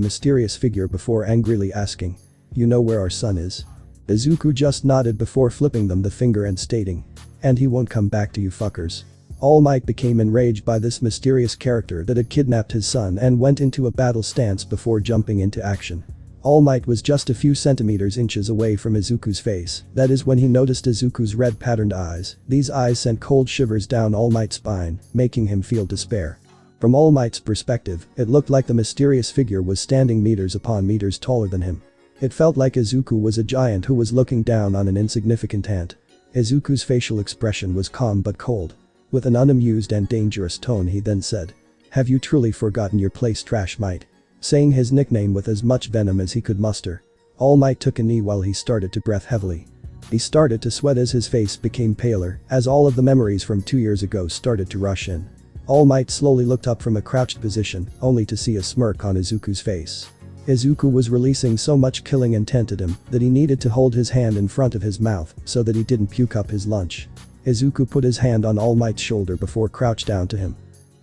mysterious figure before angrily asking, "You know where our son is?" Izuku just nodded before flipping them the finger and stating, "And he won't come back to you fuckers." All Might became enraged by this mysterious character that had kidnapped his son and went into a battle stance before jumping into action. All Might was just a few inches away from Izuku's face, that is when he noticed Izuku's red patterned eyes. These eyes sent cold shivers down All Might's spine, making him feel despair. From All Might's perspective, it looked like the mysterious figure was standing meters upon meters taller than him. It felt like Izuku was a giant who was looking down on an insignificant ant. Izuku's facial expression was calm but cold. With an unamused and dangerous tone he then said, "Have you truly forgotten your place, Trash Might?" Saying his nickname with as much venom as he could muster. All Might took a knee while he started to breath heavily. He started to sweat as his face became paler, as all of the memories from 2 years ago started to rush in. All Might slowly looked up from a crouched position, only to see a smirk on Izuku's face. Izuku was releasing so much killing intent at him that he needed to hold his hand in front of his mouth so that he didn't puke up his lunch. Izuku put his hand on All Might's shoulder before crouched down to him.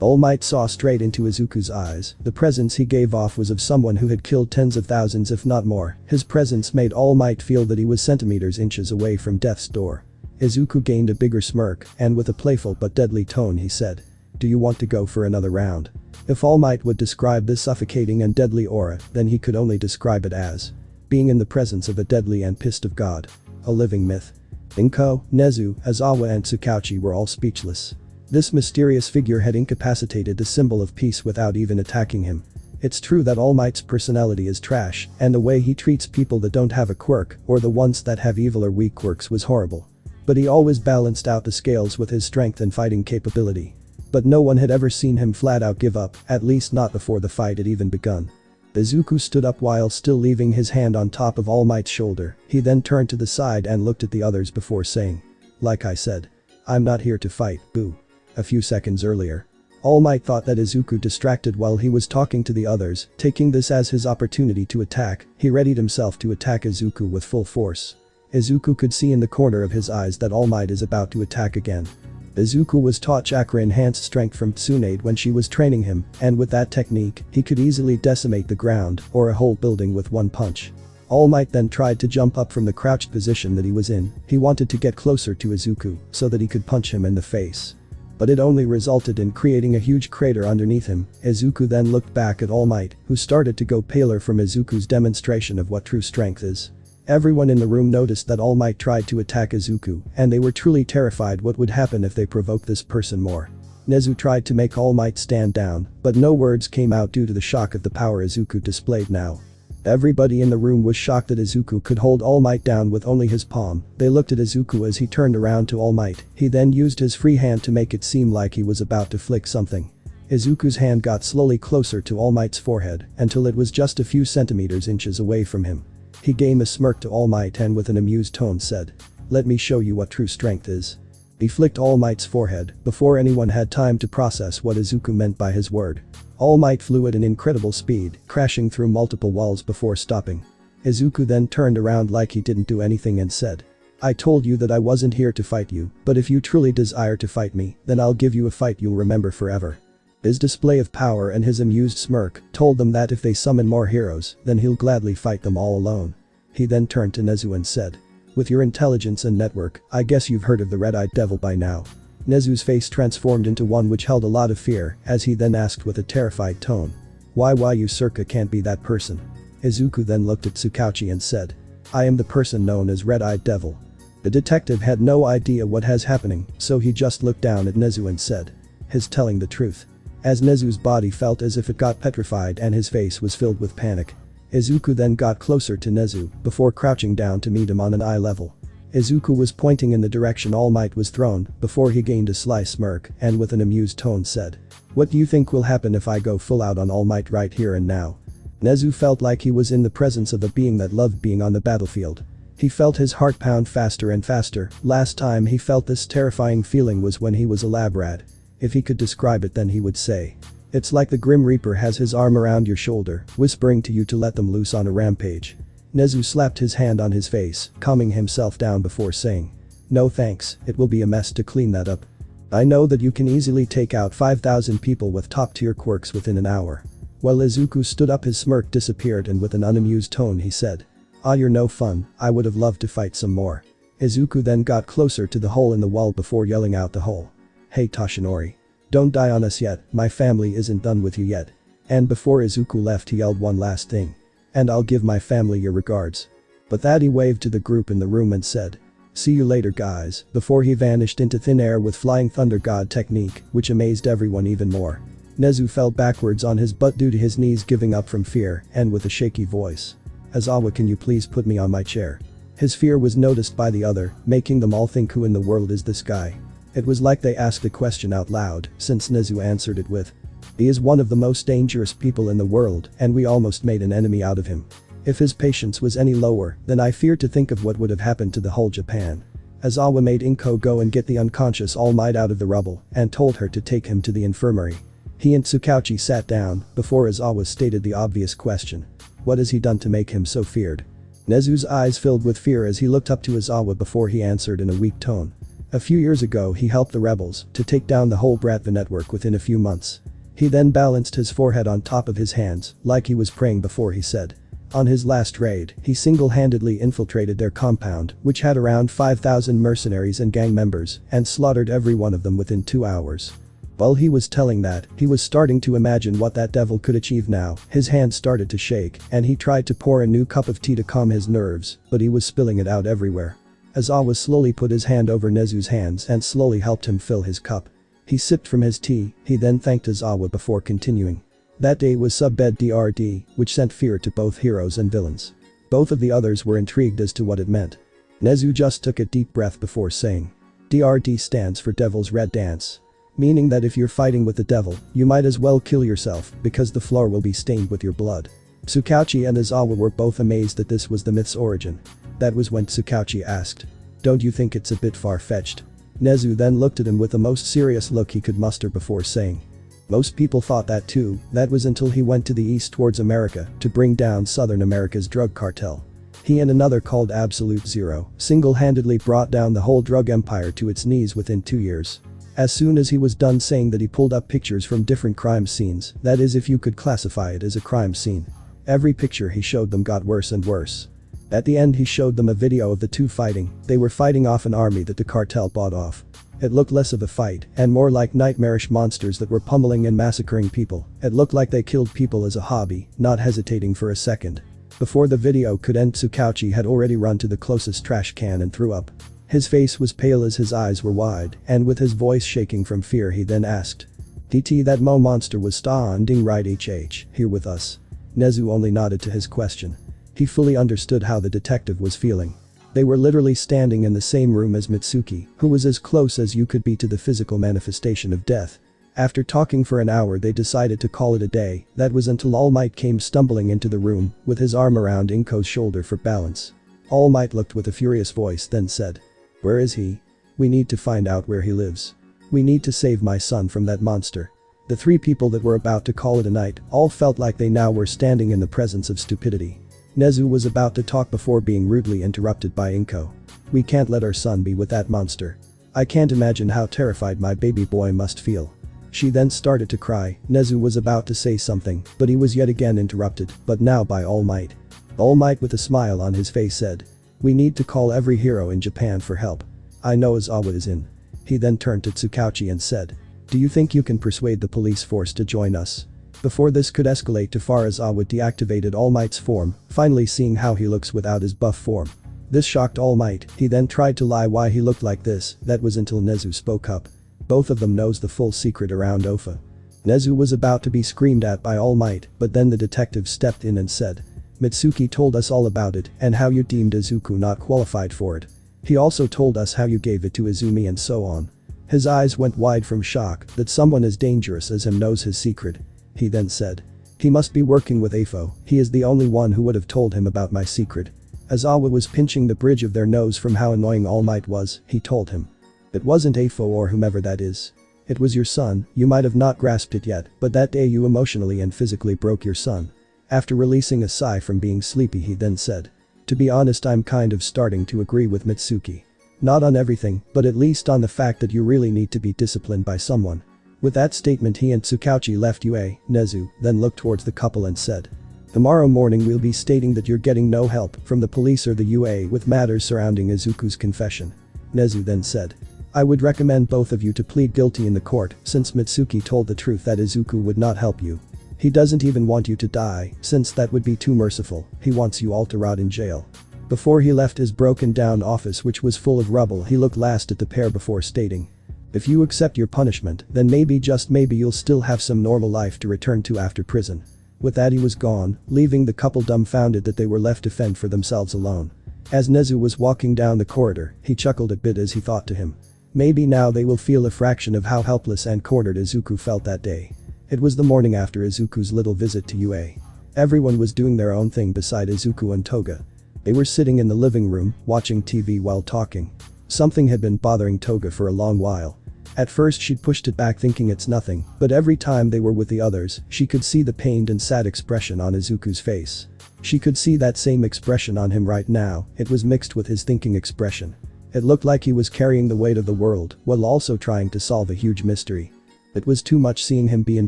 All Might saw straight into Izuku's eyes. The presence he gave off was of someone who had killed tens of thousands if not more. His presence made All Might feel that he was inches away from death's door. Izuku gained a bigger smirk, and with a playful but deadly tone he said, "Do you want to go for another round?" If All Might would describe this suffocating and deadly aura, then he could only describe it as being in the presence of a deadly and pissed of god. A living myth. Inko, Nezu, Aizawa and Tsukauchi were all speechless. This mysterious figure had incapacitated the symbol of peace without even attacking him. It's true that All Might's personality is trash, and the way he treats people that don't have a quirk, or the ones that have evil or weak quirks, was horrible. But he always balanced out the scales with his strength and fighting capability. But no one had ever seen him flat out give up, at least not before the fight had even begun. Izuku stood up while still leaving his hand on top of All Might's shoulder. He then turned to the side and looked at the others before saying, "Like I said, I'm not here to fight, boo." A few seconds earlier, All Might thought that Izuku distracted while he was talking to the others, taking this as his opportunity to attack. He readied himself to attack Izuku with full force. Izuku could see in the corner of his eyes that All Might is about to attack again. Izuku was taught chakra-enhanced strength from Tsunade when she was training him, and with that technique, he could easily decimate the ground or a whole building with one punch. All Might then tried to jump up from the crouched position that he was in. He wanted to get closer to Izuku so that he could punch him in the face. But it only resulted in creating a huge crater underneath him. Izuku then looked back at All Might, who started to go paler from Izuku's demonstration of what true strength is. Everyone in the room noticed that All Might tried to attack Izuku, and they were truly terrified what would happen if they provoked this person more. Nezu tried to make All Might stand down, but no words came out due to the shock of the power Izuku displayed now. Everybody in the room was shocked that Izuku could hold All Might down with only his palm. They looked at Izuku as he turned around to All Might. He then used his free hand to make it seem like he was about to flick something. Izuku's hand got slowly closer to All Might's forehead until it was just a few inches away from him. He gave a smirk to All Might and with an amused tone said, "Let me show you what true strength is." He flicked All Might's forehead before anyone had time to process what Izuku meant by his word. All Might flew at an incredible speed, crashing through multiple walls before stopping. Izuku then turned around like he didn't do anything and said, "I told you that I wasn't here to fight you, but if you truly desire to fight me, then I'll give you a fight you'll remember forever." His display of power and his amused smirk told them that if they summon more heroes, then he'll gladly fight them all alone. He then turned to Nezu and said, "With your intelligence and network, I guess you've heard of the Red-Eyed Devil by now." Nezu's face transformed into one which held a lot of fear as he then asked with a terrified tone, Why you circa can't be that person?" Izuku then looked at Tsukauchi and said, "I am the person known as Red-Eyed Devil." The detective had no idea what has happening, so he just looked down at Nezu and said, "He's telling the truth." As Nezu's body felt as if it got petrified and his face was filled with panic. Izuku then got closer to Nezu before crouching down to meet him on an eye level. Izuku was pointing in the direction All Might was thrown before he gained a sly smirk and with an amused tone said, "What do you think will happen if I go full out on All Might right here and now?" Nezu felt like he was in the presence of a being that loved being on the battlefield. He felt his heart pound faster and faster. Last time he felt this terrifying feeling was when he was a lab rat. If he could describe it, then he would say, "It's like the Grim Reaper has his arm around your shoulder, whispering to you to let them loose on a rampage." Nezu slapped his hand on his face, calming himself down before saying, "No thanks, it will be a mess to clean that up. I know that you can easily take out 5,000 people with top-tier quirks within an hour." While Izuku stood up, his smirk disappeared and with an unamused tone he said, "Ah, you're no fun, I would have loved to fight some more." Izuku then got closer to the hole in the wall before yelling out the hole, "Hey Toshinori. Don't die on us yet, my family isn't done with you yet." And before Izuku left he yelled one last thing. "And I'll give my family your regards." But that he waved to the group in the room and said, "See you later guys," before he vanished into thin air with Flying Thunder God technique, which amazed everyone even more. Nezu fell backwards on his butt due to his knees giving up from fear and with a shaky voice, "Aizawa, can you please put me on my chair?" His fear was noticed by the other, making them all think, who in the world is this guy? It was like they asked the question out loud, since Nezu answered it with, "He is one of the most dangerous people in the world and we almost made an enemy out of him." If his patience was any lower, then I fear to think of what would have happened to the whole Japan. Aizawa made Inko go and get the unconscious All Might out of the rubble and told her to take him to the infirmary. He and Tsukauchi sat down before Aizawa stated the obvious question. What has he done to make him so feared? Nezu's eyes filled with fear as he looked up to Aizawa before he answered in a weak tone. A few years ago he helped the rebels to take down the whole Bratva network within a few months. He then balanced his forehead on top of his hands like he was praying before he said, "On his last raid, he single-handedly infiltrated their compound, which had around 5,000 mercenaries and gang members, and slaughtered every one of them within 2 hours." While he was telling that, he was starting to imagine what that devil could achieve now. His hand started to shake and he tried to pour a new cup of tea to calm his nerves, but he was spilling it out everywhere. Aizawa slowly put his hand over Nezu's hands and slowly helped him fill his cup. He sipped from his tea, he then thanked Aizawa before continuing. That day was Subbed DRD, which sent fear to both heroes and villains. Both of the others were intrigued as to what it meant. Nezu just took a deep breath before saying, "DRD stands for Devil's Red Dance. Meaning that if you're fighting with the devil, you might as well kill yourself because the floor will be stained with your blood." Tsukauchi and Aizawa were both amazed that this was the myth's origin. That was when Tsukauchi asked, "Don't you think it's a bit far-fetched?" Nezu then looked at him with the most serious look he could muster before saying, "Most people thought that too, that was until he went to the east towards America to bring down Southern America's drug cartel. He and another called Absolute Zero single-handedly brought down the whole drug empire to its knees within 2 years." As soon as he was done saying that, he pulled up pictures from different crime scenes, that is if you could classify it as a crime scene. Every picture he showed them got worse and worse. At the end he showed them a video of the two fighting. They were fighting off an army that the cartel bought off. It looked less of a fight and more like nightmarish monsters that were pummeling and massacring people. It looked like they killed people as a hobby, not hesitating for a second. Before the video could end, Tsukauchi had already run to the closest trash can and threw up. His face was pale as his eyes were wide, and with his voice shaking from fear he then asked, "DT, that Mo monster was standing right here with us?" Nezu only nodded to his question. He fully understood how the detective was feeling. They were literally standing in the same room as Mitsuki, who was as close as you could be to the physical manifestation of death. After talking for an hour they decided to call it a day. That was until All Might came stumbling into the room, with his arm around Inko's shoulder for balance. All Might looked with a furious voice then said, "Where is he? We need to find out where he lives. We need to save my son from that monster." The three people that were about to call it a night all felt like they now were standing in the presence of stupidity. Nezu was about to talk before being rudely interrupted by Inko. "We can't let our son be with that monster. I can't imagine how terrified my baby boy must feel." She then started to cry. Nezu was about to say something, but he was yet again interrupted, but now by All Might. All Might with a smile on his face said, "We need to call every hero in Japan for help. I know Aizawa is in." He then turned to Tsukauchi and said, "Do you think you can persuade the police force to join us?" Before this could escalate too far, Aizawa deactivated All Might's form, finally seeing how he looks without his buff form. This shocked All Might. He then tried to lie why he looked like this. That was until Nezu spoke up. Both of them knows the full secret around Ofa. Nezu was about to be screamed at by All Might, but then the detective stepped in and said, "Mitsuki told us all about it and how you deemed Izuku not qualified for it. He also told us how you gave it to Izumi and so on." His eyes went wide from shock that someone as dangerous as him knows his secret. He then said, He must be working with AFO, he is the only one who would have told him about my secret. As Awa was pinching the bridge of their nose from how annoying All Might was, he told him. It wasn't AFO or whomever that is. It was your son, you might have not grasped it yet, but that day you emotionally and physically broke your son. After releasing a sigh from being sleepy he then said. To be honest, I'm kind of starting to agree with Mitsuki. Not on everything, but at least on the fact that you really need to be disciplined by someone. With that statement he and Tsukauchi left Ue, Nezu, then looked towards the couple and said. Tomorrow morning we'll be stating that you're getting no help from the police or the UA with matters surrounding Izuku's confession. Nezu then said. I would recommend both of you to plead guilty in the court since Mitsuki told the truth that Izuku would not help you. He doesn't even want you to die, since that would be too merciful, he wants you all to rot in jail. Before he left his broken down office which was full of rubble he looked last at the pair before stating. If you accept your punishment, then maybe just maybe you'll still have some normal life to return to after prison. With that he was gone, leaving the couple dumbfounded that they were left to fend for themselves alone. As Nezu was walking down the corridor, he chuckled a bit as he thought to him. Maybe now they will feel a fraction of how helpless and cornered Izuku felt that day. It was the morning after Izuku's little visit to UA. Everyone was doing their own thing beside Izuku and Toga. They were sitting in the living room, watching TV while talking. Something had been bothering Toga for a long while. At first she'd pushed it back thinking it's nothing, but every time they were with the others, she could see the pained and sad expression on Izuku's face. She could see that same expression on him right now, it was mixed with his thinking expression. It looked like he was carrying the weight of the world while also trying to solve a huge mystery. It was too much seeing him be in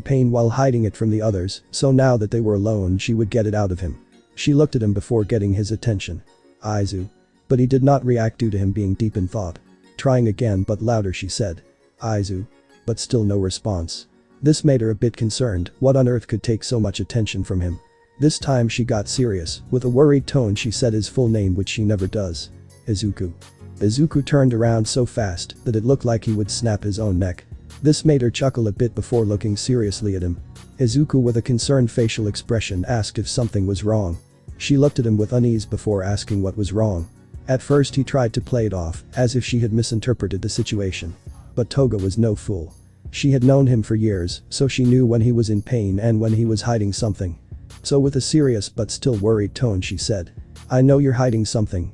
pain while hiding it from the others, so now that they were alone she would get it out of him. She looked at him before getting his attention. Aizu. But he did not react due to him being deep in thought. Trying again but louder she said. Aizu. But still no response. This made her a bit concerned, what on earth could take so much attention from him? This time she got serious, with a worried tone she said his full name which she never does. Izuku. Izuku turned around so fast that it looked like he would snap his own neck. This made her chuckle a bit before looking seriously at him. Izuku with a concerned facial expression asked if something was wrong. She looked at him with unease before asking what was wrong. At first he tried to play it off, as if she had misinterpreted the situation. But Toga was no fool. She had known him for years, so she knew when he was in pain and when he was hiding something. So with a serious but still worried tone she said. I know you're hiding something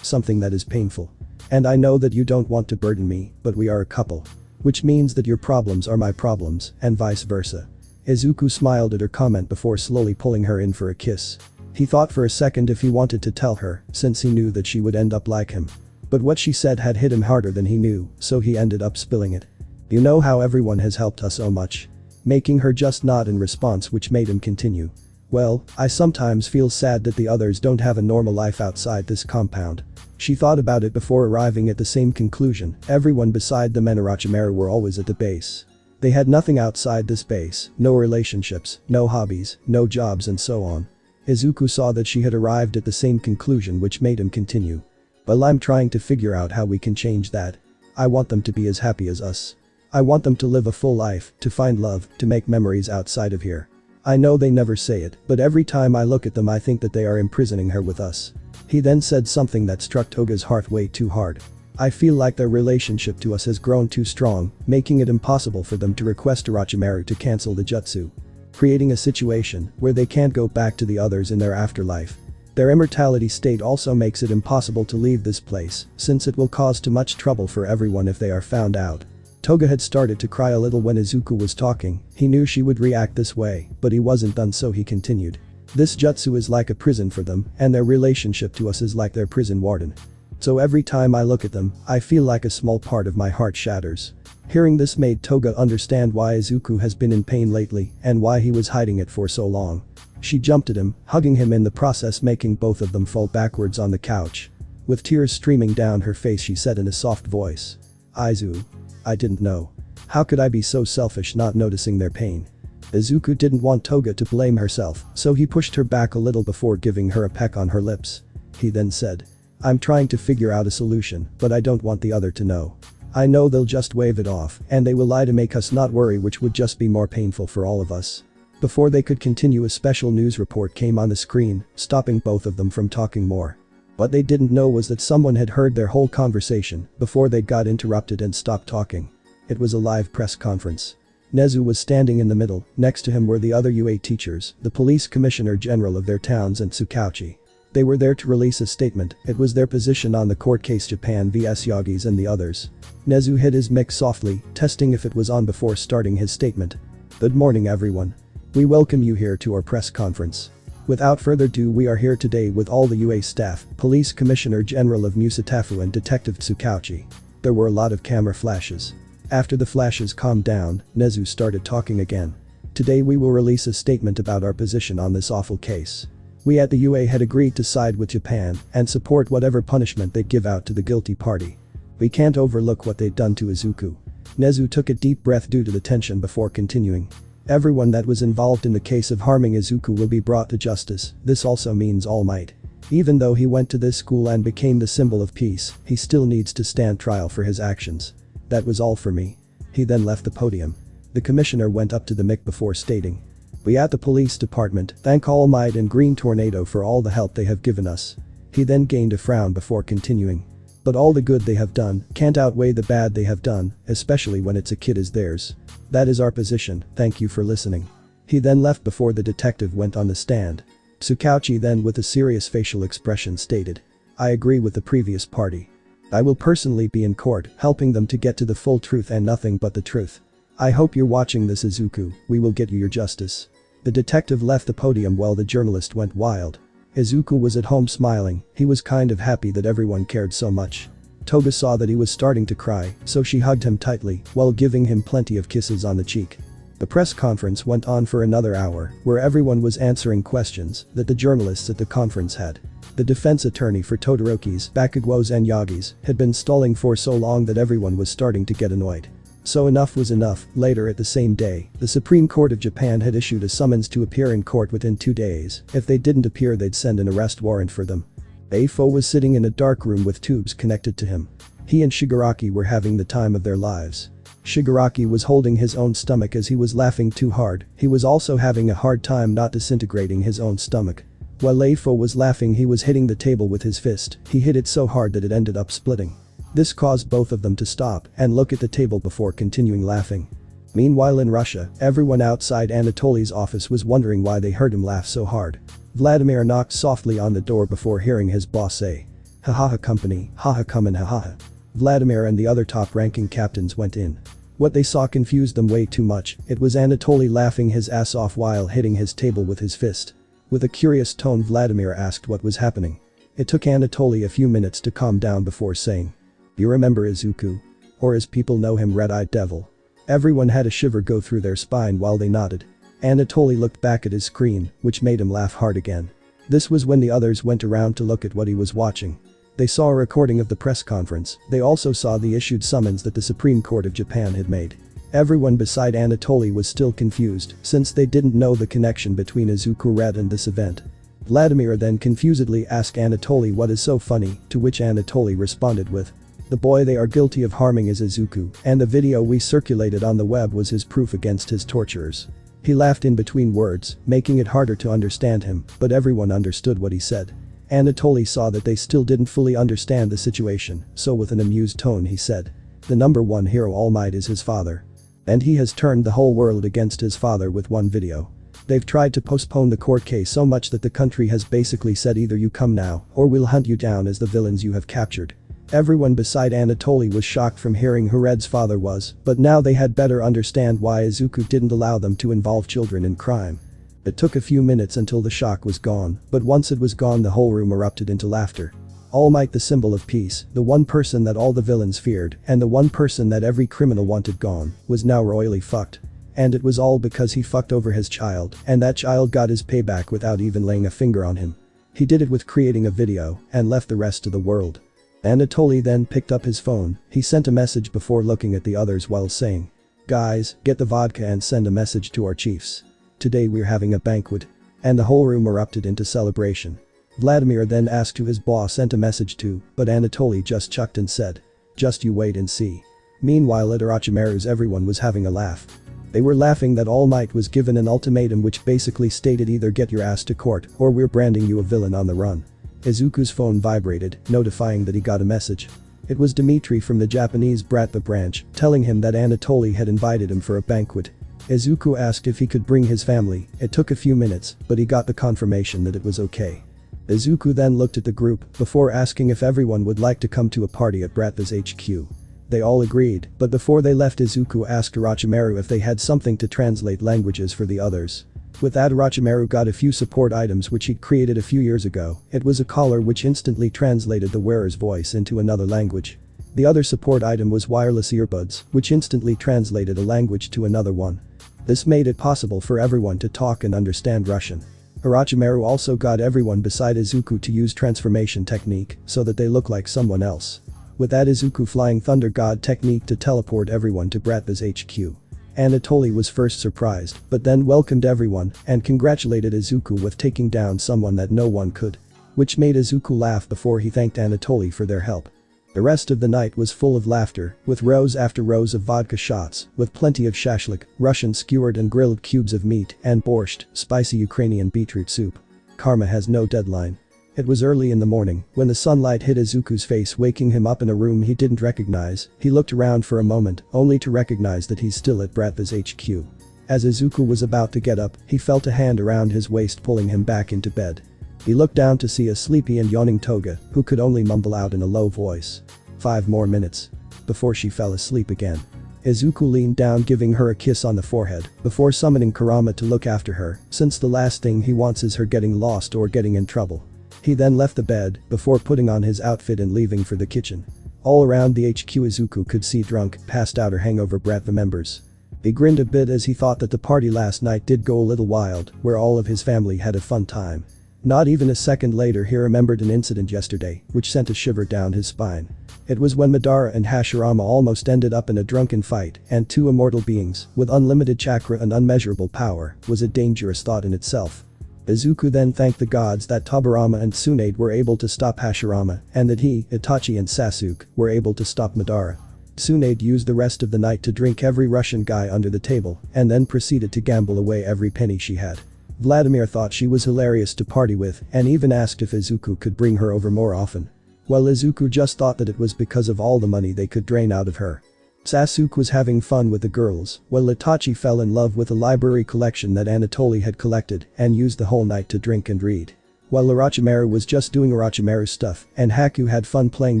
that is painful. And I know that you don't want to burden me, but we are a couple. Which means that your problems are my problems, and vice versa. Izuku smiled at her comment before slowly pulling her in for a kiss. He thought for a second if he wanted to tell her, since he knew that she would end up like him. But what she said had hit him harder than he knew, so he ended up spilling it. You know how everyone has helped us so much. Making her just nod in response which made him continue. Well, I sometimes feel sad that the others don't have a normal life outside this compound. She thought about it before arriving at the same conclusion, everyone beside them and Orochimaru were always at the base. They had nothing outside this base, no relationships, no hobbies, no jobs and so on. Izuku saw that she had arrived at the same conclusion which made him continue. Well, I'm trying to figure out how we can change that. I want them to be as happy as us. I want them to live a full life, to find love, to make memories outside of here. I know they never say it, but every time I look at them I think that they are imprisoning her with us. He then said something that struck Toga's heart way too hard. I feel like their relationship to us has grown too strong, making it impossible for them to request Orochimaru to cancel the jutsu. Creating a situation where they can't go back to the others in their afterlife. Their immortality state also makes it impossible to leave this place, since it will cause too much trouble for everyone if they are found out. Toga had started to cry a little when Izuku was talking, he knew she would react this way, but he wasn't done so he continued. This jutsu is like a prison for them, and their relationship to us is like their prison warden. So every time I look at them, I feel like a small part of my heart shatters. Hearing this made Toga understand why Izuku has been in pain lately and why he was hiding it for so long. She jumped at him, hugging him in the process making both of them fall backwards on the couch. With tears streaming down her face she said in a soft voice. Aizu. I didn't know. How could I be so selfish not noticing their pain? Izuku didn't want Toga to blame herself, so he pushed her back a little before giving her a peck on her lips. He then said. I'm trying to figure out a solution, but I don't want the other to know. I know they'll just wave it off, and they will lie to make us not worry which would just be more painful for all of us. Before they could continue a special news report came on the screen, stopping both of them from talking more. What they didn't know was that someone had heard their whole conversation before they got interrupted and stopped talking. It was a live press conference. Nezu was standing in the middle, next to him were the other UA teachers, the police commissioner general of their towns and Tsukauchi. They were there to release a statement, it was their position on the court case Japan vs Yagi's and the others. Nezu hit his mic softly, testing if it was on before starting his statement. Good morning everyone. We welcome you here to our press conference. Without further ado, we are here today with all the UA staff, Police Commissioner General of Musatafu and Detective Tsukauchi. There were a lot of camera flashes. After the flashes calmed down, Nezu started talking again. Today we will release a statement about our position on this awful case. We at the UA had agreed to side with Japan and support whatever punishment they give out to the guilty party. We can't overlook what they'd done to Izuku. Nezu took a deep breath due to the tension before continuing. Everyone that was involved in the case of harming Izuku will be brought to justice, this also means All Might. Even though he went to this school and became the symbol of peace, he still needs to stand trial for his actions. That was all for me. He then left the podium. The commissioner went up to the mic before stating. We at the police department thank All Might and Green Tornado for all the help they have given us. He then gained a frown before continuing. But all the good they have done can't outweigh the bad they have done, especially when it's a kid as theirs. That is our position, thank you for listening. He then left before the detective went on the stand. Tsukauchi then with a serious facial expression stated. I agree with the previous party. I will personally be in court helping them to get to the full truth and nothing but the truth. I hope you're watching this Izuku, we will get you your justice. The detective left the podium while the journalist went wild. Izuku was at home smiling, he was kind of happy that everyone cared so much. Toga saw that he was starting to cry, so she hugged him tightly while giving him plenty of kisses on the cheek. The press conference went on for another hour, where everyone was answering questions that the journalists at the conference had. The defense attorney for Todoroki's, Bakugo's and Yagi's had been stalling for so long that everyone was starting to get annoyed. So enough was enough. Later at the same day, the Supreme Court of Japan had issued a summons to appear in court within 2 days. If they didn't appear, they'd send an arrest warrant for them. Eifo was sitting in a dark room with tubes connected to him. He and Shigaraki were having the time of their lives. Shigaraki was holding his own stomach as he was laughing too hard. He was also having a hard time not disintegrating his own stomach. While Eifo was laughing, he was hitting the table with his fist. He hit it so hard that it ended up splitting. This caused both of them to stop and look at the table before continuing laughing. Meanwhile in Russia, everyone outside Anatoly's office was wondering why they heard him laugh so hard. Vladimir knocked softly on the door before hearing his boss say, "Ha company, ha come in ha." Vladimir and the other top-ranking captains went in. What they saw confused them way too much. It was Anatoly laughing his ass off while hitting his table with his fist. With a curious tone, Vladimir asked what was happening. It took Anatoly a few minutes to calm down before saying, "You remember Izuku? Or as people know him, Red-Eyed Devil?" Everyone had a shiver go through their spine while they nodded. Anatoly looked back at his screen, which made him laugh hard again. This was when the others went around to look at what he was watching. They saw a recording of the press conference. They also saw the issued summons that the Supreme Court of Japan had made. Everyone beside Anatoly was still confused since they didn't know the connection between Izuku Red and this event. Vladimir then confusedly asked Anatoly what is so funny, to which Anatoly responded with, "The boy they are guilty of harming is Izuku, and the video we circulated on the web was his proof against his torturers." He laughed in between words, making it harder to understand him, but everyone understood what he said. Anatoly saw that they still didn't fully understand the situation, so with an amused tone he said, "The number one hero All Might is his father. And he has turned the whole world against his father with one video. They've tried to postpone the court case so much that the country has basically said either you come now or we'll hunt you down as the villains you have captured." Everyone beside Anatoly was shocked from hearing who Red's father was, but now they had better understand why Izuku didn't allow them to involve children in crime. It took a few minutes until the shock was gone, but once it was gone the whole room erupted into laughter. All Might, the symbol of peace, the one person that all the villains feared, and the one person that every criminal wanted gone, was now royally fucked. And it was all because he fucked over his child, and that child got his payback without even laying a finger on him. He did it with creating a video, and left the rest to the world. Anatoly then picked up his phone. He sent a message before looking at the others while saying, "Guys, get the vodka and send a message to our chiefs. Today we're having a banquet." And the whole room erupted into celebration. Vladimir then asked who his boss sent a message to, but Anatoly just chucked and said, "Just you wait and see." Meanwhile at Orochimaru's, everyone was having a laugh. They were laughing that All Might was given an ultimatum which basically stated either get your ass to court or we're branding you a villain on the run. Izuku's phone vibrated, notifying that he got a message. It was Dimitri from the Japanese Bratva branch, telling him that Anatoly had invited him for a banquet. Izuku asked if he could bring his family. It took a few minutes, but he got the confirmation that it was okay. Izuku then looked at the group before asking if everyone would like to come to a party at Bratva's HQ. They all agreed, but before they left Izuku asked Orochimaru if they had something to translate languages for the others. With that, Orochimaru got a few support items which he'd created a few years ago. It was a collar which instantly translated the wearer's voice into another language. The other support item was wireless earbuds, which instantly translated a language to another one. This made it possible for everyone to talk and understand Russian. Orochimaru also got everyone beside Izuku to use transformation technique so that they look like someone else. With that, Izuku flying thunder god technique to teleport everyone to Bratva's HQ. Anatoly was first surprised, but then welcomed everyone and congratulated Izuku with taking down someone that no one could. Which made Izuku laugh before he thanked Anatoly for their help. The rest of the night was full of laughter, with rows after rows of vodka shots, with plenty of shashlik, Russian skewered and grilled cubes of meat, and borscht, spicy Ukrainian beetroot soup. Karma has no deadline. It was early in the morning when the sunlight hit Izuku's face, waking him up in a room he didn't recognize. He looked around for a moment, only to recognize that he's still at Bratva's HQ. As Izuku was about to get up, he felt a hand around his waist pulling him back into bed. He looked down to see a sleepy and yawning Toga, who could only mumble out in a low voice. 5 more minutes. Before she fell asleep again. Izuku leaned down, giving her a kiss on the forehead before summoning Kurama to look after her, since the last thing he wants is her getting lost or getting in trouble. He then left the bed before putting on his outfit and leaving for the kitchen. All around the HQ, Izuku could see drunk, passed out or hangover Bratva members. He grinned a bit as he thought that the party last night did go a little wild, where all of his family had a fun time. Not even a second later he remembered an incident yesterday, which sent a shiver down his spine. It was when Madara and Hashirama almost ended up in a drunken fight, and two immortal beings, with unlimited chakra and unmeasurable power, was a dangerous thought in itself. Izuku then thanked the gods that Tobirama and Tsunade were able to stop Hashirama, and that he, Itachi and Sasuke, were able to stop Madara. Tsunade used the rest of the night to drink every Russian guy under the table, and then proceeded to gamble away every penny she had. Vladimir thought she was hilarious to party with, and even asked if Izuku could bring her over more often. Well, Izuku just thought that it was because of all the money they could drain out of her. Sasuke was having fun with the girls, while Itachi fell in love with a library collection that Anatoly had collected and used the whole night to drink and read. While Orochimaru was just doing Orochimaru stuff, and Haku had fun playing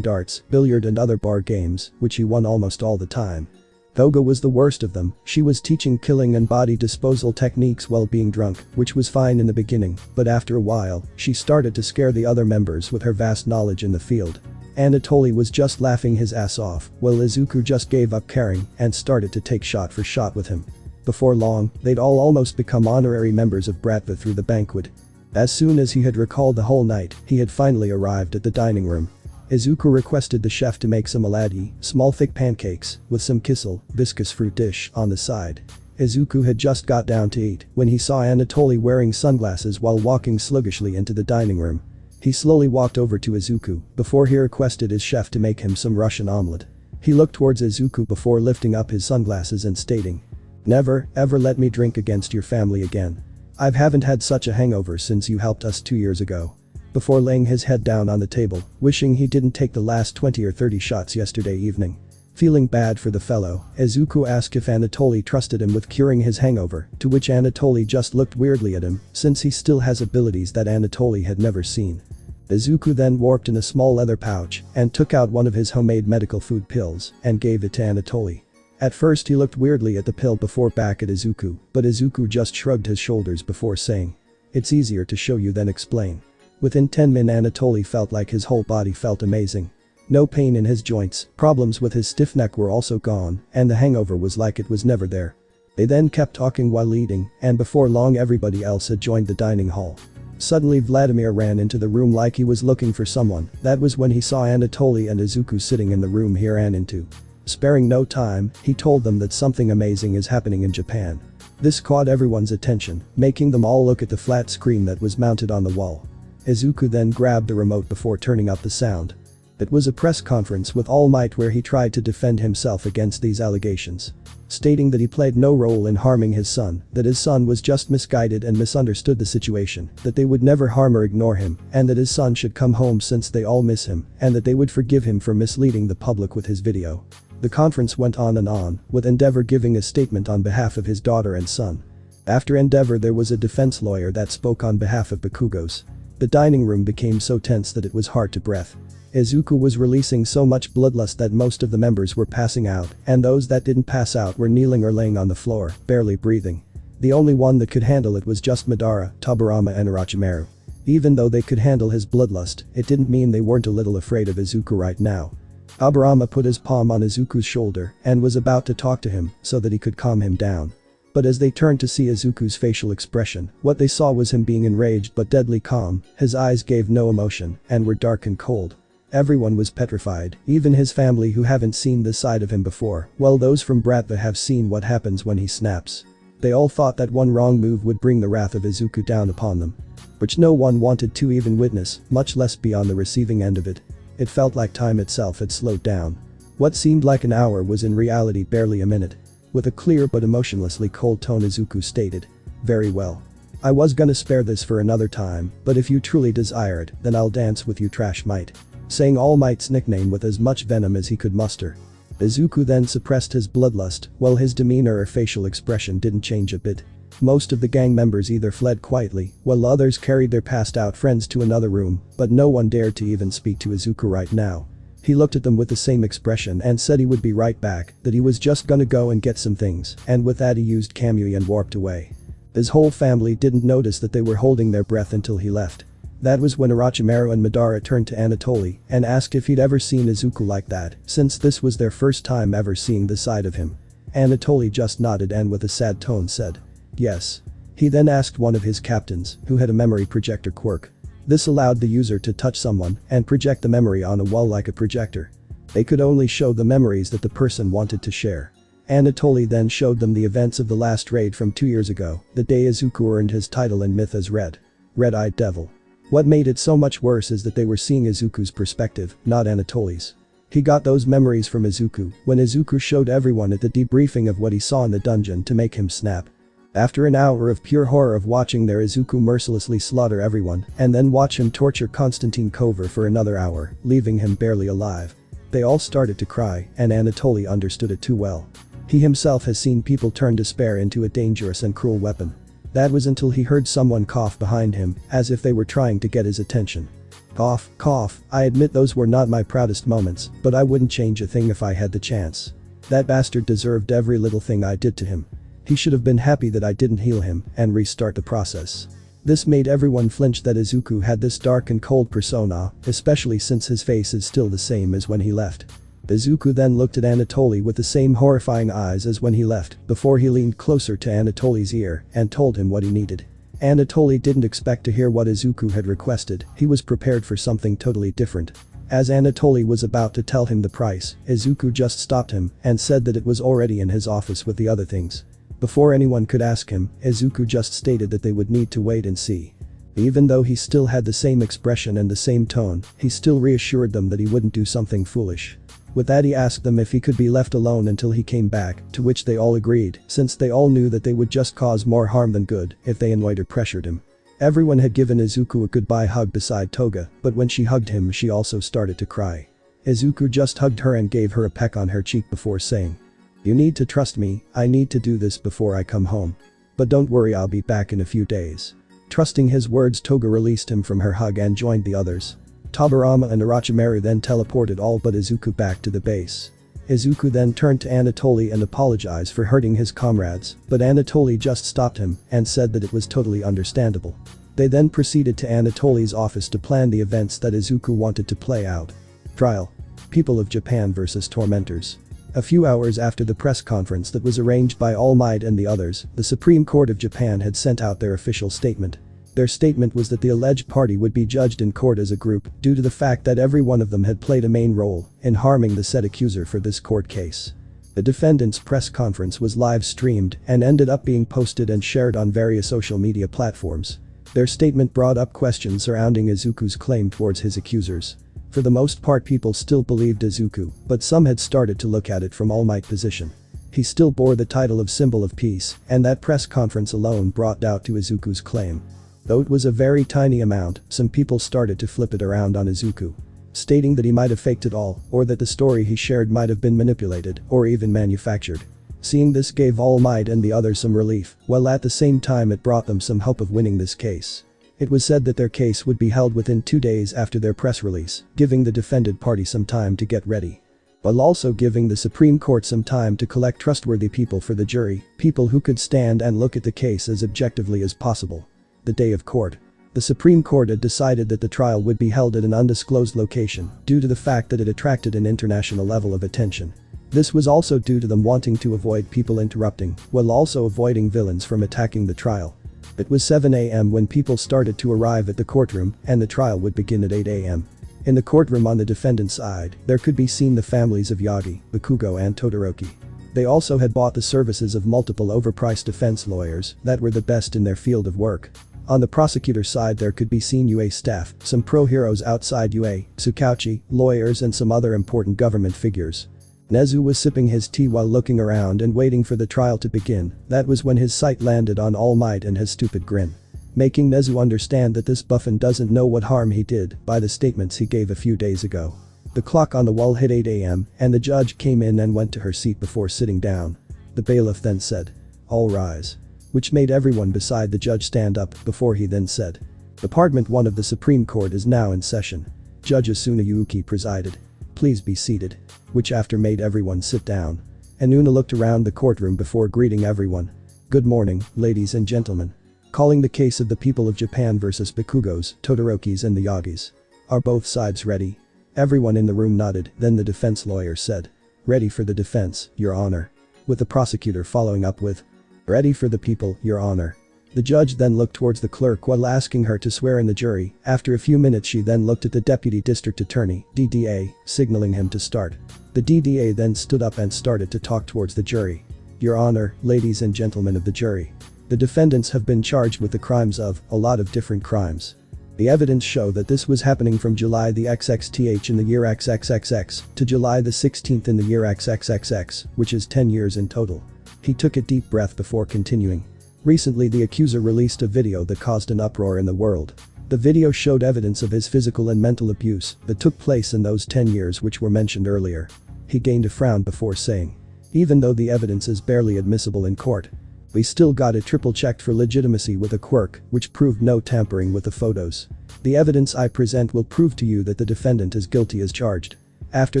darts, billiard and other bar games, which he won almost all the time. TOGA was the worst of them. She was teaching killing and body disposal techniques while being drunk, which was fine in the beginning, but after a while, she started to scare the other members with her vast knowledge in the field. Anatoly was just laughing his ass off, while Izuku just gave up caring and started to take shot for shot with him. Before long, they'd all almost become honorary members of Bratva through the banquet. As soon as he had recalled the whole night, he had finally arrived at the dining room. Izuku requested the chef to make some oladyi, small thick pancakes, with some kissel, viscous fruit dish, on the side. Izuku had just got down to eat when he saw Anatoly wearing sunglasses while walking sluggishly into the dining room. He slowly walked over to Izuku before he requested his chef to make him some Russian omelette. He looked towards Izuku before lifting up his sunglasses and stating, "Never, ever let me drink against your family again. I haven't had such a hangover since you helped us 2 years ago." Before laying his head down on the table, wishing he didn't take the last 20 or 30 shots yesterday evening. Feeling bad for the fellow, Izuku asked if Anatoly trusted him with curing his hangover, to which Anatoly just looked weirdly at him, since he still has abilities that Anatoly had never seen. Izuku then warped in a small leather pouch and took out one of his homemade medical food pills and gave it to Anatoly. At first he looked weirdly at the pill before back at Izuku, but Izuku just shrugged his shoulders before saying, "It's easier to show you than explain." Within 10 minutes Anatoly felt like his whole body felt amazing. No pain in his joints, problems with his stiff neck were also gone, and the hangover was like it was never there. They then kept talking while eating, and before long everybody else had joined the dining hall. Suddenly Vladimir ran into the room like he was looking for someone. That was when he saw Anatoly and Izuku sitting in the room he ran into. Sparing no time, he told them that something amazing is happening in Japan. This caught everyone's attention, making them all look at the flat screen that was mounted on the wall. Izuku then grabbed the remote before turning up the sound. It was a press conference with All Might where he tried to defend himself against these allegations. Stating that he played no role in harming his son, that his son was just misguided and misunderstood the situation, that they would never harm or ignore him, and that his son should come home since they all miss him, and that they would forgive him for misleading the public with his video. The conference went on, with Endeavor giving a statement on behalf of his daughter and son. After Endeavor there was a defense lawyer that spoke on behalf of Bakugos. The dining room became so tense that it was hard to breathe. Izuku was releasing so much bloodlust that most of the members were passing out, and those that didn't pass out were kneeling or laying on the floor, barely breathing. The only one that could handle it was just Madara, Tobirama and Orochimaru. Even though they could handle his bloodlust, it didn't mean they weren't a little afraid of Izuku right now. Tobirama put his palm on Izuku's shoulder and was about to talk to him so that he could calm him down. But as they turned to see Izuku's facial expression, what they saw was him being enraged but deadly calm, his eyes gave no emotion and were dark and cold. Everyone was petrified, even his family who haven't seen this side of him before, while those from Bratva have seen what happens when he snaps. They all thought that one wrong move would bring the wrath of Izuku down upon them. Which no one wanted to even witness, much less be on the receiving end of it. It felt like time itself had slowed down. What seemed like an hour was in reality barely a minute. With a clear but emotionlessly cold tone Izuku stated. Very well. I was gonna spare this for another time, but if you truly desire it, then I'll dance with you Trash Might. Saying All Might's nickname with as much venom as he could muster. Izuku then suppressed his bloodlust, while his demeanor or facial expression didn't change a bit. Most of the gang members either fled quietly, while others carried their passed out friends to another room, but no one dared to even speak to Izuku right now. He looked at them with the same expression and said he would be right back, that he was just gonna go and get some things, and with that he used Kamui and warped away. His whole family didn't notice that they were holding their breath until he left. That was when Orochimaru and Madara turned to Anatoly and asked if he'd ever seen Izuku like that, since this was their first time ever seeing this side of him. Anatoly just nodded and with a sad tone said, yes. He then asked one of his captains, who had a memory projector quirk. This allowed the user to touch someone and project the memory on a wall like a projector. They could only show the memories that the person wanted to share. Anatoly then showed them the events of the last raid from 2 years ago, the day Izuku earned his title in myth as Red-Eyed Devil. What made it so much worse is that they were seeing Izuku's perspective, not Anatoly's. He got those memories from Izuku when Izuku showed everyone at the debriefing of what he saw in the dungeon to make him snap. After an hour of pure horror of watching their Izuku mercilessly slaughter everyone and then watch him torture Konstantin Kovar for another hour, leaving him barely alive. They all started to cry and Anatoly understood it too well. He himself has seen people turn despair into a dangerous and cruel weapon. That was until he heard someone cough behind him, as if they were trying to get his attention. Cough, cough, I admit those were not my proudest moments, but I wouldn't change a thing if I had the chance. That bastard deserved every little thing I did to him. He should have been happy that I didn't heal him and restart the process. This made everyone flinch that Izuku had this dark and cold persona, especially since his face is still the same as when he left. Izuku then looked at Anatoly with the same horrifying eyes as when he left, before he leaned closer to Anatoly's ear and told him what he needed. Anatoly didn't expect to hear what Izuku had requested, he was prepared for something totally different. As Anatoly was about to tell him the price, Izuku just stopped him and said that it was already in his office with the other things. Before anyone could ask him, Izuku just stated that they would need to wait and see. Even though he still had the same expression and the same tone, he still reassured them that he wouldn't do something foolish. With that he asked them if he could be left alone until he came back, to which they all agreed, since they all knew that they would just cause more harm than good if they annoyed or pressured him. Everyone had given Izuku a goodbye hug beside Toga, but when she hugged him she also started to cry. Izuku just hugged her and gave her a peck on her cheek before saying, "You need to trust me, I need to do this before I come home. But don't worry, I'll be back in a few days." Trusting his words, Toga released him from her hug and joined the others. Tobirama and Orochimaru then teleported all but Izuku back to the base. Izuku then turned to Anatoly and apologized for hurting his comrades, but Anatoly just stopped him and said that it was totally understandable. They then proceeded to Anatoly's office to plan the events that Izuku wanted to play out. Trial. People of Japan vs Tormentors. A few hours after the press conference that was arranged by All Might and the others, the Supreme Court of Japan had sent out their official statement. Their statement was that the alleged party would be judged in court as a group due to the fact that every one of them had played a main role in harming the said accuser for this court case. The defendant's press conference was live streamed and ended up being posted and shared on various social media platforms. Their statement brought up questions surrounding Izuku's claim towards his accusers. For the most part, people still believed Izuku, but some had started to look at it from All Might position. He still bore the title of Symbol of Peace, and that press conference alone brought doubt to Izuku's claim. Though it was a very tiny amount, some people started to flip it around on Izuku. stating that he might have faked it all, or that the story he shared might have been manipulated, or even manufactured. Seeing this gave All Might and the others some relief, while at the same time it brought them some hope of winning this case. It was said that their case would be held within 2 days after their press release, giving the defended party some time to get ready. While also giving the Supreme Court some time to collect trustworthy people for the jury, people who could stand and look at the case as objectively as possible. The day of court. The Supreme Court had decided that the trial would be held at an undisclosed location due to the fact that it attracted an international level of attention. This was also due to them wanting to avoid people interrupting, while also avoiding villains from attacking the trial. It was 7 a.m. when people started to arrive at the courtroom, and the trial would begin at 8 a.m. In the courtroom on the defendant's side, there could be seen the families of Yagi, Bakugo and Todoroki. They also had bought the services of multiple overpriced defense lawyers that were the best in their field of work. On the prosecutor's side there could be seen UA staff, some pro-heroes outside UA, Tsukauchi, lawyers and some other important government figures. Nezu was sipping his tea while looking around and waiting for the trial to begin. That was when his sight landed on All Might and his stupid grin. Making Nezu understand that this buffon doesn't know what harm he did by the statements he gave a few days ago. The clock on the wall hit 8 a.m. and the judge came in and went to her seat before sitting down. The bailiff then said, "All rise," which made everyone beside the judge stand up before he then said, "Department 1 of the Supreme Court is now in session." Judge Asuna Yuki presided. "Please be seated," which after made everyone sit down. Anuna looked around the courtroom before greeting everyone. "Good morning, ladies and gentlemen. Calling the case of the people of Japan versus Bakugos, Todorokis and the Yagis. Are both sides ready?" Everyone in the room nodded, then the defense lawyer said, "Ready for the defense, Your Honor." With the prosecutor following up with, "Ready for the people, Your Honor." The judge then looked towards the clerk while asking her to swear in the jury. After a few minutes she then looked at the Deputy District Attorney, DDA, signaling him to start. The DDA then stood up and started to talk towards the jury. "Your Honor, ladies and gentlemen of the jury. The defendants have been charged with the crimes of a lot of different crimes. The evidence show that this was happening from July the XXTH in the year XXXX to July the 16th in the year XXXX, which is 10 years in total." He took a deep breath before continuing. Recently the accuser released a video that caused an uproar in the world. The video showed evidence of his physical and mental abuse that took place in those 10 years which were mentioned earlier. He gained a frown before saying, "Even though the evidence is barely admissible in court, we still got it triple checked for legitimacy with a quirk which proved no tampering with the photos. The evidence I present will prove to you that the defendant is guilty as charged." After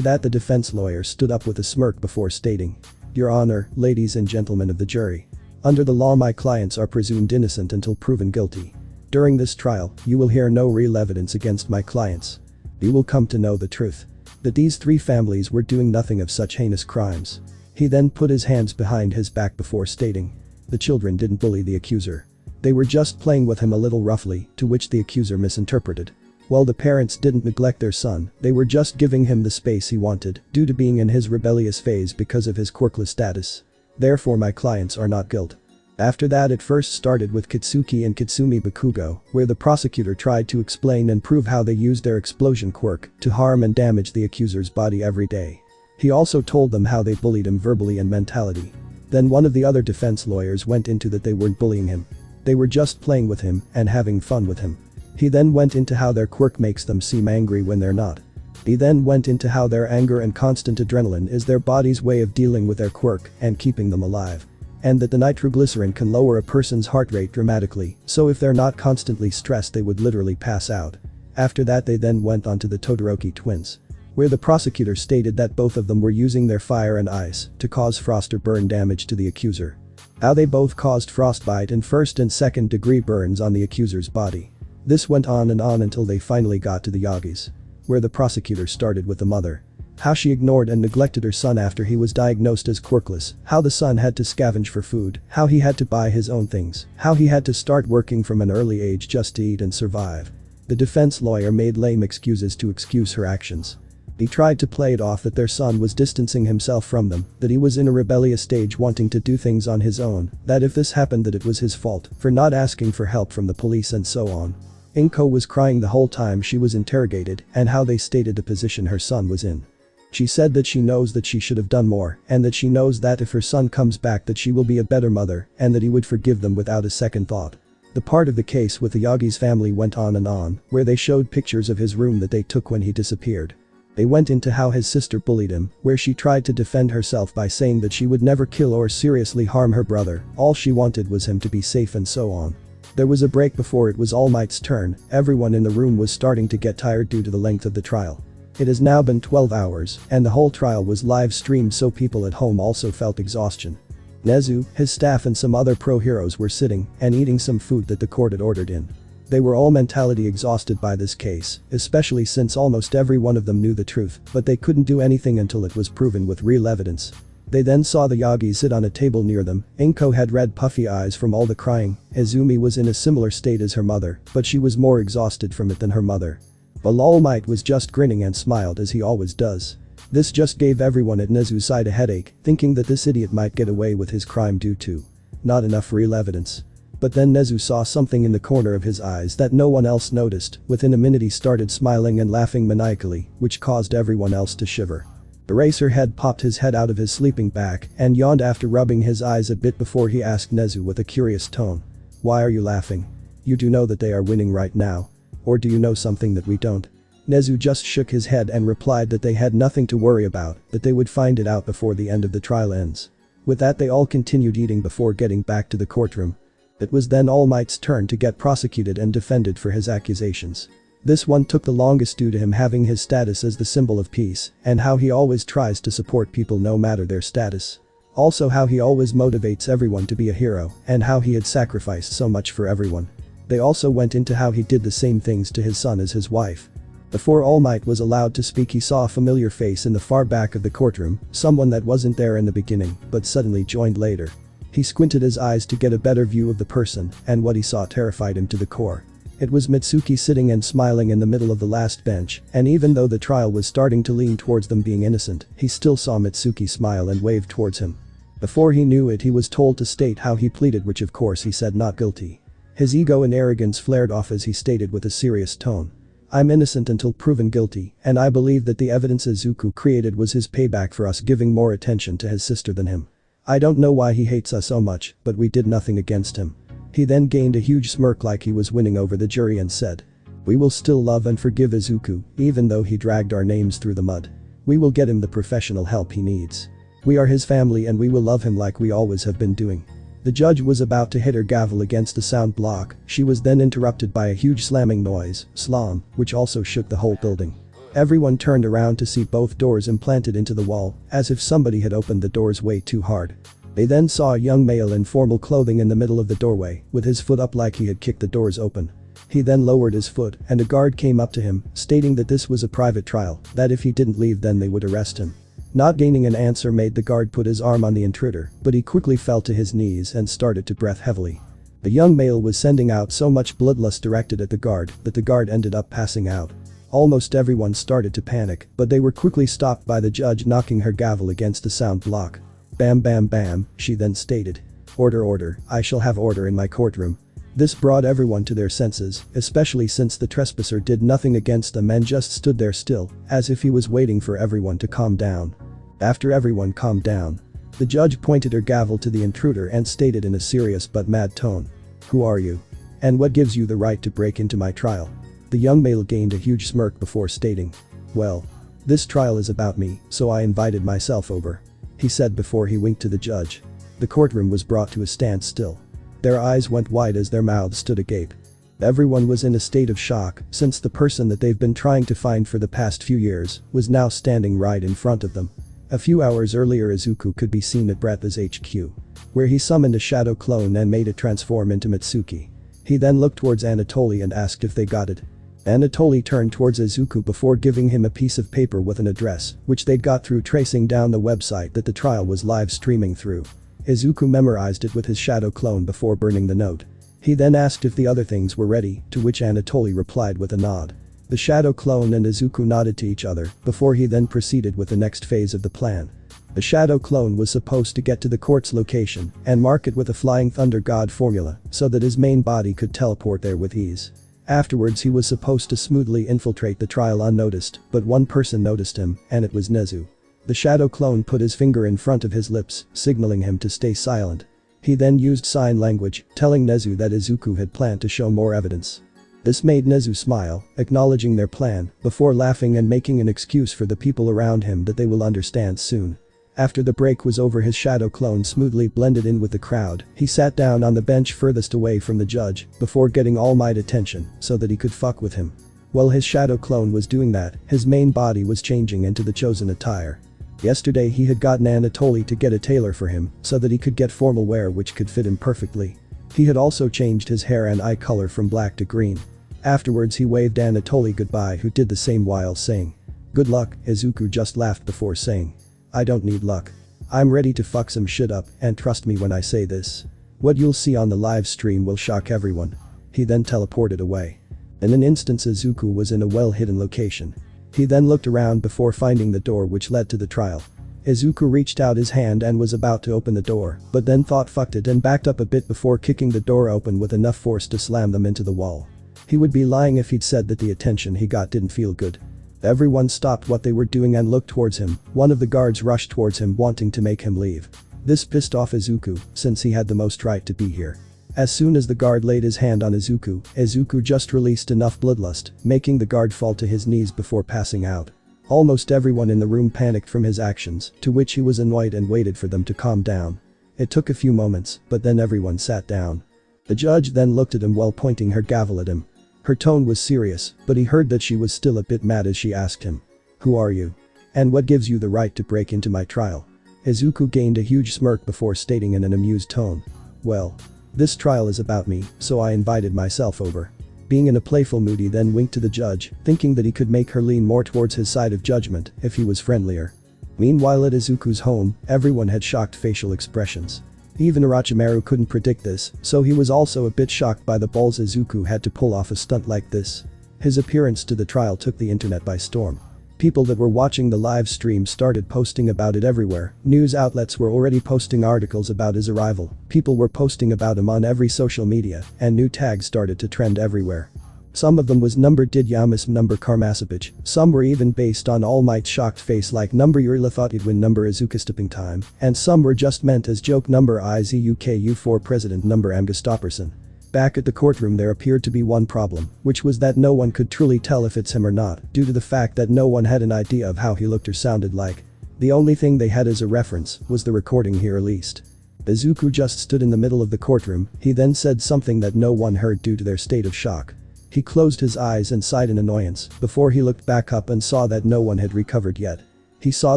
that the defense lawyer stood up with a smirk before stating, "Your Honor, ladies and gentlemen of the jury. Under the law my clients are presumed innocent until proven guilty. During this trial, you will hear no real evidence against my clients. You will come to know the truth. That these 3 families were doing nothing of such heinous crimes." He then put his hands behind his back before stating, "The children didn't bully the accuser. They were just playing with him a little roughly," to which the accuser misinterpreted. While the parents didn't neglect their son, they were just giving him the space he wanted due to being in his rebellious phase because of his quirkless status. Therefore my clients are not guilty. After that it first started with Kitsuki and Kitsumi Bakugo, where the prosecutor tried to explain and prove how they used their explosion quirk to harm and damage the accuser's body every day. He also told them how they bullied him verbally and mentally. Then one of the other defense lawyers went into that they weren't bullying him. They were just playing with him and having fun with him. He then went into how their quirk makes them seem angry when they're not. He then went into how their anger and constant adrenaline is their body's way of dealing with their quirk and keeping them alive. And that the nitroglycerin can lower a person's heart rate dramatically, so if they're not constantly stressed they would literally pass out. After that they then went on to the Todoroki twins, where the prosecutor stated that both of them were using their fire and ice to cause frost or burn damage to the accuser. How they both caused frostbite and 1st and 2nd degree burns on the accuser's body. This went on and on until they finally got to the Yagis, where the prosecutor started with the mother. How she ignored and neglected her son after he was diagnosed as quirkless, how the son had to scavenge for food, how he had to buy his own things, how he had to start working from an early age just to eat and survive. The defense lawyer made lame excuses to excuse her actions. He tried to play it off that their son was distancing himself from them, that he was in a rebellious stage wanting to do things on his own, that if this happened that it was his fault for not asking for help from the police and so on. Inko was crying the whole time she was interrogated and how they stated the position her son was in. She said that she knows that she should have done more and that she knows that if her son comes back that she will be a better mother and that he would forgive them without a second thought. The part of the case with the Yagi's family went on and on, where they showed pictures of his room that they took when he disappeared. They went into how his sister bullied him, where she tried to defend herself by saying that she would never kill or seriously harm her brother, all she wanted was him to be safe and so on. There was a break before it was All Might's turn, everyone in the room was starting to get tired due to the length of the trial. It has now been 12 hours, and the whole trial was live streamed so people at home also felt exhaustion. Nezu, his staff and some other pro-heroes were sitting and eating some food that the court had ordered in. They were all mentally exhausted by this case, especially since almost every one of them knew the truth, but they couldn't do anything until it was proven with real evidence. They then saw the Yagi sit on a table near them. Inko had red puffy eyes from all the crying. Izumi was in a similar state as her mother, but she was more exhausted from it than her mother. But All Might was just grinning and smiled as he always does. This just gave everyone at Nezu's side a headache, thinking that this idiot might get away with his crime due to not enough real evidence. But then Nezu saw something in the corner of his eyes that no one else noticed. Within a minute he started smiling and laughing maniacally, which caused everyone else to shiver. The Eraserhead popped his head out of his sleeping bag and yawned after rubbing his eyes a bit before he asked Nezu with a curious tone. "Why are you laughing? You do know that they are winning right now. Or do you know something that we don't?" Nezu just shook his head and replied that they had nothing to worry about, that they would find it out before the end of the trial ends. With that they all continued eating before getting back to the courtroom. It was then All Might's turn to get prosecuted and defended for his accusations. This one took the longest due to him having his status as the symbol of peace, and how he always tries to support people no matter their status. Also how he always motivates everyone to be a hero, and how he had sacrificed so much for everyone. They also went into how he did the same things to his son as his wife. Before All Might was allowed to speak he saw a familiar face in the far back of the courtroom, someone that wasn't there in the beginning but suddenly joined later. He squinted his eyes to get a better view of the person, and what he saw terrified him to the core. It was Mitsuki sitting and smiling in the middle of the last bench, and even though the trial was starting to lean towards them being innocent, he still saw Mitsuki smile and wave towards him. Before he knew it he was told to state how he pleaded, which of course he said not guilty. His ego and arrogance flared off as he stated with a serious tone. "I'm innocent until proven guilty, and I believe that the evidence Izuku created was his payback for us giving more attention to his sister than him. I don't know why he hates us so much, but we did nothing against him." He then gained a huge smirk like he was winning over the jury and said, "We will still love and forgive Izuku, even though he dragged our names through the mud. We will get him the professional help he needs. We are his family and we will love him like we always have been doing." The judge was about to hit her gavel against the sound block, she was then interrupted by a huge slamming noise, slam, which also shook the whole building. Everyone turned around to see both doors implanted into the wall, as if somebody had opened the doors way too hard. They then saw a young male in formal clothing in the middle of the doorway, with his foot up like he had kicked the doors open. He then lowered his foot and a guard came up to him, stating that this was a private trial, that if he didn't leave then they would arrest him. Not gaining an answer made the guard put his arm on the intruder, but he quickly fell to his knees and started to breath heavily. The young male was sending out so much bloodlust directed at the guard that the guard ended up passing out. Almost everyone started to panic, but they were quickly stopped by the judge knocking her gavel against the sound block. "Bam bam bam," she then stated. "Order order, I shall have order in my courtroom." This brought everyone to their senses, especially since the trespasser did nothing against them and just stood there still, as if he was waiting for everyone to calm down. After everyone calmed down, the judge pointed her gavel to the intruder and stated in a serious but mad tone, "Who are you? And what gives you the right to break into my trial?" The young male gained a huge smirk before stating, "Well, this trial is about me, so I invited myself over," he said before he winked to the judge. The courtroom was brought to a standstill. Their eyes went wide as their mouths stood agape. Everyone was in a state of shock since the person that they've been trying to find for the past few years was now standing right in front of them. A few hours earlier Izuku could be seen at Brettha's HQ, where he summoned a shadow clone and made it transform into Mitsuki. He then looked towards Anatoly and asked if they got it. Anatoly turned towards Izuku before giving him a piece of paper with an address, which they'd got through tracing down the website that the trial was live streaming through. Izuku memorized it with his shadow clone before burning the note. He then asked if the other things were ready, to which Anatoly replied with a nod. The shadow clone and Izuku nodded to each other before he then proceeded with the next phase of the plan. The shadow clone was supposed to get to the court's location and mark it with a flying thunder god formula so that his main body could teleport there with ease. Afterwards he was supposed to smoothly infiltrate the trial unnoticed, but one person noticed him, and it was Nezu. The shadow clone put his finger in front of his lips, signaling him to stay silent. He then used sign language, telling Nezu that Izuku had planned to show more evidence. This made Nezu smile, acknowledging their plan, before laughing and making an excuse for the people around him that they will understand soon. After the break was over, his shadow clone smoothly blended in with the crowd. He sat down on the bench furthest away from the judge, before getting All Might attention, so that he could fuck with him. While his shadow clone was doing that, his main body was changing into the chosen attire. Yesterday he had gotten Anatoly to get a tailor for him, so that he could get formal wear which could fit him perfectly. He had also changed his hair and eye color from black to green. Afterwards he waved Anatoly goodbye, who did the same while saying, "Good luck." Izuku just laughed before saying, "I don't need luck. I'm ready to fuck some shit up, and trust me when I say this. What you'll see on the live stream will shock everyone." He then teleported away. In an instant Izuku was in a well-hidden location. He then looked around before finding the door which led to the trial. Izuku reached out his hand and was about to open the door, but then thought fucked it and backed up a bit before kicking the door open with enough force to slam them into the wall. He would be lying if he'd said that the attention he got didn't feel good. Everyone stopped what they were doing and looked towards him. One of the guards rushed towards him wanting to make him leave. This pissed off Izuku, since he had the most right to be here. As soon as the guard laid his hand on Izuku, Izuku just released enough bloodlust, making the guard fall to his knees before passing out. Almost everyone in the room panicked from his actions, to which he was annoyed and waited for them to calm down. It took a few moments, but then everyone sat down. The judge then looked at him while pointing her gavel at him. Her tone was serious, but he heard that she was still a bit mad as she asked him, "Who are you? And what gives you the right to break into my trial?" Izuku gained a huge smirk before stating in an amused tone, "Well, this trial is about me, so I invited myself over." Being in a playful mood, he then winked to the judge, thinking that he could make her lean more towards his side of judgment if he was friendlier. Meanwhile at Izuku's home, everyone had shocked facial expressions. Even Orochimaru couldn't predict this, so he was also a bit shocked by the balls Izuku had to pull off a stunt like this. His appearance to the trial took the internet by storm. People that were watching the live stream started posting about it everywhere. News outlets were already posting articles about his arrival. People were posting about him on every social media, and new tags started to trend everywhere. Some of them was number did Yamis number Karmasabich. Some were even based on All Might's shocked face like number Yurila thought he'd win number Izuka stepping time, and some were just meant as joke number IZUKU4 president number Amgastopperson. Back at the courtroom there appeared to be one problem, which was that no one could truly tell if it's him or not, due to the fact that no one had an idea of how he looked or sounded like. The only thing they had as a reference was the recording he released. Izuku just stood in the middle of the courtroom. He then said something that no one heard due to their state of shock. He closed his eyes and sighed in annoyance before he looked back up and saw that no one had recovered yet. He saw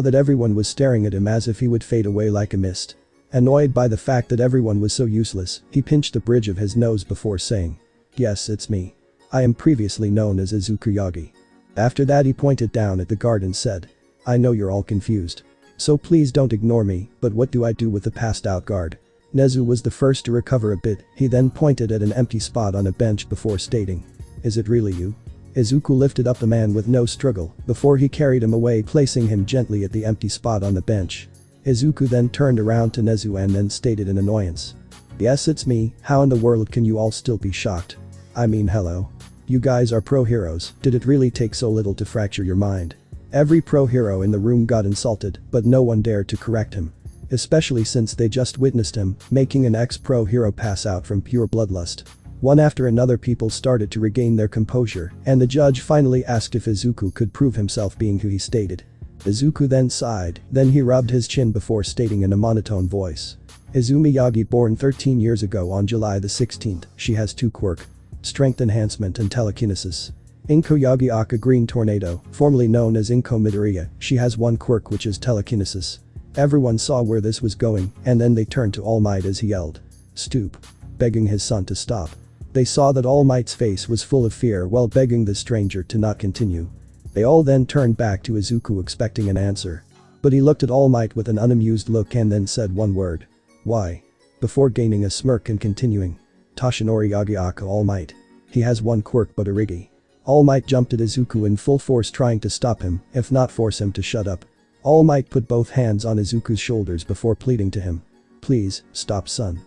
that everyone was staring at him as if he would fade away like a mist. Annoyed by the fact that everyone was so useless, he pinched the bridge of his nose before saying, "Yes, it's me. I am previously known as Izuku Yagi." After that he pointed down at the guard and said, "I know you're all confused. So please don't ignore me, but what do I do with the passed out guard?" Nezu was the first to recover a bit. He then pointed at an empty spot on a bench before stating, "Is it really you?" Izuku lifted up the man with no struggle before he carried him away, placing him gently at the empty spot on the bench. Izuku then turned around to Nezu and then stated in annoyance, "Yes, it's me. How in the world can you all still be shocked? I mean, hello. You guys are pro heroes. Did it really take so little to fracture your mind?" Every pro hero in the room got insulted, but no one dared to correct him. Especially since they just witnessed him making an ex-pro hero pass out from pure bloodlust. One after another people started to regain their composure, and the judge finally asked if Izuku could prove himself being who he stated. Izuku then sighed, then he rubbed his chin before stating in a monotone voice, "Izumi Yagi, born 13 years ago on July the 16th, she has 2 quirk. Strength enhancement and telekinesis. Inko Yagi Aka Green Tornado, formerly known as Inko Midoriya, she has 1 quirk which is telekinesis." Everyone saw where this was going, and then they turned to All Might as he yelled, "Stoop," begging his son to stop. They saw that All Might's face was full of fear while begging the stranger to not continue. They all then turned back to Izuku expecting an answer. But he looked at All Might with an unamused look and then said one word, "Why?" before gaining a smirk and continuing, "Toshinori Yagi Aka All Might. He has 1 quirk but Arigi." All Might jumped at Izuku in full force trying to stop him, if not force him to shut up. All Might put both hands on Izuku's shoulders before pleading to him, "Please, stop son."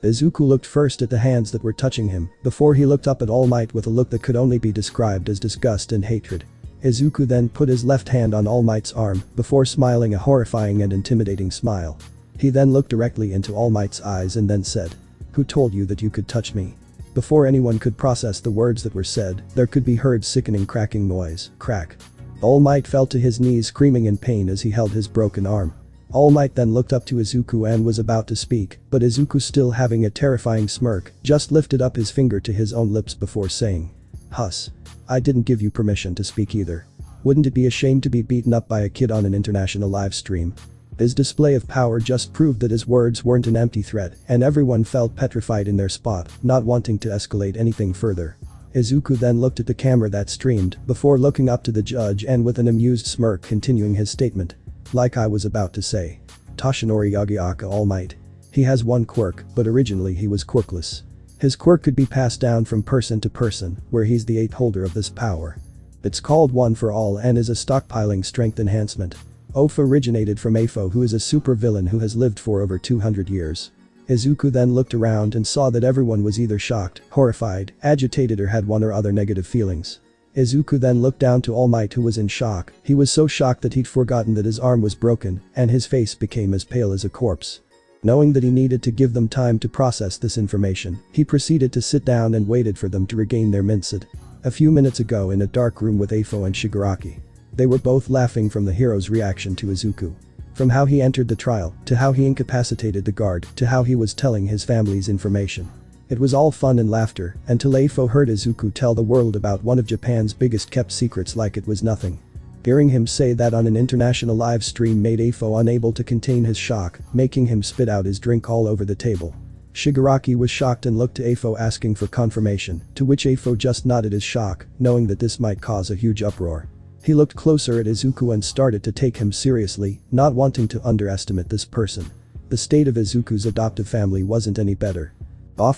Izuku looked first at the hands that were touching him, before he looked up at All Might with a look that could only be described as disgust and hatred. Izuku then put his left hand on All Might's arm, before smiling a horrifying and intimidating smile. He then looked directly into All Might's eyes and then said, "Who told you that you could touch me?" Before anyone could process the words that were said, there could be heard sickening cracking noise, crack. All Might fell to his knees screaming in pain as he held his broken arm. All Might then looked up to Izuku and was about to speak, but Izuku, still having a terrifying smirk, just lifted up his finger to his own lips before saying, "Huss. I didn't give you permission to speak either. Wouldn't it be a shame to be beaten up by a kid on an international live stream?" His display of power just proved that his words weren't an empty threat, and everyone felt petrified in their spot, not wanting to escalate anything further. Izuku then looked at the camera that streamed, before looking up to the judge and with an amused smirk continuing his statement. "Like I was about to say. Toshinori Yagi aka All Might. He has one quirk, but originally he was quirkless. His quirk could be passed down from person to person, where he's the 8th holder of this power. It's called One for All and is a stockpiling strength enhancement. OFA originated from Afo, who is a super villain who has lived for over 200 years. Izuku then looked around and saw that everyone was either shocked, horrified, agitated or had one or other negative feelings. Izuku then looked down to All Might, who was in shock. He was so shocked that he'd forgotten that his arm was broken, and his face became as pale as a corpse. Knowing that he needed to give them time to process this information, he proceeded to sit down and waited for them to regain their minced. A few minutes ago in a dark room with Afo and Shigaraki. They were both laughing from the hero's reaction to Izuku. From how he entered the trial, to how he incapacitated the guard, to how he was telling his family's information. It was all fun and laughter, until Afo heard Izuku tell the world about one of Japan's biggest kept secrets like it was nothing. Hearing him say that on an international live stream made Afo unable to contain his shock, making him spit out his drink all over the table. Shigaraki was shocked and looked to Afo asking for confirmation, to which Afo just nodded his shock, knowing that this might cause a huge uproar. He looked closer at Izuku and started to take him seriously, not wanting to underestimate this person. The state of Izuku's adoptive family wasn't any better.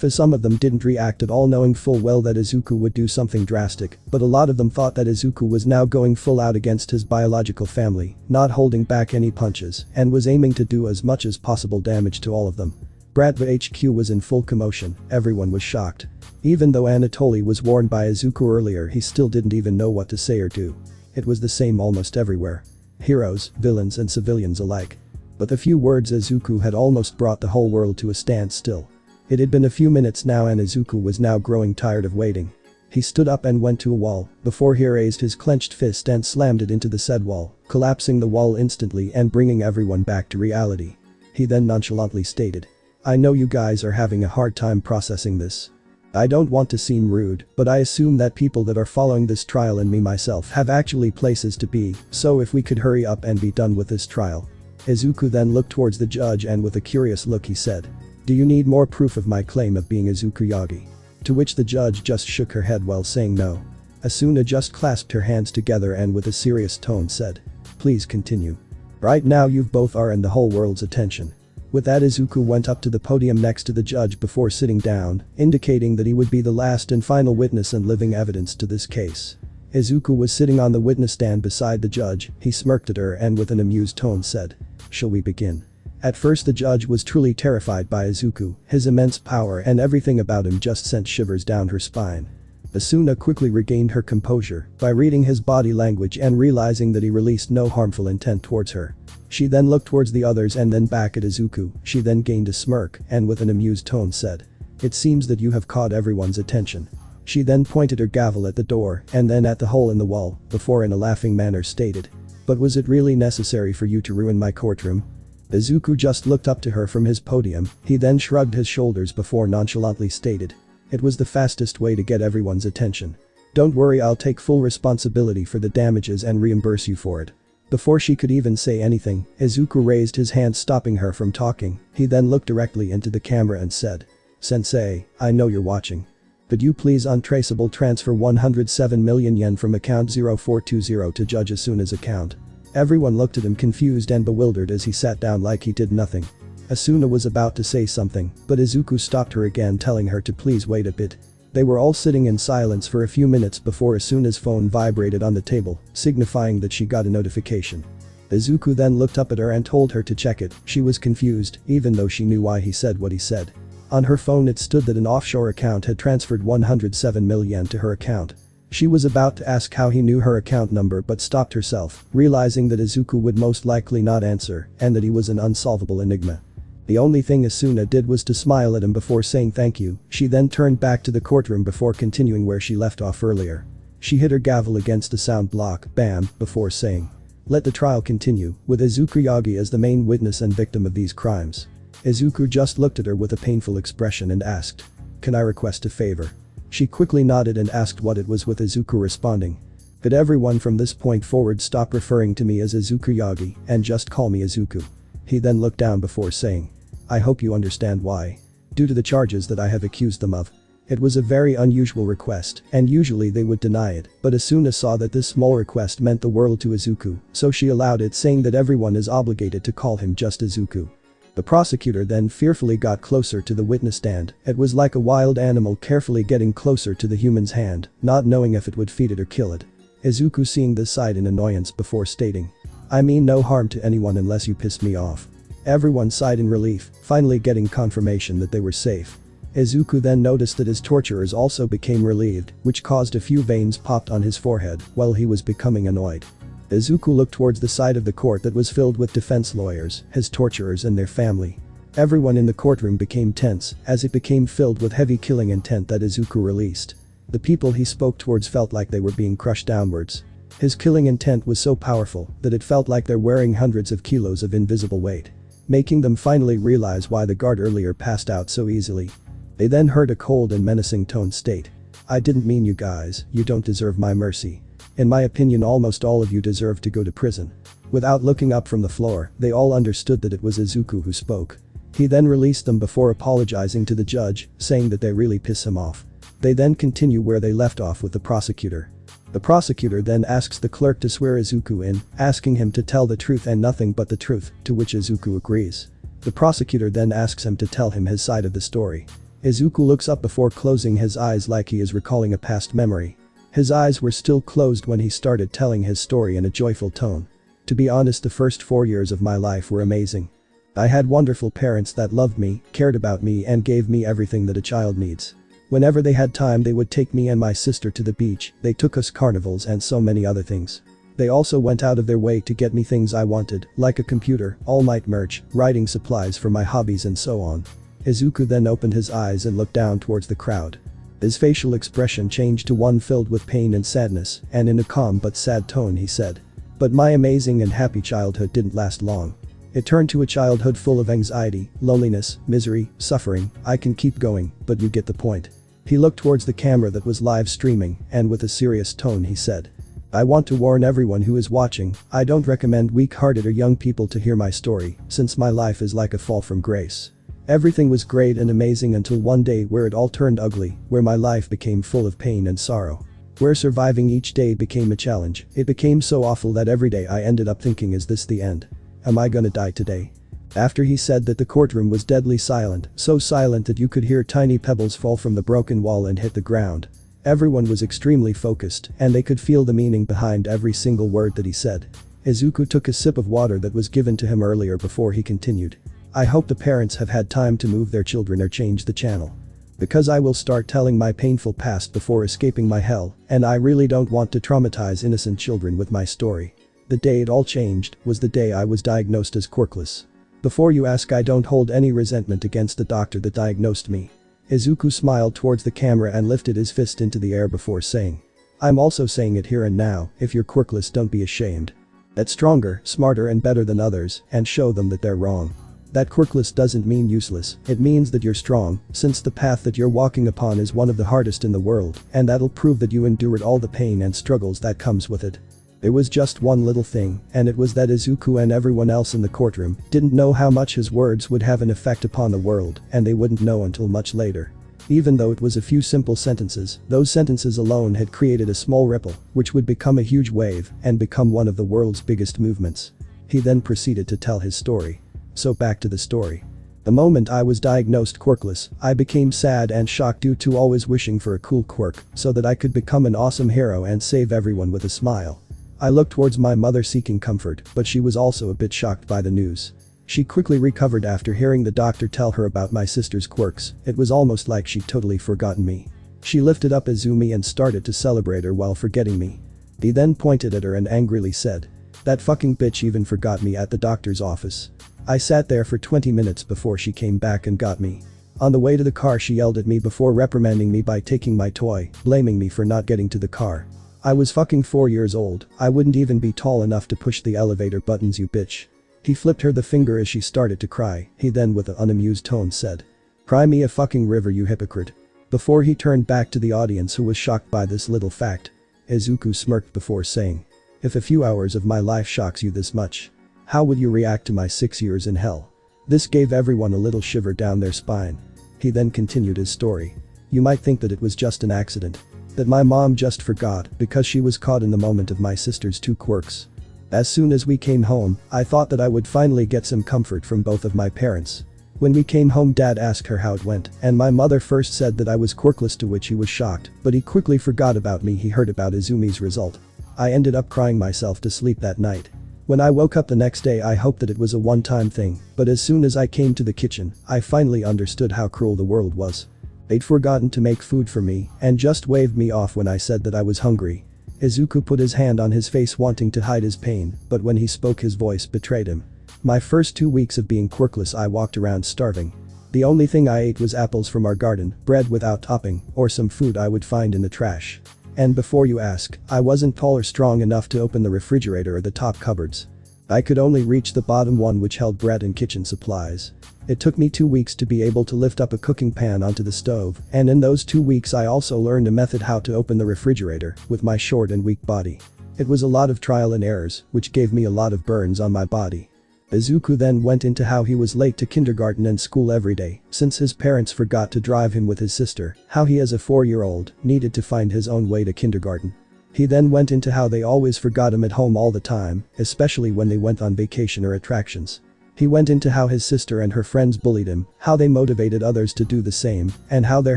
Some of them didn't react at all, knowing full well that Izuku would do something drastic, but a lot of them thought that Izuku was now going full out against his biological family, not holding back any punches, and was aiming to do as much as possible damage to all of them. Bratva HQ was in full commotion, everyone was shocked. Even though Anatoly was warned by Izuku earlier, he still didn't even know what to say or do. It was the same almost everywhere. Heroes, villains and civilians alike. But the few words Izuku had almost brought the whole world to a standstill. It had been a few minutes now and Izuku was now growing tired of waiting. He stood up and went to a wall, before he raised his clenched fist and slammed it into the said wall, collapsing the wall instantly and bringing everyone back to reality. He then nonchalantly stated, "I know you guys are having a hard time processing this. I don't want to seem rude, but I assume that people that are following this trial and me myself have actually places to be, so if we could hurry up and be done with this trial." Izuku then looked towards the judge and with a curious look he said, "Do you need more proof of my claim of being Izuku Yagi?" To which the judge just shook her head while saying no. Asuna just clasped her hands together and with a serious tone said, "Please continue. Right now you both are in the whole world's attention." With that, Izuku went up to the podium next to the judge before sitting down, indicating that he would be the last and final witness and living evidence to this case. Izuku was sitting on the witness stand beside the judge. He smirked at her and with an amused tone said, "Shall we begin?" At first the judge was truly terrified by Izuku, his immense power and everything about him just sent shivers down her spine. Asuna quickly regained her composure by reading his body language and realizing that he released no harmful intent towards her. She then looked towards the others and then back at Izuku. She then gained a smirk and with an amused tone said, "It seems that you have caught everyone's attention." She then pointed her gavel at the door and then at the hole in the wall, before in a laughing manner stated, "But was it really necessary for you to ruin my courtroom?" Izuku just looked up to her from his podium. He then shrugged his shoulders before nonchalantly stated, "It was the fastest way to get everyone's attention. Don't worry, I'll take full responsibility for the damages and reimburse you for it." Before she could even say anything, Izuku raised his hand stopping her from talking. He then looked directly into the camera and said, "Sensei, I know you're watching. Could you please untraceable transfer 107 million yen from account 0420 to Judge Asuna's account?" Everyone looked at him confused and bewildered as he sat down like he did nothing. Asuna was about to say something, but Izuku stopped her again, telling her to please wait a bit. They were all sitting in silence for a few minutes before Asuna's phone vibrated on the table, signifying that she got a notification. Izuku then looked up at her and told her to check it. She was confused, even though she knew why he said what he said. On her phone it stood that an offshore account had transferred 107 million yen to her account. She was about to ask how he knew her account number but stopped herself, realizing that Izuku would most likely not answer and that he was an unsolvable enigma. The only thing Asuna did was to smile at him before saying thank you. She then turned back to the courtroom before continuing where she left off earlier. She hit her gavel against a sound block, bam, before saying, "Let the trial continue, with Izuku Yagi as the main witness and victim of these crimes." Izuku just looked at her with a painful expression and asked, "Can I request a favor?" She quickly nodded and asked what it was, with Izuku responding, "Could everyone from this point forward stop referring to me as Izuku Yagi and just call me Izuku?" He then looked down before saying, "I hope you understand why. Due to the charges that I have accused them of." It was a very unusual request, and usually they would deny it, but Asuna saw that this small request meant the world to Izuku, so she allowed it, saying that everyone is obligated to call him just Izuku. The prosecutor then fearfully got closer to the witness stand. It was like a wild animal carefully getting closer to the human's hand, not knowing if it would feed it or kill it. Izuku seeing this sighed in annoyance before stating, "I mean no harm to anyone unless you piss me off." Everyone sighed in relief, finally getting confirmation that they were safe. Izuku then noticed that his torturers also became relieved, which caused a few veins popped on his forehead while he was becoming annoyed. Izuku looked towards the side of the court that was filled with defense lawyers, his torturers and their family. Everyone in the courtroom became tense as it became filled with heavy killing intent that Izuku released. The people he spoke towards felt like they were being crushed downwards. His killing intent was so powerful that it felt like they're wearing hundreds of kilos of invisible weight, making them finally realize why the guard earlier passed out so easily. They then heard a cold and menacing tone state, "I didn't mean you guys, you don't deserve my mercy. In my opinion almost all of you deserve to go to prison." Without looking up from the floor, they all understood that it was Izuku who spoke. He then released them before apologizing to the judge, saying that they really piss him off. They then continue where they left off with the prosecutor. The prosecutor then asks the clerk to swear Izuku in, asking him to tell the truth and nothing but the truth, to which Izuku agrees. The prosecutor then asks him to tell him his side of the story. Izuku looks up before closing his eyes like he is recalling a past memory. His eyes were still closed when he started telling his story in a joyful tone. "To be honest, the first 4 years of my life were amazing. I had wonderful parents that loved me, cared about me and gave me everything that a child needs. Whenever they had time they would take me and my sister to the beach, they took us carnivals and so many other things. They also went out of their way to get me things I wanted, like a computer, all-night merch, writing supplies for my hobbies and so on." Izuku then opened his eyes and looked down towards the crowd. His facial expression changed to one filled with pain and sadness, and in a calm but sad tone he said, "But my amazing and happy childhood didn't last long. It turned to a childhood full of anxiety, loneliness, misery, suffering. I can keep going, but you get the point." He looked towards the camera that was live streaming, and with a serious tone he said, "I want to warn everyone who is watching, I don't recommend weak-hearted or young people to hear my story, since my life is like a fall from grace. Everything was great and amazing until one day where it all turned ugly, where my life became full of pain and sorrow. Where surviving each day became a challenge. It became so awful that every day I ended up thinking, is this the end? Am I gonna die today?" After he said that, the courtroom was deadly silent, so silent that you could hear tiny pebbles fall from the broken wall and hit the ground. Everyone was extremely focused, and they could feel the meaning behind every single word that he said. Izuku took a sip of water that was given to him earlier before he continued, "I hope the parents have had time to move their children or change the channel. Because I will start telling my painful past before escaping my hell, and I really don't want to traumatize innocent children with my story. The day it all changed was the day I was diagnosed as quirkless. Before you ask, I don't hold any resentment against the doctor that diagnosed me." Izuku smiled towards the camera and lifted his fist into the air before saying, "I'm also saying it here and now, if you're quirkless don't be ashamed. Get stronger, smarter and better than others, and show them that they're wrong. That quirkless doesn't mean useless, it means that you're strong, since the path that you're walking upon is one of the hardest in the world, and that'll prove that you endured all the pain and struggles that comes with it." There was just one little thing, and it was that Izuku and everyone else in the courtroom didn't know how much his words would have an effect upon the world, and they wouldn't know until much later. Even though it was a few simple sentences, those sentences alone had created a small ripple, which would become a huge wave and become one of the world's biggest movements. He then proceeded to tell his story. So back to the story. "The moment I was diagnosed quirkless, I became sad and shocked due to always wishing for a cool quirk so that I could become an awesome hero and save everyone with a smile. I looked towards my mother seeking comfort, but she was also a bit shocked by the news. She quickly recovered after hearing the doctor tell her about my sister's quirks. It was almost like she'd totally forgotten me. She lifted up Izumi and started to celebrate her while forgetting me. He then pointed at her and angrily said, 'That fucking bitch even forgot me at the doctor's office.' I sat there for 20 minutes before she came back and got me. On the way to the car she yelled at me before reprimanding me by taking my toy, blaming me for not getting to the car. I was fucking 4 years old, I wouldn't even be tall enough to push the elevator buttons, you bitch. He flipped her the finger as she started to cry, he then with an unamused tone said. Cry me a fucking river, you hypocrite. Before he turned back to the audience who was shocked by this little fact. Izuku smirked before saying. If a few hours of my life shocks you this much, how would you react to my 6 years in hell? This gave everyone a little shiver down their spine. He then continued his story. You might think that it was just an accident. That my mom just forgot because she was caught in the moment of my sister's 2 quirks. As soon as we came home, I thought that I would finally get some comfort from both of my parents. When we came home dad asked her how it went and my mother first said that I was quirkless, to which he was shocked, but he quickly forgot about me. He heard about Izumi's result. I ended up crying myself to sleep that night. When I woke up the next day I hoped that it was a one-time thing, but as soon as I came to the kitchen, I finally understood how cruel the world was. They'd forgotten to make food for me and just waved me off when I said that I was hungry. Izuku put his hand on his face wanting to hide his pain, but when he spoke his voice betrayed him. My first 2 weeks of being quirkless I walked around starving. The only thing I ate was apples from our garden, bread without topping, or some food I would find in the trash. And before you ask, I wasn't tall or strong enough to open the refrigerator or the top cupboards. I could only reach the bottom one, which held bread and kitchen supplies. It took me 2 weeks to be able to lift up a cooking pan onto the stove, and in those 2 weeks I also learned a method how to open the refrigerator with my short and weak body. It was a lot of trial and errors, which gave me a lot of burns on my body. Izuku then went into how he was late to kindergarten and school every day since his parents forgot to drive him with his sister, how he as a 4-year-old needed to find his own way to kindergarten. He then went into how they always forgot him at home all the time, especially when they went on vacation or attractions. He went into how his sister and her friends bullied him, how they motivated others to do the same, and how their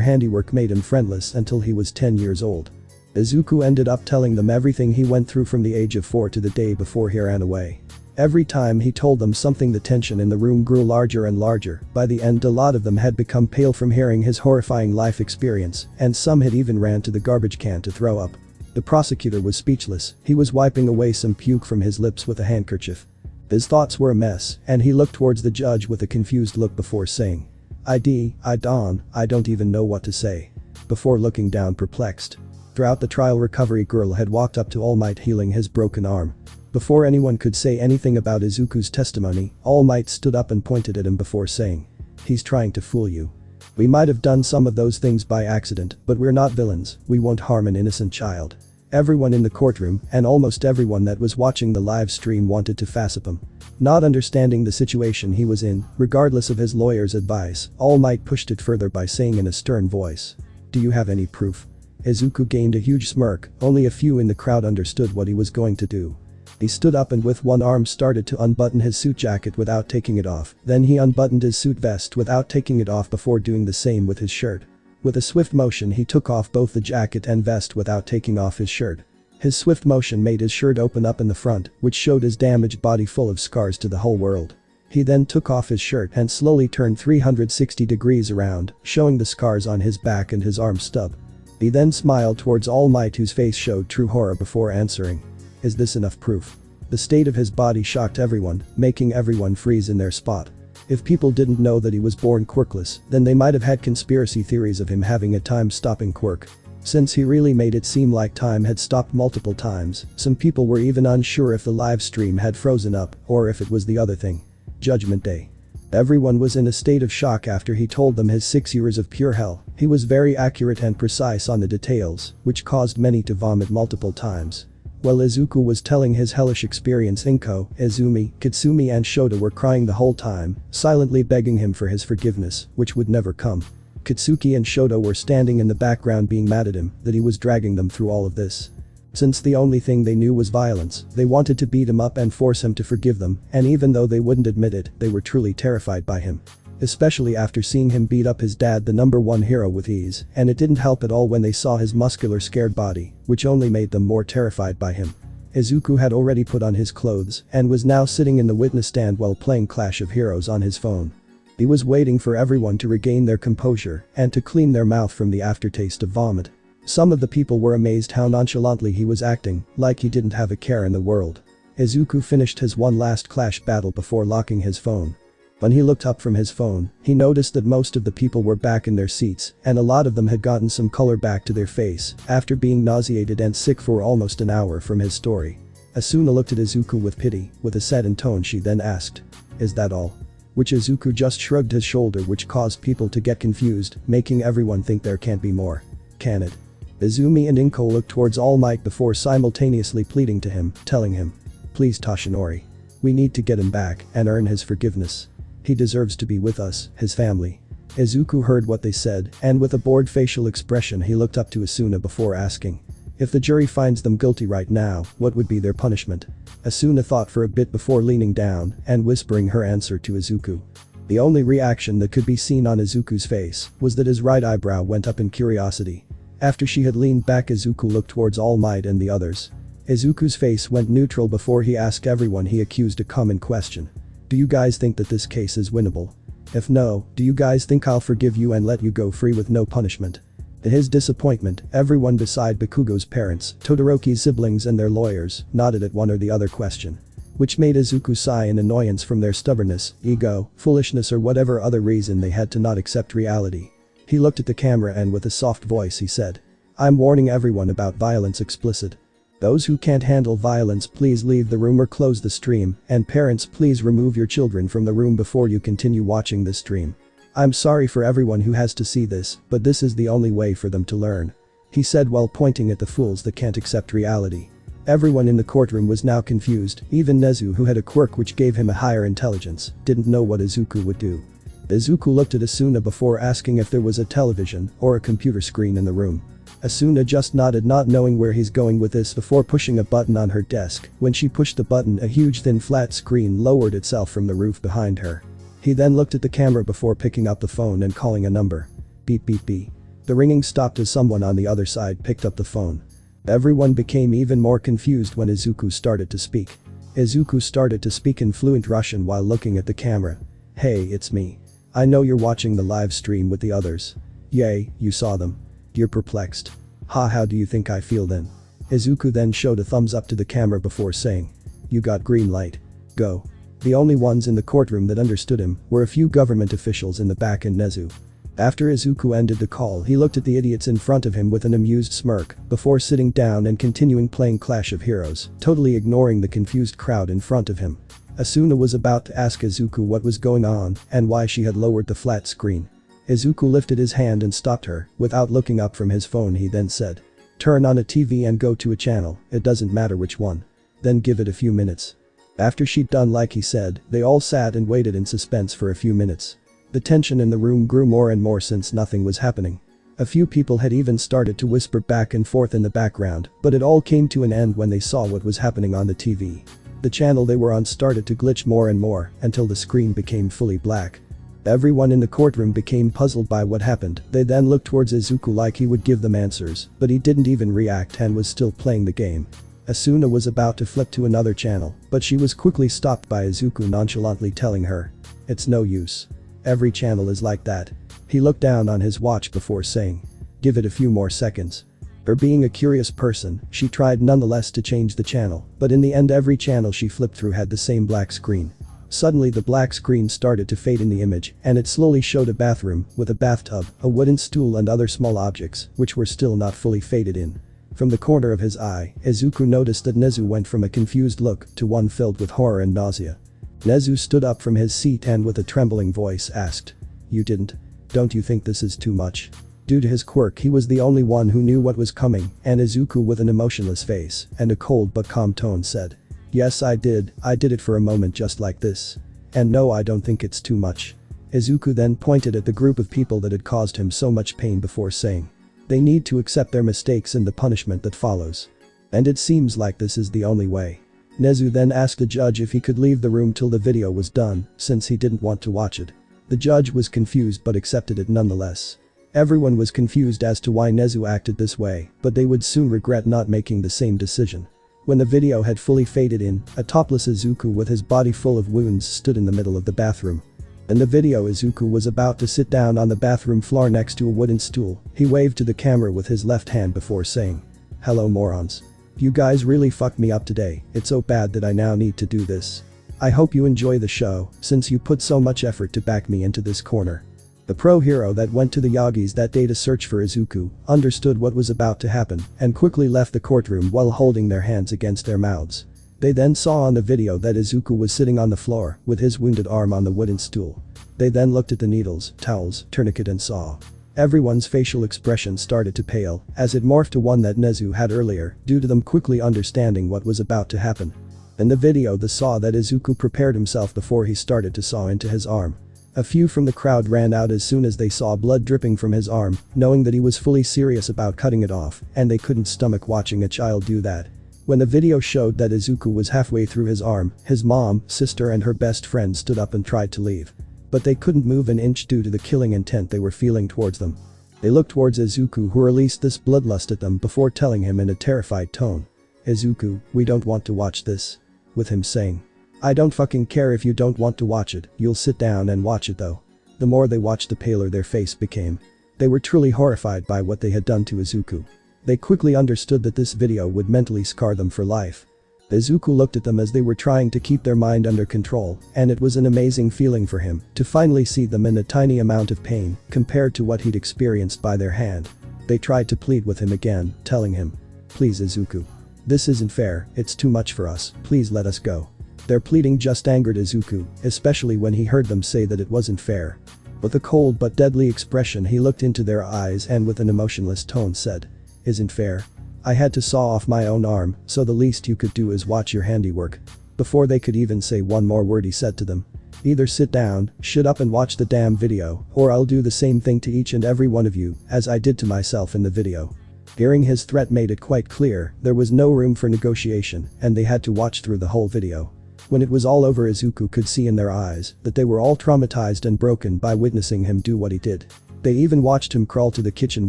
handiwork made him friendless until he was 10 years old. Izuku ended up telling them everything he went through from the age of 4 to the day before he ran away. Every time he told them something, the tension in the room grew larger and larger. By the end, a lot of them had become pale from hearing his horrifying life experience, and some had even ran to the garbage can to throw up. The prosecutor was speechless, he was wiping away some puke from his lips with a handkerchief. His thoughts were a mess, and he looked towards the judge with a confused look before saying, I don't even know what to say. Before looking down perplexed. Throughout the trial, recovery girl had walked up to All Might healing his broken arm. Before anyone could say anything about Izuku's testimony, All Might stood up and pointed at him before saying, he's trying to fool you. We might have done some of those things by accident, but we're not villains, we won't harm an innocent child. Everyone in the courtroom and almost everyone that was watching the live stream wanted to fassip him. Not understanding the situation he was in, regardless of his lawyer's advice, All Might pushed it further by saying in a stern voice, do you have any proof? Izuku gained a huge smirk, only a few in the crowd understood what he was going to do. He stood up and with one arm started to unbutton his suit jacket without taking it off, then he unbuttoned his suit vest without taking it off before doing the same with his shirt. With a swift motion he took off both the jacket and vest without taking off his shirt. His swift motion made his shirt open up in the front, which showed his damaged body full of scars to the whole world. He then took off his shirt and slowly turned 360 degrees around, showing the scars on his back and his arm stub. He then smiled towards All Might, whose face showed true horror before answering. Is this enough proof? The state of his body shocked everyone, making everyone freeze in their spot. If people didn't know that he was born quirkless, then they might have had conspiracy theories of him having a time-stopping quirk. Since he really made it seem like time had stopped multiple times, some people were even unsure if the live stream had frozen up or if it was the other thing. Judgment Day. Everyone was in a state of shock after he told them his 6 years of pure hell. He was very accurate and precise on the details, which caused many to vomit multiple times. While Izuku was telling his hellish experience, Inko, Izumi, Kitsumi and Shota were crying the whole time, silently begging him for his forgiveness, which would never come. Kitsuki and Shota were standing in the background being mad at him that he was dragging them through all of this. Since the only thing they knew was violence, they wanted to beat him up and force him to forgive them, and even though they wouldn't admit it, they were truly terrified by him. Especially after seeing him beat up his dad, the #1 hero, with ease, and it didn't help at all when they saw his muscular scared body, which only made them more terrified by him. Izuku had already put on his clothes and was now sitting in the witness stand while playing Clash of Heroes on his phone. He was waiting for everyone to regain their composure and to clean their mouth from the aftertaste of vomit. Some of the people were amazed how nonchalantly he was acting, like he didn't have a care in the world. Izuku finished his one last clash battle before locking his phone. When he looked up from his phone, he noticed that most of the people were back in their seats, and a lot of them had gotten some color back to their face after being nauseated and sick for almost an hour from his story. Asuna looked at Izuku with pity, with a saddened tone. She then asked, "Is that all?" Which Izuku just shrugged his shoulder, which caused people to get confused, making everyone think there can't be more. Can it? Izumi and Inko looked towards All Might before simultaneously pleading to him, telling him, "Please Toshinori. We need to get him back and earn his forgiveness. He deserves to be with us, his family." Izuku heard what they said, and with a bored facial expression he looked up to Asuna before asking, "If the jury finds them guilty right now, what would be their punishment?" Asuna thought for a bit before leaning down and whispering her answer to Izuku. The only reaction that could be seen on Izuku's face was that his right eyebrow went up in curiosity. After she had leaned back, Izuku looked towards All Might and the others. Izuku's face went neutral before he asked everyone he accused a common question. "Do you guys think that this case is winnable? If no, do you guys think I'll forgive you and let you go free with no punishment?" To his disappointment, everyone beside Bakugo's parents, Todoroki's siblings and their lawyers nodded at one or the other question. Which made Izuku sigh in annoyance from their stubbornness, ego, foolishness or whatever other reason they had to not accept reality. He looked at the camera and with a soft voice he said, "I'm warning everyone about violence explicit. Those who can't handle violence please leave the room or close the stream, and parents please remove your children from the room before you continue watching this stream. I'm sorry for everyone who has to see this, but this is the only way for them to learn," he said while pointing at the fools that can't accept reality. Everyone in the courtroom was now confused, even Nezu, who had a quirk which gave him a higher intelligence, didn't know what Izuku would do. Izuku looked at Asuna before asking if there was a television or a computer screen in the room. Asuna just nodded, not knowing where he's going with this, before pushing a button on her desk. When she pushed the button, a huge thin flat screen lowered itself from the roof behind her. He then looked at the camera before picking up the phone and calling a number. Beep beep beep. The ringing stopped as someone on the other side picked up the phone. Everyone became even more confused when Izuku started to speak. Izuku started to speak in fluent Russian while looking at the camera. "Hey, it's me. I know you're watching the live stream with the others. Yay, you saw them. You're perplexed. Ha, how do you think I feel then?" Izuku then showed a thumbs up to the camera before saying, "You got green light. Go." The only ones in the courtroom that understood him were a few government officials in the back and Nezu. After Izuku ended the call, he looked at the idiots in front of him with an amused smirk before sitting down and continuing playing Clash of Heroes, totally ignoring the confused crowd in front of him. Asuna was about to ask Izuku what was going on and why she had lowered the flat screen. Izuku lifted his hand and stopped her. Without looking up from his phone, he then said, "Turn on a TV and go to a channel, it doesn't matter which one. Then give it a few minutes." After she'd done like he said, they all sat and waited in suspense for a few minutes. The tension in the room grew more and more since nothing was happening. A few people had even started to whisper back and forth in the background, but it all came to an end when they saw what was happening on the TV. The channel they were on started to glitch more and more until the screen became fully black. Everyone in the courtroom became puzzled by what happened. They then looked towards Izuku like he would give them answers, but he didn't even react and was still playing the game. Asuna was about to flip to another channel, but she was quickly stopped by Izuku nonchalantly telling her, "It's no use. Every channel is like that." He looked down on his watch before saying, "Give it a few more seconds." Her being a curious person, she tried nonetheless to change the channel, but in the end every channel she flipped through had the same black screen. Suddenly the black screen started to fade in the image, and it slowly showed a bathroom with a bathtub, a wooden stool and other small objects, which were still not fully faded in. From the corner of his eye, Izuku noticed that Nezu went from a confused look to one filled with horror and nausea. Nezu stood up from his seat and with a trembling voice asked, "You didn't? Don't you think this is too much?" Due to his quirk, he was the only one who knew what was coming, and Izuku, with an emotionless face and a cold but calm tone, said, "Yes, I did it for a moment just like this. And no, I don't think it's too much." Izuku then pointed at the group of people that had caused him so much pain before saying, "They need to accept their mistakes and the punishment that follows. And it seems like this is the only way." Nezu then asked the judge if he could leave the room till the video was done, since he didn't want to watch it. The judge was confused but accepted it nonetheless. Everyone was confused as to why Nezu acted this way, but they would soon regret not making the same decision. When the video had fully faded in, a topless Izuku with his body full of wounds stood in the middle of the bathroom. In the video, Izuku was about to sit down on the bathroom floor next to a wooden stool. He waved to the camera with his left hand before saying, "Hello morons. You guys really fucked me up today, it's so bad that I now need to do this. I hope you enjoy the show, since you put so much effort to back me into this corner. The pro hero that went to the Yagis that day to search for Izuku understood what was about to happen and quickly left the courtroom while holding their hands against their mouths. They then saw on the video that Izuku was sitting on the floor with his wounded arm on the wooden stool. They then looked at the needles, towels, tourniquet and saw. Everyone's facial expression started to pale as it morphed to one that Nezu had earlier due to them quickly understanding what was about to happen. In the video they saw that Izuku prepared himself before he started to saw into his arm. A few from the crowd ran out as soon as they saw blood dripping from his arm, knowing that he was fully serious about cutting it off, and they couldn't stomach watching a child do that. When the video showed that Izuku was halfway through his arm, his mom, sister and her best friend stood up and tried to leave. But they couldn't move an inch due to the killing intent they were feeling towards them. They looked towards Izuku who released this bloodlust at them before telling him in a terrified tone. "Izuku, we don't want to watch this." With him saying, "I don't fucking care if you don't want to watch it, you'll sit down and watch it though." The more they watched the paler their face became. They were truly horrified by what they had done to Izuku. They quickly understood that this video would mentally scar them for life. Izuku looked at them as they were trying to keep their mind under control, and it was an amazing feeling for him to finally see them in a tiny amount of pain compared to what he'd experienced by their hand. They tried to plead with him again, telling him, "Please Izuku. This isn't fair, it's too much for us, please let us go." Their pleading just angered Izuku, especially when he heard them say that it wasn't fair. With a cold but deadly expression he looked into their eyes and with an emotionless tone said, "Isn't fair? I had to saw off my own arm, so the least you could do is watch your handiwork." Before they could even say one more word he said to them, "Either sit down, shut up and watch the damn video, or I'll do the same thing to each and every one of you, as I did to myself in the video." Hearing his threat made it quite clear there was no room for negotiation and they had to watch through the whole video. When it was all over Izuku could see in their eyes that they were all traumatized and broken by witnessing him do what he did. They even watched him crawl to the kitchen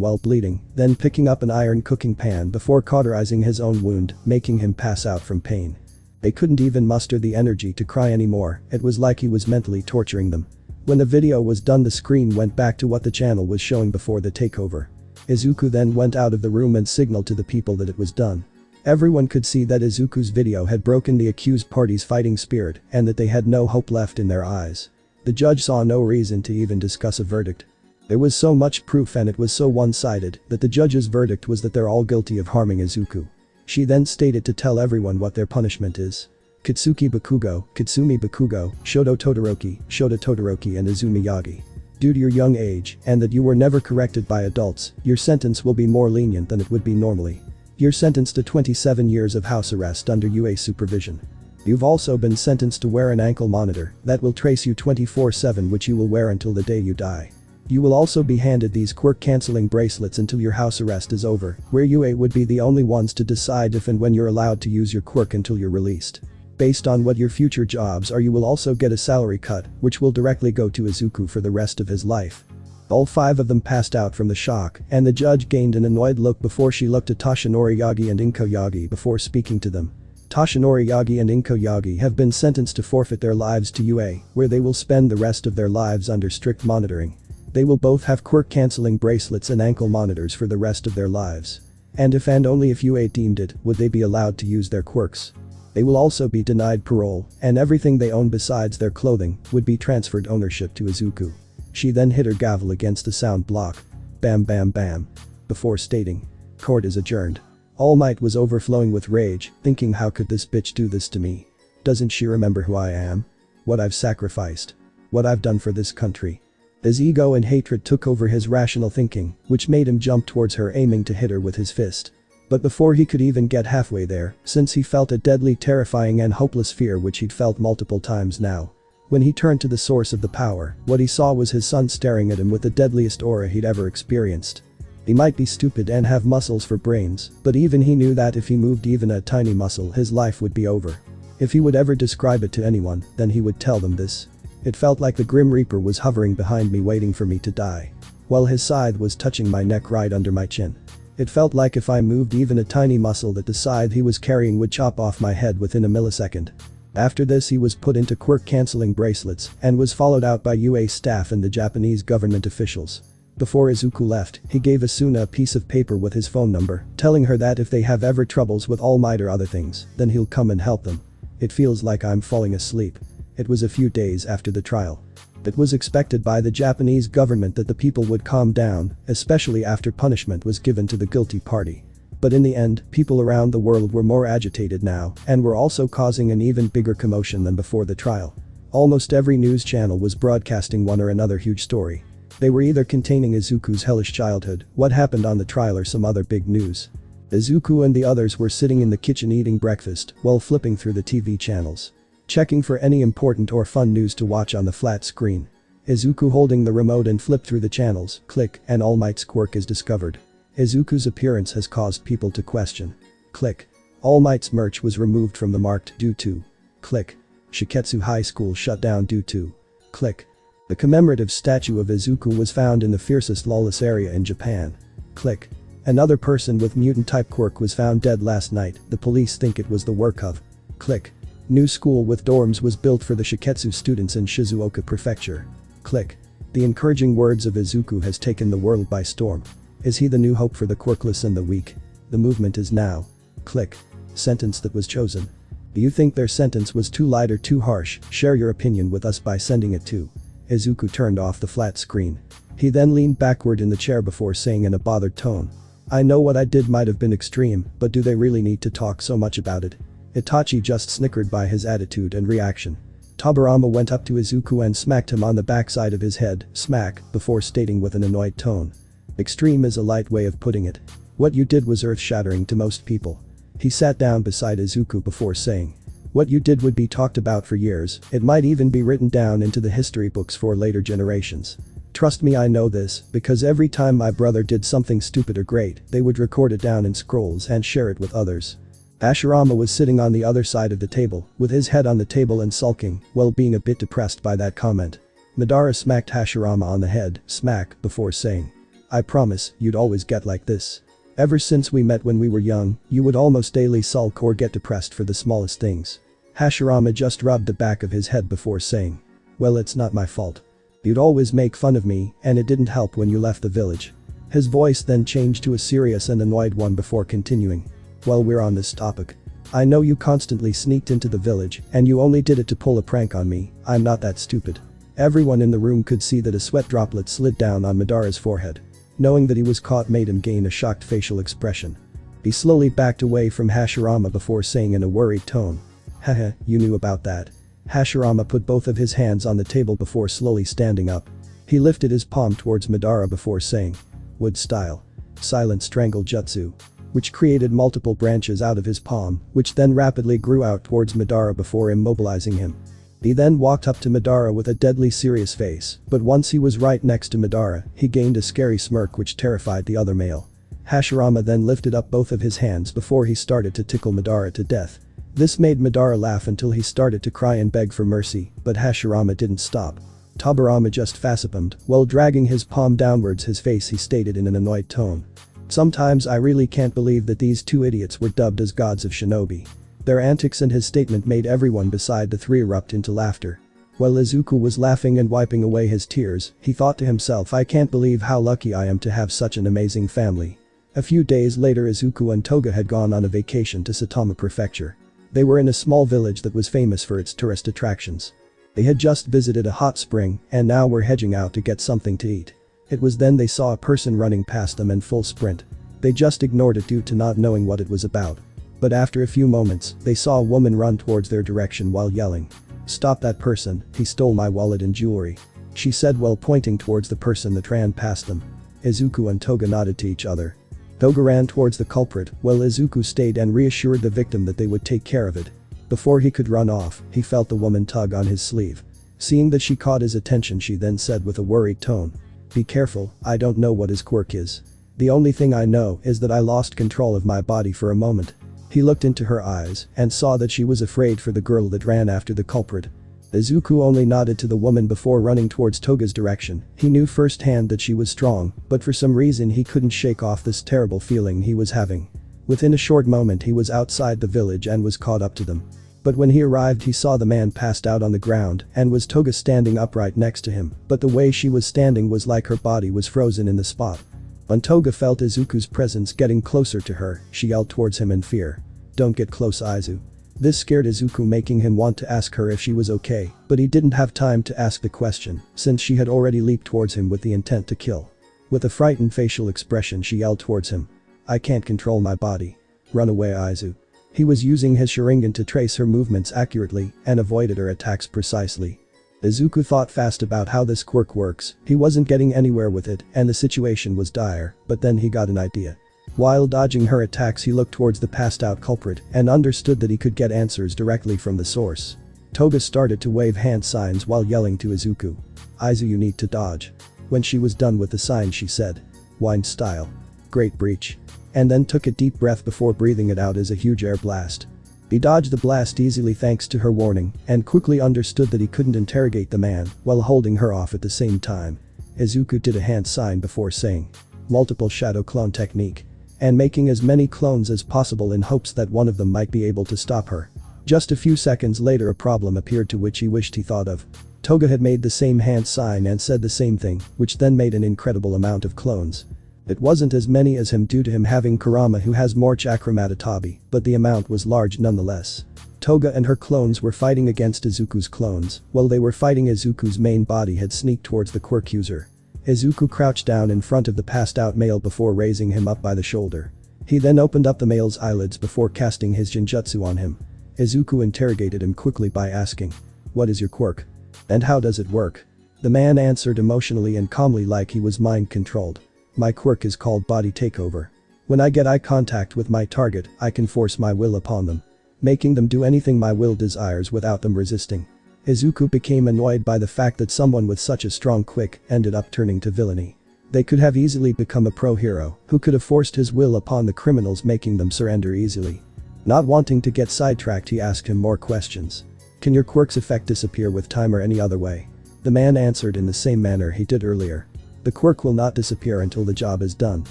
while bleeding, then picking up an iron cooking pan before cauterizing his own wound, making him pass out from pain. They couldn't even muster the energy to cry anymore, it was like he was mentally torturing them. When the video was done the screen went back to what the channel was showing before the takeover. Izuku then went out of the room and signaled to the people that it was done. Everyone could see that Izuku's video had broken the accused party's fighting spirit and that they had no hope left in their eyes. The judge saw no reason to even discuss a verdict. There was so much proof and it was so one-sided that the judge's verdict was that they're all guilty of harming Izuku. She then stated to tell everyone what their punishment is. Kitsuki Bakugo, Kitsumi Bakugo, Shoto Todoroki, Shota Todoroki and Izumi Yagi. Due to your young age and that you were never corrected by adults, your sentence will be more lenient than it would be normally. You're sentenced to 27 years of house arrest under UA supervision. You've also been sentenced to wear an ankle monitor that will trace you 24/7 which you will wear until the day you die. You will also be handed these quirk cancelling bracelets until your house arrest is over, where UA would be the only ones to decide if and when you're allowed to use your quirk until you're released. Based on what your future jobs are you will also get a salary cut, which will directly go to Izuku for the rest of his life. All 5 of them passed out from the shock, and the judge gained an annoyed look before she looked at Toshinori Yagi and Inko Yagi before speaking to them. Toshinori Yagi and Inko Yagi have been sentenced to forfeit their lives to UA, where they will spend the rest of their lives under strict monitoring. They will both have quirk cancelling bracelets and ankle monitors for the rest of their lives. And if and only if UA deemed it, would they be allowed to use their quirks. They will also be denied parole, and everything they own besides their clothing would be transferred ownership to Izuku. She then hit her gavel against the sound block. Bam bam bam. Before stating, "Court is adjourned." All Might was overflowing with rage, thinking how could this bitch do this to me? Doesn't she remember who I am? What I've sacrificed? What I've done for this country? His ego and hatred took over his rational thinking, which made him jump towards her aiming to hit her with his fist. But before he could even get halfway there, since he felt a deadly terrifying and hopeless fear which he'd felt multiple times now. When he turned to the source of the power, what he saw was his son staring at him with the deadliest aura he'd ever experienced. He might be stupid and have muscles for brains, but even he knew that if he moved even a tiny muscle his life would be over. If he would ever describe it to anyone, then he would tell them this. It felt like the Grim Reaper was hovering behind me waiting for me to die. While his scythe was touching my neck right under my chin. It felt like if I moved even a tiny muscle that the scythe he was carrying would chop off my head within a millisecond. After this he was put into quirk cancelling bracelets and was followed out by UA staff and the Japanese government officials. Before Izuku left, he gave Asuna a piece of paper with his phone number, telling her that if they have ever troubles with All Might or other things, then he'll come and help them. It feels like I'm falling asleep. It was a few days after the trial. It was expected by the Japanese government that the people would calm down, especially after punishment was given to the guilty party. But in the end, people around the world were more agitated now and were also causing an even bigger commotion than before the trial. Almost every news channel was broadcasting one or another huge story. They were either containing Izuku's hellish childhood, what happened on the trial or some other big news. Izuku and the others were sitting in the kitchen eating breakfast while flipping through the TV channels, checking for any important or fun news to watch on the flat screen. Izuku holding the remote and flipped through the channels, click, and All Might's quirk is discovered. Izuku's appearance has caused people to question. Click. All Might's merch was removed from the market due to. Click. Shiketsu High School shut down due to. Click. The commemorative statue of Izuku was found in the fiercest lawless area in Japan. Click. Another person with mutant-type quirk was found dead last night, the police think it was the work of. Click. New school with dorms was built for the Shiketsu students in Shizuoka Prefecture. Click. The encouraging words of Izuku has taken the world by storm. Is he the new hope for the quirkless and the weak? The movement is now. Click. Sentence that was chosen. Do you think their sentence was too light or too harsh? Share your opinion with us by sending it to. Izuku turned off the flat screen. He then leaned backward in the chair before saying in a bothered tone. I know what I did might have been extreme, but do they really need to talk so much about it? Itachi just snickered by his attitude and reaction. Tobirama went up to Izuku and smacked him on the backside of his head, smack, before stating with an annoyed tone. Extreme is a light way of putting it. What you did was earth-shattering to most people. He sat down beside Izuku before saying. What you did would be talked about for years, it might even be written down into the history books for later generations. Trust me, I know this, because every time my brother did something stupid or great, they would record it down in scrolls and share it with others. Hashirama was sitting on the other side of the table, with his head on the table and sulking, while being a bit depressed by that comment. Madara smacked Hashirama on the head, smack, before saying. I promise, you'd always get like this. Ever since we met when we were young, you would almost daily sulk or get depressed for the smallest things. Hashirama just rubbed the back of his head before saying. Well, it's not my fault. You'd always make fun of me, and it didn't help when you left the village. His voice then changed to a serious and annoyed one before continuing. While we're on this topic. I know you constantly sneaked into the village, and you only did it to pull a prank on me, I'm not that stupid. Everyone in the room could see that a sweat droplet slid down on Madara's forehead. Knowing that he was caught made him gain a shocked facial expression. He slowly backed away from Hashirama before saying in a worried tone. Haha, you knew about that. Hashirama put both of his hands on the table before slowly standing up. He lifted his palm towards Madara before saying. Wood style. Silent strangle jutsu. Which created multiple branches out of his palm, which then rapidly grew out towards Madara before immobilizing him. He then walked up to Madara with a deadly serious face, but once he was right next to Madara, he gained a scary smirk which terrified the other male. Hashirama then lifted up both of his hands before he started to tickle Madara to death. This made Madara laugh until he started to cry and beg for mercy, but Hashirama didn't stop. Tobirama just facepalmed, while dragging his palm downwards his face he stated in an annoyed tone. Sometimes I really can't believe that these two idiots were dubbed as gods of shinobi. Their antics and his statement made everyone beside the three erupt into laughter. While Izuku was laughing and wiping away his tears, he thought to himself, I can't believe how lucky I am to have such an amazing family. A few days later Izuku and Toga had gone on a vacation to Saitama Prefecture. They were in a small village that was famous for its tourist attractions. They had just visited a hot spring and now were hedging out to get something to eat. It was then they saw a person running past them in full sprint. They just ignored it due to not knowing what it was about. But after a few moments, they saw a woman run towards their direction while yelling. Stop that person, he stole my wallet and jewelry. She said while pointing towards the person that ran past them. Izuku and Toga nodded to each other. Toga ran towards the culprit while Izuku stayed and reassured the victim that they would take care of it. Before he could run off, he felt the woman tug on his sleeve. Seeing that she caught his attention she then said with a worried tone. Be careful, I don't know what his quirk is. The only thing I know is that I lost control of my body for a moment. He looked into her eyes and saw that she was afraid for the girl that ran after the culprit. Izuku only nodded to the woman before running towards Toga's direction. He knew firsthand that she was strong, but for some reason he couldn't shake off this terrible feeling he was having. Within a short moment he was outside the village and was caught up to them. But when he arrived he saw the man passed out on the ground and was Toga standing upright next to him, but the way she was standing was like her body was frozen in the spot. When Toga felt Izuku's presence getting closer to her, she yelled towards him in fear. "Don't get close, Izu." This scared Izuku, making him want to ask her if she was okay, but he didn't have time to ask the question since she had already leaped towards him with the intent to kill. With a frightened facial expression she yelled towards him. "I can't control my body. Run away, Izu." He was using his Sharingan to trace her movements accurately and avoided her attacks precisely. Izuku thought fast about how this quirk works, he wasn't getting anywhere with it and the situation was dire, but then he got an idea. While dodging her attacks he looked towards the passed out culprit and understood that he could get answers directly from the source. Toga started to wave hand signs while yelling to Izuku. "Izu, you need to dodge." When she was done with the sign she said. "Wind style. Great breach." And then took a deep breath before breathing it out as a huge air blast. He dodged the blast easily thanks to her warning and quickly understood that he couldn't interrogate the man while holding her off at the same time. Izuku did a hand sign before saying, "Multiple shadow clone technique," and making as many clones as possible in hopes that one of them might be able to stop her. Just a few seconds later a problem appeared to which he wished he thought of. Toga had made the same hand sign and said the same thing, which then made an incredible amount of clones. It wasn't as many as him due to him having Kurama who has more chakra Matatabi, but the amount was large nonetheless. Toga and her clones were fighting against Izuku's clones, while they were fighting Izuku's main body had sneaked towards the quirk user. Izuku crouched down in front of the passed out male before raising him up by the shoulder. He then opened up the male's eyelids before casting his genjutsu on him. Izuku interrogated him quickly by asking, "What is your quirk? And how does it work?" The man answered emotionally and calmly like he was mind controlled. "My quirk is called body takeover. When I get eye contact with my target, I can force my will upon them, making them do anything my will desires without them resisting." Izuku became annoyed by the fact that someone with such a strong quirk ended up turning to villainy. They could have easily become a pro-hero who could have forced his will upon the criminals, making them surrender easily. Not wanting to get sidetracked he asked him more questions. "Can your quirk's effect disappear with time or any other way?" The man answered in the same manner he did earlier. "The quirk will not disappear until the job is done.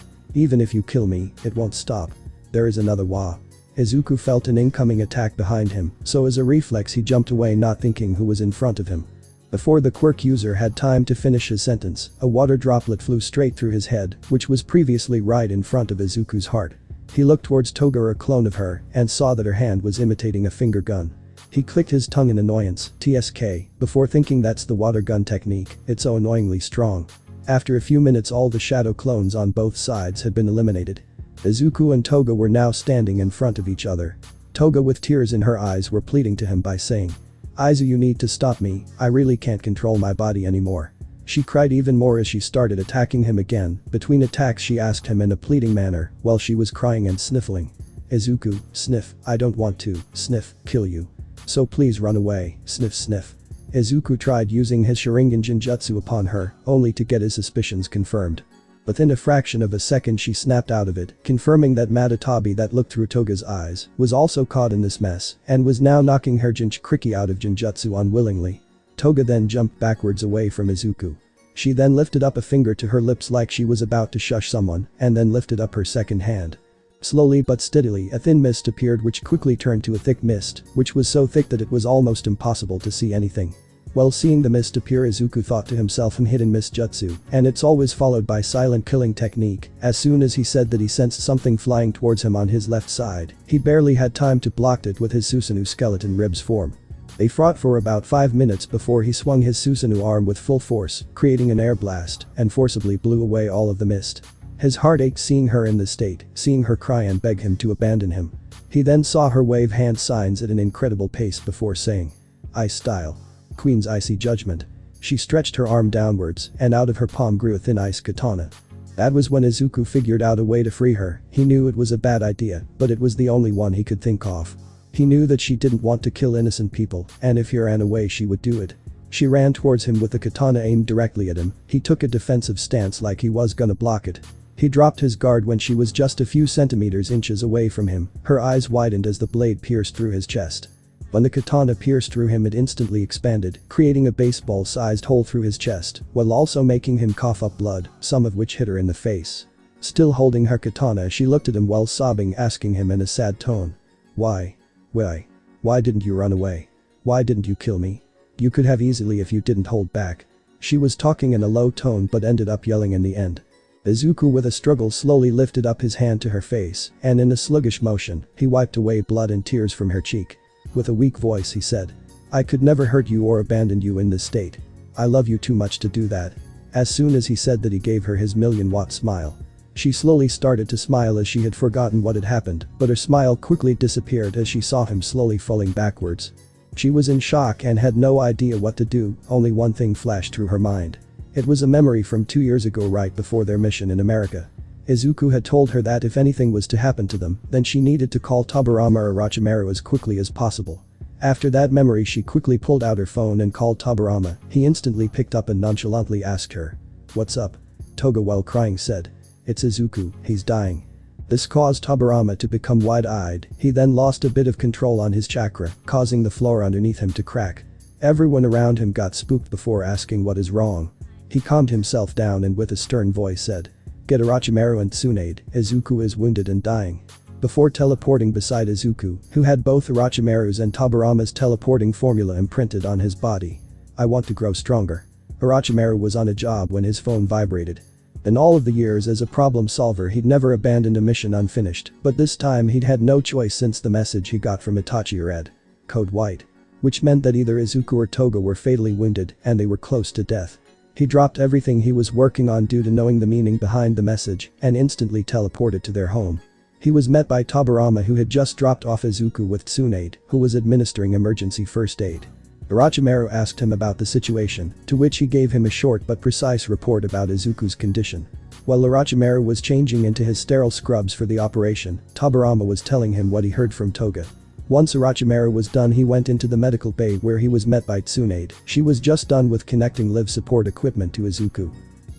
Even if you kill me, it won't stop. There is another wa." Izuku felt an incoming attack behind him, so as a reflex he jumped away not thinking who was in front of him. Before the quirk user had time to finish his sentence, a water droplet flew straight through his head, which was previously right in front of Izuku's heart. He looked towards Toga, or a clone of her, and saw that her hand was imitating a finger gun. He clicked his tongue in annoyance, TSK, before thinking that's the water gun technique, it's so annoyingly strong. After a few minutes all the shadow clones on both sides had been eliminated. Izuku and Toga were now standing in front of each other. Toga with tears in her eyes were pleading to him by saying, "Izu, you need to stop me, I really can't control my body anymore." She cried even more as she started attacking him again. Between attacks she asked him in a pleading manner while she was crying and sniffling. "Izuku, sniff, I don't want to, sniff, kill you. So please run away, sniff sniff." Izuku tried using his Sharingan Genjutsu upon her, only to get his suspicions confirmed. Within a fraction of a second she snapped out of it, confirming that Matatabi that looked through Toga's eyes was also caught in this mess and was now knocking her Jinchuriki out of Genjutsu unwillingly. Toga then jumped backwards away from Izuku. She then lifted up a finger to her lips like she was about to shush someone and then lifted up her second hand. Slowly but steadily a thin mist appeared which quickly turned to a thick mist, which was so thick that it was almost impossible to see anything. While seeing the mist appear Izuku thought to himself hidden mist jutsu, and it's always followed by silent killing technique. As soon as he said that he sensed something flying towards him on his left side, he barely had time to block it with his Susanoo skeleton ribs form. They fought for about 5 minutes before he swung his Susanoo arm with full force, creating an air blast, and forcibly blew away all of the mist. His heart ached seeing her in this state, seeing her cry and beg him to abandon him. He then saw her wave hand signs at an incredible pace before saying, "Ice style. Queen's icy judgment." She stretched her arm downwards, and out of her palm grew a thin ice katana. That was when Izuku figured out a way to free her. He knew it was a bad idea, but it was the only one he could think of. He knew that she didn't want to kill innocent people, and if he ran away she would do it. She ran towards him with the katana aimed directly at him. He took a defensive stance like he was gonna block it. He dropped his guard when she was just a few inches away from him. Her eyes widened as the blade pierced through his chest. When the katana pierced through him it instantly expanded, creating a baseball-sized hole through his chest, while also making him cough up blood, some of which hit her in the face. Still holding her katana she looked at him while sobbing, asking him in a sad tone, "Why? Why? Why didn't you run away? Why didn't you kill me? You could have easily if you didn't hold back." She was talking in a low tone but ended up yelling in the end. Izuku with a struggle slowly lifted up his hand to her face, and in a sluggish motion, he wiped away blood and tears from her cheek. With a weak voice he said, "I could never hurt you or abandon you in this state. I love you too much to do that." As soon as he said that, he gave her his million-watt smile. She slowly started to smile as she had forgotten what had happened, but her smile quickly disappeared as she saw him slowly falling backwards. She was in shock and had no idea what to do. Only one thing flashed through her mind. It was a memory from 2 years ago, right before their mission in America. Izuku had told her that if anything was to happen to them, then she needed to call Tobirama or Orochimaru as quickly as possible. After that memory, she quickly pulled out her phone and called Tobirama. He instantly picked up and nonchalantly asked her, "What's up?" Toga, while crying, said, "It's Izuku, he's dying." This caused Tobirama to become wide-eyed. He then lost a bit of control on his chakra, causing the floor underneath him to crack. Everyone around him got spooked before asking what is wrong. He calmed himself down and with a stern voice said, "Get Orochimaru and Tsunade, Izuku is wounded and dying." Before teleporting beside Izuku, who had both Orochimaru's and Tobirama's teleporting formula imprinted on his body. "I want to grow stronger." Orochimaru was on a job when his phone vibrated. In all of the years as a problem solver, he'd never abandoned a mission unfinished, but this time he'd had no choice since the message he got from Itachi read, "Code White," which meant that either Izuku or Toga were fatally wounded and they were close to death. He dropped everything he was working on due to knowing the meaning behind the message and instantly teleported to their home. He was met by Tobirama, who had just dropped off Izuku with Tsunade, who was administering emergency first aid. Orochimaru asked him about the situation, to which he gave him a short but precise report about Izuku's condition. While Orochimaru was changing into his sterile scrubs for the operation, Tobirama was telling him what he heard from Toga. Once Orochimaru was done, he went into the medical bay where he was met by Tsunade. She was just done with connecting life support equipment to Izuku.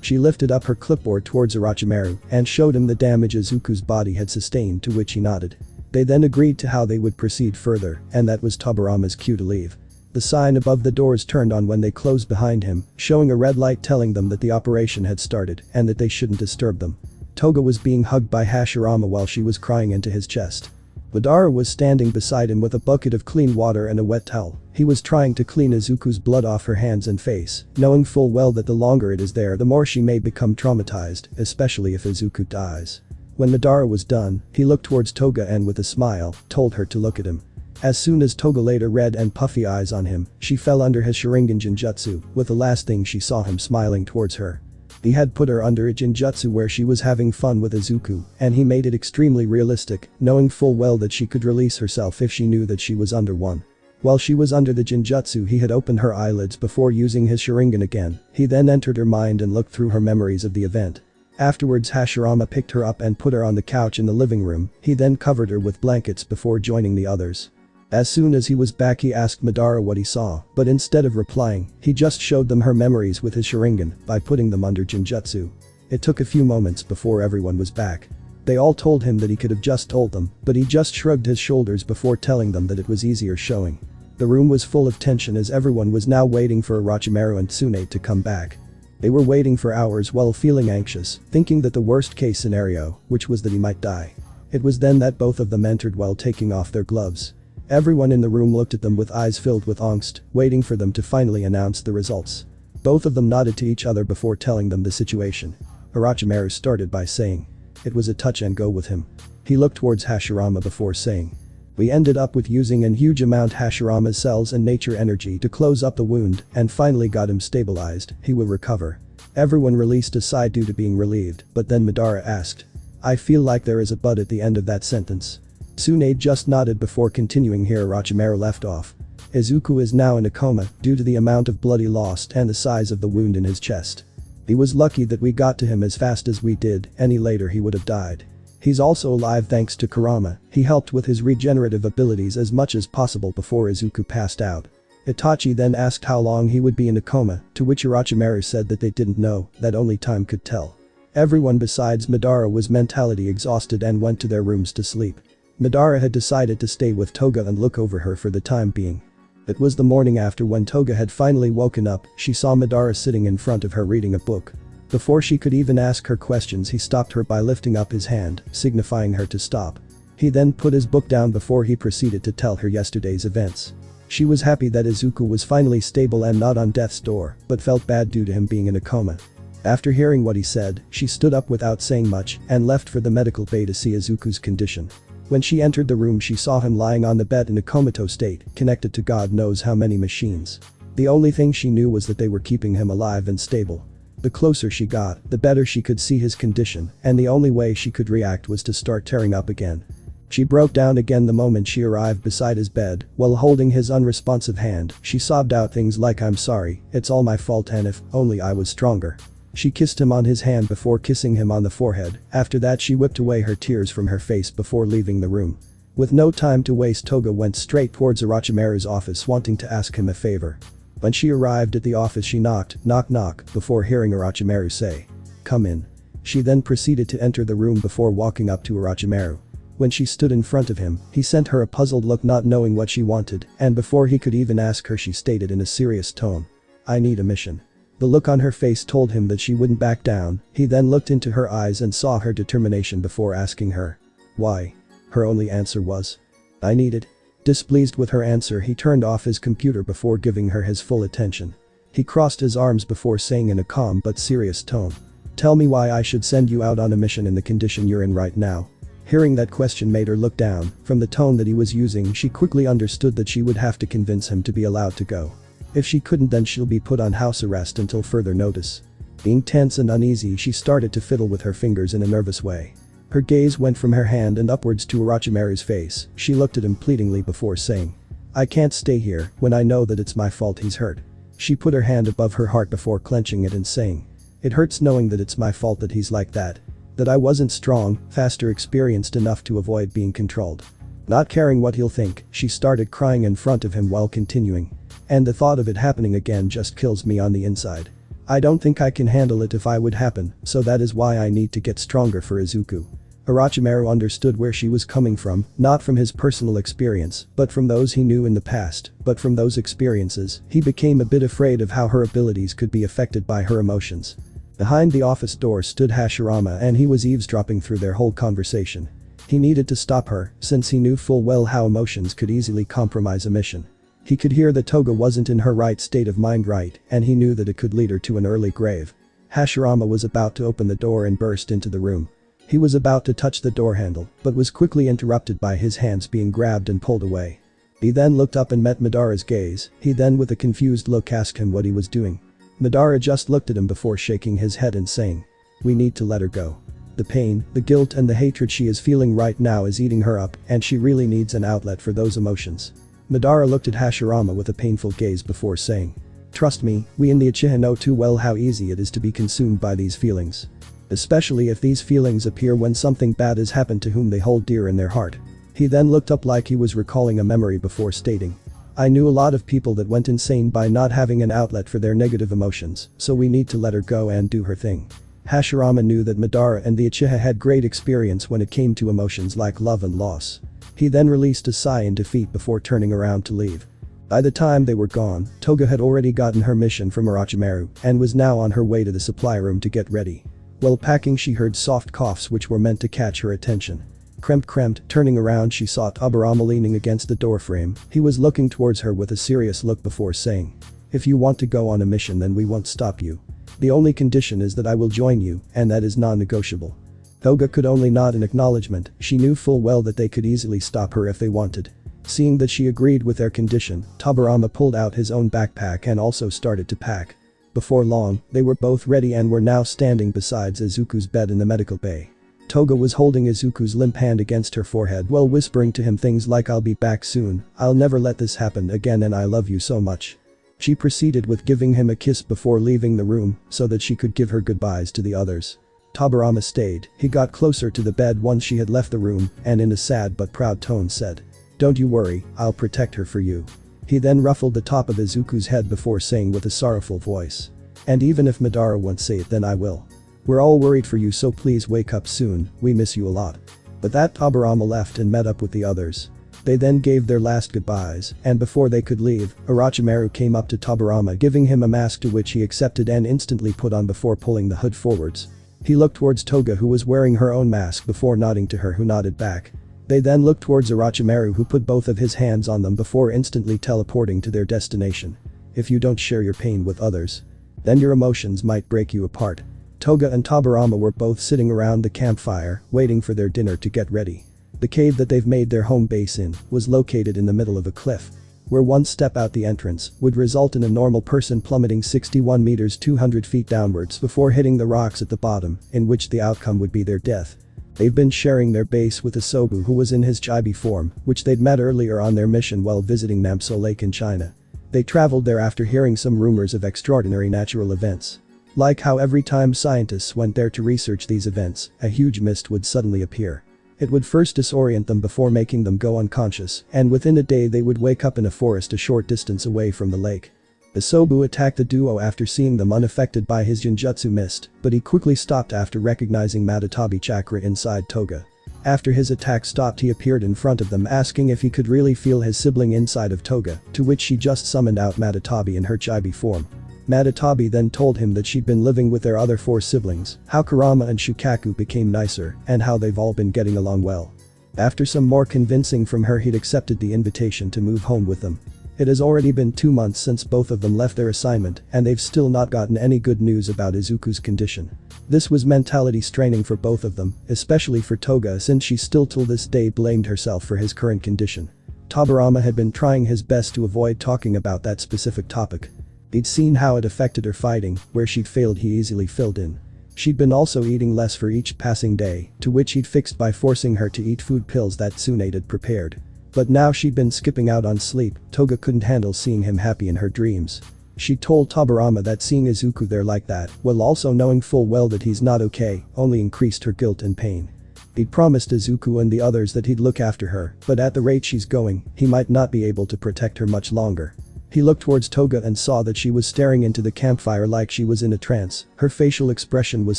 She lifted up her clipboard towards Orochimaru and showed him the damage Izuku's body had sustained, to which he nodded. They then agreed to how they would proceed further, and that was Tobirama's cue to leave. The sign above the doors turned on when they closed behind him, showing a red light telling them that the operation had started and that they shouldn't disturb them. Toga was being hugged by Hashirama while she was crying into his chest. Madara was standing beside him with a bucket of clean water and a wet towel. He was trying to clean Izuku's blood off her hands and face, knowing full well that the longer it is there, the more she may become traumatized, especially if Izuku dies. When Madara was done, he looked towards Toga and with a smile, told her to look at him. As soon as Toga laid her red and puffy eyes on him, she fell under his Sharingan Jinjutsu, with the last thing she saw him smiling towards her. He had put her under a Jinjutsu where she was having fun with Izuku, and he made it extremely realistic, knowing full well that she could release herself if she knew that she was under one. While she was under the Jinjutsu, he had opened her eyelids before using his Sharingan again. He then entered her mind and looked through her memories of the event. Afterwards, Hashirama picked her up and put her on the couch in the living room. He then covered her with blankets before joining the others. As soon as he was back, he asked Madara what he saw, but instead of replying, he just showed them her memories with his Sharingan by putting them under Jinjutsu. It took a few moments before everyone was back. They all told him that he could have just told them, but he just shrugged his shoulders before telling them that it was easier showing. The room was full of tension as everyone was now waiting for Orochimaru and Tsunade to come back. They were waiting for hours while feeling anxious, thinking that the worst case scenario, which was that he might die. It was then that both of them entered while taking off their gloves. Everyone in the room looked at them with eyes filled with angst, waiting for them to finally announce the results. Both of them nodded to each other before telling them the situation. Orochimaru started by saying, "It was a touch and go with him." He looked towards Hashirama before saying, "We ended up with using a huge amount Hashirama's cells and nature energy to close up the wound and finally got him stabilized. He will recover." Everyone released a sigh due to being relieved, but then Madara asked, "I feel like there is a but at the end of that sentence." Tsunade just nodded before continuing. Here Orochimaru left off. Izuku is now in a coma due to the amount of blood he lost and the size of the wound in his chest. He was lucky that we got to him as fast as we did. Any later he would have died. He's also alive thanks to Kurama. He helped with his regenerative abilities as much as possible before Izuku passed out. Itachi then asked how long he would be in a coma, to which Orochimaru said that they didn't know, that only time could tell. Everyone besides Madara was mentally exhausted and went to their rooms to sleep. Madara had decided to stay with Toga and look over her for the time being. It was the morning after when Toga had finally woken up. She saw Madara sitting in front of her reading a book. Before she could even ask her questions, he stopped her by lifting up his hand, signifying her to stop. He then put his book down before he proceeded to tell her yesterday's events. She was happy that Izuku was finally stable and not on death's door, but felt bad due to him being in a coma. After hearing what he said, she stood up without saying much and left for the medical bay to see Izuku's condition. When she entered the room, she saw him lying on the bed in a comatose state, connected to God knows how many machines. The only thing she knew was that they were keeping him alive and stable. The closer she got, the better she could see his condition, and the only way she could react was to start tearing up again. She broke down again the moment she arrived beside his bed. While holding his unresponsive hand, she sobbed out things like, "I'm sorry, it's all my fault, and if only I was stronger." She kissed him on his hand before kissing him on the forehead. After that, she whipped away her tears from her face before leaving the room. With no time to waste, Toga went straight towards Orochimaru's office, wanting to ask him a favor. When she arrived at the office, she knocked, knock knock, before hearing Orochimaru say, "Come in." She then proceeded to enter the room before walking up to Orochimaru. When she stood in front of him, he sent her a puzzled look, not knowing what she wanted, and before he could even ask her, she stated in a serious tone, "I need a mission." The look on her face told him that she wouldn't back down. He then looked into her eyes and saw her determination before asking her, "Why?" Her only answer was, "I need it." Displeased with her answer, he turned off his computer before giving her his full attention. He crossed his arms before saying in a calm but serious tone, "Tell me why I should send you out on a mission in the condition you're in right now." Hearing that question made her look down. From the tone that he was using, she quickly understood that she would have to convince him to be allowed to go. If she couldn't, then she'll be put on house arrest until further notice. Being tense and uneasy, she started to fiddle with her fingers in a nervous way. Her gaze went from her hand and upwards to Orochimaru's face. She looked at him pleadingly before saying, "I can't stay here when I know that it's my fault he's hurt." She put her hand above her heart before clenching it and saying, "It hurts knowing that it's my fault that he's like that. That I wasn't strong, fast or experienced enough to avoid being controlled. Not caring what he'll think." She started crying in front of him while continuing, "And the thought of it happening again just kills me on the inside. I don't think I can handle it if I would happen, so that is why I need to get stronger for Izuku." Orochimaru understood where she was coming from, not from his personal experience, but from those he knew in the past. But from those experiences, he became a bit afraid of how her abilities could be affected by her emotions. Behind the office door stood Hashirama, and he was eavesdropping through their whole conversation. He needed to stop her, since he knew full well how emotions could easily compromise a mission. He could hear that Toga wasn't in her right state of mind, and he knew that it could lead her to an early grave. Hashirama was about to open the door and burst into the room. He was about to touch the door handle, but was quickly interrupted by his hands being grabbed and pulled away. He then looked up and met Madara's gaze. He then with a confused look asked him what he was doing. Madara just looked at him before shaking his head and saying, "We need to let her go. The pain, the guilt and the hatred she is feeling right now is eating her up, and she really needs an outlet for those emotions." Madara looked at Hashirama with a painful gaze before saying, "Trust me, we in the Uchiha know too well how easy it is to be consumed by these feelings. Especially if these feelings appear when something bad has happened to whom they hold dear in their heart." He then looked up like he was recalling a memory before stating, "I knew a lot of people that went insane by not having an outlet for their negative emotions, so we need to let her go and do her thing." Hashirama knew that Madara and the Uchiha had great experience when it came to emotions like love and loss. He then released a sigh in defeat before turning around to leave. By the time they were gone, Toga had already gotten her mission from Orochimaru and was now on her way to the supply room to get ready. While packing, she heard soft coughs which were meant to catch her attention. Krempt, turning around, she saw Tobirama leaning against the doorframe. He was looking towards her with a serious look before saying, "If you want to go on a mission, then we won't stop you. The only condition is that I will join you, and that is non-negotiable." Toga could only nod in acknowledgement. She knew full well that they could easily stop her if they wanted. Seeing that she agreed with their condition, Tobirama pulled out his own backpack and also started to pack. Before long, they were both ready and were now standing beside Izuku's bed in the medical bay. Toga was holding Izuku's limp hand against her forehead while whispering to him things like, "I'll be back soon, I'll never let this happen again, and I love you so much." She proceeded with giving him a kiss before leaving the room so that she could give her goodbyes to the others. Tobirama stayed. He got closer to the bed once she had left the room and in a sad but proud tone said, "Don't you worry, I'll protect her for you." He then ruffled the top of Izuku's head before saying with a sorrowful voice, "And even if Madara won't say it, then I will. We're all worried for you, so please wake up soon, we miss you a lot." But that Tobirama left and met up with the others. They then gave their last goodbyes, and before they could leave, Orochimaru came up to Tobirama giving him a mask to which he accepted and instantly put on before pulling the hood forwards. He looked towards Toga who was wearing her own mask before nodding to her, who nodded back. They then looked towards Orochimaru, who put both of his hands on them before instantly teleporting to their destination. If you don't share your pain with others, then your emotions might break you apart. Toga and Tobirama were both sitting around the campfire, waiting for their dinner to get ready. The cave that they've made their home base in was located in the middle of a cliff, where one step out the entrance would result in a normal person plummeting 61 meters 200 feet downwards before hitting the rocks at the bottom, in which the outcome would be their death. They've been sharing their base with Isobu, who was in his chibi form, which they'd met earlier on their mission while visiting Namso Lake in China. They traveled there after hearing some rumors of extraordinary natural events. Like how every time scientists went there to research these events, a huge mist would suddenly appear. It would first disorient them before making them go unconscious, and within a day they would wake up in a forest a short distance away from the lake. Isobu attacked the duo after seeing them unaffected by his Genjutsu mist, but he quickly stopped after recognizing Madatabi chakra inside Toga. After his attack stopped, he appeared in front of them asking if he could really feel his sibling inside of Toga, to which she just summoned out Madatabi in her chibi form. Madatabi then told him that she'd been living with their other 4 siblings, how Kurama and Shukaku became nicer, and how they've all been getting along well. After some more convincing from her, he'd accepted the invitation to move home with them. It has already been 2 months since both of them left their assignment, and they've still not gotten any good news about Izuku's condition. This was mentality straining for both of them, especially for Toga, since she still till this day blamed herself for his current condition. Tobirama had been trying his best to avoid talking about that specific topic. He'd seen how it affected her fighting, where she'd failed he easily filled in. She'd been also eating less for each passing day, to which he'd fixed by forcing her to eat food pills that Tsunade had prepared. But now she'd been skipping out on sleep. Toga couldn't handle seeing him happy in her dreams. She told Tobirama that seeing Izuku there like that, while also knowing full well that he's not okay, only increased her guilt and pain. He'd promised Izuku and the others that he'd look after her, but at the rate she's going, he might not be able to protect her much longer. He looked towards Toga and saw that she was staring into the campfire like she was in a trance. Her facial expression was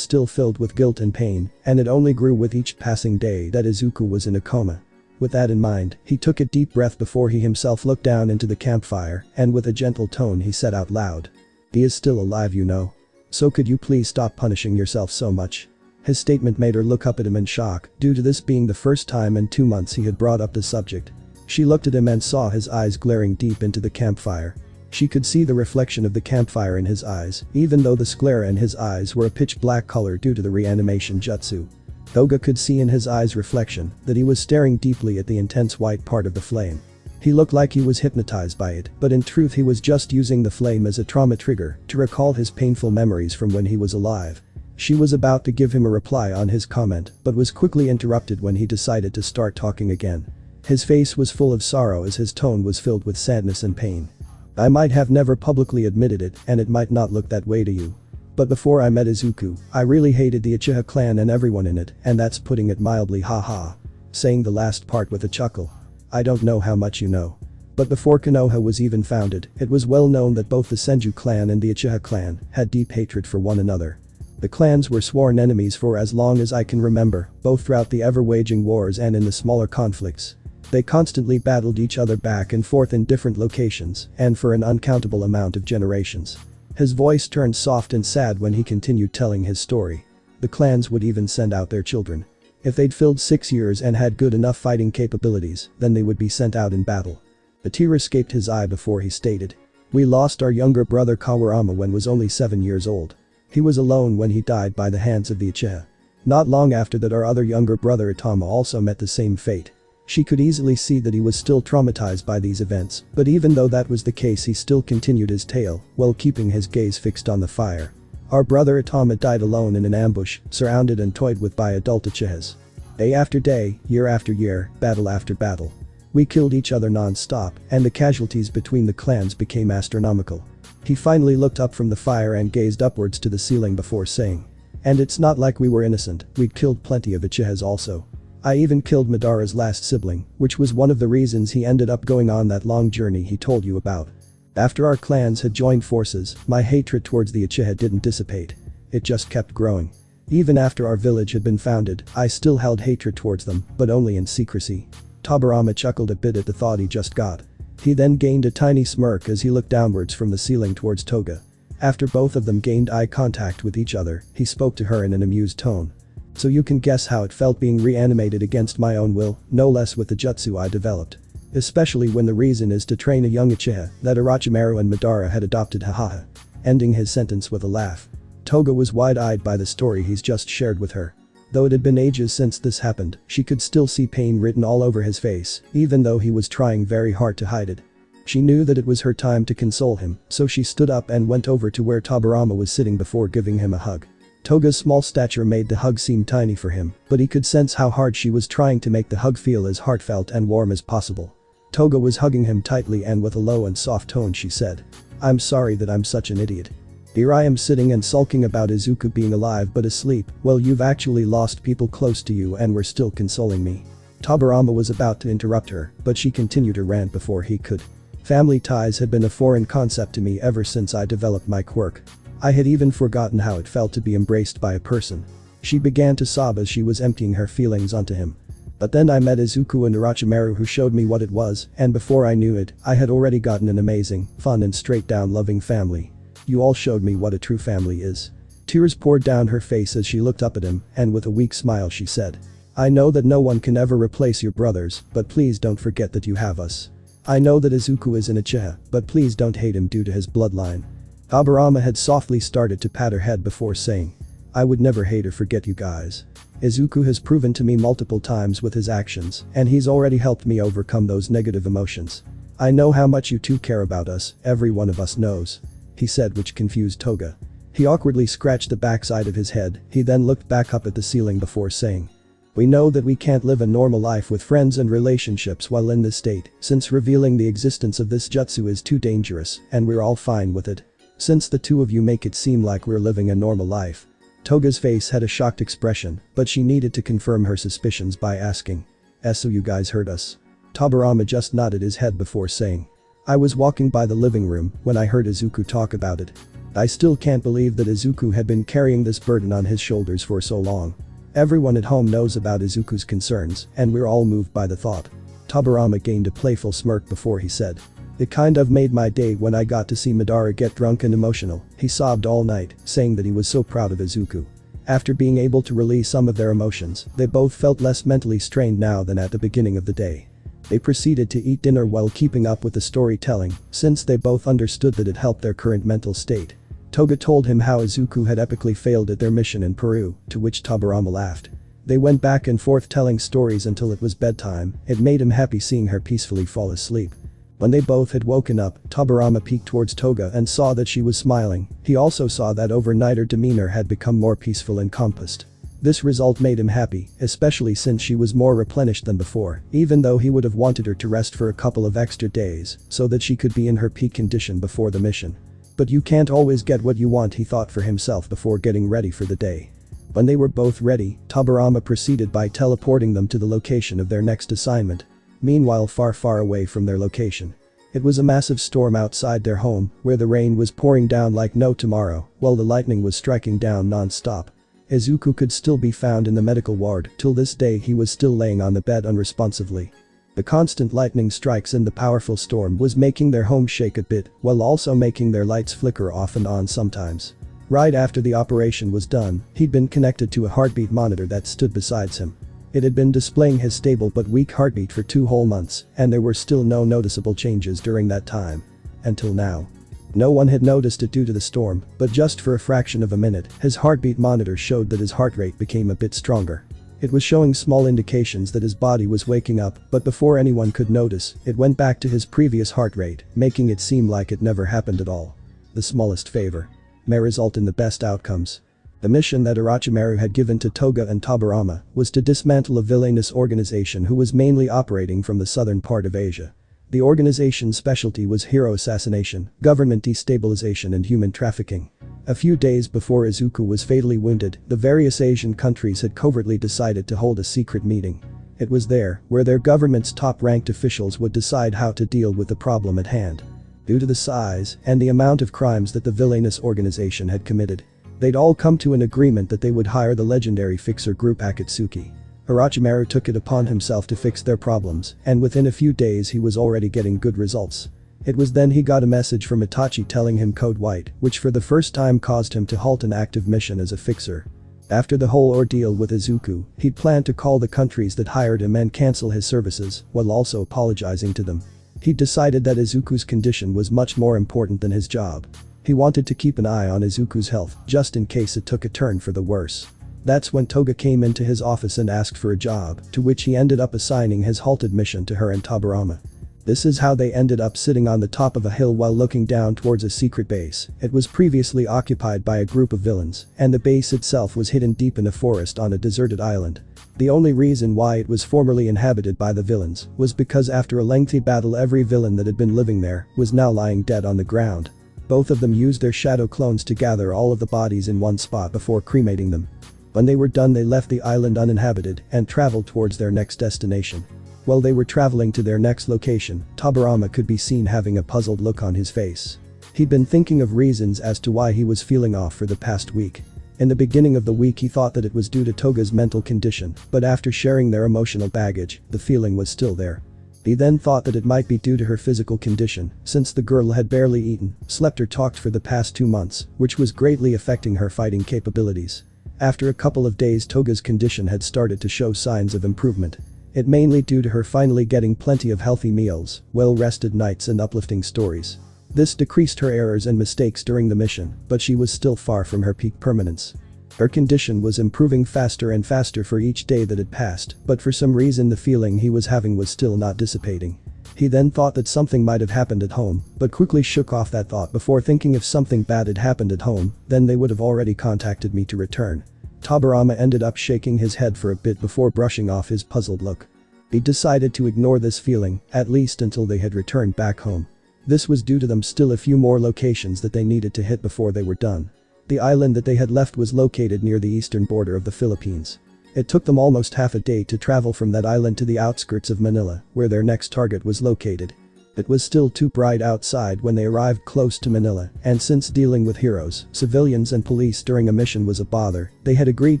still filled with guilt and pain, and it only grew with each passing day that Izuku was in a coma. With that in mind, he took a deep breath before he himself looked down into the campfire, and with a gentle tone he said out loud, "He is still alive, you know. So could you please stop punishing yourself so much?" His statement made her look up at him in shock, due to this being the first time in 2 months he had brought up the subject. She looked at him and saw his eyes glaring deep into the campfire. She could see the reflection of the campfire in his eyes, even though the sclera in his eyes were a pitch black color due to the reanimation jutsu. Toga could see in his eyes' reflection that he was staring deeply at the intense white part of the flame. He looked like he was hypnotized by it, but in truth he was just using the flame as a trauma trigger to recall his painful memories from when he was alive. She was about to give him a reply on his comment, but was quickly interrupted when he decided to start talking again. His face was full of sorrow as his tone was filled with sadness and pain. "I might have never publicly admitted it, and it might not look that way to you. But before I met Izuku, I really hated the Uchiha clan and everyone in it, and that's putting it mildly, haha." Saying the last part with a chuckle. "I don't know how much you know. But before Konoha was even founded, it was well known that both the Senju clan and the Uchiha clan had deep hatred for one another. The clans were sworn enemies for as long as I can remember, both throughout the ever-waging wars and in the smaller conflicts. They constantly battled each other back and forth in different locations, and for an uncountable amount of generations." His voice turned soft and sad when he continued telling his story. The clans would even send out their children. If they'd filled 6 years and had good enough fighting capabilities, then they would be sent out in battle. A tear escaped his eye before he stated, "We lost our younger brother Kawurama when was only 7 years old. He was alone when he died by the hands of the Uchiha. Not long after that our other younger brother Itama also met the same fate." She could easily see that he was still traumatized by these events, but even though that was the case he still continued his tale, while keeping his gaze fixed on the fire. "Our brother Itama died alone in an ambush, surrounded and toyed with by adult Uchihas. Day after day, year after year, battle after battle. We killed each other non-stop, and the casualties between the clans became astronomical." He finally looked up from the fire and gazed upwards to the ceiling before saying, "And it's not like we were innocent, we'd killed plenty of Uchihas also. I even killed Madara's last sibling, which was one of the reasons he ended up going on that long journey he told you about. After our clans had joined forces, my hatred towards the Uchiha didn't dissipate. It just kept growing. Even after our village had been founded, I still held hatred towards them, but only in secrecy." Tobirama chuckled a bit at the thought he just got. He then gained a tiny smirk as he looked downwards from the ceiling towards Toga. After both of them gained eye contact with each other, he spoke to her in an amused tone. So you can guess how it felt being reanimated against my own will, no less with the jutsu I developed. Especially when the reason is to train a young Uchiha that Orochimaru and Madara had adopted, hahaha. Ending his sentence with a laugh. Toga was wide-eyed by the story he's just shared with her. Though it had been ages since this happened, she could still see pain written all over his face, even though he was trying very hard to hide it. She knew that it was her time to console him, so she stood up and went over to where Tobirama was sitting before giving him a hug. Toga's small stature made the hug seem tiny for him, but he could sense how hard she was trying to make the hug feel as heartfelt and warm as possible. Toga was hugging him tightly, and with a low and soft tone she said, "I'm sorry that I'm such an idiot. Here I am sitting and sulking about Izuku being alive but asleep, well you've actually lost people close to you and were still consoling me." Tobirama was about to interrupt her, but she continued her rant before he could. "Family ties had been a foreign concept to me ever since I developed my quirk. I had even forgotten how it felt to be embraced by a person." She began to sob as she was emptying her feelings onto him. "But then I met Izuku and Orochimaru who showed me what it was, and before I knew it, I had already gotten an amazing, fun and straight-down loving family. You all showed me what a true family is." Tears poured down her face as she looked up at him, and with a weak smile she said, "I know that no one can ever replace your brothers, but please don't forget that you have us. I know that Izuku is an Uchiha, but please don't hate him due to his bloodline." Tobirama had softly started to pat her head before saying, "I would never hate or forget you guys. Izuku has proven to me multiple times with his actions, and he's already helped me overcome those negative emotions. I know how much you two care about us, every one of us knows," he said, which confused Toga. He awkwardly scratched the backside of his head, he then looked back up at the ceiling before saying, "We know that we can't live a normal life with friends and relationships while in this state, since revealing the existence of this jutsu is too dangerous, and we're all fine with it. Since the two of you make it seem like we're living a normal life." Toga's face had a shocked expression, but she needed to confirm her suspicions by asking, "So you guys heard us?" Tobirama just nodded his head before saying, "I was walking by the living room when I heard Izuku talk about it. I still can't believe that Izuku had been carrying this burden on his shoulders for so long. Everyone at home knows about Izuku's concerns, and we're all moved by the thought." Tobirama gained a playful smirk before he said, "It kind of made my day when I got to see Madara get drunk and emotional." He sobbed all night, saying that he was so proud of Izuku. After being able to release some of their emotions, they both felt less mentally strained now than at the beginning of the day. They proceeded to eat dinner while keeping up with the storytelling, since they both understood that it helped their current mental state. Toga told him how Izuku had epically failed at their mission in Peru, to which Tobirama laughed. They went back and forth telling stories until it was bedtime. It made him happy seeing her peacefully fall asleep. When they both had woken up, Tobirama peeked towards Toga and saw that she was smiling. He also saw that overnight her demeanor had become more peaceful and composed. This result made him happy, especially since she was more replenished than before, even though he would have wanted her to rest for a couple of extra days, so that she could be in her peak condition before the mission. But you can't always get what you want, he thought for himself before getting ready for the day. When they were both ready, Tobirama proceeded by teleporting them to the location of their next assignment. Meanwhile, far away from their location. It was a massive storm outside their home, where the rain was pouring down like no tomorrow, while the lightning was striking down non-stop. Izuku could still be found in the medical ward. Till this day he was still laying on the bed unresponsively. The constant lightning strikes and the powerful storm was making their home shake a bit, while also making their lights flicker off and on sometimes. Right after the operation was done, he'd been connected to a heartbeat monitor that stood beside him. It had been displaying his stable but weak heartbeat for 2 whole months, and there were still no noticeable changes during that time. Until now. No one had noticed it due to the storm, but just for a fraction of a minute, his heartbeat monitor showed that his heart rate became a bit stronger. It was showing small indications that his body was waking up, but before anyone could notice, it went back to his previous heart rate, making it seem like it never happened at all. The smallest favor may result in the best outcomes. The mission that Orochimaru had given to Toga and Tobirama was to dismantle a villainous organization who was mainly operating from the southern part of Asia. The organization's specialty was hero assassination, government destabilization and human trafficking. A few days before Izuku was fatally wounded, the various Asian countries had covertly decided to hold a secret meeting. It was there where their government's top-ranked officials would decide how to deal with the problem at hand. Due to the size and the amount of crimes that the villainous organization had committed, they'd all come to an agreement that they would hire the legendary fixer group Akatsuki. Orochimaru took it upon himself to fix their problems, and within a few days he was already getting good results. It was then he got a message from Itachi telling him Code White, which for the first time caused him to halt an active mission as a fixer. After the whole ordeal with Izuku, he'd planned to call the countries that hired him and cancel his services, while also apologizing to them. He'd decided that Izuku's condition was much more important than his job. He wanted to keep an eye on Izuku's health, just in case it took a turn for the worse. That's when Toga came into his office and asked for a job, to which he ended up assigning his halted mission to her and Tobirama. This is how they ended up sitting on the top of a hill while looking down towards a secret base. It was previously occupied by a group of villains, and the base itself was hidden deep in a forest on a deserted island. The only reason why it was formerly inhabited by the villains was because after a lengthy battle every villain that had been living there was now lying dead on the ground. Both of them used their shadow clones to gather all of the bodies in one spot before cremating them. When they were done they left the island uninhabited and traveled towards their next destination. While they were traveling to their next location, Tobirama could be seen having a puzzled look on his face. He'd been thinking of reasons as to why he was feeling off for the past week. In the beginning of the week he thought that it was due to Toga's mental condition, but after sharing their emotional baggage, the feeling was still there. He then thought that it might be due to her physical condition, since the girl had barely eaten, slept or talked for the past 2 months, which was greatly affecting her fighting capabilities. After a couple of days Toga's condition had started to show signs of improvement. It mainly due to her finally getting plenty of healthy meals, well-rested nights and uplifting stories. This decreased her errors and mistakes during the mission, but she was still far from her peak permanence. Her condition was improving faster and faster for each day that had passed, but for some reason the feeling he was having was still not dissipating. He then thought that something might have happened at home, but quickly shook off that thought before thinking if something bad had happened at home, then they would have already contacted me to return. Tobirama ended up shaking his head for a bit before brushing off his puzzled look. He decided to ignore this feeling, at least until they had returned back home. This was due to them still a few more locations that they needed to hit before they were done. The island that they had left was located near the eastern border of the Philippines. It took them almost half a day to travel from that island to the outskirts of Manila, where their next target was located. It was still too bright outside when they arrived close to Manila, and since dealing with heroes, civilians and police during a mission was a bother, they had agreed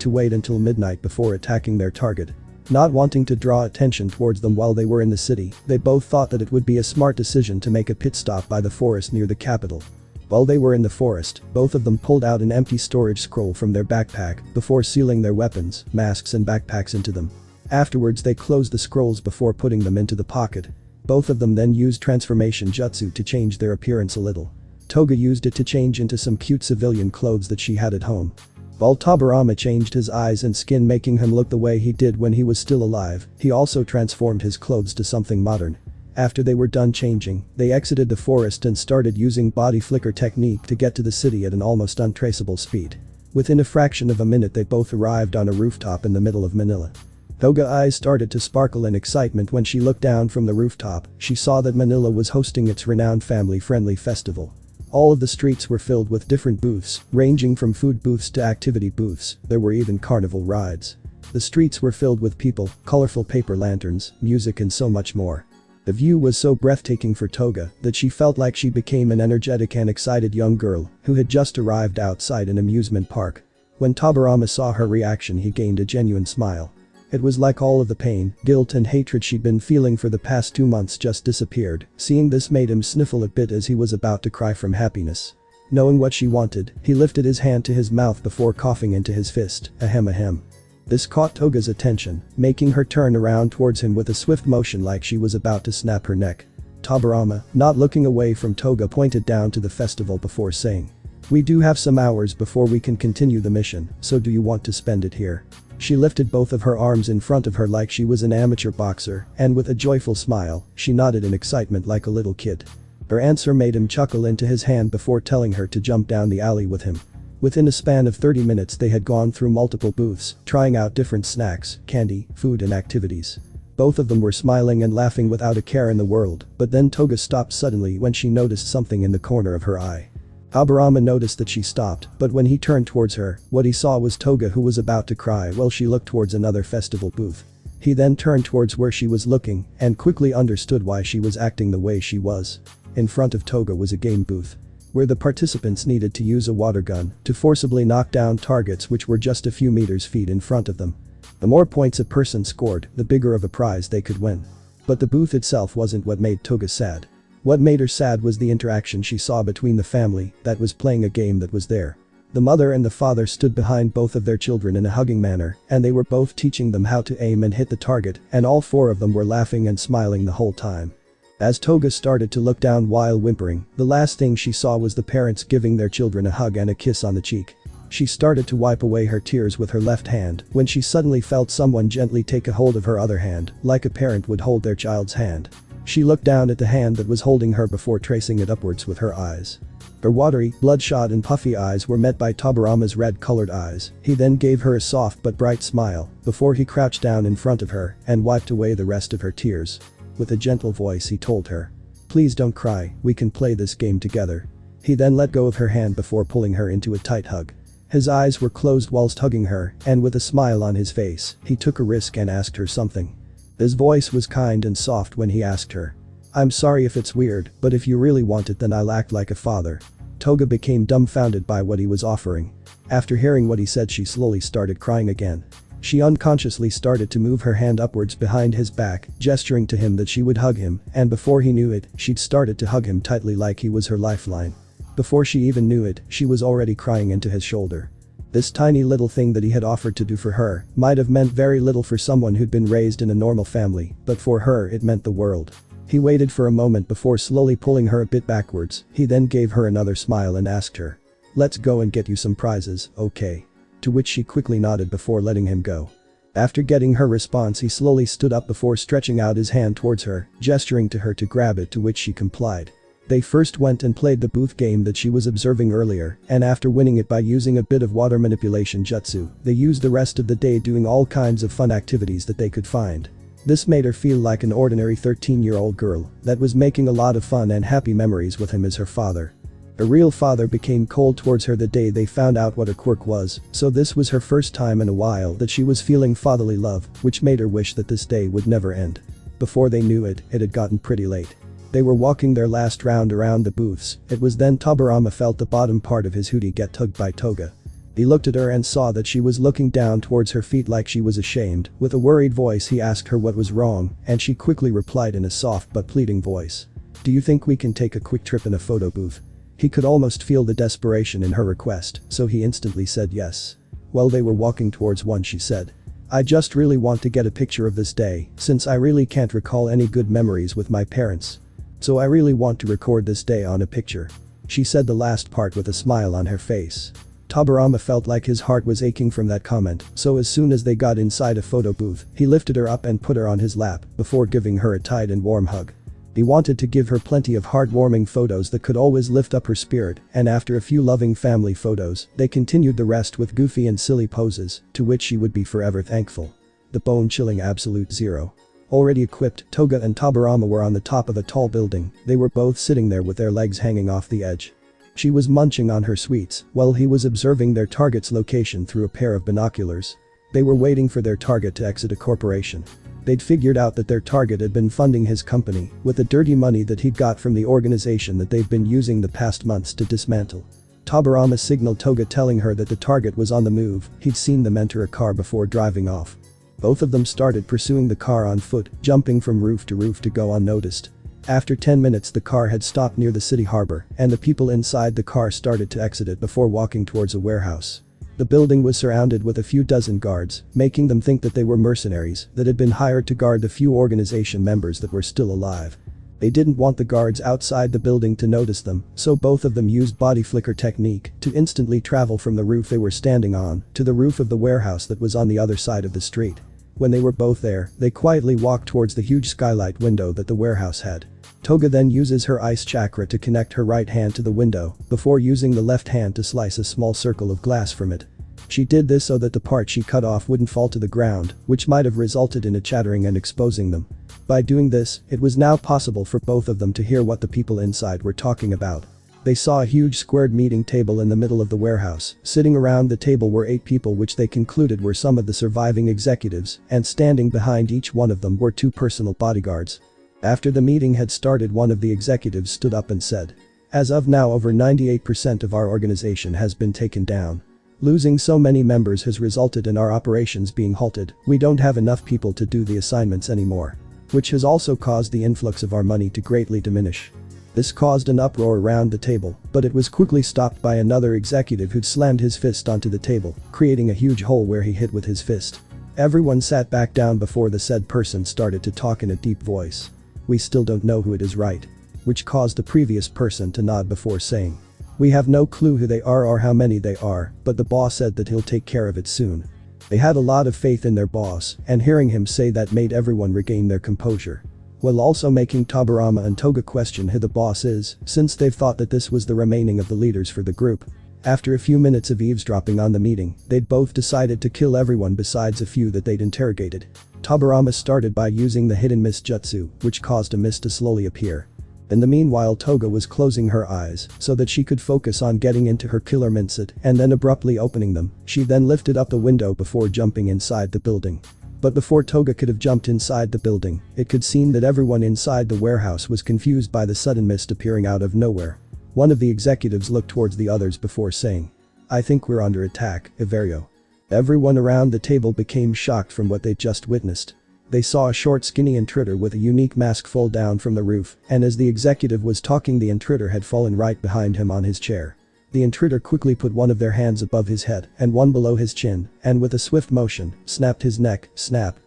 to wait until midnight before attacking their target. Not wanting to draw attention towards them while they were in the city, they both thought that it would be a smart decision to make a pit stop by the forest near the capital. While they were in the forest, both of them pulled out an empty storage scroll from their backpack before sealing their weapons, masks and backpacks into them. Afterwards they closed the scrolls before putting them into the pocket. Both of them then used transformation jutsu to change their appearance a little. Toga used it to change into some cute civilian clothes that she had at home. While Tobirama changed his eyes and skin making him look the way he did when he was still alive, he also transformed his clothes to something modern. After they were done changing, they exited the forest and started using body flicker technique to get to the city at an almost untraceable speed. Within a fraction of a minute they both arrived on a rooftop in the middle of Manila. Toga's eyes started to sparkle in excitement when she looked down from the rooftop. She saw that Manila was hosting its renowned family-friendly festival. All of the streets were filled with different booths, ranging from food booths to activity booths. There were even carnival rides. The streets were filled with people, colorful paper lanterns, music and so much more. The view was so breathtaking for Toga that she felt like she became an energetic and excited young girl who had just arrived outside an amusement park. When Tobirama saw her reaction he gained a genuine smile. It was like all of the pain, guilt and hatred she'd been feeling for the past 2 months just disappeared. Seeing this made him sniffle a bit as he was about to cry from happiness. Knowing what she wanted, he lifted his hand to his mouth before coughing into his fist, ahem ahem. This caught Toga's attention, making her turn around towards him with a swift motion like she was about to snap her neck. Tobirama, not looking away from Toga, pointed down to the festival before saying, "We do have some hours before we can continue the mission, so do you want to spend it here?" She lifted both of her arms in front of her like she was an amateur boxer, and with a joyful smile, she nodded in excitement like a little kid. Her answer made him chuckle into his hand before telling her to jump down the alley with him. Within a span of 30 minutes they had gone through multiple booths, trying out different snacks, candy, food and activities. Both of them were smiling and laughing without a care in the world, but then Toga stopped suddenly when she noticed something in the corner of her eye. Tobirama noticed that she stopped, but when he turned towards her, what he saw was Toga, who was about to cry while she looked towards another festival booth. He then turned towards where she was looking and quickly understood why she was acting the way she was. In front of Toga was a game booth, where the participants needed to use a water gun to forcibly knock down targets which were just a few feet in front of them. The more points a person scored, the bigger of a prize they could win. But the booth itself wasn't what made Toga sad. What made her sad was the interaction she saw between the family that was playing a game that was there. The mother and the father stood behind both of their children in a hugging manner, and they were both teaching them how to aim and hit the target, and all four of them were laughing and smiling the whole time. As Toga started to look down while whimpering, the last thing she saw was the parents giving their children a hug and a kiss on the cheek. She started to wipe away her tears with her left hand when she suddenly felt someone gently take a hold of her other hand, like a parent would hold their child's hand. She looked down at the hand that was holding her before tracing it upwards with her eyes. Her watery, bloodshot and puffy eyes were met by Tobirama's red-colored eyes. He then gave her a soft but bright smile before he crouched down in front of her and wiped away the rest of her tears. With a gentle voice he told her, "Please don't cry, we can play this game together." He then let go of her hand before pulling her into a tight hug. His eyes were closed whilst hugging her, and with a smile on his face, he took a risk and asked her something. His voice was kind and soft when he asked her, "I'm sorry if it's weird, but if you really want it then I'll act like a father." Toga became dumbfounded by what he was offering. After hearing what he said, she slowly started crying again. She unconsciously started to move her hand upwards behind his back, gesturing to him that she would hug him, and before he knew it, she'd started to hug him tightly like he was her lifeline. Before she even knew it, she was already crying into his shoulder. This tiny little thing that he had offered to do for her might have meant very little for someone who'd been raised in a normal family, but for her it meant the world. He waited for a moment before slowly pulling her a bit backwards. He then gave her another smile and asked her, "Let's go and get you some prizes, okay?" To which she quickly nodded before letting him go. After getting her response, he slowly stood up before stretching out his hand towards her, gesturing to her to grab it, to which she complied. They first went and played the booth game that she was observing earlier, and after winning it by using a bit of water manipulation jutsu, they used the rest of the day doing all kinds of fun activities that they could find. This made her feel like an ordinary 13-year-old girl that was making a lot of fun and happy memories with him as her father. Her real father became cold towards her the day they found out what a quirk was, so this was her first time in a while that she was feeling fatherly love, which made her wish that this day would never end. Before they knew it, it had gotten pretty late. They were walking their last round around the booths. It was then Tobirama felt the bottom part of his hoodie get tugged by Toga. He looked at her and saw that she was looking down towards her feet like she was ashamed. With a worried voice he asked her what was wrong, and she quickly replied in a soft but pleading voice, "Do you think we can take a quick trip in a photo booth?" He could almost feel the desperation in her request, so he instantly said yes. While they were walking towards one, she said, "I just really want to get a picture of this day, since I really can't recall any good memories with my parents. So I really want to record this day on a picture." She said the last part with a smile on her face. Tobirama felt like his heart was aching from that comment, so as soon as they got inside a photo booth, he lifted her up and put her on his lap before giving her a tight and warm hug. He wanted to give her plenty of heartwarming photos that could always lift up her spirit, and after a few loving family photos, they continued the rest with goofy and silly poses, to which she would be forever thankful. The bone-chilling absolute zero. Already equipped, Toga and Tobirama were on the top of a tall building. They were both sitting there with their legs hanging off the edge. She was munching on her sweets while he was observing their target's location through a pair of binoculars. They were waiting for their target to exit a corporation. They'd figured out that their target had been funding his company with the dirty money that he'd got from the organization that they've been using the past months to dismantle. Tobirama signaled Toga, telling her that the target was on the move. He'd seen them enter a car before driving off. Both of them started pursuing the car on foot, jumping from roof to go unnoticed. After 10 minutes, the car had stopped near the city harbor, and the people inside the car started to exit it before walking towards a warehouse. The building was surrounded with a few dozen guards, making them think that they were mercenaries that had been hired to guard the few organization members that were still alive. They didn't want the guards outside the building to notice them, so both of them used body flicker technique to instantly travel from the roof they were standing on to the roof of the warehouse that was on the other side of the street. When they were both there, they quietly walked towards the huge skylight window that the warehouse had. Toga then uses her ice chakra to connect her right hand to the window before using the left hand to slice a small circle of glass from it. She did this so that the part she cut off wouldn't fall to the ground, which might have resulted in it shattering and exposing them. By doing this, it was now possible for both of them to hear what the people inside were talking about. They saw a huge squared meeting table in the middle of the warehouse. Sitting around the table were 8 people, which they concluded were some of the surviving executives, and standing behind each one of them were 2 personal bodyguards. After the meeting had started, one of the executives stood up and said, "As of now, over 98% of our organization has been taken down. Losing so many members has resulted in our operations being halted. We don't have enough people to do the assignments anymore. Which has also caused the influx of our money to greatly diminish. This caused an uproar around the table, but it was quickly stopped by another executive who'd slammed his fist onto the table, creating a huge hole where he hit with his fist. Everyone sat back down before the said person started to talk in a deep voice. "We still don't know who it is, right?" Which caused the previous person to nod before saying, "We have no clue who they are or how many they are, but the boss said that he'll take care of it soon." They had a lot of faith in their boss, and hearing him say that made everyone regain their composure. While also making Tobirama and Toga question who the boss is, since they've thought that this was the remaining of the leaders for the group. After a few minutes of eavesdropping on the meeting, they'd both decided to kill everyone besides a few that they'd interrogated. Tobirama started by using the hidden mist jutsu, which caused a mist to slowly appear. In the meanwhile, Toga was closing her eyes so that she could focus on getting into her killer mindset and then abruptly opening them. She then lifted up the window before jumping inside the building. But before Toga could have jumped inside the building, it could seem that everyone inside the warehouse was confused by the sudden mist appearing out of nowhere. One of the executives looked towards the others before saying, "I think we're under attack, Iverio." Everyone around the table became shocked from what they'd just witnessed. They saw a short skinny intruder with a unique mask fall down from the roof, and as the executive was talking, the intruder had fallen right behind him on his chair. The intruder quickly put one of their hands above his head and one below his chin, and with a swift motion, snapped his neck,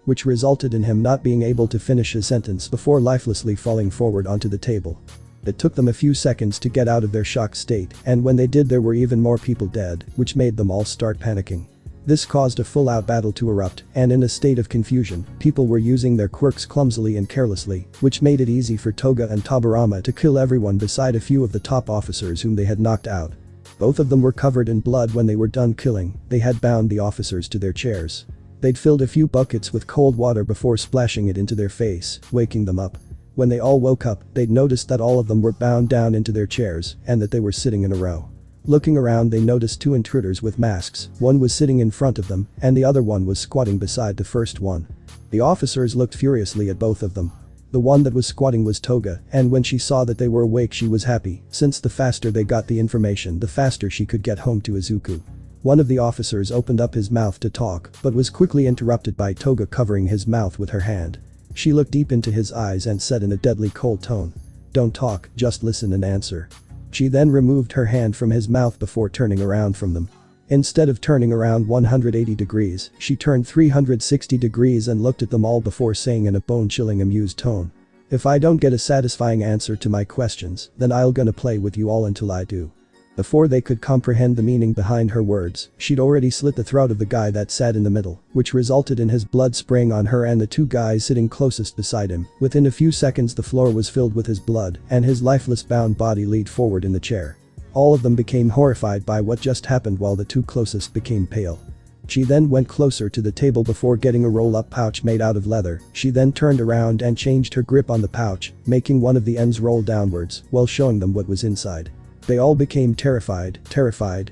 which resulted in him not being able to finish his sentence before lifelessly falling forward onto the table. It took them a few seconds to get out of their shocked state, and when they did there were even more people dead, which made them all start panicking. This caused a full-out battle to erupt, and in a state of confusion, people were using their quirks clumsily and carelessly, which made it easy for Toga and Tobirama to kill everyone beside a few of the top officers whom they had knocked out. Both of them were covered in blood when they were done killing. They had bound the officers to their chairs. They'd filled a few buckets with cold water before splashing it into their face, waking them up. When they all woke up, they'd noticed that all of them were bound down into their chairs and that they were sitting in a row. Looking around, they noticed two intruders with masks. One was sitting in front of them and the other one was squatting beside the first one. The officers looked furiously at both of them. The one that was squatting was Toga, and when she saw that they were awake she was happy, since the faster they got the information the faster she could get home to Izuku. One of the officers opened up his mouth to talk but was quickly interrupted by Toga covering his mouth with her hand. She looked deep into his eyes and said in a deadly cold tone, "Don't talk, just listen and answer." She then removed her hand from his mouth before turning around from them. Instead of turning around 180 degrees, she turned 360 degrees and looked at them all before saying in a bone-chilling amused tone, "If I don't get a satisfying answer to my questions, then I'll gonna play with you all until I do." Before they could comprehend the meaning behind her words, she'd already slit the throat of the guy that sat in the middle, which resulted in his blood spraying on her and the two guys sitting closest beside him. Within a few seconds the floor was filled with his blood and his lifeless bound body leaned forward in the chair. All of them became horrified by what just happened while the two closest became pale. She then went closer to the table before getting a roll-up pouch made out of leather. She then turned around and changed her grip on the pouch, making one of the ends roll downwards while showing them what was inside. They all became terrified,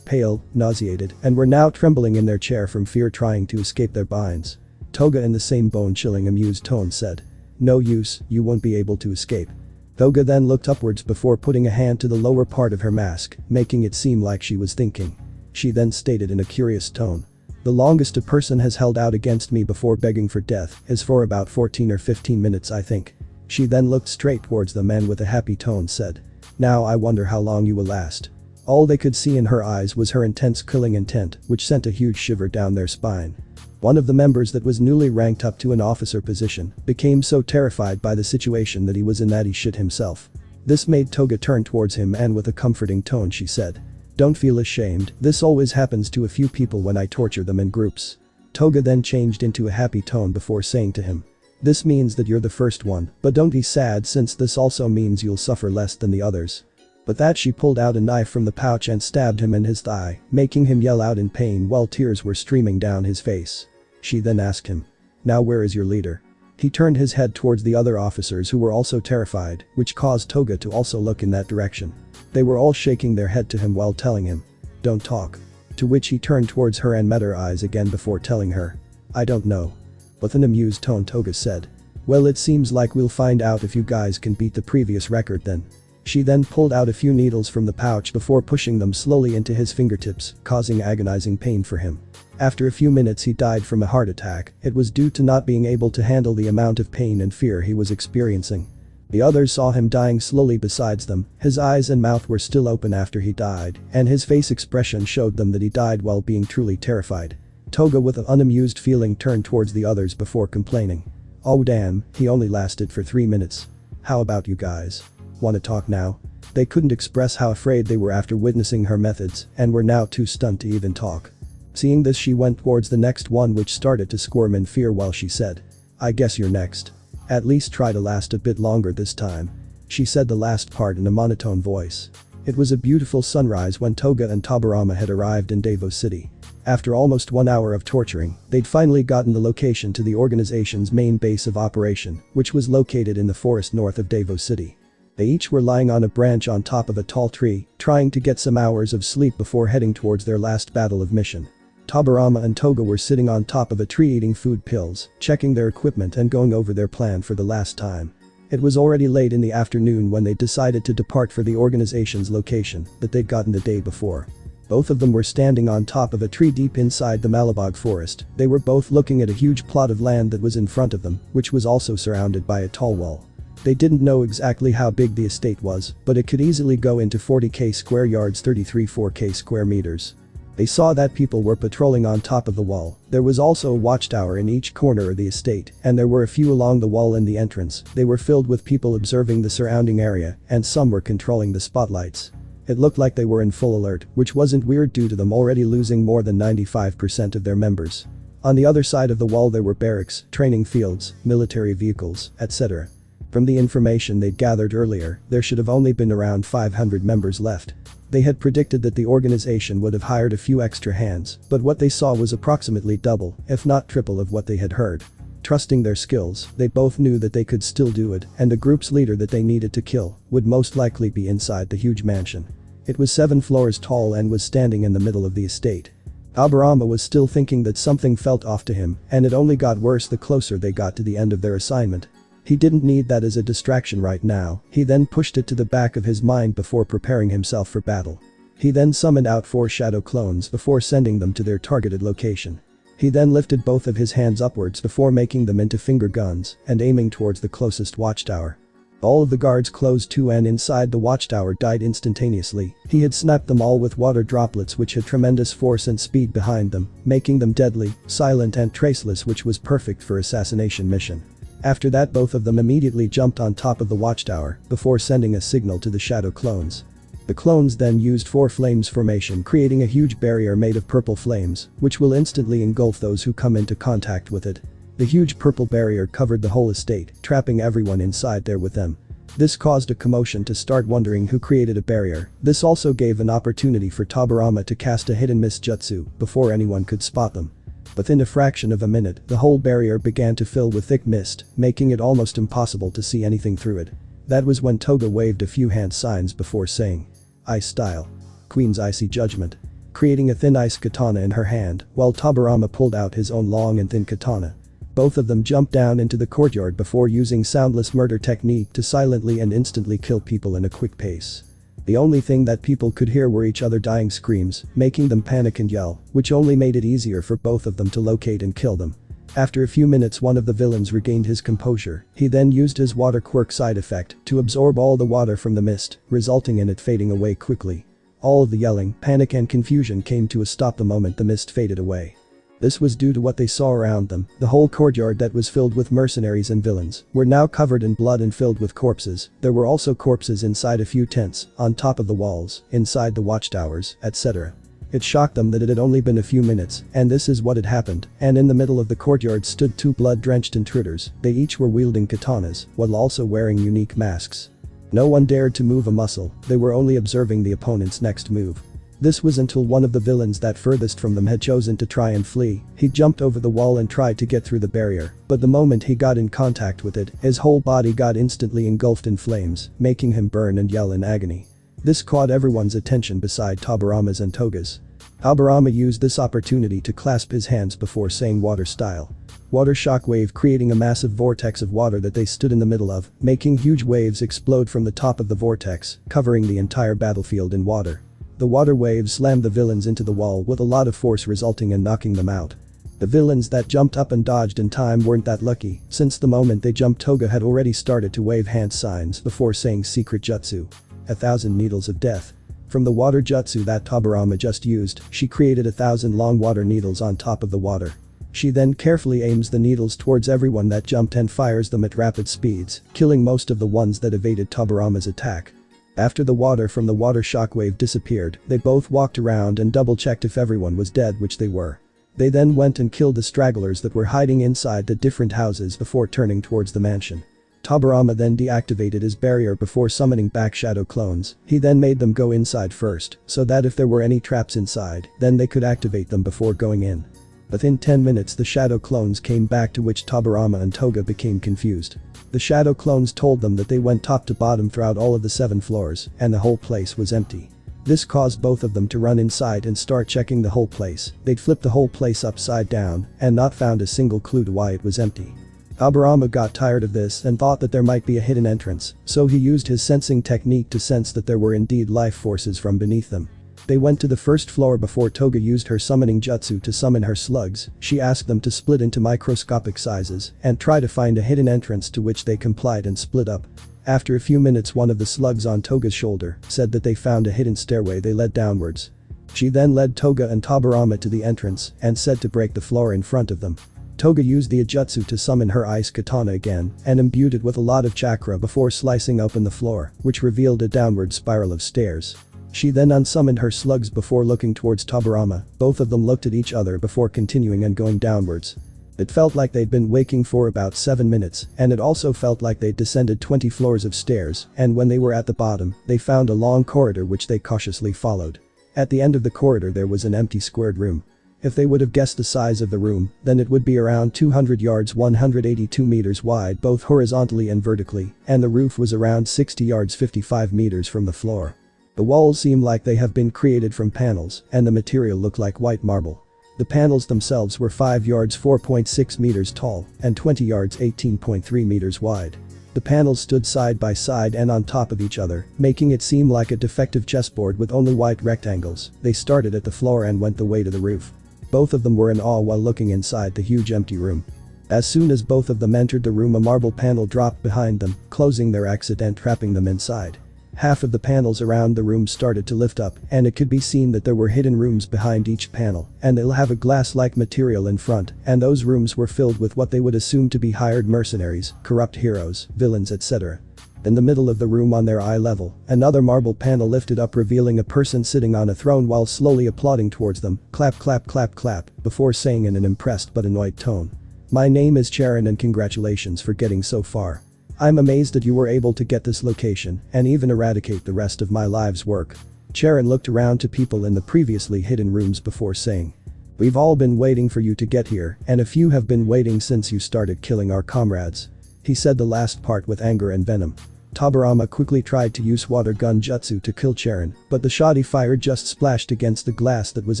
pale, nauseated, and were now trembling in their chair from fear, trying to escape their binds. Toga in the same bone-chilling amused tone said, "No use, you won't be able to escape." Toga then looked upwards before putting a hand to the lower part of her mask, making it seem like she was thinking. She then stated in a curious tone, "The longest a person has held out against me before begging for death is for about 14 or 15 minutes, I think." She then looked straight towards them and with a happy tone said, "Now I wonder how long you will last." All they could see in her eyes was her intense killing intent, which sent a huge shiver down their spine. One of the members that was newly ranked up to an officer position became so terrified by the situation that he was in that he shit himself. This made Toga turn towards him and with a comforting tone she said, "Don't feel ashamed, this always happens to a few people when I torture them in groups." Toga then changed into a happy tone before saying to him, "This means that you're the first one, but don't be sad since this also means you'll suffer less than the others." But that she pulled out a knife from the pouch and stabbed him in his thigh, making him yell out in pain while tears were streaming down his face. She then asked him, "Now where is your leader?" He turned his head towards the other officers who were also terrified, which caused Toga to also look in that direction. They were all shaking their head to him while telling him, "Don't talk." To which he turned towards her and met her eyes again before telling her, "I don't know." With an amused tone Toga said, "Well, it seems like we'll find out if you guys can beat the previous record then." She then pulled out a few needles from the pouch before pushing them slowly into his fingertips, causing agonizing pain for him. After a few minutes he died from a heart attack. It was due to not being able to handle the amount of pain and fear he was experiencing. The others saw him dying slowly besides them, his eyes and mouth were still open after he died, and his face expression showed them that he died while being truly terrified. Toga with an unamused feeling turned towards the others before complaining. "Oh damn, he only lasted for 3 minutes. How about you guys? Wanna talk now?" They couldn't express how afraid they were after witnessing her methods and were now too stunned to even talk. Seeing this, she went towards the next one, which started to squirm in fear while she said, "I guess you're next. At least try to last a bit longer this time." She said the last part in a monotone voice. It was a beautiful sunrise when Toga and Tobirama had arrived in Davos City. After almost 1 hour of torturing, they'd finally gotten the location to the organization's main base of operation, which was located in the forest north of Davos City. They each were lying on a branch on top of a tall tree, trying to get some hours of sleep before heading towards their last battle of mission. Tobirama and Toga were sitting on top of a tree eating food pills, checking their equipment and going over their plan for the last time. It was already late in the afternoon when they decided to depart for the organization's location that they'd gotten the day before. Both of them were standing on top of a tree deep inside the Malabog forest. They were both looking at a huge plot of land that was in front of them, which was also surrounded by a tall wall. They didn't know exactly how big the estate was, but it could easily go into 40k square yards, 4k square meters. They saw that people were patrolling on top of the wall. There was also a watchtower in each corner of the estate, and there were a few along the wall in the entrance. They were filled with people observing the surrounding area, and some were controlling the spotlights. It looked like they were in full alert, which wasn't weird due to them already losing more than 95% of their members. On the other side of the wall there were barracks, training fields, military vehicles, etc. From the information they'd gathered earlier, there should have only been around 500 members left. They had predicted that the organization would have hired a few extra hands, but what they saw was approximately double, if not triple of what they had heard. Trusting their skills, they both knew that they could still do it, and the group's leader that they needed to kill would most likely be inside the huge mansion. It was 7 floors tall and was standing in the middle of the estate. Tobirama was still thinking that something felt off to him, and it only got worse the closer they got to the end of their assignment. He didn't need that as a distraction right now. He then pushed it to the back of his mind before preparing himself for battle. He then summoned out 4 shadow clones before sending them to their targeted location. He then lifted both of his hands upwards before making them into finger guns and aiming towards the closest watchtower. All of the guards closed to and inside the watchtower died instantaneously. He had snapped them all with water droplets which had tremendous force and speed behind them, making them deadly, silent and traceless, which was perfect for assassination mission. After that, both of them immediately jumped on top of the watchtower before sending a signal to the shadow clones. The clones then used 4 flames formation, creating a huge barrier made of purple flames, which will instantly engulf those who come into contact with it. The huge purple barrier covered the whole estate, trapping everyone inside there with them. This caused a commotion to start wondering who created a barrier. This also gave an opportunity for Tobirama to cast a hidden mist jutsu before anyone could spot them. Within a fraction of a minute, the whole barrier began to fill with thick mist, making it almost impossible to see anything through it. That was when Toga waved a few hand signs before saying, "Ice style. Queen's icy judgment," creating a thin ice katana in her hand, while Tobirama pulled out his own long and thin katana. Both of them jumped down into the courtyard before using soundless murder technique to silently and instantly kill people in a quick pace. The only thing that people could hear were each other dying screams, making them panic and yell, which only made it easier for both of them to locate and kill them. After a few minutes, one of the villains regained his composure. He then used his water quirk side effect to absorb all the water from the mist, resulting in it fading away quickly. All of the yelling, panic and confusion came to a stop the moment the mist faded away. This was due to what they saw around them. The whole courtyard that was filled with mercenaries and villains were now covered in blood and filled with corpses. There were also corpses inside a few tents, on top of the walls, inside the watchtowers, etc. It shocked them that it had only been a few minutes, and this is what had happened. And in the middle of the courtyard stood 2 blood-drenched intruders. They each were wielding katanas, while also wearing unique masks. No one dared to move a muscle. They were only observing the opponent's next move. This was until one of the villains that furthest from them had chosen to try and flee. He jumped over the wall and tried to get through the barrier, but the moment he got in contact with it, his whole body got instantly engulfed in flames, making him burn and yell in agony. This caught everyone's attention beside Tobirama's and Toga's. Tobirama used this opportunity to clasp his hands before saying water style. Water shockwave, creating a massive vortex of water that they stood in the middle of, making huge waves explode from the top of the vortex, covering the entire battlefield in water. The water waves slammed the villains into the wall with a lot of force, resulting in knocking them out. The villains that jumped up and dodged in time weren't that lucky, since the moment they jumped Toga had already started to wave hand signs before saying secret jutsu. 1,000 needles of death. From the water jutsu that Tobirama just used, she created 1,000 long water needles on top of the water. She then carefully aims the needles towards everyone that jumped and fires them at rapid speeds, killing most of the ones that evaded Tobirama's attack. After the water from the water shockwave disappeared, they both walked around and double-checked if everyone was dead, which they were. They then went and killed the stragglers that were hiding inside the different houses before turning towards the mansion. Tobirama then deactivated his barrier before summoning back shadow clones. He then made them go inside first, so that if there were any traps inside, then they could activate them before going in. Within 10 minutes the shadow clones came back, to which Tobirama and Toga became confused. The shadow clones told them that they went top to bottom throughout all of the 7 floors, and the whole place was empty. This caused both of them to run inside and start checking the whole place. They'd flipped the whole place upside down and not found a single clue to why it was empty. Tobirama got tired of this and thought that there might be a hidden entrance, so he used his sensing technique to sense that there were indeed life forces from beneath them. They went to the first floor before Toga used her summoning jutsu to summon her slugs. She asked them to split into microscopic sizes and try to find a hidden entrance, to which they complied and split up. After a few minutes, one of the slugs on Toga's shoulder said that they found a hidden stairway they led downwards. She then led Toga and Tobirama to the entrance and said to break the floor in front of them. Toga used the jutsu to summon her ice katana again and imbued it with a lot of chakra before slicing open the floor, which revealed a downward spiral of stairs. She then unsummoned her slugs before looking towards Tobirama. Both of them looked at each other before continuing and going downwards. It felt like they'd been waking for about 7 minutes, and it also felt like they'd descended 20 floors of stairs, and when they were at the bottom, they found a long corridor which they cautiously followed. At the end of the corridor there was an empty squared room. If they would have guessed the size of the room, then it would be around 200 yards 182 meters wide both horizontally and vertically, and the roof was around 60 yards 55 meters from the floor. The walls seemed like they have been created from panels, and the material looked like white marble. The panels themselves were 5 yards 4.6 meters tall and 20 yards 18.3 meters wide. The panels stood side by side and on top of each other, making it seem like a defective chessboard with only white rectangles. They started at the floor and went the way to the roof. Both of them were in awe while looking inside the huge empty room. As soon as both of them entered the room, a marble panel dropped behind them, closing their exit and trapping them inside. Half of the panels around the room started to lift up, and it could be seen that there were hidden rooms behind each panel, and they'll have a glass-like material in front, and those rooms were filled with what they would assume to be hired mercenaries, corrupt heroes, villains, etc. In the middle of the room on their eye level, another marble panel lifted up, revealing a person sitting on a throne while slowly applauding towards them. Clap, clap, clap, clap, before saying in an impressed but annoyed tone, "My name is Charon and congratulations for getting so far. I'm amazed that you were able to get this location and even eradicate the rest of my life's work." Charon looked around to people in the previously hidden rooms before saying, "We've all been waiting for you to get here, and a few have been waiting since you started killing our comrades." He said the last part with anger and venom. Tobirama quickly tried to use water gun jutsu to kill Charon, but the shot he fired just splashed against the glass that was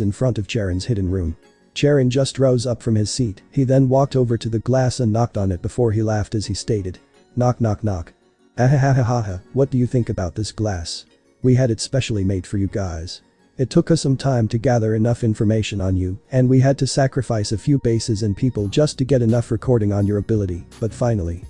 in front of Charon's hidden room. Charon just rose up from his seat. He then walked over to the glass and knocked on it before he laughed as he stated, "Knock, knock, knock. Ahahahaha, what do you think about this glass? We had it specially made for you guys. It took us some time to gather enough information on you, and we had to sacrifice a few bases and people just to get enough recording on your ability, but finally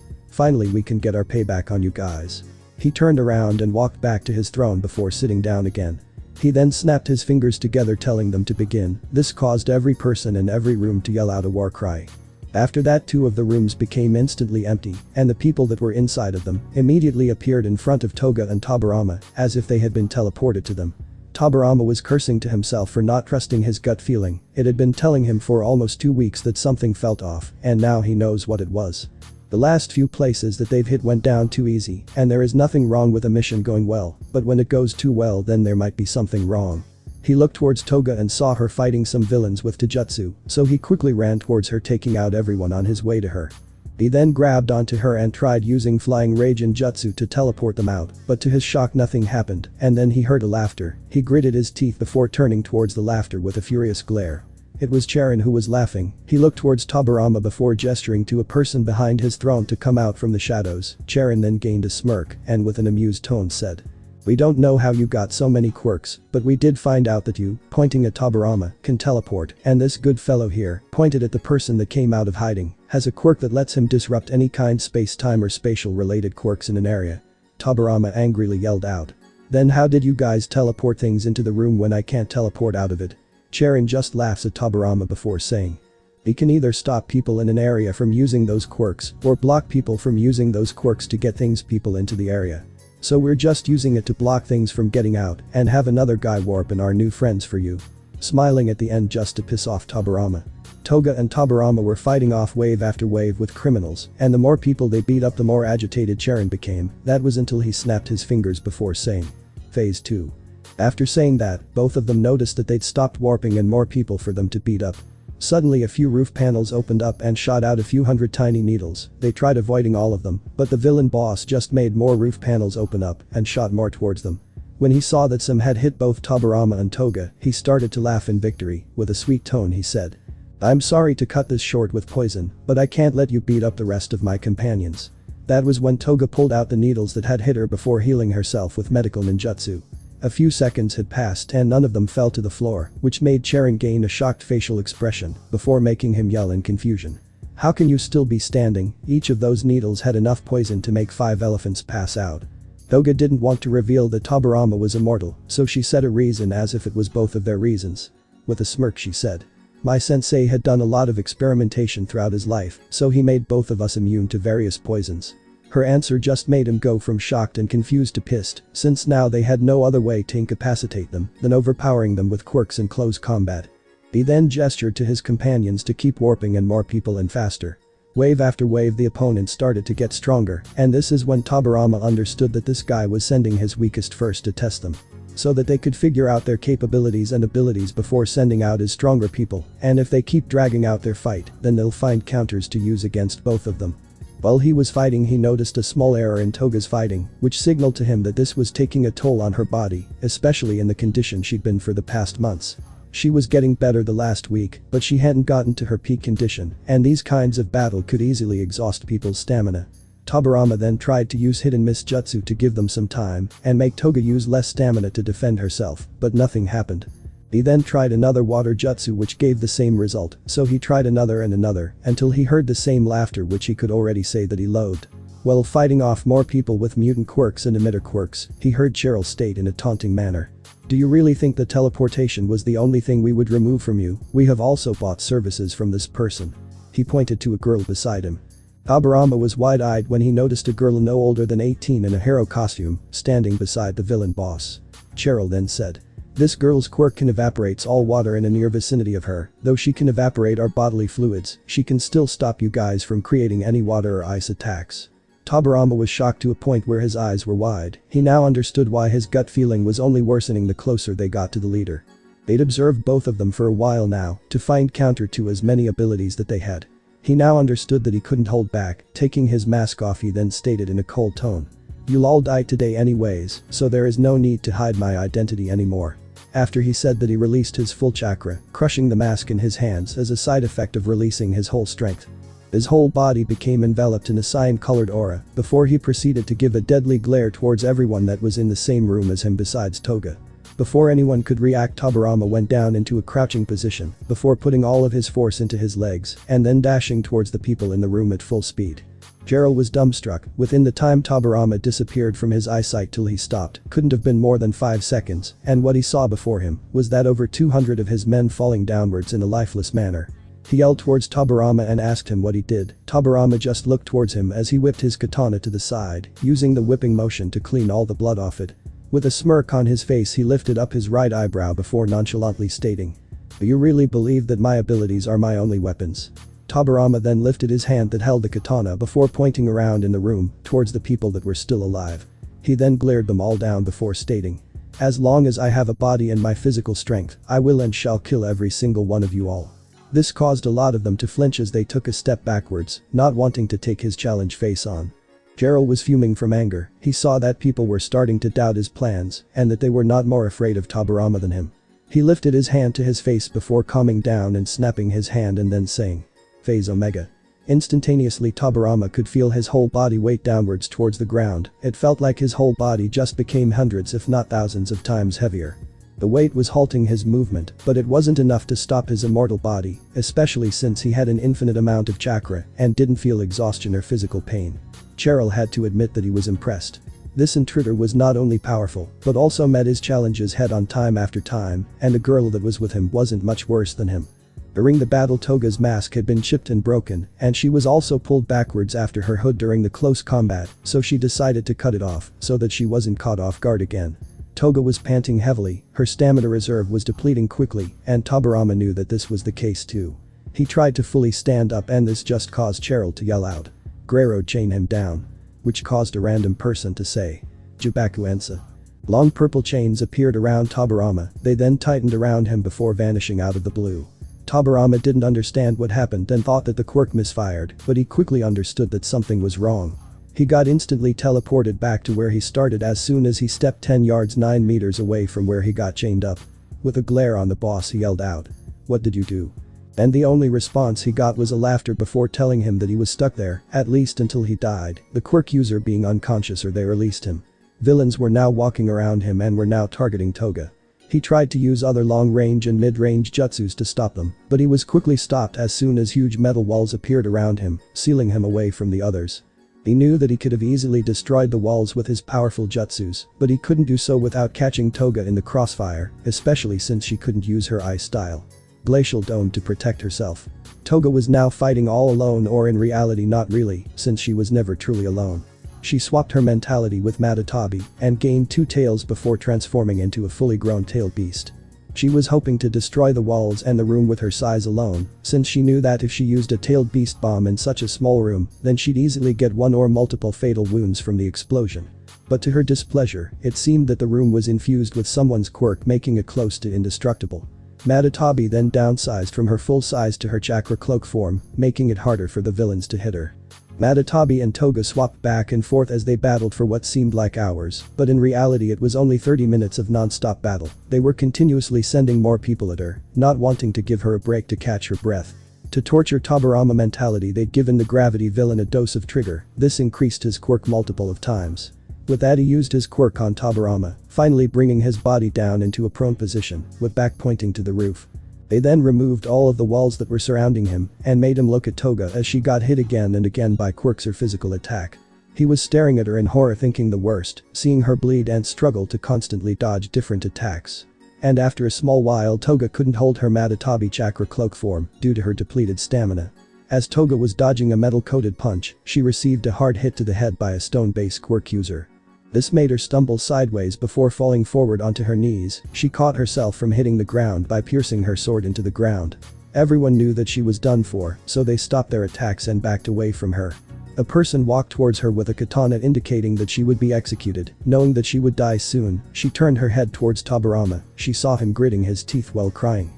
we can get our payback on you guys." He turned around and walked back to his throne before sitting down again. He then snapped his fingers together, telling them to begin. This caused every person in every room to yell out a war cry. After that, 2 of the rooms became instantly empty, and the people that were inside of them immediately appeared in front of Toga and Tobirama as if they had been teleported to them. Tobirama was cursing to himself for not trusting his gut feeling. It had been telling him for almost 2 weeks that something felt off, and now he knows what it was. The last few places that they've hit went down too easy, and there is nothing wrong with a mission going well, but when it goes too well, then there might be something wrong. He looked towards Toga and saw her fighting some villains with Taijutsu, so he quickly ran towards her, taking out everyone on his way to her. He then grabbed onto her and tried using flying rage and jutsu to teleport them out, but to his shock nothing happened, and then he heard a laughter. He gritted his teeth before turning towards the laughter with a furious glare. It was Charon who was laughing. He looked towards Tobirama before gesturing to a person behind his throne to come out from the shadows. Charon then gained a smirk and with an amused tone said, We don't know how you got so many quirks, but we did find out that you, pointing at Tobirama, can teleport, and this good fellow here, pointed at the person that came out of hiding, has a quirk that lets him disrupt any kind space-time or spatial related quirks in an area. Tobirama angrily yelled out. Then how did you guys teleport things into the room when I can't teleport out of it? Charon just laughs at Tobirama before saying. He can either stop people in an area from using those quirks, or block people from using those quirks to get people into the area. So we're just using it to block things from getting out and have another guy warp in our new friends for you. Smiling at the end just to piss off Tobirama. Toga and Tobirama were fighting off wave after wave with criminals, and the more people they beat up the more agitated Charon became. That was until he snapped his fingers before saying. Phase 2. After saying that, both of them noticed that they'd stopped warping and more people for them to beat up. Suddenly a few roof panels opened up and shot out a few hundred tiny needles. They tried avoiding all of them, but the villain boss just made more roof panels open up and shot more towards them. When he saw that some had hit both Tobirama and Toga, he started to laugh in victory. With a sweet tone he said. I'm sorry to cut this short with poison, but I can't let you beat up the rest of my companions. That was when Toga pulled out the needles that had hit her before healing herself with medical ninjutsu. A few seconds had passed and none of them fell to the floor, which made Charon gain a shocked facial expression before making him yell in confusion. How can you still be standing? Each of those needles had enough poison to make 5 elephants pass out. Toga didn't want to reveal that Tobirama was immortal, so she said a reason as if it was both of their reasons. With a smirk she said. My sensei had done a lot of experimentation throughout his life, so he made both of us immune to various poisons. Her answer just made him go from shocked and confused to pissed, since now they had no other way to incapacitate them than overpowering them with quirks in close combat. He then gestured to his companions to keep warping and more people in faster. Wave after wave the opponents started to get stronger, and this is when Tobirama understood that this guy was sending his weakest first to test them. So that they could figure out their capabilities and abilities before sending out his stronger people, and if they keep dragging out their fight, then they'll find counters to use against both of them. While he was fighting he noticed a small error in Toga's fighting, which signaled to him that this was taking a toll on her body, especially in the condition she'd been for the past months. She was getting better the last week, but she hadn't gotten to her peak condition, and these kinds of battle could easily exhaust people's stamina. Tobirama then tried to use hit and miss jutsu to give them some time and make Toga use less stamina to defend herself, but nothing happened. He then tried another water jutsu which gave the same result, so he tried another and another until he heard the same laughter which he could already say that he loathed. While fighting off more people with mutant quirks and emitter quirks, he heard Cheryl state in a taunting manner. Do you really think that teleportation was the only thing we would remove from you? We have also bought services from this person. He pointed to a girl beside him. Tobirama was wide-eyed when he noticed a girl no older than 18 in a hero costume, standing beside the villain boss. Cheryl then said. This girl's quirk can evaporates all water in a near vicinity of her, though she can evaporate our bodily fluids, she can still stop you guys from creating any water or ice attacks. Tobirama was shocked to a point where his eyes were wide, he now understood why his gut feeling was only worsening the closer they got to the leader. They'd observed both of them for a while now, to find counter to as many abilities that they had. He now understood that he couldn't hold back, taking his mask off he then stated in a cold tone. You'll all die today anyways, so there is no need to hide my identity anymore. After he said that he released his full chakra, crushing the mask in his hands as a side effect of releasing his whole strength. His whole body became enveloped in a cyan-colored aura before he proceeded to give a deadly glare towards everyone that was in the same room as him besides Toga. Before anyone could react Tobirama went down into a crouching position before putting all of his force into his legs and then dashing towards the people in the room at full speed. Gerald was dumbstruck. Within the time Tobirama disappeared from his eyesight till he stopped, couldn't have been more than 5 seconds, and what he saw before him was that over 200 of his men falling downwards in a lifeless manner. He yelled towards Tobirama and asked him what he did. Tobirama just looked towards him as he whipped his katana to the side, using the whipping motion to clean all the blood off it. With a smirk on his face he lifted up his right eyebrow before nonchalantly stating, "Do you really believe that my abilities are my only weapons?" Tobirama then lifted his hand that held the katana before pointing around in the room towards the people that were still alive. He then glared them all down before stating, "As long as I have a body and my physical strength, I will and shall kill every single one of you all." This caused a lot of them to flinch as they took a step backwards, not wanting to take his challenge face on. Gerald was fuming from anger. He saw that people were starting to doubt his plans and that they were not more afraid of Tobirama than him. He lifted his hand to his face before calming down and snapping his hand and then saying, "Phase Omega." Instantaneously Tobirama could feel his whole body weight downwards towards the ground. It felt like his whole body just became hundreds if not thousands of times heavier. The weight was halting his movement, but it wasn't enough to stop his immortal body, especially since he had an infinite amount of chakra and didn't feel exhaustion or physical pain. Cheryl had to admit that he was impressed. This intruder was not only powerful, but also met his challenges head-on time after time, and the girl that was with him wasn't much worse than him. During the battle, Toga's mask had been chipped and broken, and she was also pulled backwards after her hood during the close combat, so she decided to cut it off so that she wasn't caught off guard again. Toga was panting heavily, her stamina reserve was depleting quickly, and Tobirama knew that this was the case too. He tried to fully stand up and this just caused Cheryl to yell out. Grero chain him down. Which caused a random person to say. Jubaku Ensa. Long purple chains appeared around Tobirama, they then tightened around him before vanishing out of the blue. Tobirama didn't understand what happened and thought that the quirk misfired, but he quickly understood that something was wrong. He got instantly teleported back to where he started as soon as he stepped 10 yards 9 meters away from where he got chained up. With a glare on the boss, he yelled out. "What did you do?" And the only response he got was a laughter before telling him that he was stuck there, at least until he died, the quirk user being unconscious or they released him. Villains were now walking around him and were now targeting Toga. He tried to use other long-range and mid-range jutsus to stop them, but he was quickly stopped as soon as huge metal walls appeared around him, sealing him away from the others. He knew that he could have easily destroyed the walls with his powerful jutsus, but he couldn't do so without catching Toga in the crossfire, especially since she couldn't use her ice style. Glacial Dome to protect herself. Toga was now fighting all alone, or in reality not really, since she was never truly alone. She swapped her mentality with Madara and gained 2 tails before transforming into a fully grown tail beast. She was hoping to destroy the walls and the room with her size alone, since she knew that if she used a tailed beast bomb in such a small room, then she'd easily get one or multiple fatal wounds from the explosion. But to her displeasure, it seemed that the room was infused with someone's quirk, making it close to indestructible. Madara then downsized from her full size to her chakra cloak form, making it harder for the villains to hit her. Madara and Toga swapped back and forth as they battled for what seemed like hours, but in reality it was only 30 minutes of non-stop battle. They were continuously sending more people at her, not wanting to give her a break to catch her breath. To torture Tobirama mentality, they'd given the gravity villain a dose of trigger. This increased his quirk multiple of times. With that, he used his quirk on Tobirama, finally bringing his body down into a prone position, with back pointing to the roof. They then removed all of the walls that were surrounding him and made him look at Toga as she got hit again and again by quirks or physical attack. He was staring at her in horror, thinking the worst, seeing her bleed and struggle to constantly dodge different attacks. And after a small while, Toga couldn't hold her Madara chakra cloak form due to her depleted stamina. As Toga was dodging a metal-coated punch, she received a hard hit to the head by a stone-based quirk user. This made her stumble sideways before falling forward onto her knees. She caught herself from hitting the ground by piercing her sword into the ground. Everyone knew that she was done for, so they stopped their attacks and backed away from her. A person walked towards her with a katana indicating that she would be executed. Knowing that she would die soon, she turned her head towards Tobirama. She saw him gritting his teeth while crying.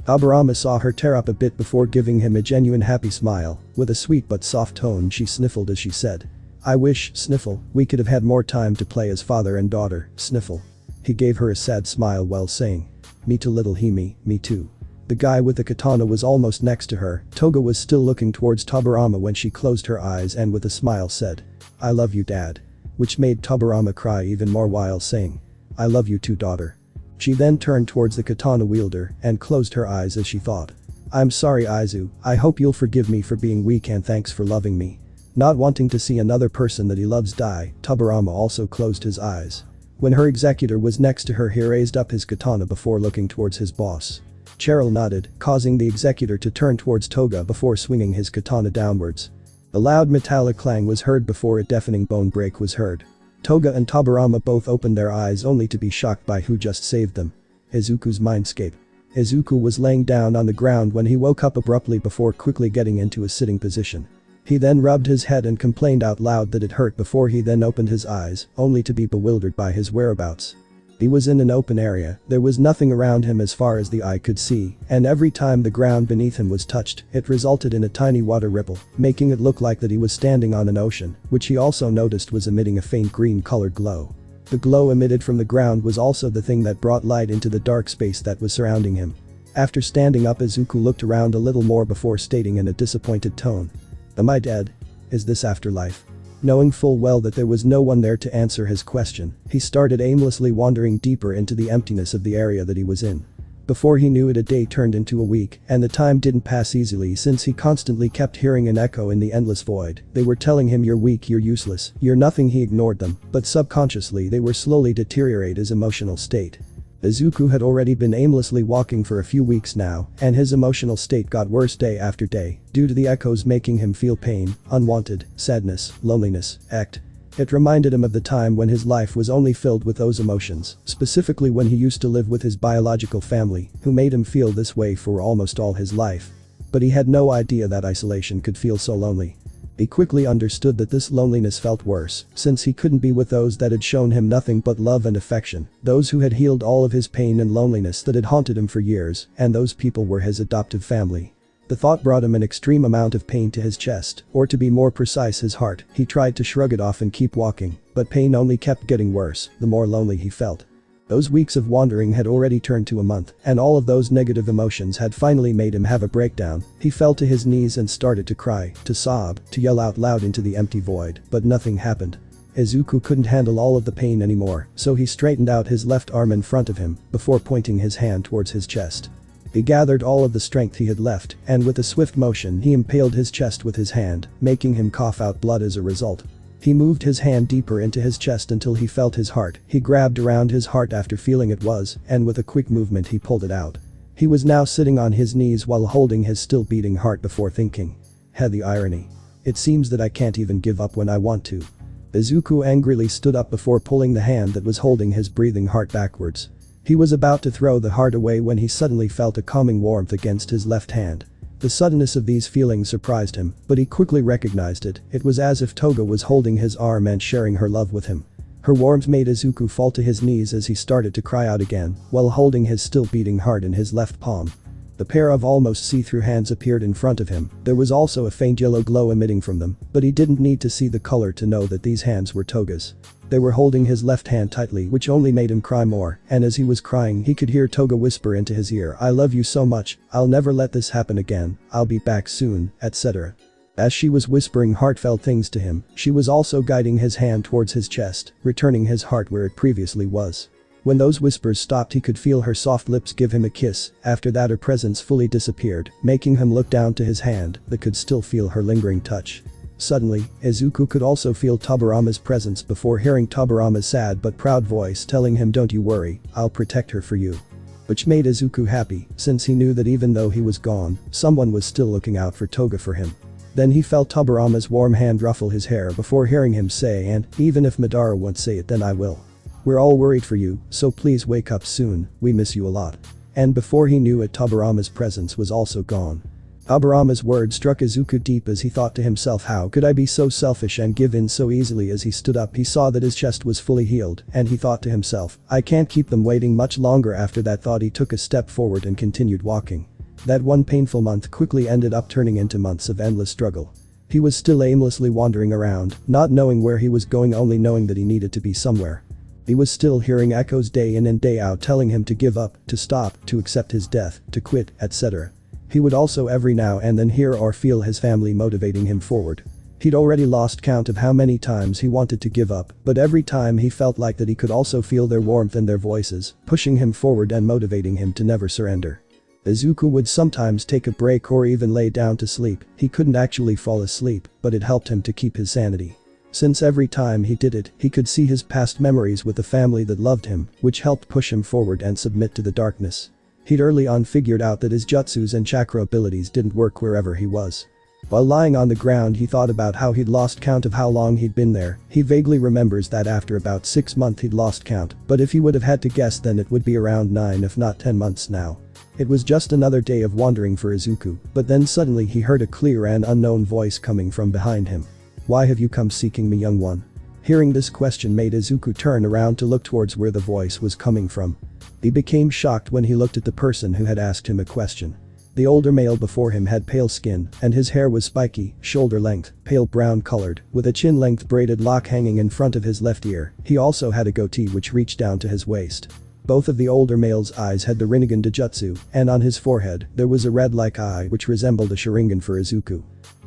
Tobirama saw her tear up a bit before giving him a genuine happy smile. With a sweet but soft tone, she sniffled as she said, "I wish, Sniffle, we could have had more time to play as father and daughter, Sniffle." He gave her a sad smile while saying, "Me too, little Hime, me too." The guy with the katana was almost next to her. Toga was still looking towards Tobirama when she closed her eyes and with a smile said, "I love you, Dad." Which made Tobirama cry even more while saying, "I love you too, daughter." She then turned towards the katana wielder and closed her eyes as she thought, "I'm sorry, Izu, I hope you'll forgive me for being weak and thanks for loving me." Not wanting to see another person that he loves die, Tobirama also closed his eyes. When her executor was next to her, he raised up his katana before looking towards his boss. Cheryl nodded, causing the executor to turn towards Toga before swinging his katana downwards. A loud metallic clang was heard before a deafening bone break was heard. Toga and Tobirama both opened their eyes only to be shocked by who just saved them. Izuku's mindscape. Izuku was laying down on the ground when he woke up abruptly before quickly getting into a sitting position. He then rubbed his head and complained out loud that it hurt before he then opened his eyes, only to be bewildered by his whereabouts. He was in an open area, there was nothing around him as far as the eye could see, and every time the ground beneath him was touched, it resulted in a tiny water ripple, making it look like that he was standing on an ocean, which he also noticed was emitting a faint green-colored glow. The glow emitted from the ground was also the thing that brought light into the dark space that was surrounding him. After standing up, Izuku looked around a little more before stating in a disappointed tone, Am I dead? Is this afterlife? Knowing full well that there was no one there to answer his question, he started aimlessly wandering deeper into the emptiness of the area that he was in. Before he knew it, a day turned into a week, and the time didn't pass easily since he constantly kept hearing an echo in the endless void. They were telling him you're weak, you're useless, you're nothing. He ignored them, but subconsciously they were slowly deteriorate his emotional state. Izuku had already been aimlessly walking for a few weeks now, and his emotional state got worse day after day, due to the echoes making him feel pain, unwanted, sadness, loneliness, It reminded him of the time when his life was only filled with those emotions, specifically when he used to live with his biological family, who made him feel this way for almost all his life. But he had no idea that isolation could feel so lonely. He quickly understood that this loneliness felt worse, since he couldn't be with those that had shown him nothing but love and affection, those who had healed all of his pain and loneliness that had haunted him for years, and those people were his adoptive family. The thought brought him an extreme amount of pain to his chest, or to be more precise his heart. He tried to shrug it off and keep walking, but pain only kept getting worse, the more lonely he felt. Those weeks of wandering had already turned to a month, and all of those negative emotions had finally made him have a breakdown. He fell to his knees and started to cry, to sob, to yell out loud into the empty void, but nothing happened. Izuku couldn't handle all of the pain anymore, so he straightened out his left arm in front of him, before pointing his hand towards his chest. He gathered all of the strength he had left, and with a swift motion he impaled his chest with his hand, making him cough out blood as a result. He moved his hand deeper into his chest until he felt his heart. He grabbed around his heart after feeling it was, and with a quick movement he pulled it out. He was now sitting on his knees while holding his still beating heart before thinking. The irony. It seems that I can't even give up when I want to. Izuku angrily stood up before pulling the hand that was holding his breathing heart backwards. He was about to throw the heart away when he suddenly felt a calming warmth against his left hand. The suddenness of these feelings surprised him, but he quickly recognized it. It was as if TOGA was holding his arm and sharing her love with him. Her warmth made Izuku fall to his knees as he started to cry out again, while holding his still beating heart in his left palm. The pair of almost see-through hands appeared in front of him. There was also a faint yellow glow emitting from them, but he didn't need to see the color to know that these hands were TOGA's. They were holding his left hand tightly, which only made him cry more, and as he was crying he could hear TOGA whisper into his ear, "I love you so much, I'll never let this happen again, I'll be back soon," etc. As she was whispering heartfelt things to him, she was also guiding his hand towards his chest, returning his heart where it previously was. When those whispers stopped he could feel her soft lips give him a kiss. After that her presence fully disappeared, making him look down to his hand, but could still feel her lingering touch. Suddenly, Izuku could also feel Tobarama's presence before hearing Tobarama's sad but proud voice telling him, "Don't you worry, I'll protect her for you." Which made Izuku happy, since he knew that even though he was gone, someone was still looking out for TOGA for him. Then he felt Tobarama's warm hand ruffle his hair before hearing him say, "And even if Madara won't say it, then I will. We're all worried for you, so please wake up soon, we miss you a lot." And before he knew it, Tobarama's presence was also gone. Tobarama's words struck Izuku deep as he thought to himself, how could I be so selfish and give in so easily? As he stood up he saw that his chest was fully healed, and he thought to himself, I can't keep them waiting much longer. After that thought he took a step forward and continued walking. That one painful month quickly ended up turning into months of endless struggle. He was still aimlessly wandering around, not knowing where he was going, only knowing that he needed to be somewhere. He was still hearing echoes day in and day out telling him to give up, to stop, to accept his death, to quit, etc. He would also every now and then hear or feel his family motivating him forward. He'd already lost count of how many times he wanted to give up, but every time he felt like that he could also feel their warmth and their voices, pushing him forward and motivating him to never surrender. Izuku would sometimes take a break or even lay down to sleep. He couldn't actually fall asleep, but it helped him to keep his sanity. Since every time he did it, he could see his past memories with the family that loved him, which helped push him forward and submit to the darkness. He'd early on figured out that his jutsus and chakra abilities didn't work wherever he was. While lying on the ground he thought about how he'd lost count of how long he'd been there. He vaguely remembers that after about 6 months he'd lost count, but if he would have had to guess then it would be around 9 if not 10 months now. It was just another day of wandering for Izuku, but then suddenly he heard a clear and unknown voice coming from behind him. "Why have you come seeking me, young one?" Hearing this question made Izuku turn around to look towards where the voice was coming from. He became shocked when he looked at the person who had asked him a question. The older male before him had pale skin, and his hair was spiky, shoulder-length, pale brown colored, with a chin-length braided lock hanging in front of his left ear. He also had a goatee which reached down to his waist. Both of the older male's eyes had the Rinnegan Dijutsu, and on his forehead, there was a red-like eye which resembled a Sharingan for Izuku.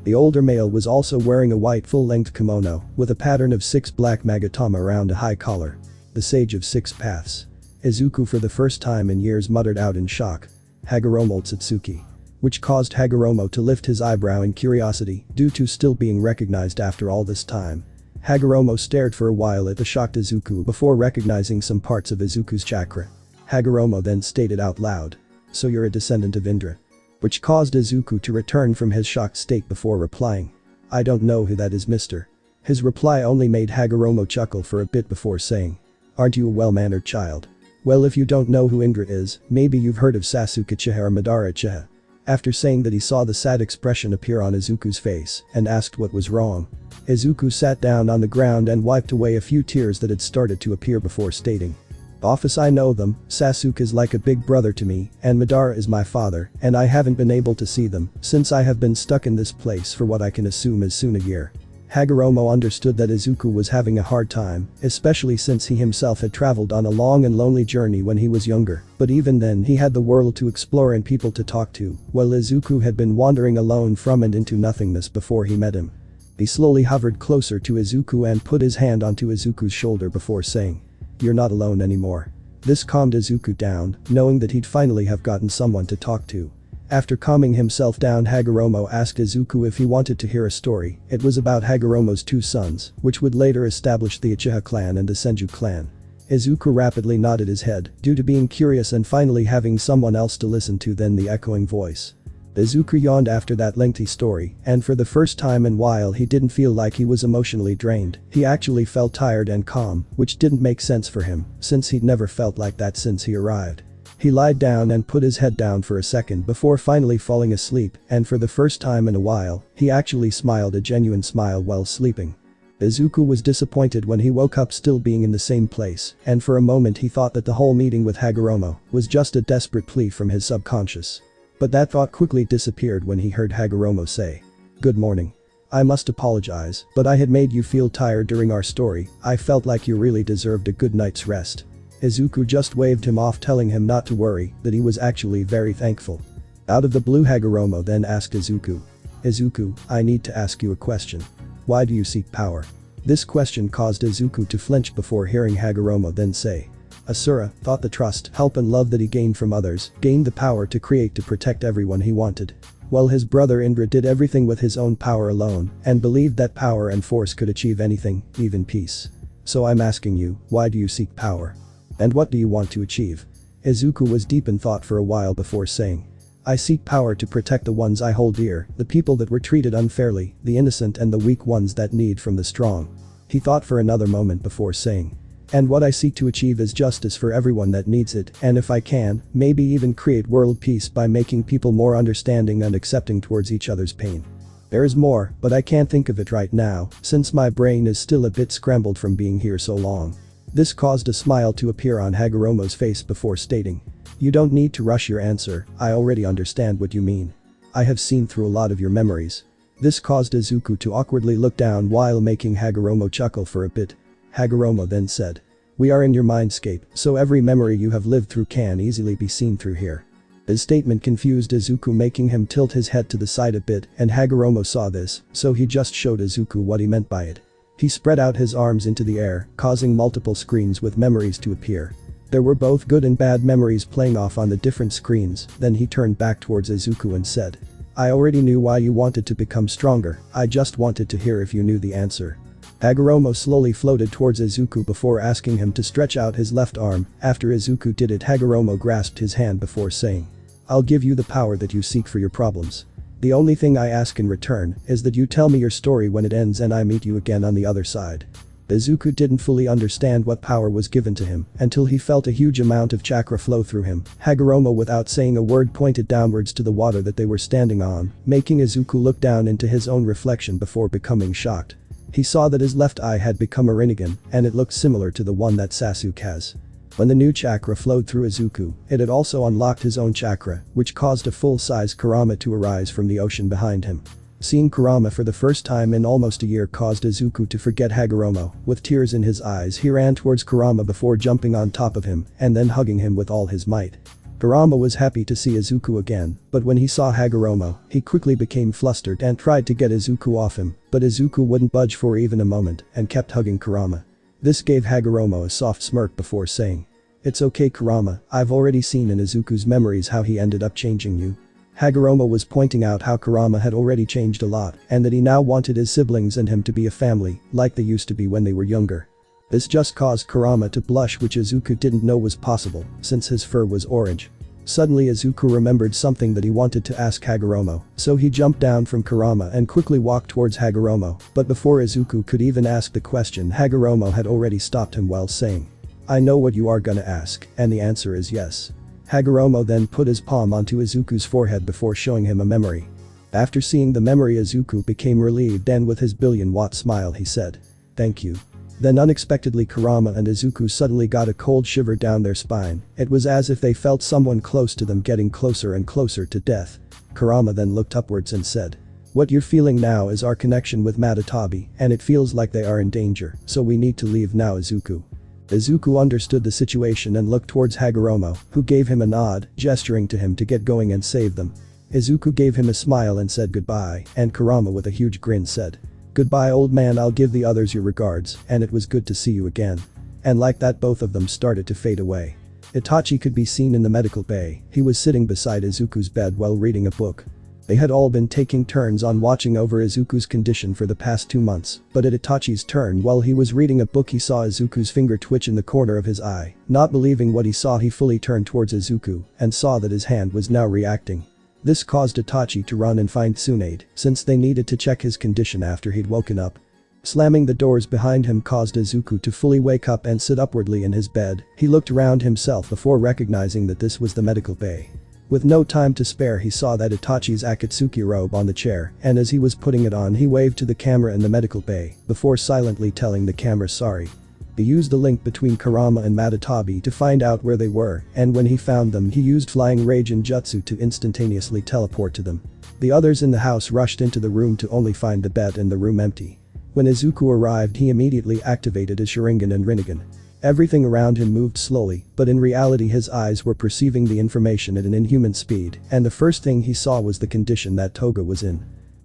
The older male was also wearing a white full-length kimono with a pattern of 6 black magatama around a high collar. The Sage of 6 Paths. Izuku for the first time in years muttered out in shock. Hagoromo Tsutsuki. Which caused Hagoromo to lift his eyebrow in curiosity due to still being recognized after all this time. Hagoromo stared for a while at the shocked Izuku before recognizing some parts of Izuku's chakra. Hagoromo then stated out loud. "So you're a descendant of Indra?" Which caused Izuku to return from his shocked state before replying. "I don't know who that is, mister." His reply only made Hagoromo chuckle for a bit before saying. "Aren't you a well-mannered child? Well, if you don't know who Indra is, maybe you've heard of Sasuke Uchiha or Madara Uchiha." After saying that, he saw the sad expression appear on Izuku's face and asked what was wrong. Izuku sat down on the ground and wiped away a few tears that had started to appear before stating. "Office, I know them. Sasuke is like a big brother to me, and Madara is my father, and I haven't been able to see them since I have been stuck in this place for what I can assume is soon a year." Hagoromo understood that Izuku was having a hard time, especially since he himself had traveled on a long and lonely journey when he was younger, but even then he had the world to explore and people to talk to, while Izuku had been wandering alone from and into nothingness before he met him. He slowly hovered closer to Izuku and put his hand onto Izuku's shoulder before saying, "You're not alone anymore." This calmed Izuku down, knowing that he'd finally have gotten someone to talk to. After calming himself down, Hagoromo asked Izuku if he wanted to hear a story. It was about Hagoromo's 2 sons, which would later establish the Uchiha clan and the Senju clan. Izuku rapidly nodded his head due to being curious and finally having someone else to listen to than the echoing voice. Izuku yawned after that lengthy story, and for the first time in a while he didn't feel like he was emotionally drained. He actually felt tired and calm, which didn't make sense for him, since he'd never felt like that since he arrived. He lied down and put his head down for a second before finally falling asleep, and for the first time in a while, he actually smiled a genuine smile while sleeping. Izuku was disappointed when he woke up still being in the same place, and for a moment he thought that the whole meeting with Hagoromo was just a desperate plea from his subconscious. But that thought quickly disappeared when he heard Hagoromo say, "Good morning. I must apologize, but I had made you feel tired during our story. I felt like you really deserved a good night's rest." Izuku just waved him off, telling him not to worry, that he was actually very thankful. Out of the blue, Hagoromo then asked Izuku, "Izuku, I need to ask you a question. Why do you seek power?" This question caused Izuku to flinch before hearing Hagoromo then say, "Asura thought the trust, help and love that he gained from others, gained the power to create to protect everyone he wanted. While his brother Indra did everything with his own power alone and believed that power and force could achieve anything, even peace. So I'm asking you, why do you seek power? And what do you want to achieve?" Izuku was deep in thought for a while before saying, "I seek power to protect the ones I hold dear, the people that were treated unfairly, the innocent and the weak ones that need from the strong." He thought for another moment before saying, "And what I seek to achieve is justice for everyone that needs it, and if I can, maybe even create world peace by making people more understanding and accepting towards each other's pain. There is more, but I can't think of it right now, since my brain is still a bit scrambled from being here so long." This caused a smile to appear on Hagoromo's face before stating, "You don't need to rush your answer, I already understand what you mean. I have seen through a lot of your memories." This caused Izuku to awkwardly look down while making Hagoromo chuckle for a bit. Hagoromo then said, "We are in your mindscape, so every memory you have lived through can easily be seen through here." His statement confused Izuku, making him tilt his head to the side a bit, and Hagoromo saw this, so he just showed Izuku what he meant by it. He spread out his arms into the air, causing multiple screens with memories to appear. There were both good and bad memories playing off on the different screens. Then he turned back towards Izuku and said, "I already knew why you wanted to become stronger, I just wanted to hear if you knew the answer." Hagoromo slowly floated towards Izuku before asking him to stretch out his left arm. After Izuku did it, Hagoromo grasped his hand before saying, "I'll give you the power that you seek for your problems. The only thing I ask in return is that you tell me your story when it ends and I meet you again on the other side." Izuku didn't fully understand what power was given to him until he felt a huge amount of chakra flow through him. Hagoromo, without saying a word, pointed downwards to the water that they were standing on, making Izuku look down into his own reflection before becoming shocked. He saw that his left eye had become a Rinnegan, and it looked similar to the one that Sasuke has. When the new chakra flowed through Izuku, it had also unlocked his own chakra, which caused a full-size Kurama to arise from the ocean behind him. Seeing Kurama for the first time in almost a year caused Izuku to forget Hagoromo. With tears in his eyes, he ran towards Kurama before jumping on top of him and then hugging him with all his might. Kurama was happy to see Izuku again, but when he saw Hagoromo, he quickly became flustered and tried to get Izuku off him, but Izuku wouldn't budge for even a moment and kept hugging Kurama. This gave Hagoromo a soft smirk before saying, "It's okay Kurama, I've already seen in Izuku's memories how he ended up changing you." Hagoromo was pointing out how Kurama had already changed a lot and that he now wanted his siblings and him to be a family, like they used to be when they were younger. This just caused Kurama to blush, which Izuku didn't know was possible, since his fur was orange. Suddenly Izuku remembered something that he wanted to ask Hagoromo, so he jumped down from Kurama and quickly walked towards Hagoromo, but before Izuku could even ask the question, Hagoromo had already stopped him while saying, "I know what you are gonna ask, and the answer is yes." Hagoromo then put his palm onto Izuku's forehead before showing him a memory. After seeing the memory, Izuku became relieved and with his billion-watt smile he said, "Thank you." Then unexpectedly Kurama and Izuku suddenly got a cold shiver down their spine. It was as if they felt someone close to them getting closer and closer to death. Kurama then looked upwards and said, "What you're feeling now is our connection with Madara, and it feels like they are in danger, so we need to leave now Izuku." Izuku understood the situation and looked towards Hagoromo, who gave him a nod, gesturing to him to get going and save them. Izuku gave him a smile and said goodbye, and Kurama with a huge grin said, "Goodbye old man, I'll give the others your regards, and it was good to see you again." And like that both of them started to fade away. Itachi could be seen in the medical bay. He was sitting beside Izuku's bed while reading a book. They had all been taking turns on watching over Izuku's condition for the past 2 months, but at Itachi's turn while he was reading a book he saw Izuku's finger twitch in the corner of his eye. Not believing what he saw, he fully turned towards Izuku and saw that his hand was now reacting. This caused Itachi to run and find Tsunade, since they needed to check his condition after he'd woken up. Slamming the doors behind him caused Izuku to fully wake up and sit upwardly in his bed. He looked around himself before recognizing that this was the medical bay. With no time to spare, he saw that Itachi's Akatsuki robe on the chair, and as he was putting it on he waved to the camera in the medical bay, before silently telling the camera sorry. He used the link between Kurama and Madara to find out where they were, and when he found them he used Flying Rage and Jutsu to instantaneously teleport to them. The others in the house rushed into the room to only find the bed and the room empty. When Izuku arrived he immediately activated his Sharingan and Rinnegan. Everything around him moved slowly, but in reality his eyes were perceiving the information at an inhuman speed, and the first thing he saw was the condition that Toga was in.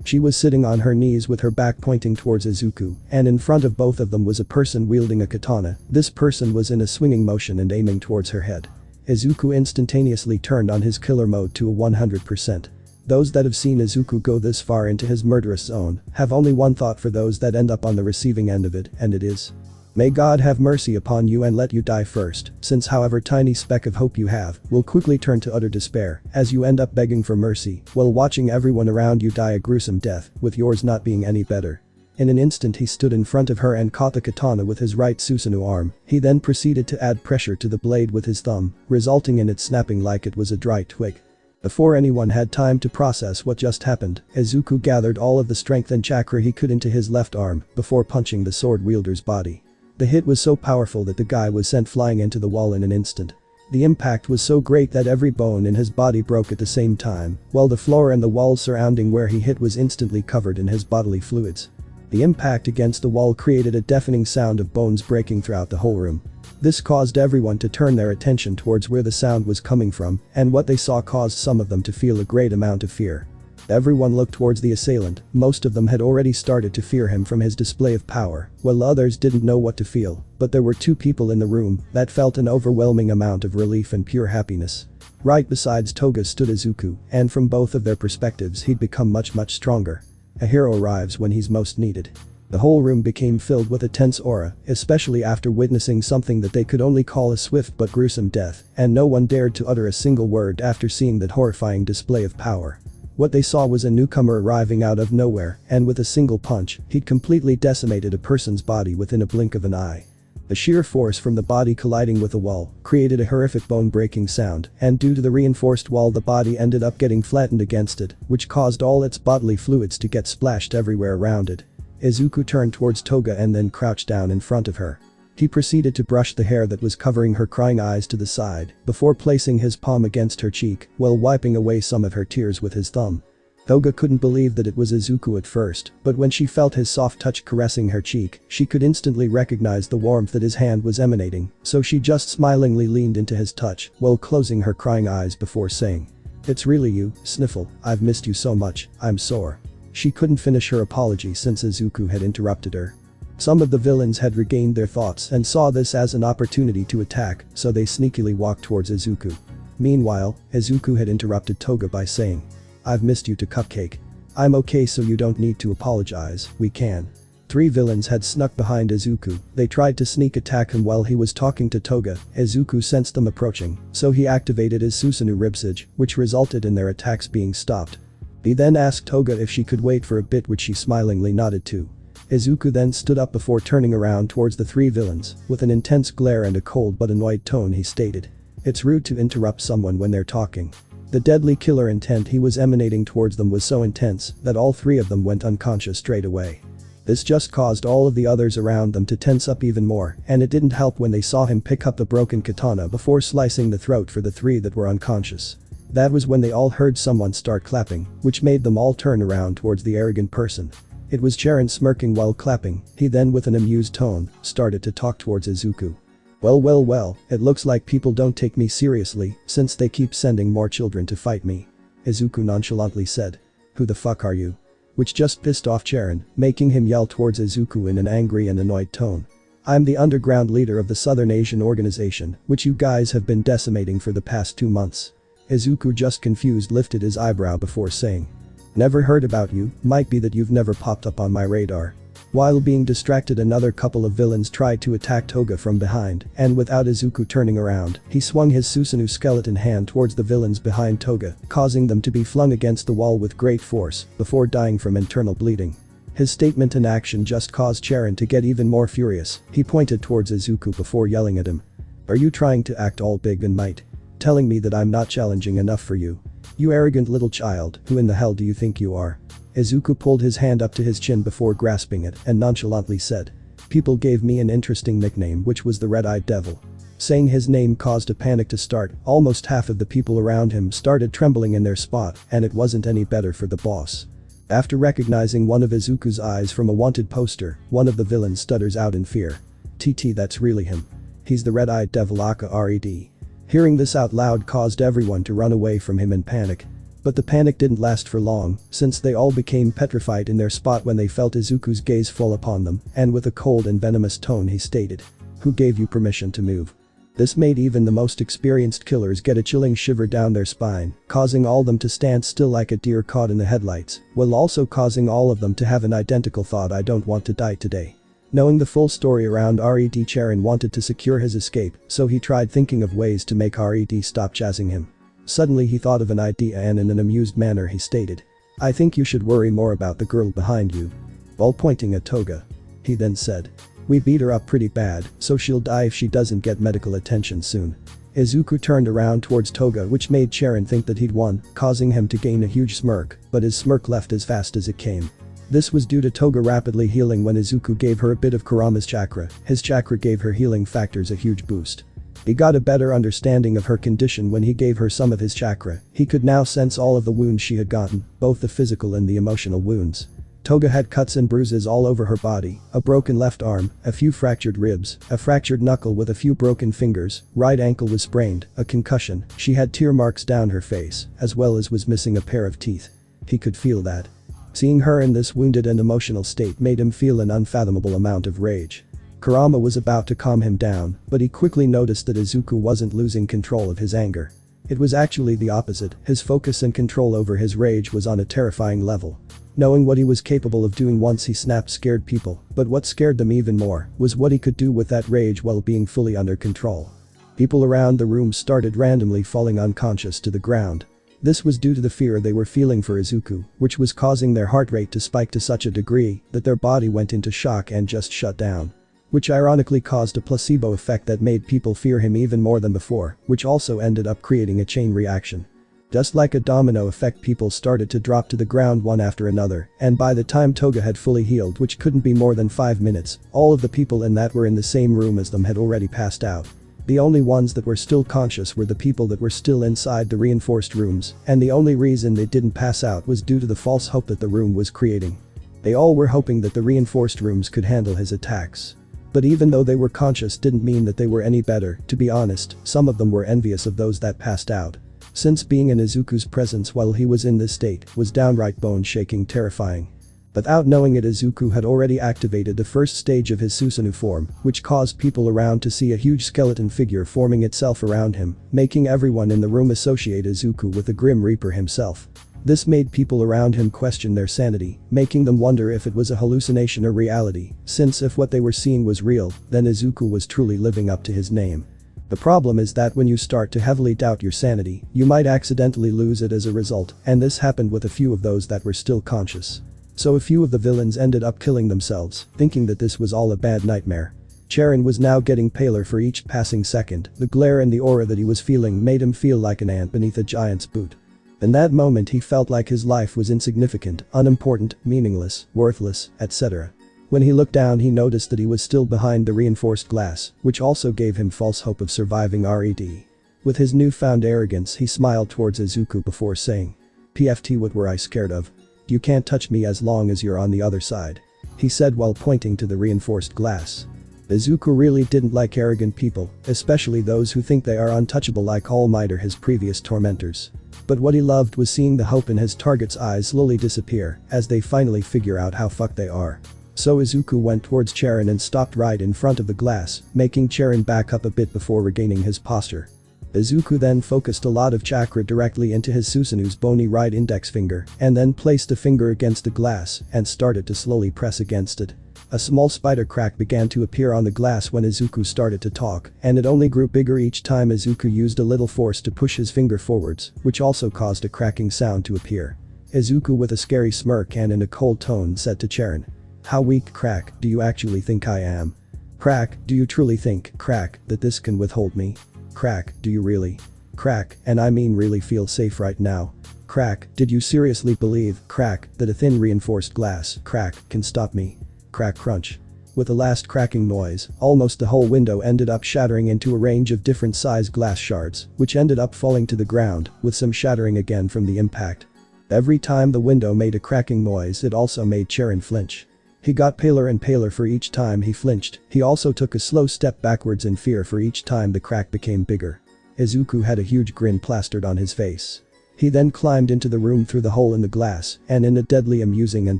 She was sitting on her knees with her back pointing towards Izuku, and in front of both of them was a person wielding a katana. This person was in a swinging motion and aiming towards her head. Izuku instantaneously turned on his killer mode to a 100%. Those that have seen Izuku go this far into his murderous zone have only one thought for those that end up on the receiving end of it, and it is, "May God have mercy upon you and let you die first," since however tiny speck of hope you have will quickly turn to utter despair as you end up begging for mercy while watching everyone around you die a gruesome death, with yours not being any better. In an instant he stood in front of her and caught the katana with his right Susanoo arm. He then proceeded to add pressure to the blade with his thumb, resulting in it snapping like it was a dry twig. Before anyone had time to process what just happened, Izuku gathered all of the strength and chakra he could into his left arm before punching the sword wielder's body. The hit was so powerful that the guy was sent flying into the wall in an instant. The impact was so great that every bone in his body broke at the same time, while the floor and the walls surrounding where he hit was instantly covered in his bodily fluids. The impact against the wall created a deafening sound of bones breaking throughout the whole room. This caused everyone to turn their attention towards where the sound was coming from, and what they saw caused some of them to feel a great amount of fear. Everyone looked towards the assailant. Most of them had already started to fear him from his display of power, while others didn't know what to feel, but there were 2 people in the room that felt an overwhelming amount of relief and pure happiness. Right besides Toga stood Izuku, and from both of their perspectives he'd become much stronger. A hero arrives when he's most needed. The whole room became filled with a tense aura, especially after witnessing something that they could only call a swift but gruesome death, and no one dared to utter a single word after seeing that horrifying display of power. What they saw was a newcomer arriving out of nowhere, and with a single punch, he'd completely decimated a person's body within a blink of an eye. The sheer force from the body colliding with the wall created a horrific bone-breaking sound, and due to the reinforced wall the body ended up getting flattened against it, which caused all its bodily fluids to get splashed everywhere around it. Izuku turned towards Toga and then crouched down in front of her. He proceeded to brush the hair that was covering her crying eyes to the side, before placing his palm against her cheek while wiping away some of her tears with his thumb. Toga couldn't believe that it was Izuku at first, but when she felt his soft touch caressing her cheek, she could instantly recognize the warmth that his hand was emanating, so she just smilingly leaned into his touch while closing her crying eyes before saying, "It's really you, Sniffle, I've missed you so much, I'm sore." She couldn't finish her apology since Izuku had interrupted her. Some of the villains had regained their thoughts and saw this as an opportunity to attack, so they sneakily walked towards Izuku. Meanwhile, Izuku had interrupted Toga by saying, "I've missed you to Cupcake. I'm okay, so you don't need to apologize, we can." 3 villains had snuck behind Izuku. They tried to sneak attack him while he was talking to Toga. Izuku sensed them approaching, so he activated his Susanoo Ribsage, which resulted in their attacks being stopped. He then asked Toga if she could wait for a bit, which she smilingly nodded to. Izuku then stood up before turning around towards the 3 villains. With an intense glare and a cold but annoyed tone, he stated, "It's rude to interrupt someone when they're talking." The deadly killer intent he was emanating towards them was so intense that all 3 of them went unconscious straight away. This just caused all of the others around them to tense up even more, and it didn't help when they saw him pick up the broken katana before slicing the throat for the 3 that were unconscious. That was when they all heard someone start clapping, which made them all turn around towards the arrogant person. It was Charon smirking while clapping. He then, with an amused tone, started to talk towards Izuku. Well, it looks like people don't take me seriously since they keep sending more children to fight me." Izuku nonchalantly said. "Who the fuck are you?" Which just pissed off Charon, making him yell towards Izuku in an angry and annoyed tone. "I'm the underground leader of the Southern Asian organization, which you guys have been decimating for the past 2 months." Izuku, just confused, lifted his eyebrow before saying, "Never heard about you, might be that you've never popped up on my radar." While being distracted, another couple of villains tried to attack Toga from behind, and without Izuku turning around, he swung his Susanoo skeleton hand towards the villains behind Toga, causing them to be flung against the wall with great force, before dying from internal bleeding. His statement and action just caused Charon to get even more furious. He pointed towards Izuku before yelling at him, "Are you trying to act all big and might? Telling me that I'm not challenging enough for you? You arrogant little child, who in the hell do you think you are?" Izuku pulled his hand up to his chin before grasping it and nonchalantly said, "People gave me an interesting nickname, which was the Red-Eyed Devil." Saying his name caused a panic to start. Almost half of the people around him started trembling in their spot, and it wasn't any better for the boss. After recognizing one of Izuku's eyes from a wanted poster, one of the villains stutters out in fear. "TT, that's really him. He's the Red-Eyed Devil aka Red." Hearing this out loud caused everyone to run away from him in panic. But the panic didn't last for long, since they all became petrified in their spot when they felt Izuku's gaze fall upon them, and with a cold and venomous tone he stated, "Who gave you permission to move?" This made even the most experienced killers get a chilling shiver down their spine, causing all of them to stand still like a deer caught in the headlights, while also causing all of them to have an identical thought: "I don't want to die today." Knowing the full story around Red, Charon wanted to secure his escape, so he tried thinking of ways to make Red stop chasing him. Suddenly he thought of an idea, and in an amused manner he stated, "I think you should worry more about the girl behind you." While pointing at Toga. He then said, "We beat her up pretty bad, so she'll die if she doesn't get medical attention soon." Izuku turned around towards Toga, which made Charon think that he'd won, causing him to gain a huge smirk, but his smirk left as fast as it came. This was due to Toga rapidly healing when Izuku gave her a bit of Kurama's chakra. His chakra gave her healing factors a huge boost. He got a better understanding of her condition when he gave her some of his chakra. He could now sense all of the wounds she had gotten, both the physical and the emotional wounds. Toga had cuts and bruises all over her body, a broken left arm, a few fractured ribs, a fractured knuckle with a few broken fingers, right ankle was sprained, a concussion, she had tear marks down her face, as well as was missing a pair of teeth. He could feel that. Seeing her in this wounded and emotional state made him feel an unfathomable amount of rage. Kurama was about to calm him down, but he quickly noticed that Izuku wasn't losing control of his anger. It was actually the opposite. His focus and control over his rage was on a terrifying level. Knowing what he was capable of doing once he snapped scared people, but what scared them even more was what he could do with that rage while being fully under control. People around the room started randomly falling unconscious to the ground. This was due to the fear they were feeling for Izuku, which was causing their heart rate to spike to such a degree that their body went into shock and just shut down. Which ironically caused a placebo effect that made people fear him even more than before, which also ended up creating a chain reaction. Just like a domino effect, people started to drop to the ground one after another, and by the time Toga had fully healed, which couldn't be more than 5 minutes, all of the people in that were in the same room as them had already passed out. The only ones that were still conscious were the people that were still inside the reinforced rooms, and the only reason they didn't pass out was due to the false hope that the room was creating. They all were hoping that the reinforced rooms could handle his attacks. But even though they were conscious didn't mean that they were any better, to be honest, some of them were envious of those that passed out. Since being in Izuku's presence while he was in this state was downright bone-shaking terrifying. Without knowing it, Izuku had already activated the first stage of his Susanoo form, which caused people around to see a huge skeleton figure forming itself around him, making everyone in the room associate Izuku with the Grim Reaper himself. This made people around him question their sanity, making them wonder if it was a hallucination or reality, since if what they were seeing was real, then Izuku was truly living up to his name. The problem is that when you start to heavily doubt your sanity, you might accidentally lose it as a result, and this happened with a few of those that were still conscious. So a few of the villains ended up killing themselves, thinking that this was all a bad nightmare. Charon was now getting paler for each passing second, the glare and the aura that he was feeling made him feel like an ant beneath a giant's boot. In that moment he felt like his life was insignificant, unimportant, meaningless, worthless, etc. When he looked down he noticed that he was still behind the reinforced glass, which also gave him false hope of surviving Red. With his newfound arrogance he smiled towards Izuku before saying, "PFT, what were I scared of? You can't touch me as long as you're on the other side," he said while pointing to the reinforced glass. Izuku really didn't like arrogant people, especially those who think they are untouchable like All Might or his previous tormentors. But what he loved was seeing the hope in his target's eyes slowly disappear as they finally figure out how fucked they are. So Izuku went towards Charon and stopped right in front of the glass, making Charon back up a bit before regaining his posture. Izuku then focused a lot of chakra directly into his Susanoo's bony right index finger and then placed a finger against the glass and started to slowly press against it. A small spider crack began to appear on the glass when Izuku started to talk, and it only grew bigger each time Izuku used a little force to push his finger forwards, which also caused a cracking sound to appear. Izuku with a scary smirk and in a cold tone said to Charon, "How weak, Crack, do you actually think I am? Crack, do you truly think, Crack, that this can withhold me? Crack, do you really? Crack, and I mean really feel safe right now? Crack, did you seriously believe, Crack, that a thin reinforced glass, Crack, can stop me? Crack crunch." With the last cracking noise, almost the whole window ended up shattering into a range of different size glass shards, which ended up falling to the ground, with some shattering again from the impact. Every time the window made a cracking noise it also made Charon flinch. He got paler and paler for each time he flinched, he also took a slow step backwards in fear for each time the crack became bigger. Izuku had a huge grin plastered on his face. He then climbed into the room through the hole in the glass, and in a deadly amusing and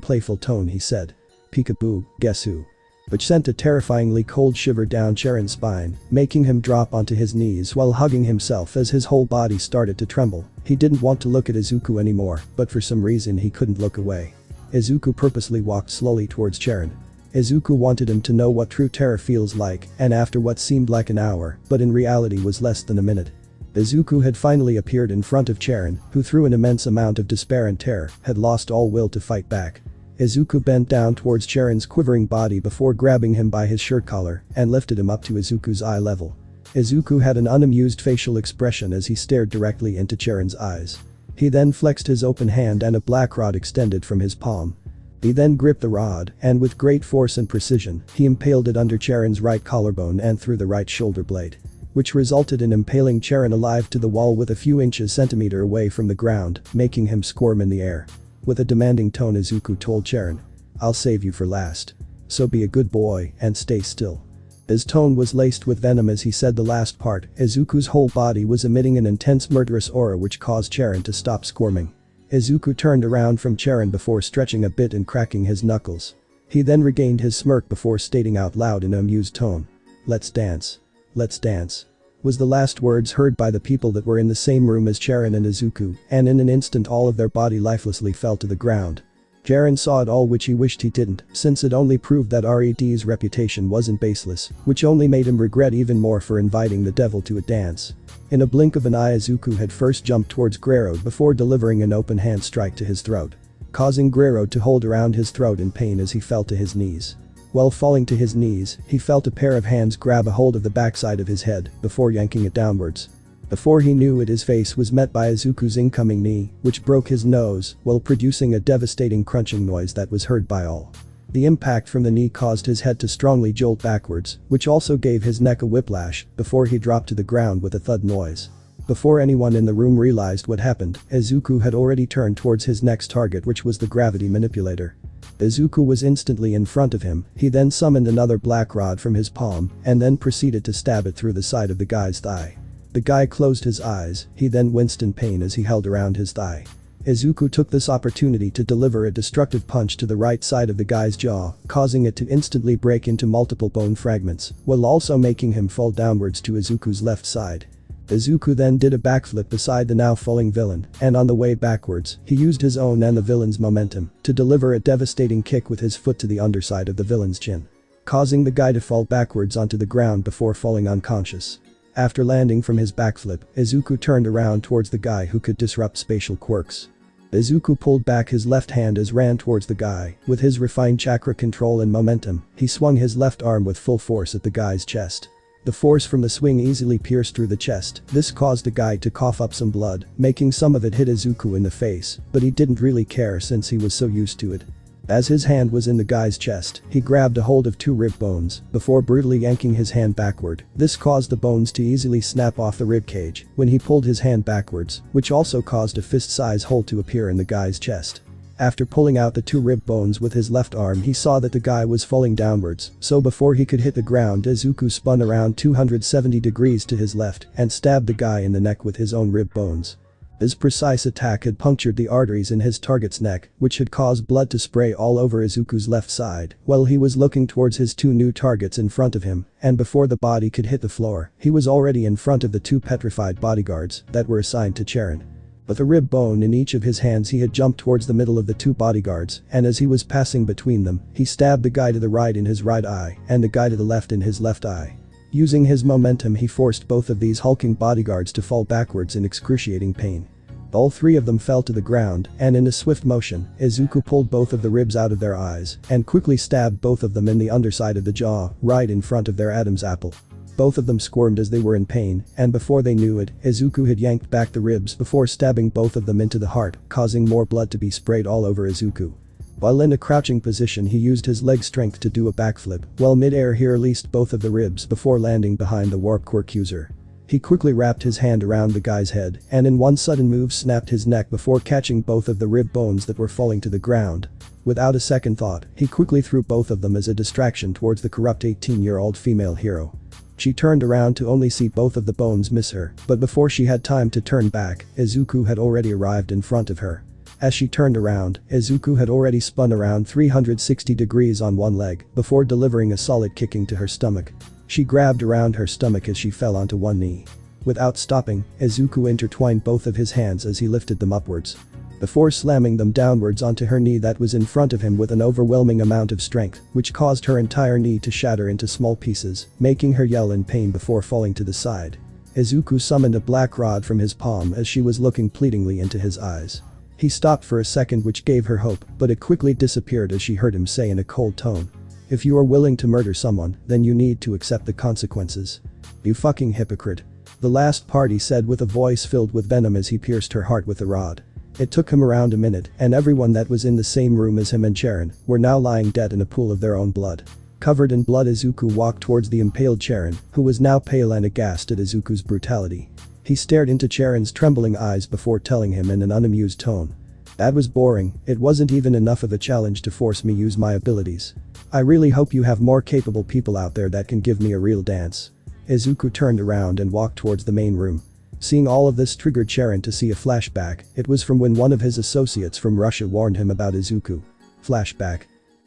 playful tone he said, "Peekaboo, guess who?" Which sent a terrifyingly cold shiver down Charon's spine, making him drop onto his knees while hugging himself as his whole body started to tremble. He didn't want to look at Izuku anymore, but for some reason he couldn't look away. Izuku purposely walked slowly towards Charon. Izuku wanted him to know what true terror feels like, and after what seemed like an hour, but in reality was less than a minute, Izuku had finally appeared in front of Charon, who through an immense amount of despair and terror, had lost all will to fight back. Izuku bent down towards Charon's quivering body before grabbing him by his shirt collar and lifted him up to Izuku's eye level. Izuku had an unamused facial expression as he stared directly into Charon's eyes. He then flexed his open hand and a black rod extended from his palm. He then gripped the rod and with great force and precision, he impaled it under Charon's right collarbone and through the right shoulder blade, which resulted in impaling Charon alive to the wall with a few inches centimeter away from the ground, making him squirm in the air. With a demanding tone Izuku told Charon, "I'll save you for last. So be a good boy and stay still." His tone was laced with venom as he said the last part. Izuku's whole body was emitting an intense murderous aura which caused Charon to stop squirming. Izuku turned around from Charon before stretching a bit and cracking his knuckles. He then regained his smirk before stating out loud in an amused tone, "Let's dance. Let's dance," was the last words heard by the people that were in the same room as Charon and Izuku, and in an instant all of their body lifelessly fell to the ground. Charon saw it all, which he wished he didn't, since it only proved that Red's reputation wasn't baseless, which only made him regret even more for inviting the devil to a dance. In a blink of an eye Izuku had first jumped towards Guerrero before delivering an open hand strike to his throat, causing Guerrero to hold around his throat in pain as he fell to his knees. While falling to his knees, he felt a pair of hands grab a hold of the backside of his head before yanking it downwards. Before he knew it, his face was met by Izuku's incoming knee, which broke his nose while producing a devastating crunching noise that was heard by all. The impact from the knee caused his head to strongly jolt backwards, which also gave his neck a whiplash before he dropped to the ground with a thud noise. Before anyone in the room realized what happened, Izuku had already turned towards his next target, which was the gravity manipulator. Izuku was instantly in front of him. He then summoned another black rod from his palm and then proceeded to stab it through the side of the guy's thigh. The guy closed his eyes, he then winced in pain as he held around his thigh. Izuku took this opportunity to deliver a destructive punch to the right side of the guy's jaw, causing it to instantly break into multiple bone fragments, while also making him fall downwards to Izuku's left side. Izuku then did a backflip beside the now falling villain, and on the way backwards, he used his own and the villain's momentum to deliver a devastating kick with his foot to the underside of the villain's chin, causing the guy to fall backwards onto the ground before falling unconscious. After landing from his backflip, Izuku turned around towards the guy who could disrupt spatial quirks. Izuku pulled back his left hand as ran towards the guy. With his refined chakra control and momentum, he swung his left arm with full force at the guy's chest. The force from the swing easily pierced through the chest. This caused the guy to cough up some blood, making some of it hit Izuku in the face, but he didn't really care since he was so used to it. As his hand was in the guy's chest, he grabbed a hold of two rib bones before brutally yanking his hand backward. This caused the bones to easily snap off the rib cage when he pulled his hand backwards, which also caused a fist-size hole to appear in the guy's chest. After pulling out the two rib bones with his left arm, he saw that the guy was falling downwards, so before he could hit the ground, Izuku spun around 270 degrees to his left and stabbed the guy in the neck with his own rib bones. His precise attack had punctured the arteries in his target's neck, which had caused blood to spray all over Izuku's left side while he was looking towards his two new targets in front of him, and before the body could hit the floor, he was already in front of the two petrified bodyguards that were assigned to Charon. With a rib bone in each of his hands, he had jumped towards the middle of the two bodyguards, and as he was passing between them, he stabbed the guy to the right in his right eye and the guy to the left in his left eye. Using his momentum, he forced both of these hulking bodyguards to fall backwards in excruciating pain. All three of them fell to the ground, and in a swift motion, Izuku pulled both of the ribs out of their eyes and quickly stabbed both of them in the underside of the jaw, right in front of their Adam's apple. Both of them squirmed as they were in pain, and before they knew it, Izuku had yanked back the ribs before stabbing both of them into the heart, causing more blood to be sprayed all over Izuku. While in a crouching position, he used his leg strength to do a backflip. While mid-air, he released both of the ribs before landing behind the warp quirk user. He quickly wrapped his hand around the guy's head and in one sudden move snapped his neck before catching both of the rib bones that were falling to the ground. Without a second thought, he quickly threw both of them as a distraction towards the corrupt 18-year-old female hero. She turned around to only see both of the bones miss her, but before she had time to turn back, Izuku had already arrived in front of her. As she turned around, Izuku had already spun around 360 degrees on one leg before delivering a solid kicking to her stomach. She grabbed around her stomach as she fell onto one knee. Without stopping, Izuku intertwined both of his hands as he lifted them upwards, before slamming them downwards onto her knee that was in front of him with an overwhelming amount of strength, which caused her entire knee to shatter into small pieces, making her yell in pain before falling to the side. Izuku summoned a black rod from his palm as she was looking pleadingly into his eyes. He stopped for a second, which gave her hope, but it quickly disappeared as she heard him say in a cold tone, "If you are willing to murder someone, then you need to accept the consequences. You fucking hypocrite." The last part he said with a voice filled with venom as he pierced her heart with the rod. It took him around a minute, and everyone that was in the same room as him and Charon were now lying dead in a pool of their own blood. Covered in blood, Izuku walked towards the impaled Charon, who was now pale and aghast at Izuku's brutality. He stared into Charon's trembling eyes before telling him in an unamused tone, "That was boring. It wasn't even enough of a challenge to force me use my abilities. I really hope you have more capable people out there that can give me a real dance." Izuku turned around and walked towards the main room. Seeing all of this triggered Charon to see a flashback. It was from when one of his associates from Russia warned him about Izuku. Flashback.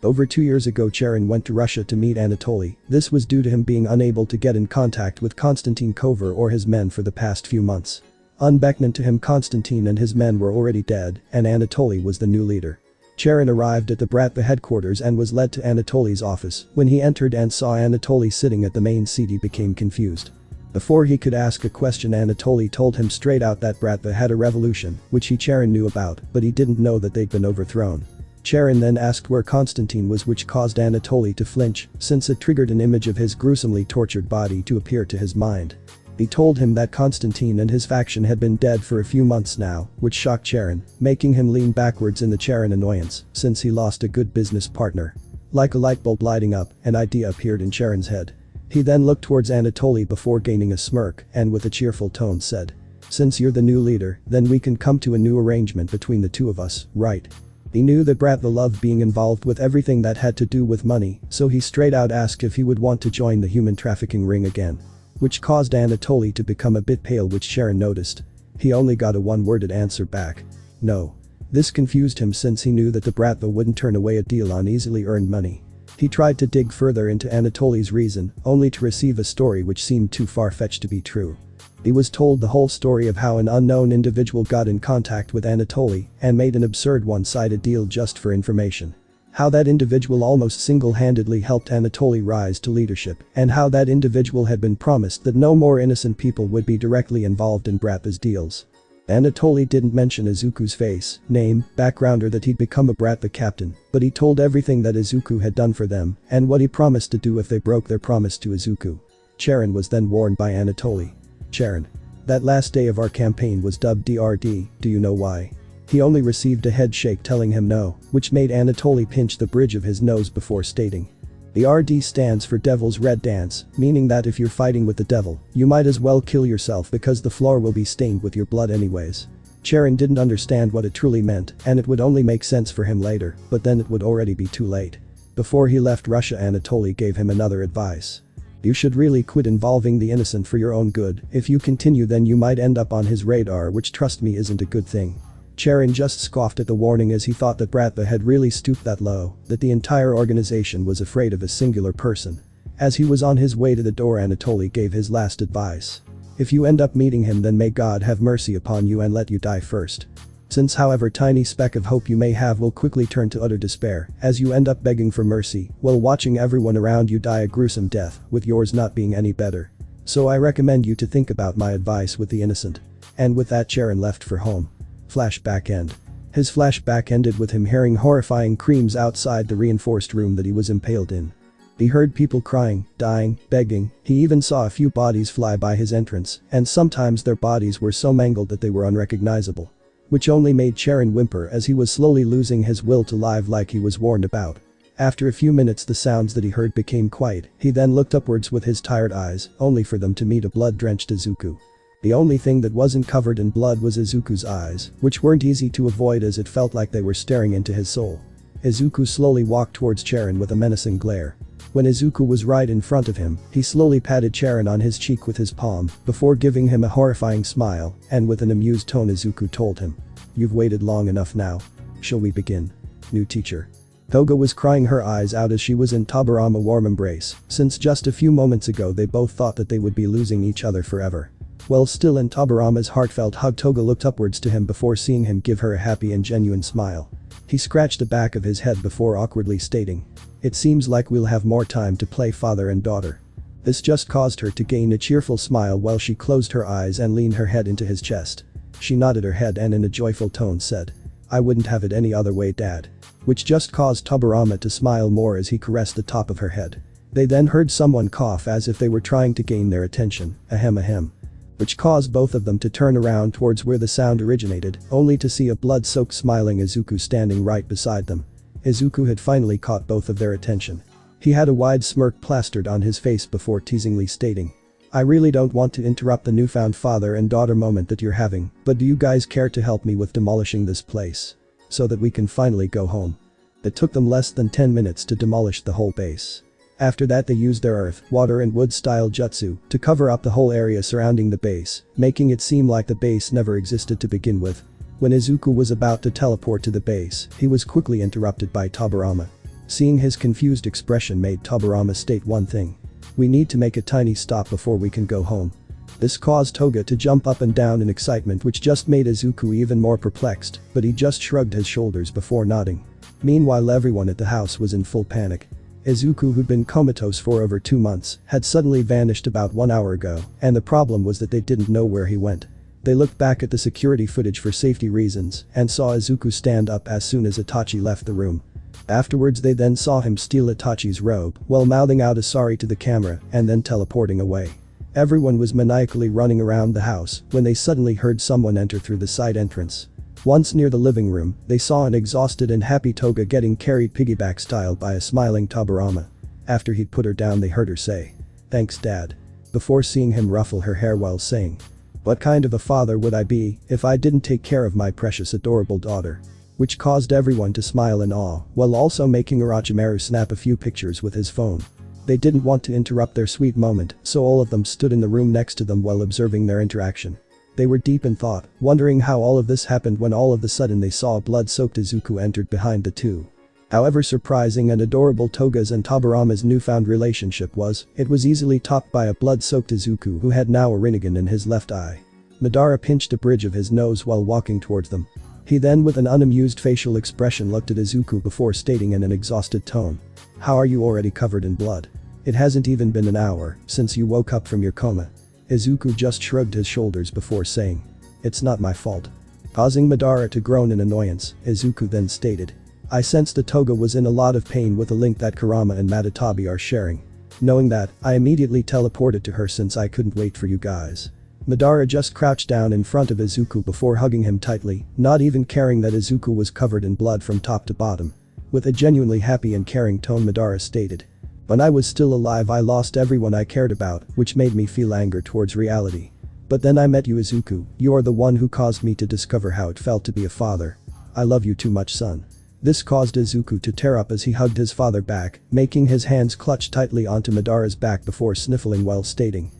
Over 2 years ago, Charon went to Russia to meet Anatoly. This was due to him being unable to get in contact with Konstantin Kovar or his men for the past few months. Unbeknown to him, Konstantin and his men were already dead, and Anatoly was the new leader. Charon arrived at the Bratva headquarters and was led to Anatoly's office. When he entered and saw Anatoly sitting at the main seat, he became confused. Before he could ask a question, Anatoly told him straight out that Bratva had a revolution, which Charon knew about, but he didn't know that they'd been overthrown. Charon then asked where Konstantin was, which caused Anatoly to flinch, since it triggered an image of his gruesomely tortured body to appear to his mind. He told him that Konstantin and his faction had been dead for a few months now, which shocked Charon, making him lean backwards in the Charon annoyance, since he lost a good business partner. Like a light bulb lighting up, an idea appeared in Charon's head. He then looked towards Anatoly before gaining a smirk and with a cheerful tone said. Since you're the new leader, then we can come to a new arrangement between the two of us, right? He knew that Bratva loved being involved with everything that had to do with money, so he straight out asked if he would want to join the human trafficking ring again. Which caused Anatoly to become a bit pale, which Charon noticed. He only got a one-worded answer back. No. This confused him since he knew that the Bratva wouldn't turn away a deal on easily earned money. He tried to dig further into Anatoly's reason, only to receive a story which seemed too far-fetched to be true. He was told the whole story of how an unknown individual got in contact with Anatoly and made an absurd one-sided deal just for information. How that individual almost single-handedly helped Anatoly rise to leadership, and how that individual had been promised that no more innocent people would be directly involved in Bratva's deals. Anatoly didn't mention Izuku's face, name, background or that he'd become a Bratva captain, but he told everything that Izuku had done for them and what he promised to do if they broke their promise to Izuku. Charon was then warned by Anatoly. Charon. That last day of our campaign was dubbed DRD, do you know why? He only received a head shake telling him no, which made Anatoly pinch the bridge of his nose before stating. The RD stands for Devil's Red Dance, meaning that if you're fighting with the devil, you might as well kill yourself because the floor will be stained with your blood anyways. Charon didn't understand what it truly meant, and it would only make sense for him later, but then it would already be too late. Before he left Russia, Anatoly gave him another advice. You should really quit involving the innocent for your own good. If you continue, then you might end up on his radar, which trust me isn't a good thing. Charon just scoffed at the warning as he thought that Bratva had really stooped that low, that the entire organization was afraid of a singular person. As he was on his way to the door, Anatoly gave his last advice. If you end up meeting him, then may God have mercy upon you and let you die first. Since however tiny speck of hope you may have will quickly turn to utter despair as you end up begging for mercy while watching everyone around you die a gruesome death, with yours not being any better. So I recommend you to think about my advice with the innocent. And with that, Charon left for home. Flashback end. His flashback ended with him hearing horrifying screams outside the reinforced room that he was impaled in. He heard people crying, dying, begging. He even saw a few bodies fly by his entrance, and sometimes their bodies were so mangled that they were unrecognizable. Which only made Charon whimper as he was slowly losing his will to live like he was warned about. After a few minutes, the sounds that he heard became quiet. He then looked upwards with his tired eyes, only for them to meet a blood-drenched Izuku. The only thing that wasn't covered in blood was Izuku's eyes, which weren't easy to avoid as it felt like they were staring into his soul. Izuku slowly walked towards Charon with a menacing glare. When Izuku was right in front of him, he slowly patted Charon on his cheek with his palm, before giving him a horrifying smile, and with an amused tone Izuku told him. You've waited long enough now. Shall we begin? New teacher. Toga was crying her eyes out as she was in Tobirama's warm embrace, since just a few moments ago they both thought that they would be losing each other forever. While still in Tobirama's heartfelt hug, Toga looked upwards to him before seeing him give her a happy and genuine smile. He scratched the back of his head before awkwardly stating. It seems like we'll have more time to play father and daughter. This just caused her to gain a cheerful smile while she closed her eyes and leaned her head into his chest. She nodded her head and in a joyful tone said. I wouldn't have it any other way, Dad. Which just caused Tobirama to smile more as he caressed the top of her head. They then heard someone cough as if they were trying to gain their attention, ahem. Which caused both of them to turn around towards where the sound originated, only to see a blood-soaked smiling Izuku standing right beside them. Izuku had finally caught both of their attention. He had a wide smirk plastered on his face before teasingly stating. I really don't want to interrupt the newfound father and daughter moment that you're having, but do you guys care to help me with demolishing this place? So that we can finally go home. It took them less than 10 minutes to demolish the whole base. After that, they used their earth, water and wood style jutsu to cover up the whole area surrounding the base, making it seem like the base never existed to begin with. When Izuku was about to teleport to the base, he was quickly interrupted by Tobirama. Seeing his confused expression made Tobirama state one thing. We need to make a tiny stop before we can go home. This caused Toga to jump up and down in excitement, which just made Izuku even more perplexed, but he just shrugged his shoulders before nodding. Meanwhile, everyone at the house was in full panic. Izuku, who'd been comatose for over 2 months, had suddenly vanished about 1 hour ago, and the problem was that they didn't know where he went. They looked back at the security footage for safety reasons and saw Izuku stand up as soon as Itachi left the room. Afterwards, they then saw him steal Itachi's robe while mouthing out a sorry to the camera and then teleporting away. Everyone was maniacally running around the house when they suddenly heard someone enter through the side entrance. Once near the living room, they saw an exhausted and happy Toga getting carried piggyback style by a smiling Tobirama. After he'd put her down they heard her say, "Thanks dad," before seeing him ruffle her hair while saying, "What kind of a father would I be if I didn't take care of my precious adorable daughter?" Which caused everyone to smile in awe, while also making Orochimaru snap a few pictures with his phone. They didn't want to interrupt their sweet moment, so all of them stood in the room next to them while observing their interaction. They were deep in thought, wondering how all of this happened when all of a sudden they saw a blood-soaked Izuku entered behind the two. However surprising and adorable Toga's and Tobirama's newfound relationship was, it was easily topped by a blood-soaked Izuku who had now a Rinnegan in his left eye. Madara pinched the bridge of his nose while walking towards them. He then with an unamused facial expression looked at Izuku before stating in an exhausted tone, "How are you already covered in blood? It hasn't even been an hour since you woke up from your coma." Izuku just shrugged his shoulders before saying, "It's not my fault." Causing Madara to groan in annoyance, Izuku then stated, "I sensed the Toga was in a lot of pain with the link that Kurama and Madatabi are sharing. Knowing that, I immediately teleported to her since I couldn't wait for you guys." Madara just crouched down in front of Izuku before hugging him tightly, not even caring that Izuku was covered in blood from top to bottom. With a genuinely happy and caring tone Madara stated, "When I was still alive I lost everyone I cared about, which made me feel anger towards reality. But then I met you Izuku, you are the one who caused me to discover how it felt to be a father. I love you too much son." This caused Izuku to tear up as he hugged his father back, making his hands clutch tightly onto Madara's back before sniffling while stating,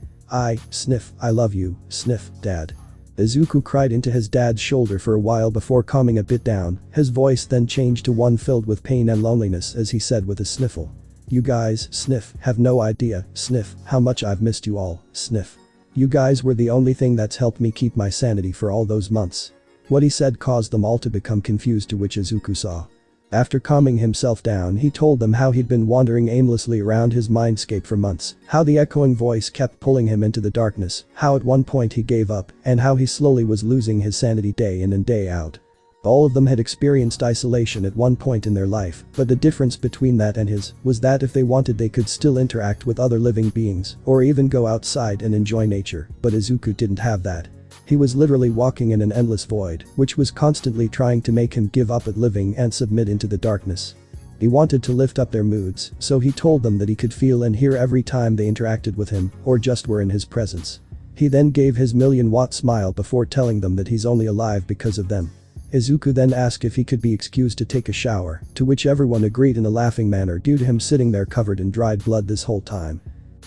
Sniff, I love you, sniff, dad." Izuku cried into his dad's shoulder for a while before calming a bit down, his voice then changed to one filled with pain and loneliness as he said with a sniffle, "You guys, sniff, have no idea, sniff, how much I've missed you all, sniff. You guys were the only thing that's helped me keep my sanity for all those months." What he said caused them all to become confused, to which Izuku saw. After calming himself down he told them how he'd been wandering aimlessly around his mindscape for months, how the echoing voice kept pulling him into the darkness, how at one point he gave up, and how he slowly was losing his sanity day in and day out. All of them had experienced isolation at one point in their life, but the difference between that and his was that if they wanted they could still interact with other living beings, or even go outside and enjoy nature, but Izuku didn't have that. He was literally walking in an endless void, which was constantly trying to make him give up at living and submit into the darkness. He wanted to lift up their moods, so he told them that he could feel and hear every time they interacted with him, or just were in his presence. He then gave his million-watt smile before telling them that he's only alive because of them. Izuku then asked if he could be excused to take a shower, to which everyone agreed in a laughing manner due to him sitting there covered in dried blood this whole time.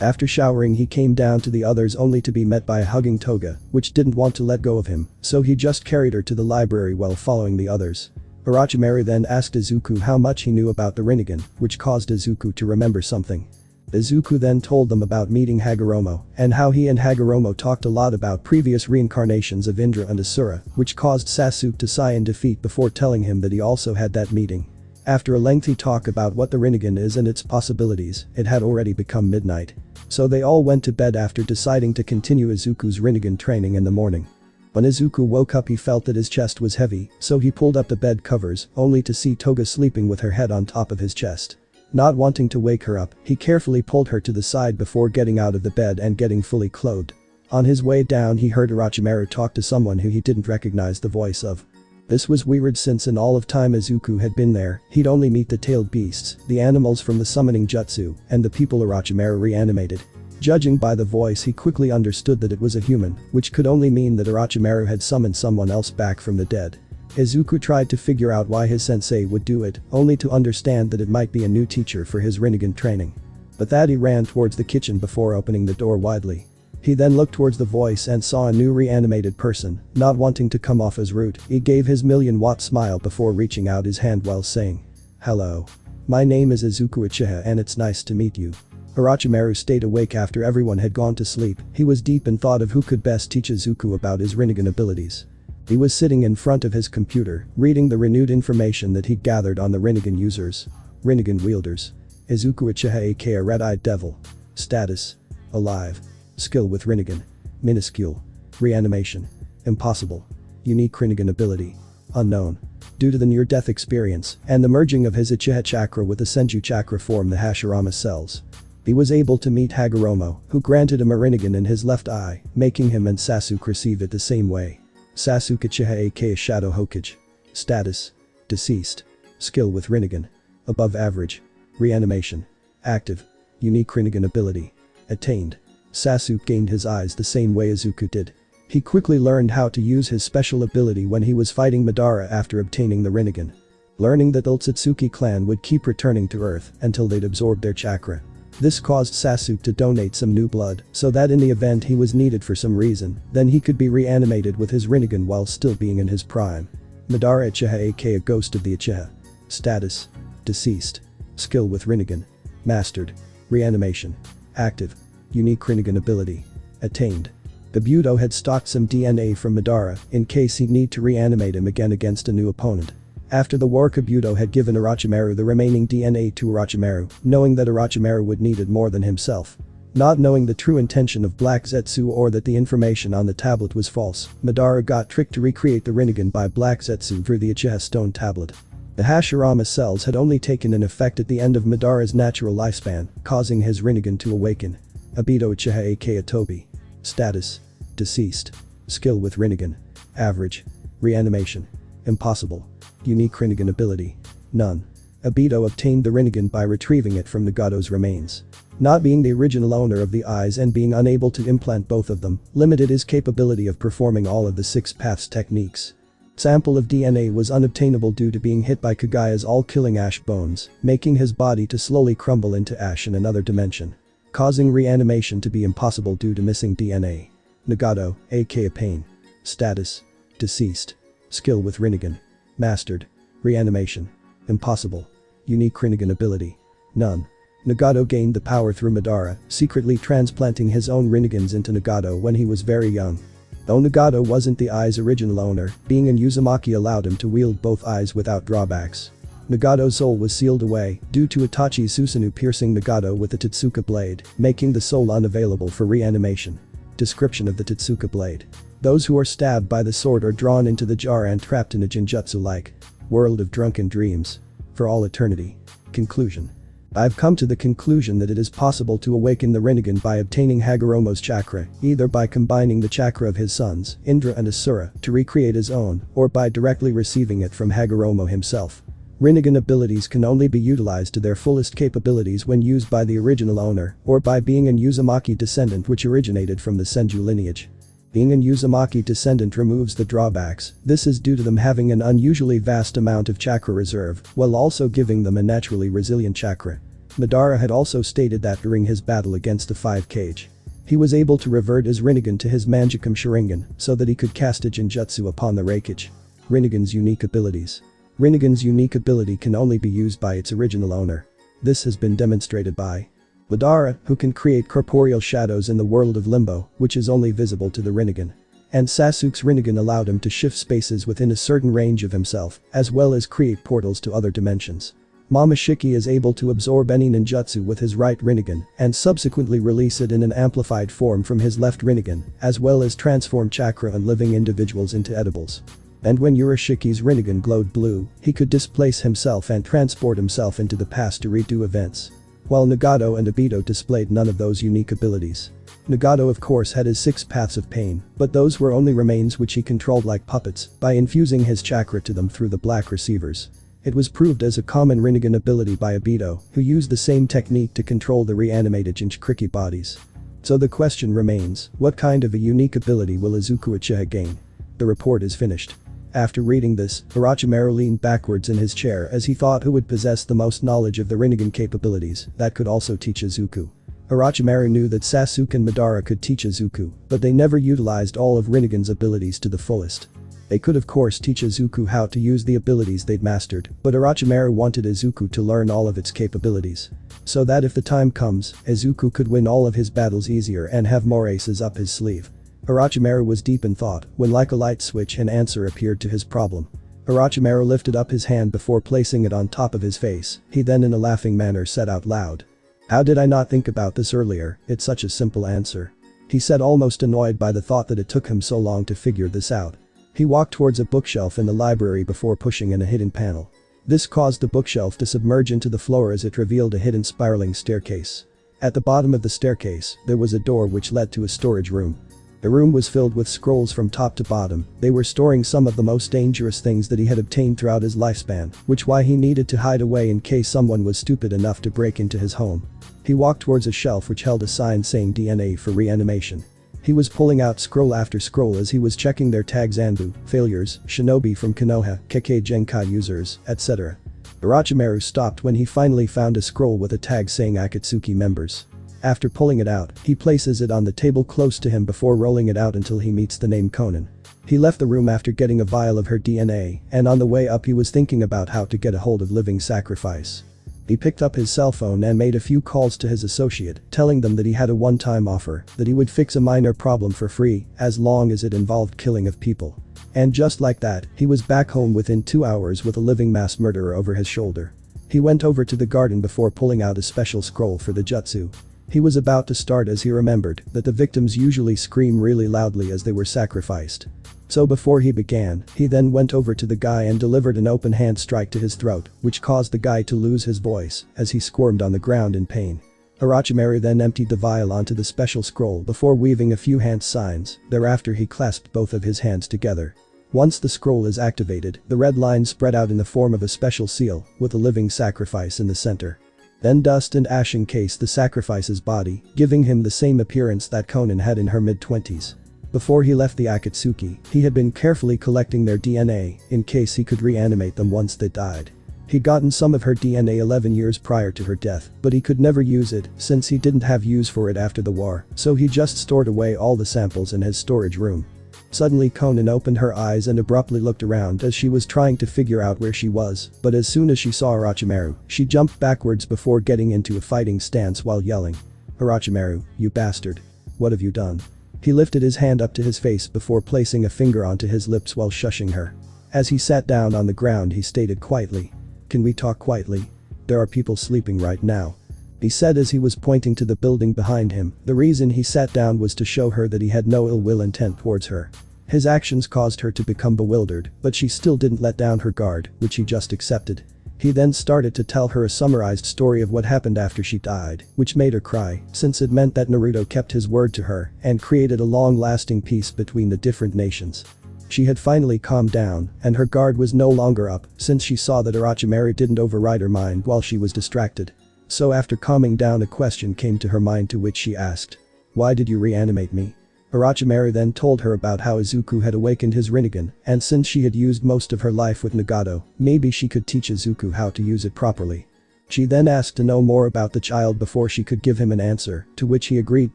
After showering he came down to the others only to be met by a hugging Toga, which didn't want to let go of him, so he just carried her to the library while following the others. Orochimaru then asked Izuku how much he knew about the Rinnegan, which caused Izuku to remember something. Izuku then told them about meeting Hagoromo, and how he and Hagoromo talked a lot about previous reincarnations of Indra and Asura, which caused Sasuke to sigh in defeat before telling him that he also had that meeting. After a lengthy talk about what the Rinnegan is and its possibilities, it had already become midnight. So they all went to bed after deciding to continue Izuku's Rinnegan training in the morning. When Izuku woke up he felt that his chest was heavy, so he pulled up the bed covers, only to see Toga sleeping with her head on top of his chest. Not wanting to wake her up, he carefully pulled her to the side before getting out of the bed and getting fully clothed. On his way down he heard Orochimaru talk to someone who he didn't recognize the voice of. This was weird since in all of time Izuku had been there, he'd only meet the tailed beasts, the animals from the summoning jutsu, and the people Orochimaru reanimated. Judging by the voice he quickly understood that it was a human, which could only mean that Orochimaru had summoned someone else back from the dead. Izuku tried to figure out why his sensei would do it, only to understand that it might be a new teacher for his Rinnegan training. But that he ran towards the kitchen before opening the door widely. He then looked towards the voice and saw a new reanimated person, not wanting to come off as rude, he gave his million-watt smile before reaching out his hand while saying, "Hello. My name is Izuku Uchiha and it's nice to meet you." Orochimaru stayed awake after everyone had gone to sleep, he was deep in thought of who could best teach Izuku about his Rinnegan abilities. He was sitting in front of his computer, reading the renewed information that he'd gathered on the Rinnegan users. Rinnegan wielders. Izuku Uchiha aka Red-Eyed Devil. Status. Alive. Skill with Rinnegan. Minuscule. Reanimation. Impossible. Unique Rinnegan ability. Unknown. Due to the near-death experience and the merging of his Uchiha chakra with the Senju chakra form the Hashirama cells. He was able to meet Hagoromo, who granted him a Rinnegan in his left eye, making him and Sasuke receive it the same way. Sasuke Uchiha aka Shadow Hokage. Status: deceased. Skill with Rinnegan: above average. Reanimation: active. Unique Rinnegan ability: attained. Sasuke gained his eyes the same way Izuku did. He quickly learned how to use his special ability when he was fighting Madara after obtaining the Rinnegan. Learning that the Otsutsuki clan would keep returning to Earth until they'd absorbed their chakra. This caused Sasuke to donate some new blood so that in the event he was needed for some reason, then he could be reanimated with his Rinnegan while still being in his prime. Madara Uchiha aka Ghost of the Uchiha. Status: deceased. Skill with Rinnegan: mastered. Reanimation: active. Unique Rinnegan ability: attained. Kabuto had stocked some DNA from Madara in case he'd need to reanimate him again against a new opponent. After the war, Kabuto had given Orochimaru the remaining DNA to Orochimaru, knowing that Orochimaru would need it more than himself. Not knowing the true intention of Black Zetsu or that the information on the tablet was false, Madara got tricked to recreate the Rinnegan by Black Zetsu through the Uchiha stone tablet. The Hashirama cells had only taken an effect at the end of Madara's natural lifespan, causing his Rinnegan to awaken. Obito Uchiha aka Tobi. Status: deceased. Skill with Rinnegan: average. Reanimation: impossible. Unique Rinnegan ability: none. Obito obtained the Rinnegan by retrieving it from Nagado's remains. Not being the original owner of the eyes and being unable to implant both of them, limited his capability of performing all of the 6 paths techniques. Sample of DNA was unobtainable due to being hit by Kagaya's all-killing ash bones, making his body to slowly crumble into ash in another dimension. Causing reanimation to be impossible due to missing DNA. Nagado, aka Pain. Status: deceased. Skill with Rinnegan: mastered. Reanimation: impossible. Unique Rinnegan ability: none. Nagado gained the power through Madara, secretly transplanting his own Rinnegans into Nagado when he was very young. Though Nagado wasn't the eye's original owner, being an Uzumaki allowed him to wield both eyes without drawbacks. Nagado's soul was sealed away due to Itachi Susanoo piercing Nagado with the Totsuka blade, making the soul unavailable for reanimation. Description of the Totsuka blade: those who are stabbed by the sword are drawn into the jar and trapped in a Genjutsu-like world of drunken dreams for all eternity. Conclusion: I've come to the conclusion that it is possible to awaken the Rinnegan by obtaining Hagoromo's chakra, either by combining the chakra of his sons, Indra and Asura, to recreate his own, or by directly receiving it from Hagoromo himself. Rinnegan abilities can only be utilized to their fullest capabilities when used by the original owner, or by being an Uzumaki descendant which originated from the Senju lineage. Being an Uzumaki descendant removes the drawbacks. This is due to them having an unusually vast amount of chakra reserve, while also giving them a naturally resilient chakra. Madara had also stated that during his battle against the 5 Cage, he was able to revert his Rinnegan to his Mangekyou Sharingan so that he could cast a Genjutsu upon the Raikage. Rinnegan's unique abilities. Rinnegan's unique ability can only be used by its original owner. This has been demonstrated by Madara, who can create corporeal shadows in the world of Limbo, which is only visible to the Rinnegan. And Sasuke's Rinnegan allowed him to shift spaces within a certain range of himself, as well as create portals to other dimensions. Momoshiki is able to absorb any ninjutsu with his right Rinnegan and subsequently release it in an amplified form from his left Rinnegan, as well as transform chakra on living individuals into edibles. And when Urashiki's Rinnegan glowed blue, he could displace himself and transport himself into the past to redo events. While Nagado and Obito displayed none of those unique abilities. Nagado of course had his 6 paths of pain, but those were only remains which he controlled like puppets by infusing his chakra to them through the black receivers. It was proved as a common Rinnegan ability by Obito, who used the same technique to control the reanimated Jinchuriki bodies. So the question remains, what kind of a unique ability will Izuku Uchiha gain? The report is finished. After reading this, Orochimaru leaned backwards in his chair as he thought who would possess the most knowledge of the Rinnegan capabilities that could also teach Izuku. Orochimaru knew that Sasuke and Madara could teach Izuku, but they never utilized all of Rinnegan's abilities to the fullest. They could of course teach Izuku how to use the abilities they'd mastered, but Orochimaru wanted Izuku to learn all of its capabilities. So that if the time comes, Izuku could win all of his battles easier and have more aces up his sleeve. Orochimaru was deep in thought when like a light switch an answer appeared to his problem. Orochimaru lifted up his hand before placing it on top of his face. He then in a laughing manner said out loud, "How did I not think about this earlier? It's such a simple answer." He said, almost annoyed by the thought that it took him so long to figure this out. He walked towards a bookshelf in the library before pushing in a hidden panel. This caused the bookshelf to submerge into the floor as it revealed a hidden spiraling staircase. At the bottom of the staircase, there was a door which led to a storage room. The room was filled with scrolls from top to bottom. They were storing some of the most dangerous things that he had obtained throughout his lifespan, which why he needed to hide away in case someone was stupid enough to break into his home. He walked towards a shelf which held a sign saying DNA for reanimation. He was pulling out scroll after scroll as he was checking their tags: Anbu, failures, shinobi from Konoha, Kekkei Genkai users, etc. Orochimaru stopped when he finally found a scroll with a tag saying Akatsuki members. After pulling it out, he places it on the table close to him before rolling it out until he meets the name Conan. He left the room after getting a vial of her DNA, and on the way up he was thinking about how to get a hold of living sacrifice. He picked up his cell phone and made a few calls to his associate, telling them that he had a one-time offer, that he would fix a minor problem for free, as long as it involved killing of people. And just like that, he was back home within 2 hours with a living mass murderer over his shoulder. He went over to the garden before pulling out a special scroll for the jutsu. He was about to start as he remembered that the victims usually scream really loudly as they were sacrificed. So before he began, he then went over to the guy and delivered an open hand strike to his throat, which caused the guy to lose his voice as he squirmed on the ground in pain. Orochimaru then emptied the vial onto the special scroll before weaving a few hand signs. Thereafter he clasped both of his hands together. Once the scroll is activated, the red line spread out in the form of a special seal, with a living sacrifice in the center. Then dust and ash encased the sacrifice's body, giving him the same appearance that Conan had in her mid-20s. Before he left the Akatsuki, he had been carefully collecting their DNA, in case he could reanimate them once they died. He'd gotten some of her DNA 11 years prior to her death, but he could never use it since he didn't have use for it after the war, so he just stored away all the samples in his storage room. Suddenly Conan opened her eyes and abruptly looked around as she was trying to figure out where she was, but as soon as she saw Orochimaru, she jumped backwards before getting into a fighting stance while yelling. "Orochimaru, you bastard. What have you done?" He lifted his hand up to his face before placing a finger onto his lips while shushing her. As he sat down on the ground he stated quietly, "Can we talk quietly? There are people sleeping right now," he said as he was pointing to the building behind him. The reason he sat down was to show her that he had no ill will intent towards her. His actions caused her to become bewildered, but she still didn't let down her guard, which he just accepted. He then started to tell her a summarized story of what happened after she died, which made her cry, since it meant that Naruto kept his word to her and created a long-lasting peace between the different nations. She had finally calmed down, and her guard was no longer up since she saw that Orochimaru didn't override her mind while she was distracted. So after calming down, a question came to her mind, to which she asked, "Why did you reanimate me?" Orochimaru then told her about how Izuku had awakened his Rinnegan, and since she had used most of her life with Nagato, maybe she could teach Izuku how to use it properly. She then asked to know more about the child before she could give him an answer, to which he agreed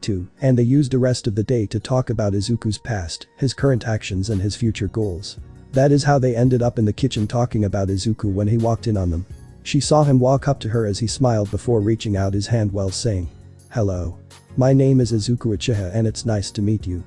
to, and they used the rest of the day to talk about Izuku's past, his current actions and his future goals. That is how they ended up in the kitchen talking about Izuku when he walked in on them. She saw him walk up to her as he smiled before reaching out his hand while saying, "Hello. My name is Izuku Uchiha and it's nice to meet you."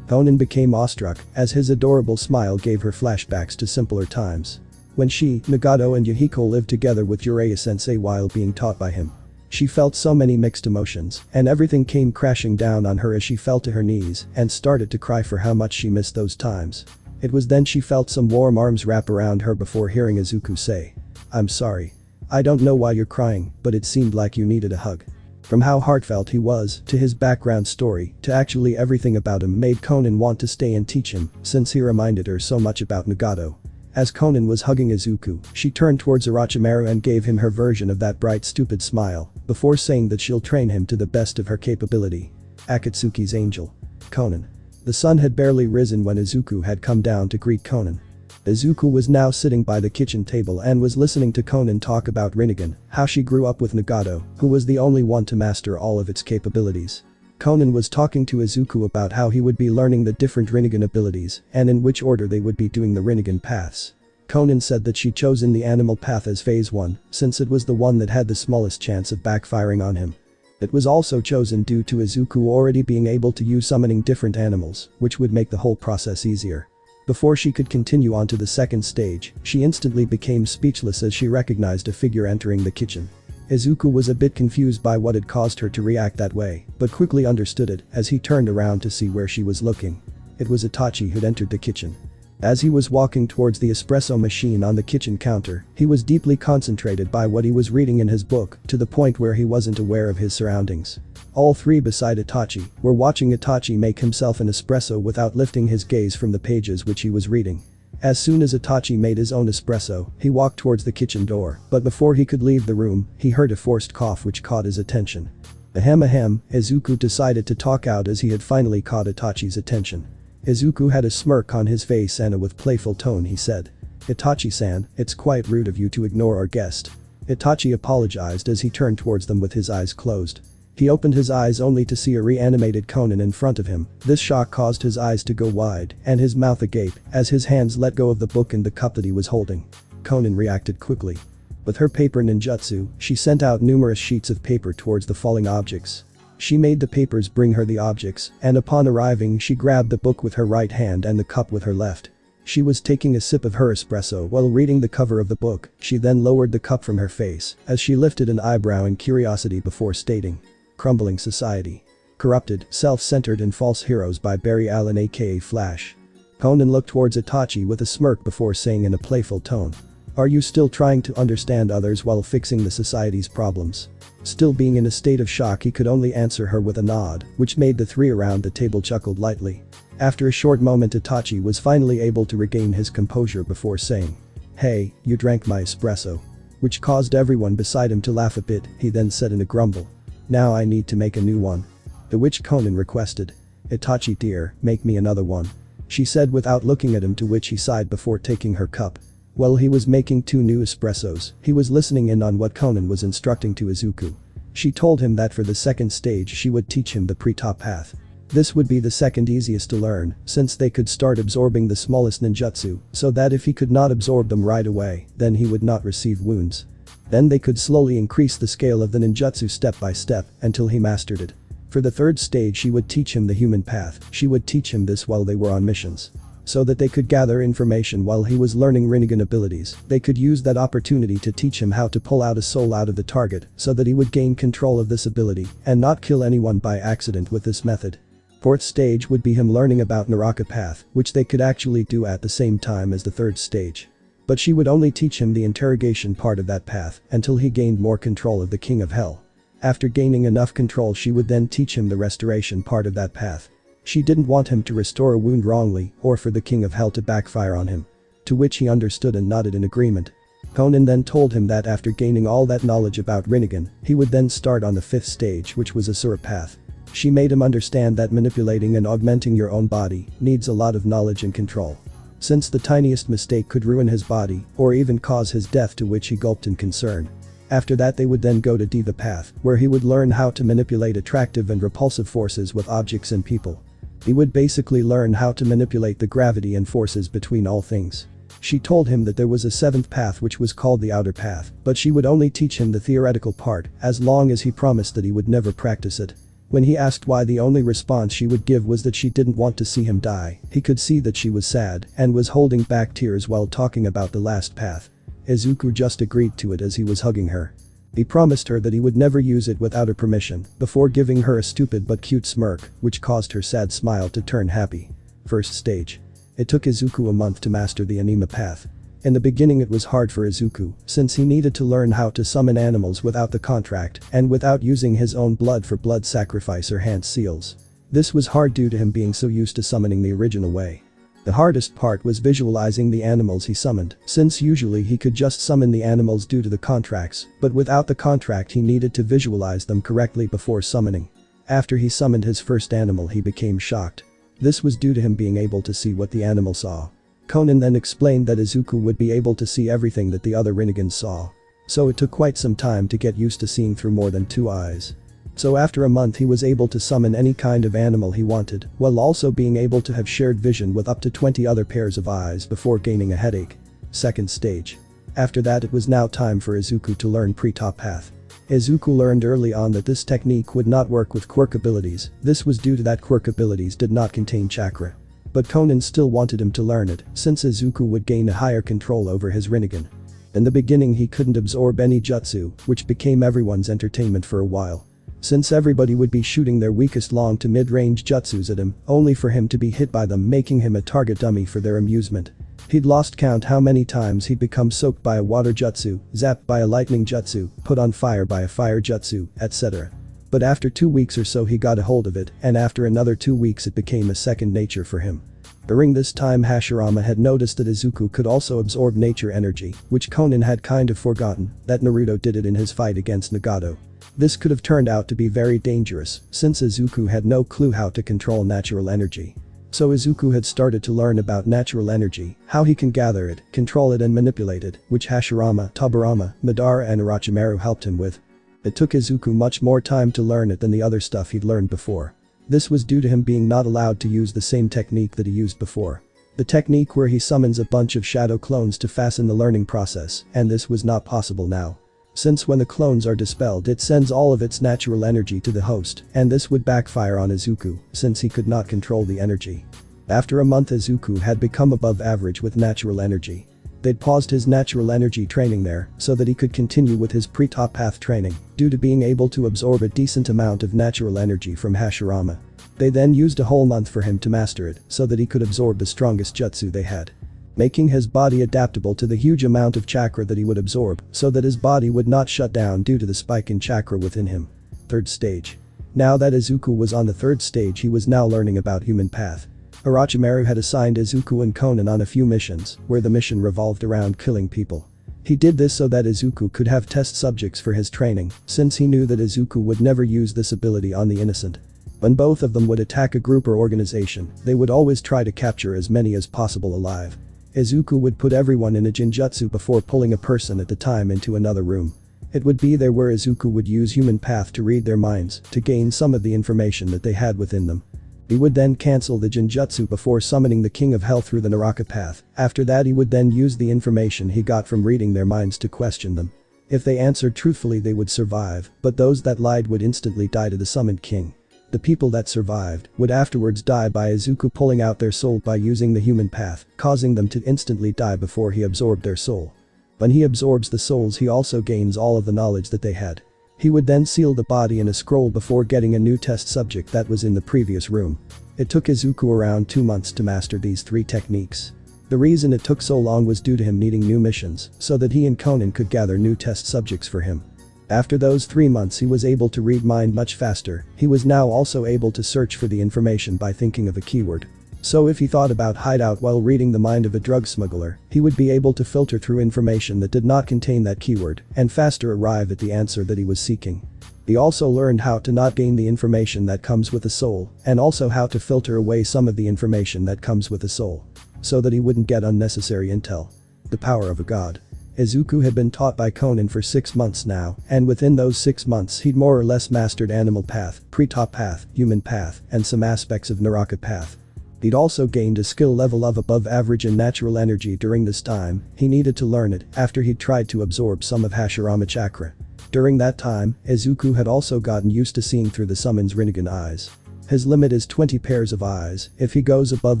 Conan became awestruck as his adorable smile gave her flashbacks to simpler times. When she, Nagato and Yahiko lived together with Jiraiya-sensei while being taught by him. She felt so many mixed emotions, and everything came crashing down on her as she fell to her knees and started to cry for how much she missed those times. It was then she felt some warm arms wrap around her before hearing Izuku say, "I'm sorry. I don't know why you're crying, but it seemed like you needed a hug." From how heartfelt he was, to his background story, to actually everything about him made Conan want to stay and teach him, since he reminded her so much about Nagato. As Conan was hugging Izuku, she turned towards Orochimaru and gave him her version of that bright stupid smile, before saying that she'll train him to the best of her capability. Akatsuki's angel. Conan. The sun had barely risen when Izuku had come down to greet Conan. Izuku was now sitting by the kitchen table and was listening to Conan talk about Rinnegan, how she grew up with Nagato, who was the only one to master all of its capabilities. Conan was talking to Izuku about how he would be learning the different Rinnegan abilities and in which order they would be doing the Rinnegan paths. Conan said that she chosen the animal path as phase 1, since it was the one that had the smallest chance of backfiring on him. It was also chosen due to Izuku already being able to use summoning different animals, which would make the whole process easier. Before she could continue on to the second stage, she instantly became speechless as she recognized a figure entering the kitchen. Izuku was a bit confused by what had caused her to react that way, but quickly understood it as he turned around to see where she was looking. It was Itachi who'd entered the kitchen. As he was walking towards the espresso machine on the kitchen counter, he was deeply concentrated by what he was reading in his book, to the point where he wasn't aware of his surroundings. All three beside Itachi were watching Itachi make himself an espresso without lifting his gaze from the pages which he was reading. As soon as Itachi made his own espresso, he walked towards the kitchen door, but before he could leave the room, he heard a forced cough which caught his attention. Ahem, Izuku decided to talk out as he had finally caught Itachi's attention. Izuku had a smirk on his face and with playful tone he said, "Itachi-san, it's quite rude of you to ignore our guest." Itachi apologized as he turned towards them with his eyes closed. He opened his eyes only to see a reanimated Conan in front of him. This shock caused his eyes to go wide and his mouth agape as his hands let go of the book and the cup that he was holding. Conan reacted quickly. With her paper ninjutsu, she sent out numerous sheets of paper towards the falling objects. She made the papers bring her the objects, and upon arriving she grabbed the book with her right hand and the cup with her left. She was taking a sip of her espresso while reading the cover of the book. She then lowered the cup from her face as she lifted an eyebrow in curiosity before stating, "Crumbling society. Corrupted, self-centered and false heroes by Barry Allen aka Flash." Conan looked towards Itachi with a smirk before saying in a playful tone, "Are you still trying to understand others while fixing the society's problems?" Still being in a state of shock, he could only answer her with a nod, which made the three around the table chuckled lightly. After a short moment, Itachi was finally able to regain his composure before saying, "Hey, you drank my espresso." Which caused everyone beside him to laugh a bit. He then said in a grumble, "Now I need to make a new one." To which Conan requested, "Itachi dear, make me another one," she said without looking at him, to which he sighed before taking her cup. While he was making 2 new espressos, he was listening in on what Conan was instructing to Izuku. She told him that for the second stage she would teach him the pre-top path. This would be the second easiest to learn, since they could start absorbing the smallest ninjutsu, so that if he could not absorb them right away, then he would not receive wounds. Then they could slowly increase the scale of the ninjutsu step by step until he mastered it. For the third stage she would teach him the human path. She would teach him this while they were on missions, so that they could gather information while he was learning Rinnegan abilities. They could use that opportunity to teach him how to pull out a soul out of the target so that he would gain control of this ability and not kill anyone by accident with this method. Fourth stage would be him learning about Naraka path, which they could actually do at the same time as the third stage. But she would only teach him the interrogation part of that path until he gained more control of the King of Hell. After gaining enough control, she would then teach him the restoration part of that path. She didn't want him to restore a wound wrongly or for the King of Hell to backfire on him. To which he understood and nodded in agreement. Conan then told him that after gaining all that knowledge about Rinnegan, he would then start on the 5th stage, which was Asura path. She made him understand that manipulating and augmenting your own body needs a lot of knowledge and control, since the tiniest mistake could ruin his body or even cause his death, to which he gulped in concern. After that they would then go to Diva path, where he would learn how to manipulate attractive and repulsive forces with objects and people. He would basically learn how to manipulate the gravity and forces between all things. She told him that there was a 7th path which was called the Outer Path, but she would only teach him the theoretical part as long as he promised that he would never practice it. When he asked why, the only response she would give was that she didn't want to see him die. He could see that she was sad and was holding back tears while talking about the last path. Izuku just agreed to it as he was hugging her. He promised her that he would never use it without her permission, before giving her a stupid but cute smirk, which caused her sad smile to turn happy. First stage. It took Izuku a month to master the Anima path. In the beginning it was hard for Izuku, since he needed to learn how to summon animals without the contract and without using his own blood for blood sacrifice or hand seals. This was hard due to him being so used to summoning the original way. The hardest part was visualizing the animals he summoned, since usually he could just summon the animals due to the contracts, but without the contract he needed to visualize them correctly before summoning. After he summoned his first animal he became shocked. This was due to him being able to see what the animal saw. Conan then explained that Izuku would be able to see everything that the other Rinnegans saw. So it took quite some time to get used to seeing through more than 2 eyes. So after a month he was able to summon any kind of animal he wanted, while also being able to have shared vision with up to 20 other pairs of eyes before gaining a headache. Second stage. After that it was now time for Izuku to learn pre-top path. Izuku learned early on that this technique would not work with quirk abilities. This was due to that quirk abilities did not contain chakra. But Conan still wanted him to learn it, since Izuku would gain a higher control over his Rinnegan. In the beginning he couldn't absorb any jutsu, which became everyone's entertainment for a while, since everybody would be shooting their weakest long to mid-range jutsus at him, only for him to be hit by them, making him a target dummy for their amusement. He'd lost count how many times he'd become soaked by a water jutsu, zapped by a lightning jutsu, put on fire by a fire jutsu, etc. But after 2 weeks or so he got a hold of it, and after another 2 weeks it became a second nature for him. During this time Hashirama had noticed that Izuku could also absorb nature energy, which Konan had kind of forgotten, that Naruto did it in his fight against Nagato. This could have turned out to be very dangerous, since Izuku had no clue how to control natural energy. So Izuku had started to learn about natural energy, how he can gather it, control it and manipulate it, which Hashirama, Tobirama, Madara and Orochimaru helped him with. It took Izuku much more time to learn it than the other stuff he'd learned before. This was due to him being not allowed to use the same technique that he used before. The technique where he summons a bunch of shadow clones to fasten the learning process, and this was not possible now. Since when the clones are dispelled it sends all of its natural energy to the host, and this would backfire on Izuku, since he could not control the energy. After a month Izuku had become above average with natural energy. They'd paused his natural energy training there, so that he could continue with his pre-top path training, due to being able to absorb a decent amount of natural energy from Hashirama. They then used a whole month for him to master it, so that he could absorb the strongest jutsu they had. Making his body adaptable to the huge amount of chakra that he would absorb, so that his body would not shut down due to the spike in chakra within him. Third stage. Now that Izuku was on the third stage he was now learning about human path. Orochimaru had assigned Izuku and Konan on a few missions, where the mission revolved around killing people. He did this so that Izuku could have test subjects for his training, since he knew that Izuku would never use this ability on the innocent. When both of them would attack a group or organization, they would always try to capture as many as possible alive. Izuku would put everyone in a jinjutsu before pulling a person at a time into another room. It would be there where Izuku would use human path to read their minds, to gain some of the information that they had within them. He would then cancel the jinjutsu before summoning the King of Hell through the Naraka path. After that he would then use the information he got from reading their minds to question them. If they answered truthfully they would survive, but those that lied would instantly die to the summoned king. The people that survived would afterwards die by Izuku pulling out their soul by using the human path, causing them to instantly die before he absorbed their soul. When he absorbs the souls he also gains all of the knowledge that they had. He would then seal the body in a scroll before getting a new test subject that was in the previous room. It took Izuku around 2 months to master these 3 techniques. The reason it took so long was due to him needing new missions, so that he and Konan could gather new test subjects for him. After those 3 months he was able to read mind much faster. He was now also able to search for the information by thinking of a keyword. So if he thought about hideout while reading the mind of a drug smuggler, he would be able to filter through information that did not contain that keyword and faster arrive at the answer that he was seeking. He also learned how to not gain the information that comes with a soul, and also how to filter away some of the information that comes with a soul, so that he wouldn't get unnecessary intel. The power of a god. Izuku had been taught by Konan for 6 months now, and within those 6 months he'd more or less mastered animal path, pre-top path, human path, and some aspects of Naraka path. He'd also gained a skill level of above average in natural energy during this time. He needed to learn it after he'd tried to absorb some of Hashirama chakra. During that time, Izuku had also gotten used to seeing through the summon's Rinnegan eyes. His limit is 20 pairs of eyes. If he goes above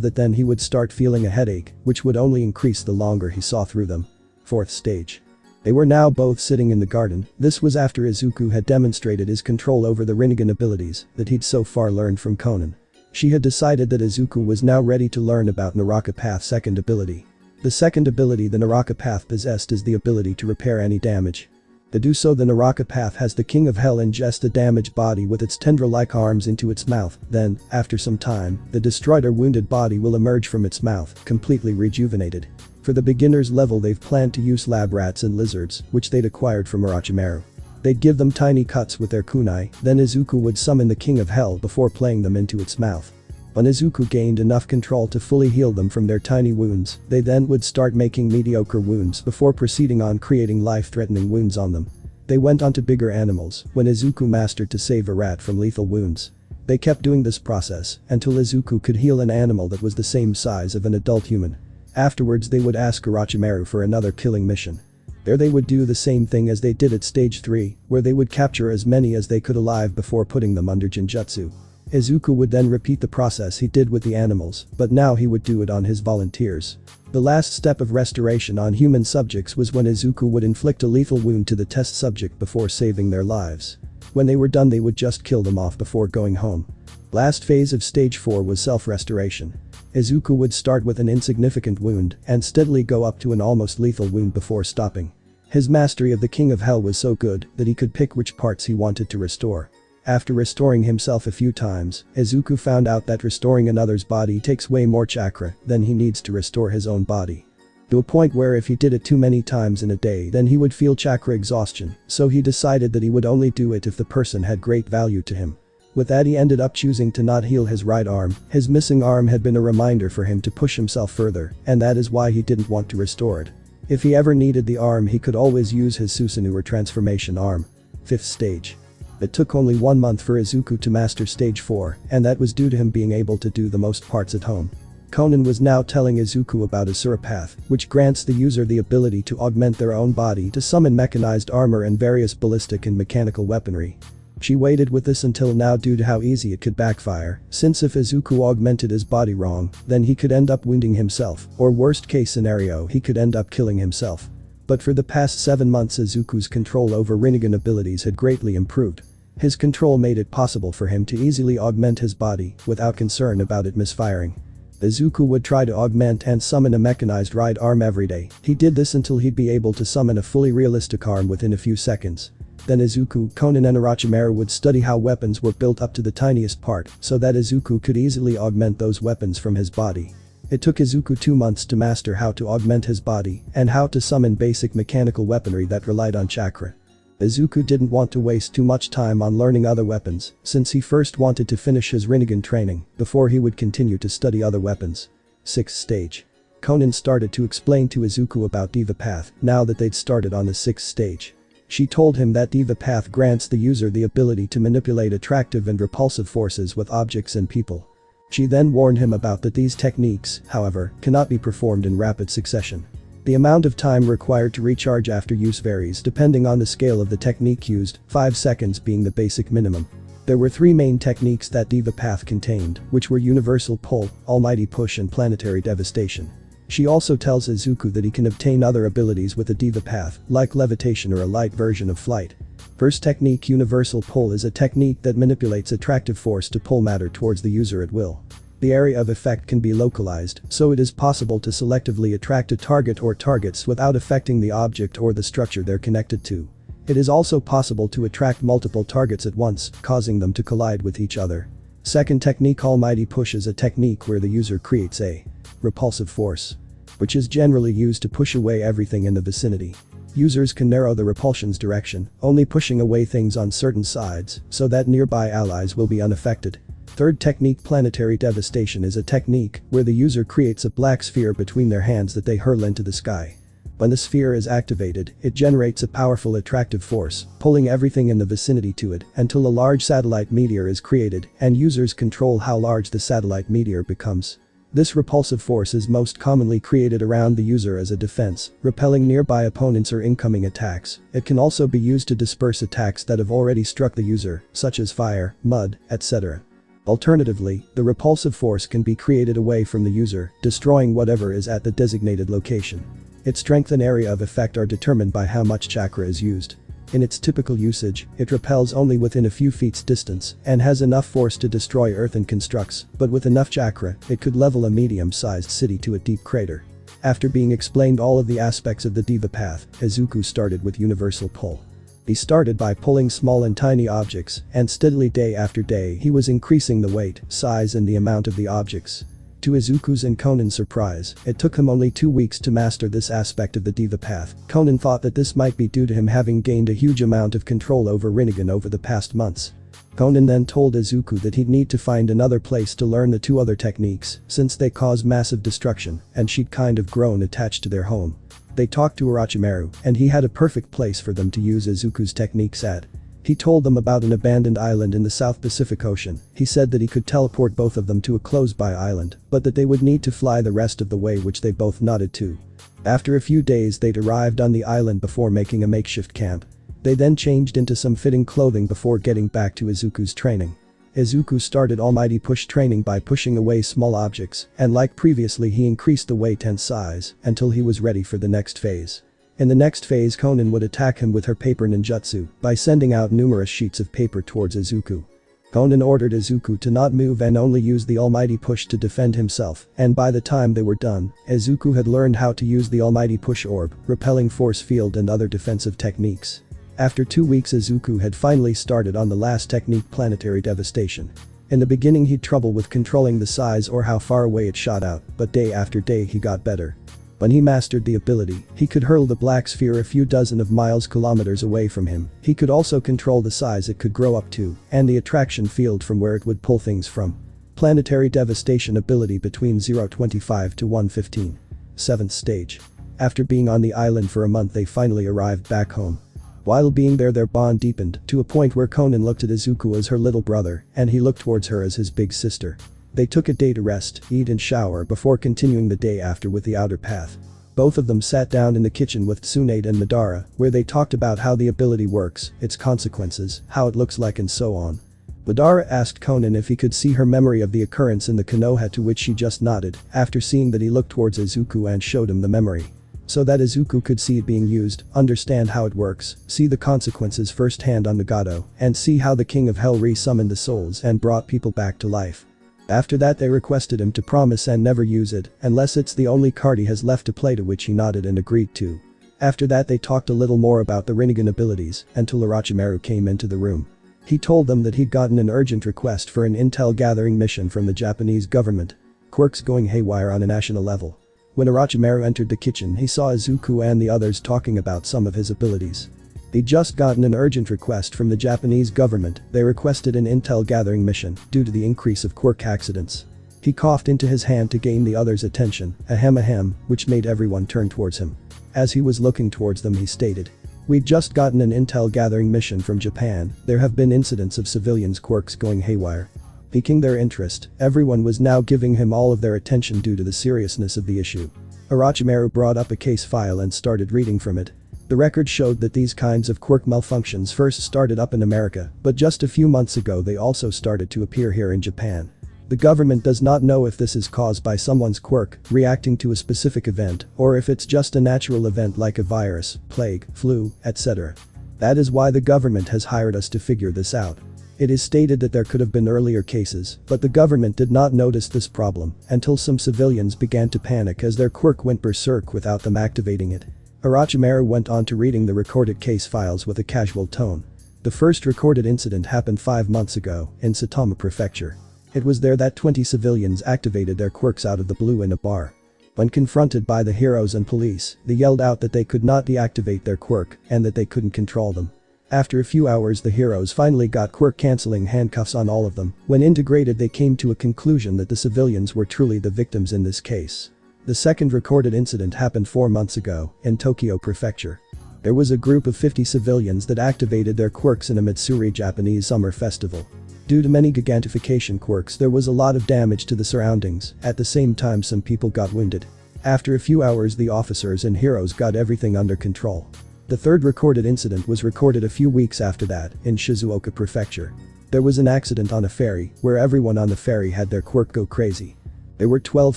that then he would start feeling a headache, which would only increase the longer he saw through them. Fourth stage. They were now both sitting in the garden. This was after Izuku had demonstrated his control over the Rinnegan abilities that he'd so far learned from Konan. She had decided that Izuku was now ready to learn about Naraka Path's second ability. The second ability the Naraka Path possessed is the ability to repair any damage. To do so the Naraka Path has the King of Hell ingest the damaged body with its tendril-like arms into its mouth, then, after some time, the destroyed or wounded body will emerge from its mouth, completely rejuvenated. For the beginner's level they've planned to use lab rats and lizards, which they'd acquired from Orochimaru. They'd give them tiny cuts with their kunai, then Izuku would summon the King of Hell before playing them into its mouth. When Izuku gained enough control to fully heal them from their tiny wounds, they then would start making mediocre wounds before proceeding on creating life-threatening wounds on them. They went on to bigger animals when Izuku mastered to save a rat from lethal wounds. They kept doing this process until Izuku could heal an animal that was the same size of an adult human. Afterwards they would ask Orochimaru for another killing mission. There they would do the same thing as they did at stage 3, where they would capture as many as they could alive before putting them under Jinjutsu. Izuku would then repeat the process he did with the animals, but now he would do it on his volunteers. The last step of restoration on human subjects was when Izuku would inflict a lethal wound to the test subject before saving their lives. When they were done they would just kill them off before going home. Last phase of stage 4 was self-restoration. Izuku would start with an insignificant wound and steadily go up to an almost lethal wound before stopping. His mastery of the King of Hell was so good that he could pick which parts he wanted to restore. After restoring himself a few times, Izuku found out that restoring another's body takes way more chakra than he needs to restore his own body. To a point where if he did it too many times in a day then he would feel chakra exhaustion, so he decided that he would only do it if the person had great value to him. With that he ended up choosing to not heal his right arm. His missing arm had been a reminder for him to push himself further, and that is why he didn't want to restore it. If he ever needed the arm he could always use his Susanoo or transformation arm. 5th stage. It took only 1 month for Izuku to master stage 4, and that was due to him being able to do the most parts at home. Conan was now telling Izuku about Asura Path, which grants the user the ability to augment their own body to summon mechanized armor and various ballistic and mechanical weaponry. She waited with this until now due to how easy it could backfire, since if Izuku augmented his body wrong, then he could end up wounding himself, or worst case scenario he could end up killing himself. But for the past 7 months Izuku's control over Rinnegan abilities had greatly improved. His control made it possible for him to easily augment his body without concern about it misfiring. Izuku would try to augment and summon a mechanized right arm every day. He did this until he'd be able to summon a fully realistic arm within a few seconds. Then Izuku, Conan and Orochimaru would study how weapons were built up to the tiniest part so that Izuku could easily augment those weapons from his body. It took Izuku 2 months to master how to augment his body and how to summon basic mechanical weaponry that relied on chakra. Izuku didn't want to waste too much time on learning other weapons, since he first wanted to finish his Rinnegan training before he would continue to study other weapons. 6th stage. Conan started to explain to Izuku about Diva Path now that they'd started on the 6th stage. She told him that Diva Path grants the user the ability to manipulate attractive and repulsive forces with objects and people. She then warned him about that these techniques, however, cannot be performed in rapid succession. The amount of time required to recharge after use varies depending on the scale of the technique used, 5 seconds being the basic minimum. There were 3 main techniques that Diva Path contained, which were Universal Pull, Almighty Push and Planetary Devastation. She also tells Izuku that he can obtain other abilities with the Diva Path, like levitation or a light version of flight. First technique, Universal Pull, is a technique that manipulates attractive force to pull matter towards the user at will. The area of effect can be localized, so it is possible to selectively attract a target or targets without affecting the object or the structure they're connected to. It is also possible to attract multiple targets at once, causing them to collide with each other. Second technique, Almighty Push, is a technique where the user creates a repulsive force, which is generally used to push away everything in the vicinity. Users can narrow the repulsion's direction, only pushing away things on certain sides so that nearby allies will be unaffected. Third technique, Planetary Devastation, is a technique where the user creates a black sphere between their hands that they hurl into the sky. When the sphere is activated, it generates a powerful attractive force, pulling everything in the vicinity to it until a large satellite meteor is created and users control how large the satellite meteor becomes. This repulsive force is most commonly created around the user as a defense, repelling nearby opponents or incoming attacks. It can also be used to disperse attacks that have already struck the user, such as fire, mud, etc. Alternatively, the repulsive force can be created away from the user, destroying whatever is at the designated location. Its strength and area of effect are determined by how much chakra is used. In its typical usage, it repels only within a few feet's distance and has enough force to destroy earthen constructs, but with enough chakra, it could level a medium-sized city to a deep crater. After being explained all of the aspects of the Diva Path, Izuku started with Universal Pull. He started by pulling small and tiny objects, and steadily day after day he was increasing the weight, size and the amount of the objects. To Izuku's and Conan's surprise, it took him only 2 weeks to master this aspect of the Diva Path. Conan thought that this might be due to him having gained a huge amount of control over Rinnegan over the past months. Conan then told Izuku that he'd need to find another place to learn the 2 other techniques, since they cause massive destruction, and she'd kind of grown attached to their home. They talked to Orochimaru, and he had a perfect place for them to use Izuku's techniques at. He told them about an abandoned island in the South Pacific Ocean. He said that he could teleport both of them to a close-by island, but that they would need to fly the rest of the way, which they both nodded to. After a few days they'd arrived on the island before making a makeshift camp. They then changed into some fitting clothing before getting back to Izuku's training. Izuku started Almighty Push training by pushing away small objects, and like previously he increased the weight and size until he was ready for the next phase. In the next phase, Conan would attack him with her paper ninjutsu by sending out numerous sheets of paper towards Izuku. Conan ordered Izuku to not move and only use the Almighty Push to defend himself, and by the time they were done, Izuku had learned how to use the Almighty Push orb, repelling force field and other defensive techniques. After 2 weeks Izuku had finally started on the last technique, planetary devastation. In the beginning he'd trouble with controlling the size or how far away it shot out, but day after day he got better. When he mastered the ability, he could hurl the black sphere a few dozen of kilometers away from him. He could also control the size it could grow up to, and the attraction field from where it would pull things from. Planetary devastation ability between 0.25 to 1.15. 7th stage. After being on the island for a month they finally arrived back home. While being there their bond deepened to a point where Konan looked at Izuku as her little brother and he looked towards her as his big sister. They took a day to rest, eat and shower before continuing the day after with the outer path. Both of them sat down in the kitchen with Tsunade and Madara, where they talked about how the ability works, its consequences, how it looks like and so on. Madara asked Konan if he could see her memory of the occurrence in the Konoha, to which she just nodded, after seeing that he looked towards Izuku and showed him the memory. So that Izuku could see it being used, understand how it works, see the consequences firsthand on Nagato, and see how the King of Hell re-summoned the souls and brought people back to life. After that they requested him to promise and never use it, unless it's the only card he has left to play, to which he nodded and agreed to. After that they talked a little more about the Rinnegan abilities, until Orochimaru came into the room. He told them that he'd gotten an urgent request for an intel gathering mission from the Japanese government. Quirks going haywire on a national level. When Orochimaru entered the kitchen he saw Izuku and the others talking about some of his abilities. They'd just gotten an urgent request from the Japanese government. They requested an intel gathering mission due to the increase of quirk accidents. He coughed into his hand to gain the others' attention, ahem, which made everyone turn towards him. As he was looking towards them he stated, "We've just gotten an intel gathering mission from Japan. There have been incidents of civilians' quirks going haywire." Piquing their interest, everyone was now giving him all of their attention due to the seriousness of the issue. Orochimaru brought up a case file and started reading from it. The record showed that these kinds of quirk malfunctions first started up in America, but just a few months ago they also started to appear here in Japan. The government does not know if this is caused by someone's quirk reacting to a specific event, or if it's just a natural event like a virus, plague, flu, etc. That is why the government has hired us to figure this out. It is stated that there could have been earlier cases, but the government did not notice this problem until some civilians began to panic as their quirk went berserk without them activating it. Orochimaru went on to reading the recorded case files with a casual tone. The first recorded incident happened 5 months ago, in Saitama Prefecture. It was there that 20 civilians activated their quirks out of the blue in a bar. When confronted by the heroes and police, they yelled out that they could not deactivate their quirk and that they couldn't control them. After a few hours the heroes finally got quirk cancelling handcuffs on all of them. When integrated they came to a conclusion that the civilians were truly the victims in this case. The second recorded incident happened 4 months ago, in Tokyo Prefecture. There was a group of 50 civilians that activated their quirks in a Matsuri Japanese summer festival. Due to many gigantification quirks there was a lot of damage to the surroundings, at the same time some people got wounded. After a few hours the officers and heroes got everything under control. The third recorded incident was recorded a few weeks after that, in Shizuoka Prefecture. There was an accident on a ferry, where everyone on the ferry had their quirk go crazy. There were 12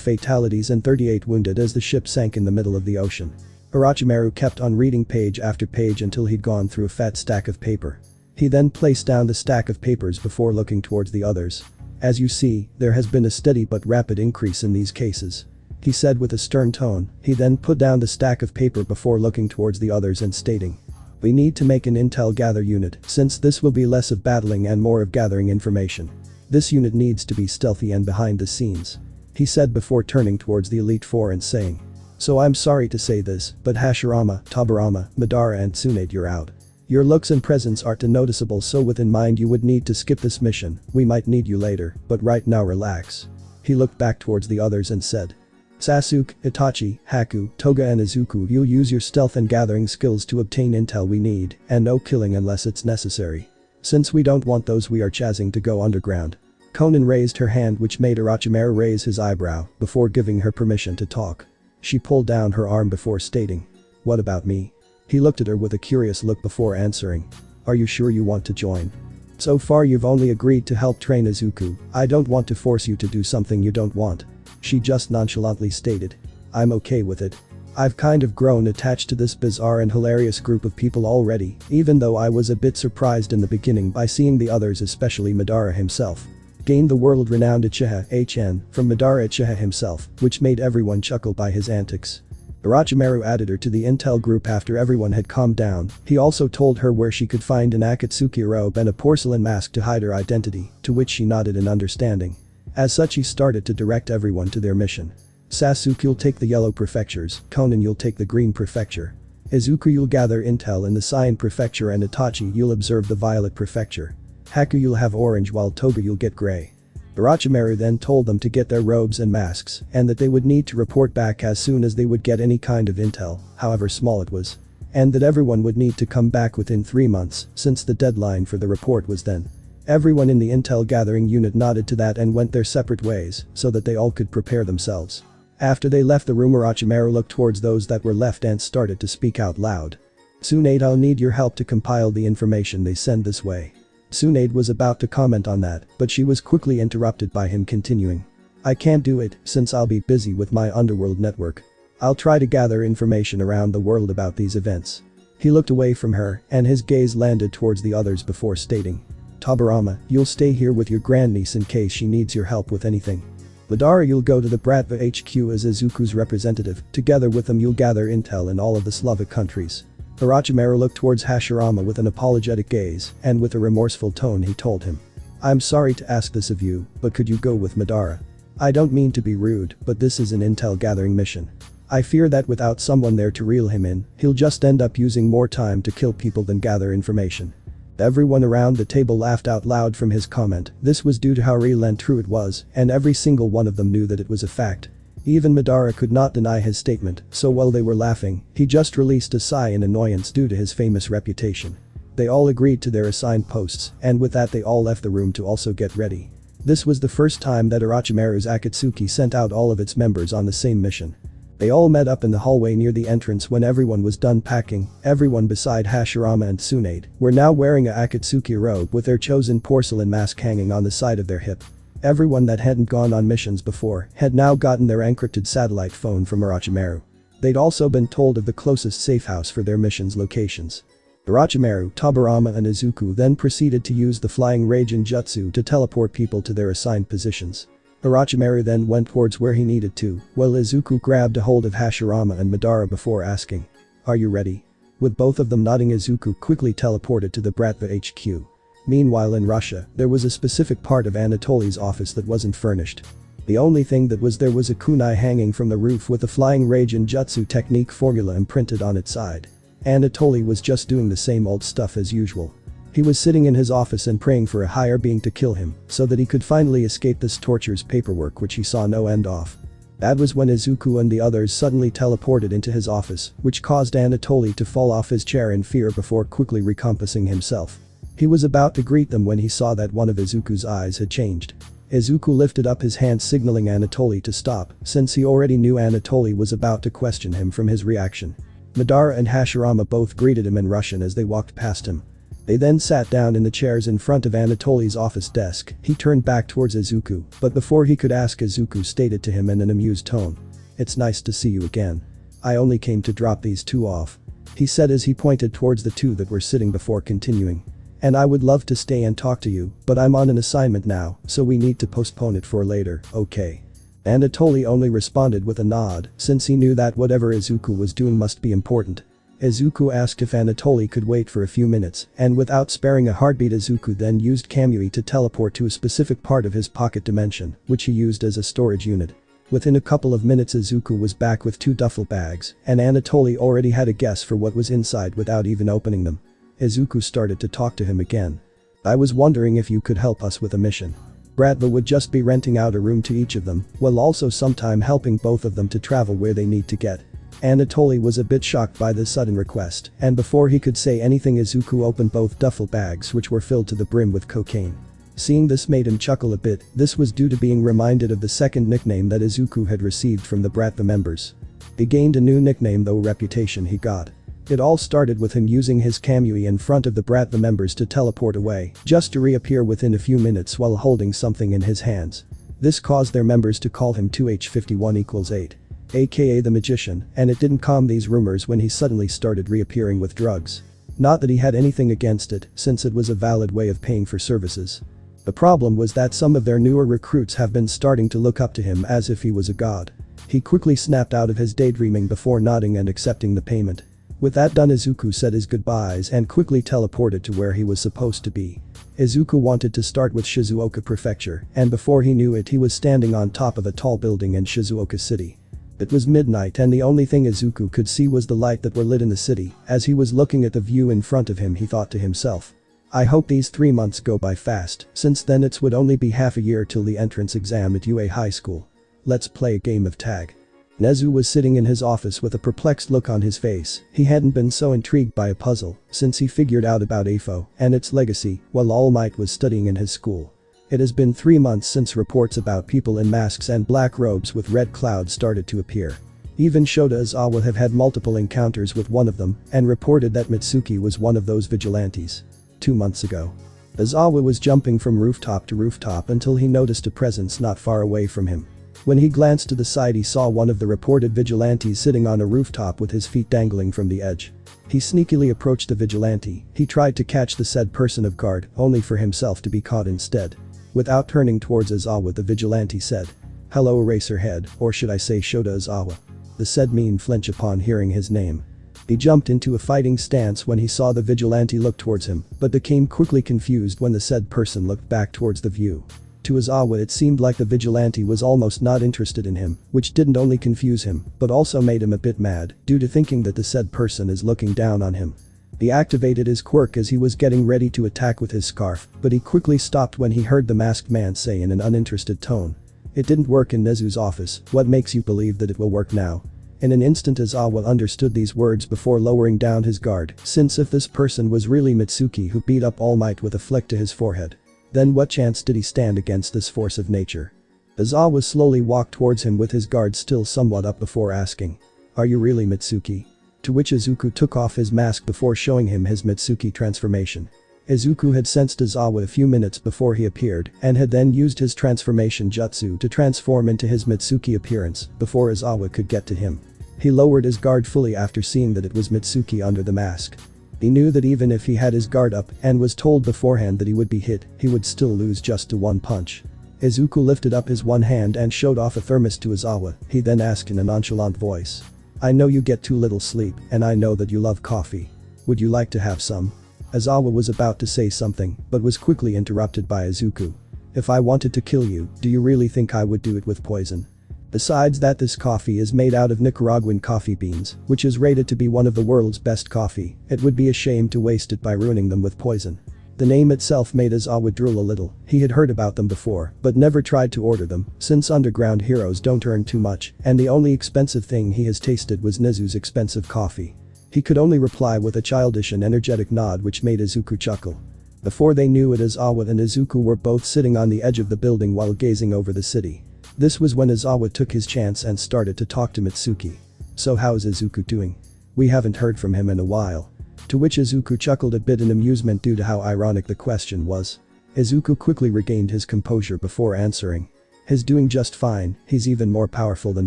fatalities and 38 wounded as the ship sank in the middle of the ocean. Orochimaru kept on reading page after page until he'd gone through a fat stack of paper. He then placed down the stack of papers before looking towards the others. "As you see, there has been a steady but rapid increase in these cases," he said with a stern tone. He then put down the stack of paper before looking towards the others and stating, "We need to make an intel gather unit, since this will be less of battling and more of gathering information. This unit needs to be stealthy and behind the scenes," he said before turning towards the Elite Four and saying, "So I'm sorry to say this, but Hashirama, Tobirama, Madara and Tsunade, you're out. Your looks and presence aren't noticeable, so with in mind you would need to skip this mission. We might need you later, but right now relax." He looked back towards the others and said, "Sasuke, Itachi, Haku, Toga and Izuku, you'll use your stealth and gathering skills to obtain intel we need, and no killing unless it's necessary. Since we don't want those we are chasing to go underground." Konan raised her hand, which made Orochimaru raise his eyebrow before giving her permission to talk. She pulled down her arm before stating, "What about me?" He looked at her with a curious look before answering, "Are you sure you want to join? So far you've only agreed to help train Izuku. I don't want to force you to do something you don't want." She just nonchalantly stated, "I'm okay with it. I've kind of grown attached to this bizarre and hilarious group of people already, even though I was a bit surprised in the beginning by seeing the others, especially Madara himself. Gained the world-renowned Uchiha HN from Madara Uchiha himself, which made everyone chuckle by his antics. Orochimaru added her to the intel group after everyone had calmed down. He also told her where she could find an Akatsuki robe and a porcelain mask to hide her identity, to which she nodded in understanding. As such, he started to direct everyone to their mission. Sasuke, you'll take the yellow prefectures, Konan, you'll take the green prefecture. Izuku, you'll gather intel in the cyan prefecture, and Itachi, you'll observe the violet prefecture. Haku, you'll have orange, while Toga, you'll get gray. Orochimaru then told them to get their robes and masks, and that they would need to report back as soon as they would get any kind of intel, however small it was. And that everyone would need to come back within 3 months, since the deadline for the report was then. Everyone in the intel gathering unit nodded to that and went their separate ways, so that they all could prepare themselves. After they left the room, Orochimaru looked towards those that were left and started to speak out loud. Tsunade, I'll need your help to compile the information they send this way. Tsunade was about to comment on that, but she was quickly interrupted by him continuing. I can't do it, since I'll be busy with my underworld network. I'll try to gather information around the world about these events. He looked away from her, and his gaze landed towards the others before stating. Tobirama, you'll stay here with your grandniece in case she needs your help with anything. Madara, you'll go to the Bratva HQ as Izuku's representative. Together with them, you'll gather intel in all of the Slavic countries. Orochimaru looked towards Hashirama with an apologetic gaze, and with a remorseful tone he told him. I'm sorry to ask this of you, but could you go with Madara? I don't mean to be rude, but this is an intel gathering mission. I fear that without someone there to reel him in, he'll just end up using more time to kill people than gather information. Everyone around the table laughed out loud from his comment. This was due to how real and true it was, and every single one of them knew that it was a fact. Even Madara could not deny his statement, so while they were laughing, he just released a sigh in annoyance due to his famous reputation. They all agreed to their assigned posts, and with that they all left the room to also get ready. This was the first time that Orochimaru's Akatsuki sent out all of its members on the same mission. They all met up in the hallway near the entrance when everyone was done packing. Everyone beside Hashirama and Tsunade were now wearing a Akatsuki robe with their chosen porcelain mask hanging on the side of their hip. Everyone that hadn't gone on missions before had now gotten their encrypted satellite phone from Orochimaru. They'd also been told of the closest safe house for their missions locations. Orochimaru, Tobirama and Izuku then proceeded to use the flying Raijin Jutsu to teleport people to their assigned positions. Orochimaru then went towards where he needed to, while Izuku grabbed a hold of Hashirama and Madara before asking. Are you ready? With both of them nodding, Izuku quickly teleported to the Bratva HQ. Meanwhile in Russia, there was a specific part of Anatoly's office that wasn't furnished. The only thing that was there was a kunai hanging from the roof with a flying Raijin Jutsu technique formula imprinted on its side. Anatoly was just doing the same old stuff as usual. He was sitting in his office and praying for a higher being to kill him, so that he could finally escape this torture's paperwork which he saw no end of. That was when Izuku and the others suddenly teleported into his office, which caused Anatoly to fall off his chair in fear before quickly recompassing himself. He was about to greet them when he saw that one of Izuku's eyes had changed. Izuku lifted up his hand signaling Anatoly to stop, since he already knew Anatoly was about to question him from his reaction. Madara and Hashirama both greeted him in Russian as they walked past him. They then sat down in the chairs in front of Anatoly's office desk. He turned back towards Izuku, but before he could ask, Izuku stated to him in an amused tone. It's nice to see you again. I only came to drop these two off. He said as he pointed towards the two that were sitting before continuing. And I would love to stay and talk to you, but I'm on an assignment now, so we need to postpone it for later, okay? Anatoly only responded with a nod, since he knew that whatever Izuku was doing must be important. Izuku asked if Anatoly could wait for a few minutes, and without sparing a heartbeat Izuku then used Kamui to teleport to a specific part of his pocket dimension, which he used as a storage unit. Within a couple of minutes Izuku was back with 2 duffel bags, and Anatoly already had a guess for what was inside without even opening them. Izuku started to talk to him again. I was wondering if you could help us with a mission. Bratva would just be renting out a room to each of them, while also sometime helping both of them to travel where they need to get. Anatoly was a bit shocked by this sudden request, and before he could say anything Izuku opened both duffel bags which were filled to the brim with cocaine. Seeing this made him chuckle a bit. This was due to being reminded of the second nickname that Izuku had received from the Bratva members. He gained a new nickname though reputation he got. It all started with him using his Kamui in front of the Bratva members to teleport away, just to reappear within a few minutes while holding something in his hands. This caused their members to call him 2H51=8. aka the magician, and it didn't calm these rumors when he suddenly started reappearing with drugs. Not that he had anything against it, since it was a valid way of paying for services. The problem was that some of their newer recruits have been starting to look up to him as if he was a god. He quickly snapped out of his daydreaming before nodding and accepting the payment. With that done, Izuku said his goodbyes and quickly teleported to where he was supposed to be. Izuku wanted to start with Shizuoka Prefecture, and before he knew it he was standing on top of a tall building in Shizuoka City. It was midnight and the only thing Izuku could see was the light that were lit in the city. As he was looking at the view in front of him, he thought to himself, I hope these 3 months go by fast, since then it would only be half a year till the entrance exam at UA High School. Let's play a game of tag. Nezu was sitting in his office with a perplexed look on his face. He hadn't been so intrigued by a puzzle since he figured out about AFO and its legacy while All Might was studying in his school. It has been 3 months since reports about people in masks and black robes with red clouds started to appear. Even Shota Izawa have had multiple encounters with one of them and reported that Mitsuki was one of those vigilantes. 2 months ago, Izawa was jumping from rooftop to rooftop until he noticed a presence not far away from him. When he glanced to the side, he saw one of the reported vigilantes sitting on a rooftop with his feet dangling from the edge. He sneakily approached the vigilante. He tried to catch the said person off guard, only for himself to be caught instead. Without turning towards Izawa, the vigilante said, "Hello Eraserhead, or should I say Shota Izawa." The said mean flinch upon hearing his name. He jumped into a fighting stance when he saw the vigilante look towards him, but became quickly confused when the said person looked back towards the view. To Izawa it seemed like the vigilante was almost not interested in him, which didn't only confuse him, but also made him a bit mad, due to thinking that the said person is looking down on him. He activated his quirk as he was getting ready to attack with his scarf, but he quickly stopped when he heard the masked man say in an uninterested tone, "It didn't work in Nezu's office, what makes you believe that it will work now?" In an instant Izawa understood these words before lowering down his guard, since if this person was really Mitsuki who beat up All Might with a flick to his forehead, then what chance did he stand against this force of nature? Izawa slowly walked towards him with his guard still somewhat up before asking, "Are you really Mitsuki?" To which Izuku took off his mask before showing him his Mitsuki transformation. Izuku had sensed Izawa a few minutes before he appeared and had then used his transformation jutsu to transform into his Mitsuki appearance before Izawa could get to him. He lowered his guard fully after seeing that it was Mitsuki under the mask. He knew that even if he had his guard up and was told beforehand that he would be hit, he would still lose just to one punch. Izuku lifted up his one hand and showed off a thermos to Izawa. He then asked in a nonchalant voice, "I know you get too little sleep and I know that you love coffee. Would you like to have some?" Izawa was about to say something but was quickly interrupted by Izuku. "If I wanted to kill you, do you really think I would do it with poison? Besides that, this coffee is made out of Nicaraguan coffee beans, which is rated to be one of the world's best coffee. It would be a shame to waste it by ruining them with poison." The name itself made Izawa drool a little. He had heard about them before, but never tried to order them, since underground heroes don't earn too much, and the only expensive thing he has tasted was Nezu's expensive coffee. He could only reply with a childish and energetic nod which made Izuku chuckle. Before they knew it, Izawa and Izuku were both sitting on the edge of the building while gazing over the city. This was when Izawa took his chance and started to talk to Mitsuki. "So how's Izuku doing? We haven't heard from him in a while." To which Izuku chuckled a bit in amusement due to how ironic the question was. Izuku quickly regained his composure before answering, "He's doing just fine, he's even more powerful than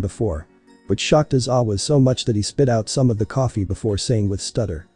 before." Which shocked Izawa so much that he spit out some of the coffee before saying with stutter,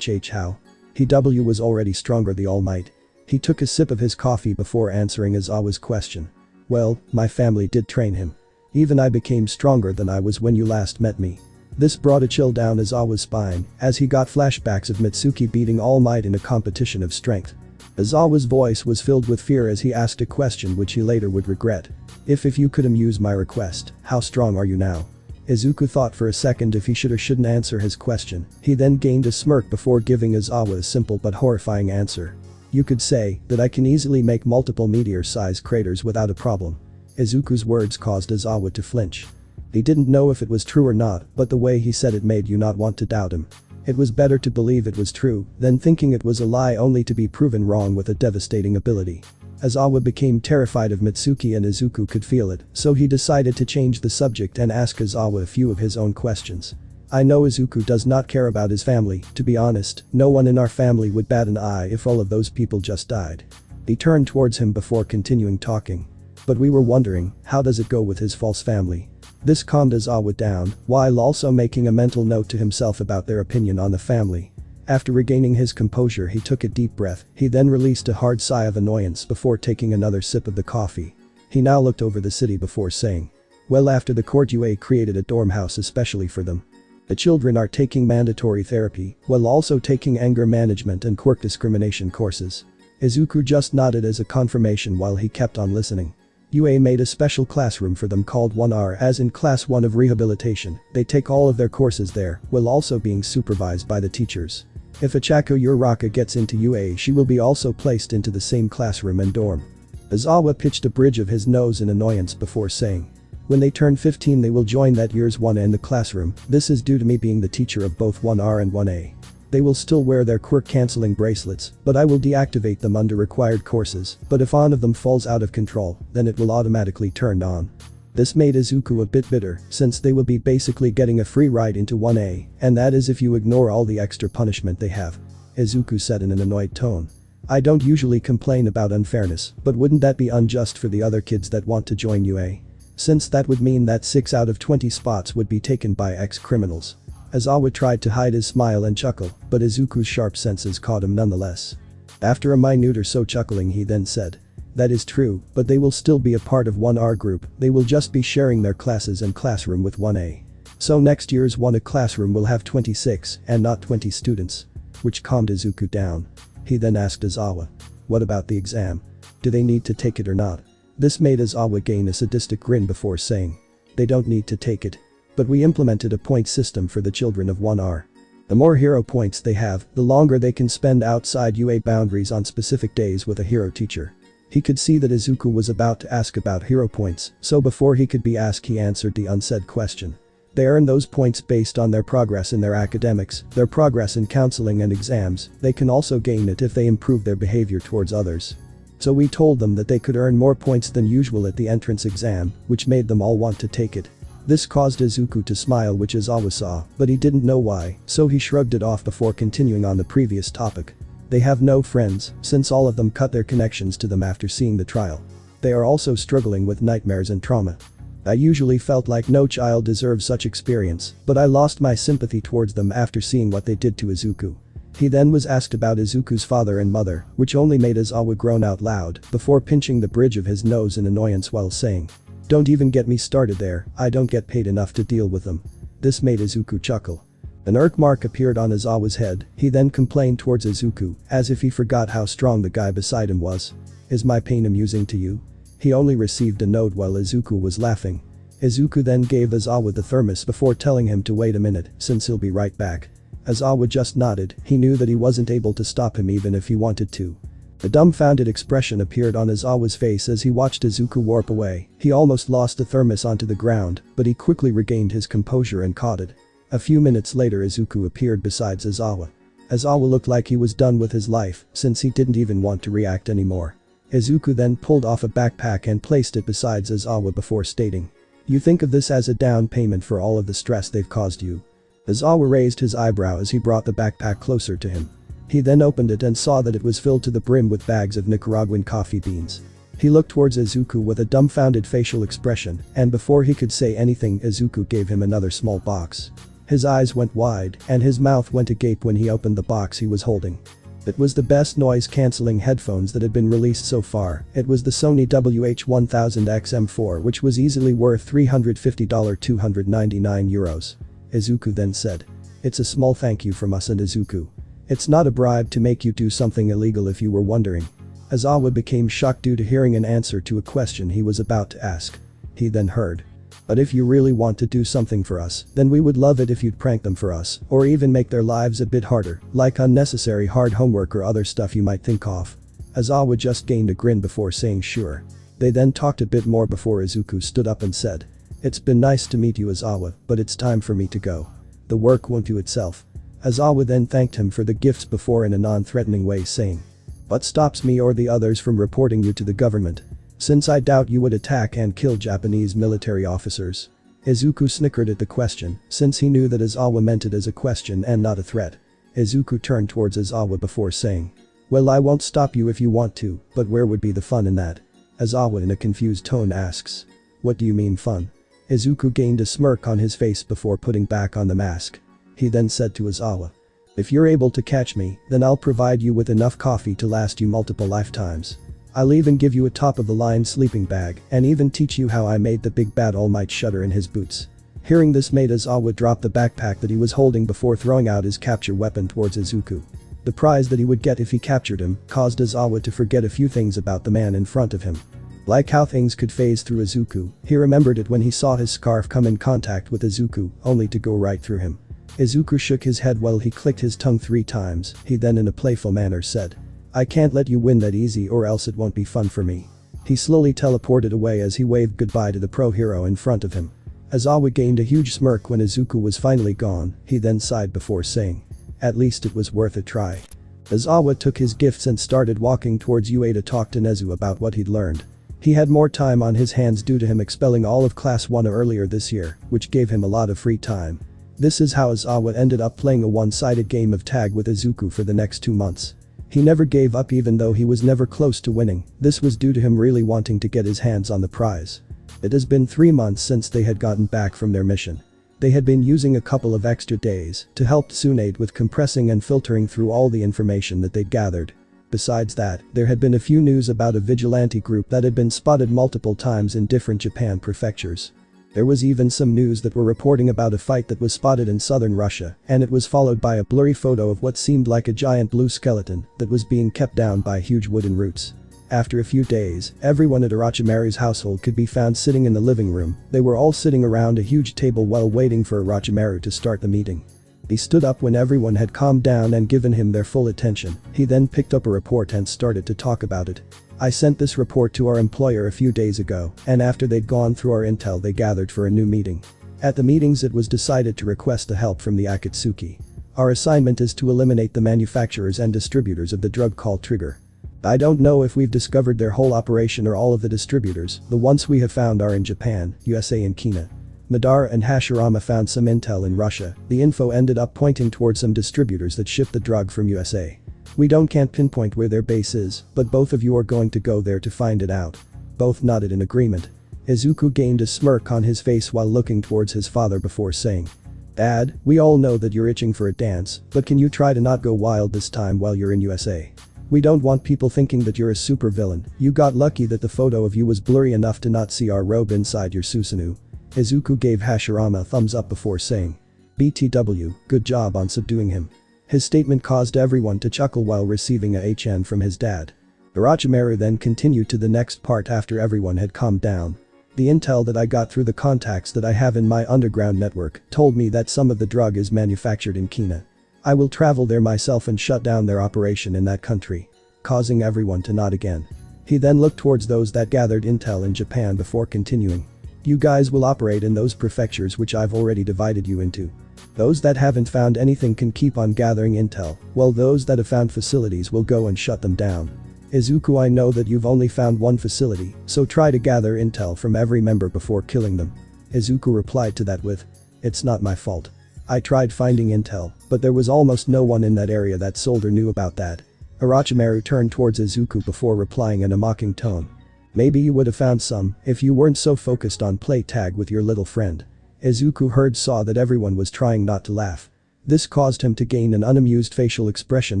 How? He was already stronger the All Might." He took a sip of his coffee before answering Izawa's question. "Well, my family did train him. Even I became stronger than I was when you last met me." This brought a chill down Izawa's spine as he got flashbacks of Mitsuki beating All Might in a competition of strength. Izawa's voice was filled with fear as he asked a question which he later would regret. If you could amuse my request, how strong are you now?" Izuku thought for a second if he should or shouldn't answer his question. He then gained a smirk before giving Izawa a simple but horrifying answer. "You could say that I can easily make multiple meteor-sized craters without a problem." Izuku's words caused Izawa to flinch. He didn't know if it was true or not, but the way he said it made you not want to doubt him. It was better to believe it was true than thinking it was a lie only to be proven wrong with a devastating ability. Izawa became terrified of Mitsuki and Izuku could feel it, so he decided to change the subject and ask Izawa a few of his own questions. "I know Izuku does not care about his family, to be honest, no one in our family would bat an eye if all of those people just died." He turned towards him before continuing talking. "But we were wondering, how does it go with his false family?" This calmed Izawa down, while also making a mental note to himself about their opinion on the family. After regaining his composure, he took a deep breath. He then released a hard sigh of annoyance before taking another sip of the coffee. He now looked over the city before saying, Well, after the court UA created a dorm house especially for them. The children are taking mandatory therapy, while also taking anger management and quirk discrimination courses. Izuku just nodded as a confirmation while he kept on listening. UA made a special classroom for them called 1R, as in class 1 of rehabilitation. They take all of their courses there, while also being supervised by the teachers. If Achako Uraraka gets into UA, she will be also placed into the same classroom and dorm. Aizawa pitched a bridge of his nose in annoyance before saying, when they turn 15 they will join that year's 1A in the classroom. This is due to me being the teacher of both 1R and 1A. They will still wear their quirk cancelling bracelets, but I will deactivate them under required courses, but if one of them falls out of control, then it will automatically turn on. This made Izuku a bit bitter, since they will be basically getting a free ride into 1A, and that is if you ignore all the extra punishment they have. Izuku said in an annoyed tone. I don't usually complain about unfairness, but wouldn't that be unjust for the other kids that want to join UA? Since that would mean that 6 out of 20 spots would be taken by ex-criminals. Aizawa tried to hide his smile and chuckle, but Izuku's sharp senses caught him nonetheless. After a minute or so chuckling he then said. That is true, but they will still be a part of 1R group, they will just be sharing their classes and classroom with 1A. So next year's 1A classroom will have 26 and not 20 students. Which calmed Izuku down. He then asked Aizawa. What about the exam? Do they need to take it or not? This made Aizawa gain a sadistic grin before saying. They don't need to take it. But we implemented a point system for the children of 1R. The more hero points they have, the longer they can spend outside UA boundaries on specific days with a hero teacher. He could see that Izuku was about to ask about hero points, so before he could be asked he answered the unsaid question. They earn those points based on their progress in their academics, their progress in counseling and exams. They can also gain it if they improve their behavior towards others. So we told them that they could earn more points than usual at the entrance exam, which made them all want to take it. This caused Izuku to smile, which Aizawa saw, but he didn't know why, so he shrugged it off before continuing on the previous topic. They have no friends, since all of them cut their connections to them after seeing the trial. They are also struggling with nightmares and trauma. I usually felt like no child deserves such experience, but I lost my sympathy towards them after seeing what they did to Izuku. He then was asked about Izuku's father and mother, which only made Aizawa groan out loud before pinching the bridge of his nose in annoyance while saying. Don't even get me started there, I don't get paid enough to deal with them. This made Izuku chuckle. An irk mark appeared on Aizawa's head. He then complained towards Izuku, as if he forgot how strong the guy beside him was. Is my pain amusing to you? He only received a nod while Izuku was laughing. Izuku then gave Aizawa the thermos before telling him to wait a minute, since he'll be right back. Aizawa just nodded, he knew that he wasn't able to stop him even if he wanted to. A dumbfounded expression appeared on Aizawa's face as he watched Izuku warp away. He almost lost the thermos onto the ground, but he quickly regained his composure and caught it. A few minutes later Izuku appeared beside Aizawa. Aizawa looked like he was done with his life, since he didn't even want to react anymore. Izuku then pulled off a backpack and placed it beside Aizawa before stating. You think of this as a down payment for all of the stress they've caused you. Aizawa raised his eyebrow as he brought the backpack closer to him. He then opened it and saw that it was filled to the brim with bags of Nicaraguan coffee beans. He looked towards Izuku with a dumbfounded facial expression, and before he could say anything Izuku gave him another small box. His eyes went wide, and his mouth went agape when he opened the box he was holding. It was the best noise-cancelling headphones that had been released so far. It was the Sony WH-1000XM4, which was easily worth $350 €299. Izuku then said. It's a small thank you from us and Izuku. It's not a bribe to make you do something illegal if you were wondering. Aizawa became shocked due to hearing an answer to a question he was about to ask. He then heard. But if you really want to do something for us, then we would love it if you'd prank them for us, or even make their lives a bit harder, like unnecessary hard homework or other stuff you might think of. Aizawa just gained a grin before saying sure. They then talked a bit more before Izuku stood up and said. It's been nice to meet you Aizawa, but it's time for me to go. The work won't do itself. Aizawa then thanked him for the gifts before in a non-threatening way saying. What stops me or the others from reporting you to the government? Since I doubt you would attack and kill Japanese military officers. Izuku snickered at the question, since he knew that Aizawa meant it as a question and not a threat. Izuku turned towards Aizawa before saying. Well, I won't stop you if you want to, but where would be the fun in that? Aizawa in a confused tone asks. What do you mean fun? Izuku gained a smirk on his face before putting back on the mask. He then said to Aizawa. If you're able to catch me, then I'll provide you with enough coffee to last you multiple lifetimes. I'll even give you a top-of-the-line sleeping bag and even teach you how I made the big bad All Might shudder in his boots. Hearing this made Izawa drop the backpack that he was holding before throwing out his capture weapon towards Izuku. The prize that he would get if he captured him caused Izawa to forget a few things about the man in front of him. Like how things could phase through Izuku, he remembered it when he saw his scarf come in contact with Izuku, only to go right through him. Izuku shook his head while he clicked his tongue 3 times, he then in a playful manner said, "I can't let you win that easy or else it won't be fun for me." He slowly teleported away as he waved goodbye to the pro hero in front of him. Izawa gained a huge smirk when Izuku was finally gone, he then sighed before saying, "At least it was worth a try." Izawa took his gifts and started walking towards UA to talk to Nezu about what he'd learned. He had more time on his hands due to him expelling all of Class 1 earlier this year, which gave him a lot of free time. This is how Izawa ended up playing a one-sided game of tag with Izuku for the next 2 months. He never gave up even though he was never close to winning, this was due to him really wanting to get his hands on the prize. It has been 3 months since they had gotten back from their mission. They had been using a couple of extra days to help Tsunade with compressing and filtering through all the information that they'd gathered. Besides that, there had been a few news about a vigilante group that had been spotted multiple times in different Japan prefectures. There was even some news that were reporting about a fight that was spotted in southern Russia, and it was followed by a blurry photo of what seemed like a giant blue skeleton that was being kept down by huge wooden roots. After a few days, everyone at Orochimaru's household could be found sitting in the living room, they were all sitting around a huge table while waiting for Orochimaru to start the meeting. He stood up when everyone had calmed down and given him their full attention, he then picked up a report and started to talk about it. "I sent this report to our employer a few days ago, and after they'd gone through our intel they gathered for a new meeting. At the meetings it was decided to request the help from the Akatsuki. Our assignment is to eliminate the manufacturers and distributors of the drug called Trigger. I don't know if we've discovered their whole operation or all of the distributors, the ones we have found are in Japan, USA and Kina. Madara and Hashirama found some intel in Russia, the info ended up pointing towards some distributors that ship the drug from USA. We can't pinpoint where their base is, but both of you are going to go there to find it out." Both nodded in agreement. Izuku gained a smirk on his face while looking towards his father before saying, "Dad, we all know that you're itching for a dance, but can you try to not go wild this time while you're in USA? We don't want people thinking that you're a super villain, you got lucky that the photo of you was blurry enough to not see our robe inside your Susanoo." Izuku gave Hashirama a thumbs up before saying, "BTW, good job on subduing him." His statement caused everyone to chuckle while receiving a HN from his dad. Orochimaru then continued to the next part after everyone had calmed down. "The intel that I got through the contacts that I have in my underground network told me that some of the drug is manufactured in Kina. I will travel there myself and shut down their operation in that country." Causing everyone to nod again. He then looked towards those that gathered intel in Japan before continuing. "You guys will operate in those prefectures which I've already divided you into. Those that haven't found anything can keep on gathering intel, while those that have found facilities will go and shut them down. Izuku, I know that you've only found one facility, so try to gather intel from every member before killing them." Izuku replied to that with, "It's not my fault. I tried finding intel, but there was almost no one in that area that sold or knew about that." Orochimaru turned towards Izuku before replying in a mocking tone. "Maybe you would have found some if you weren't so focused on play tag with your little friend." Izuku saw that everyone was trying not to laugh. This caused him to gain an unamused facial expression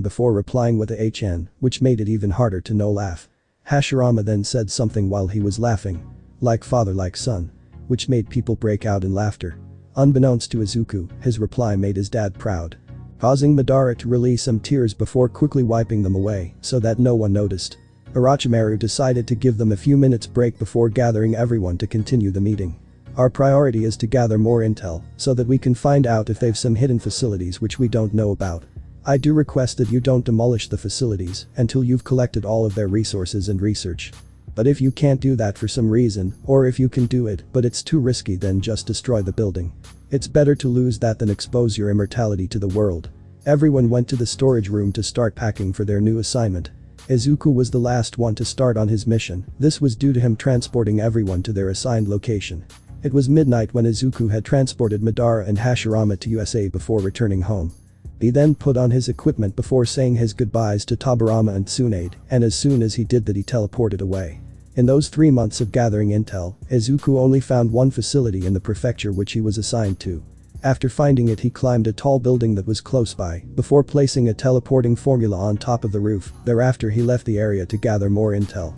before replying with a HN, which made it even harder to no laugh. Hashirama then said something while he was laughing. "Like father like son," which made people break out in laughter. Unbeknownst to Izuku, his reply made his dad proud. Causing Madara to release some tears before quickly wiping them away so that no one noticed. Orochimaru decided to give them a few minutes break before gathering everyone to continue the meeting. "Our priority is to gather more intel so that we can find out if they've some hidden facilities which we don't know about. I do request that you don't demolish the facilities until you've collected all of their resources and research. But if you can't do that for some reason, or if you can do it but it's too risky, then just destroy the building. It's better to lose that than expose your immortality to the world." Everyone went to the storage room to start packing for their new assignment. Izuku was the last one to start on his mission, this was due to him transporting everyone to their assigned location. It was midnight when Izuku had transported Madara and Hashirama to USA before returning home. He then put on his equipment before saying his goodbyes to Tobirama and Tsunade, and as soon as he did that he teleported away. In those 3 months of gathering intel, Izuku only found one facility in the prefecture which he was assigned to. After finding it, he climbed a tall building that was close by, before placing a teleporting formula on top of the roof. Thereafter he left the area to gather more intel.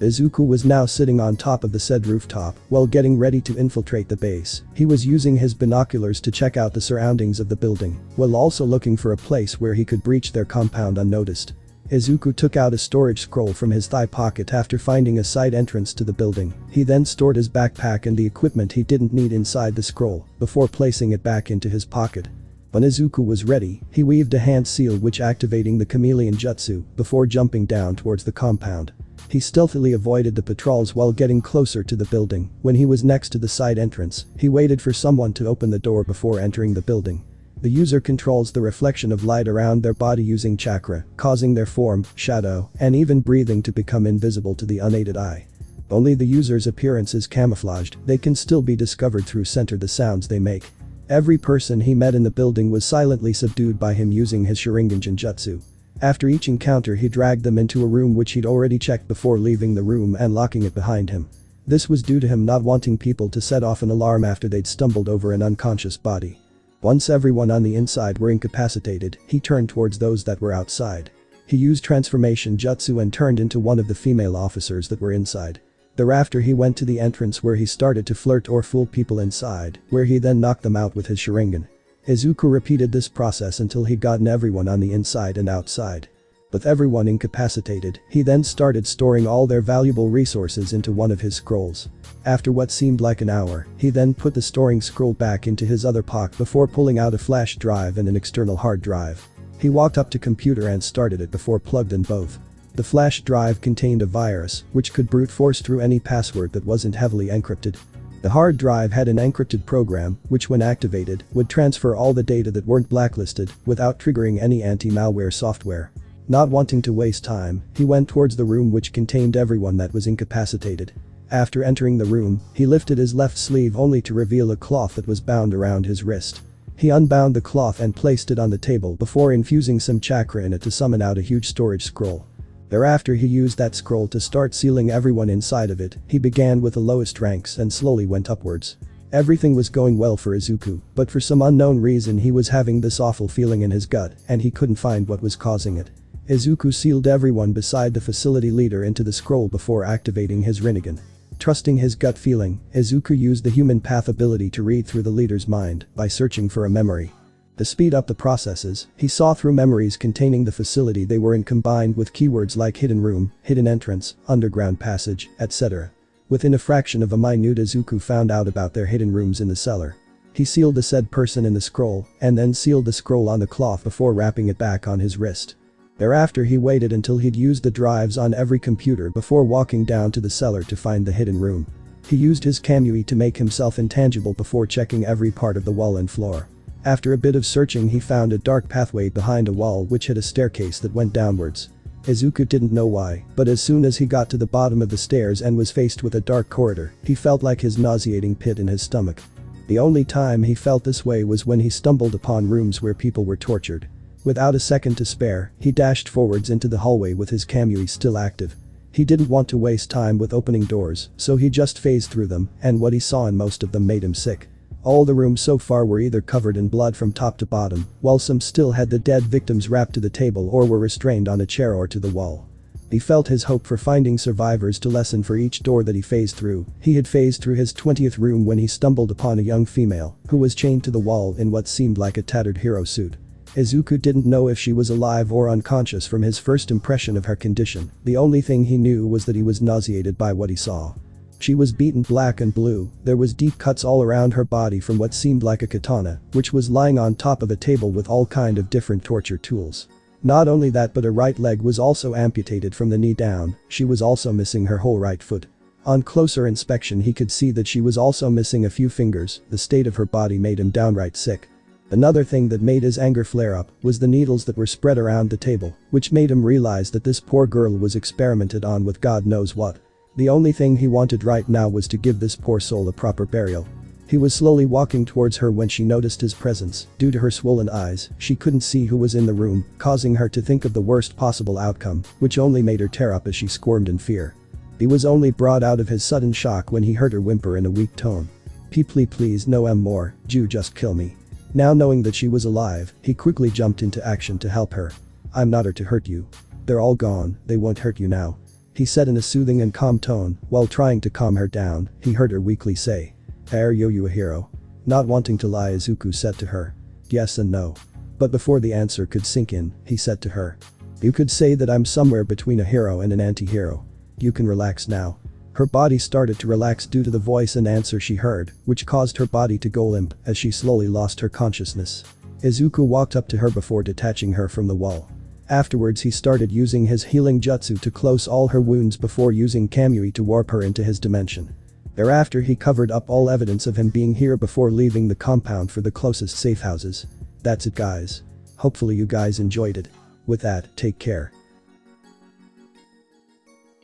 Izuku was now sitting on top of the said rooftop, while getting ready to infiltrate the base. He was using his binoculars to check out the surroundings of the building, while also looking for a place where he could breach their compound unnoticed. Izuku took out a storage scroll from his thigh pocket after finding a side entrance to the building. He then stored his backpack and the equipment he didn't need inside the scroll, before placing it back into his pocket. When Izuku was ready, he weaved a hand seal which activating the chameleon jutsu, before jumping down towards the compound. He stealthily avoided the patrols while getting closer to the building. When he was next to the side entrance, he waited for someone to open the door before entering the building. The user controls the reflection of light around their body using chakra, causing their form, shadow, and even breathing to become invisible to the unaided eye. Only the user's appearance is camouflaged, they can still be discovered through the sounds they make. Every person he met in the building was silently subdued by him using his Sharingan jutsu. After each encounter he dragged them into a room which he'd already checked before leaving the room and locking it behind him. This was due to him not wanting people to set off an alarm after they'd stumbled over an unconscious body. Once everyone on the inside were incapacitated, he turned towards those that were outside. He used transformation jutsu and turned into one of the female officers that were inside. Thereafter he went to the entrance where he started to flirt or fool people inside, where he then knocked them out with his Sharingan. Izuku repeated this process until he'd gotten everyone on the inside and outside. With everyone incapacitated, he then started storing all their valuable resources into one of his scrolls. After what seemed like an hour, he then put the storing scroll back into his other pocket before pulling out a flash drive and an external hard drive. He walked up to computer and started it before plugged in both. The flash drive contained a virus, which could brute force through any password that wasn't heavily encrypted. The hard drive had an encrypted program, which when activated, would transfer all the data that weren't blacklisted, without triggering any anti-malware software. Not wanting to waste time, he went towards the room which contained everyone that was incapacitated. After entering the room, he lifted his left sleeve only to reveal a cloth that was bound around his wrist. He unbound the cloth and placed it on the table before infusing some chakra in it to summon out a huge storage scroll. Thereafter he used that scroll to start sealing everyone inside of it. He began with the lowest ranks and slowly went upwards. Everything was going well for Izuku, but for some unknown reason he was having this awful feeling in his gut and he couldn't find what was causing it. Izuku sealed everyone beside the facility leader into the scroll before activating his Rinnegan. Trusting his gut feeling, Izuku used the human path ability to read through the leader's mind by searching for a memory. To speed up the processes, he saw through memories containing the facility they were in combined with keywords like hidden room, hidden entrance, underground passage, etc. Within a fraction of a minute Izuku found out about their hidden rooms in the cellar. He sealed the said person in the scroll and then sealed the scroll on the cloth before wrapping it back on his wrist. Thereafter he waited until he'd used the drives on every computer before walking down to the cellar to find the hidden room. He used his Kamui to make himself intangible before checking every part of the wall and floor. After a bit of searching he found a dark pathway behind a wall which had a staircase that went downwards. Izuku didn't know why, but as soon as he got to the bottom of the stairs and was faced with a dark corridor, he felt like his nauseating pit in his stomach. The only time he felt this way was when he stumbled upon rooms where people were tortured. Without a second to spare, he dashed forwards into the hallway with his Kamui still active. He didn't want to waste time with opening doors, so he just phased through them, and what he saw in most of them made him sick. All the rooms so far were either covered in blood from top to bottom, while some still had the dead victims wrapped to the table or were restrained on a chair or to the wall. He felt his hope for finding survivors to lessen for each door that he phased through. He had phased through his 20th room when he stumbled upon a young female, who was chained to the wall in what seemed like a tattered hero suit. Izuku didn't know if she was alive or unconscious from his first impression of her condition. The only thing he knew was that he was nauseated by what he saw. She was beaten black and blue, there was deep cuts all around her body from what seemed like a katana, which was lying on top of a table with all kind of different torture tools. Not only that, but her right leg was also amputated from the knee down. She was also missing her whole right foot. On closer inspection he could see that she was also missing a few fingers. The state of her body made him downright sick. Another thing that made his anger flare up was the needles that were spread around the table, which made him realize that this poor girl was experimented on with God knows what. The only thing he wanted right now was to give this poor soul a proper burial. He was slowly walking towards her when she noticed his presence. Due to her swollen eyes, she couldn't see who was in the room, causing her to think of the worst possible outcome, which only made her tear up as she squirmed in fear. He was only brought out of his sudden shock when he heard her whimper in a weak tone. Please no more, Jew, just kill me. Now knowing that she was alive, he quickly jumped into action to help her. I'm not here to hurt you. They're all gone, they won't hurt you now. He said in a soothing and calm tone, while trying to calm her down, he heard her weakly say. Are you a hero? Not wanting to lie, Izuku said to her. Yes and no. But before the answer could sink in, he said to her. You could say that I'm somewhere between a hero and an anti-hero. You can relax now. Her body started to relax due to the voice and answer she heard, which caused her body to go limp as she slowly lost her consciousness. Izuku walked up to her before detaching her from the wall. Afterwards he started using his healing jutsu to close all her wounds before using Kamui to warp her into his dimension. Thereafter he covered up all evidence of him being here before leaving the compound for the closest safe houses. That's it guys. Hopefully you guys enjoyed it. With that, take care.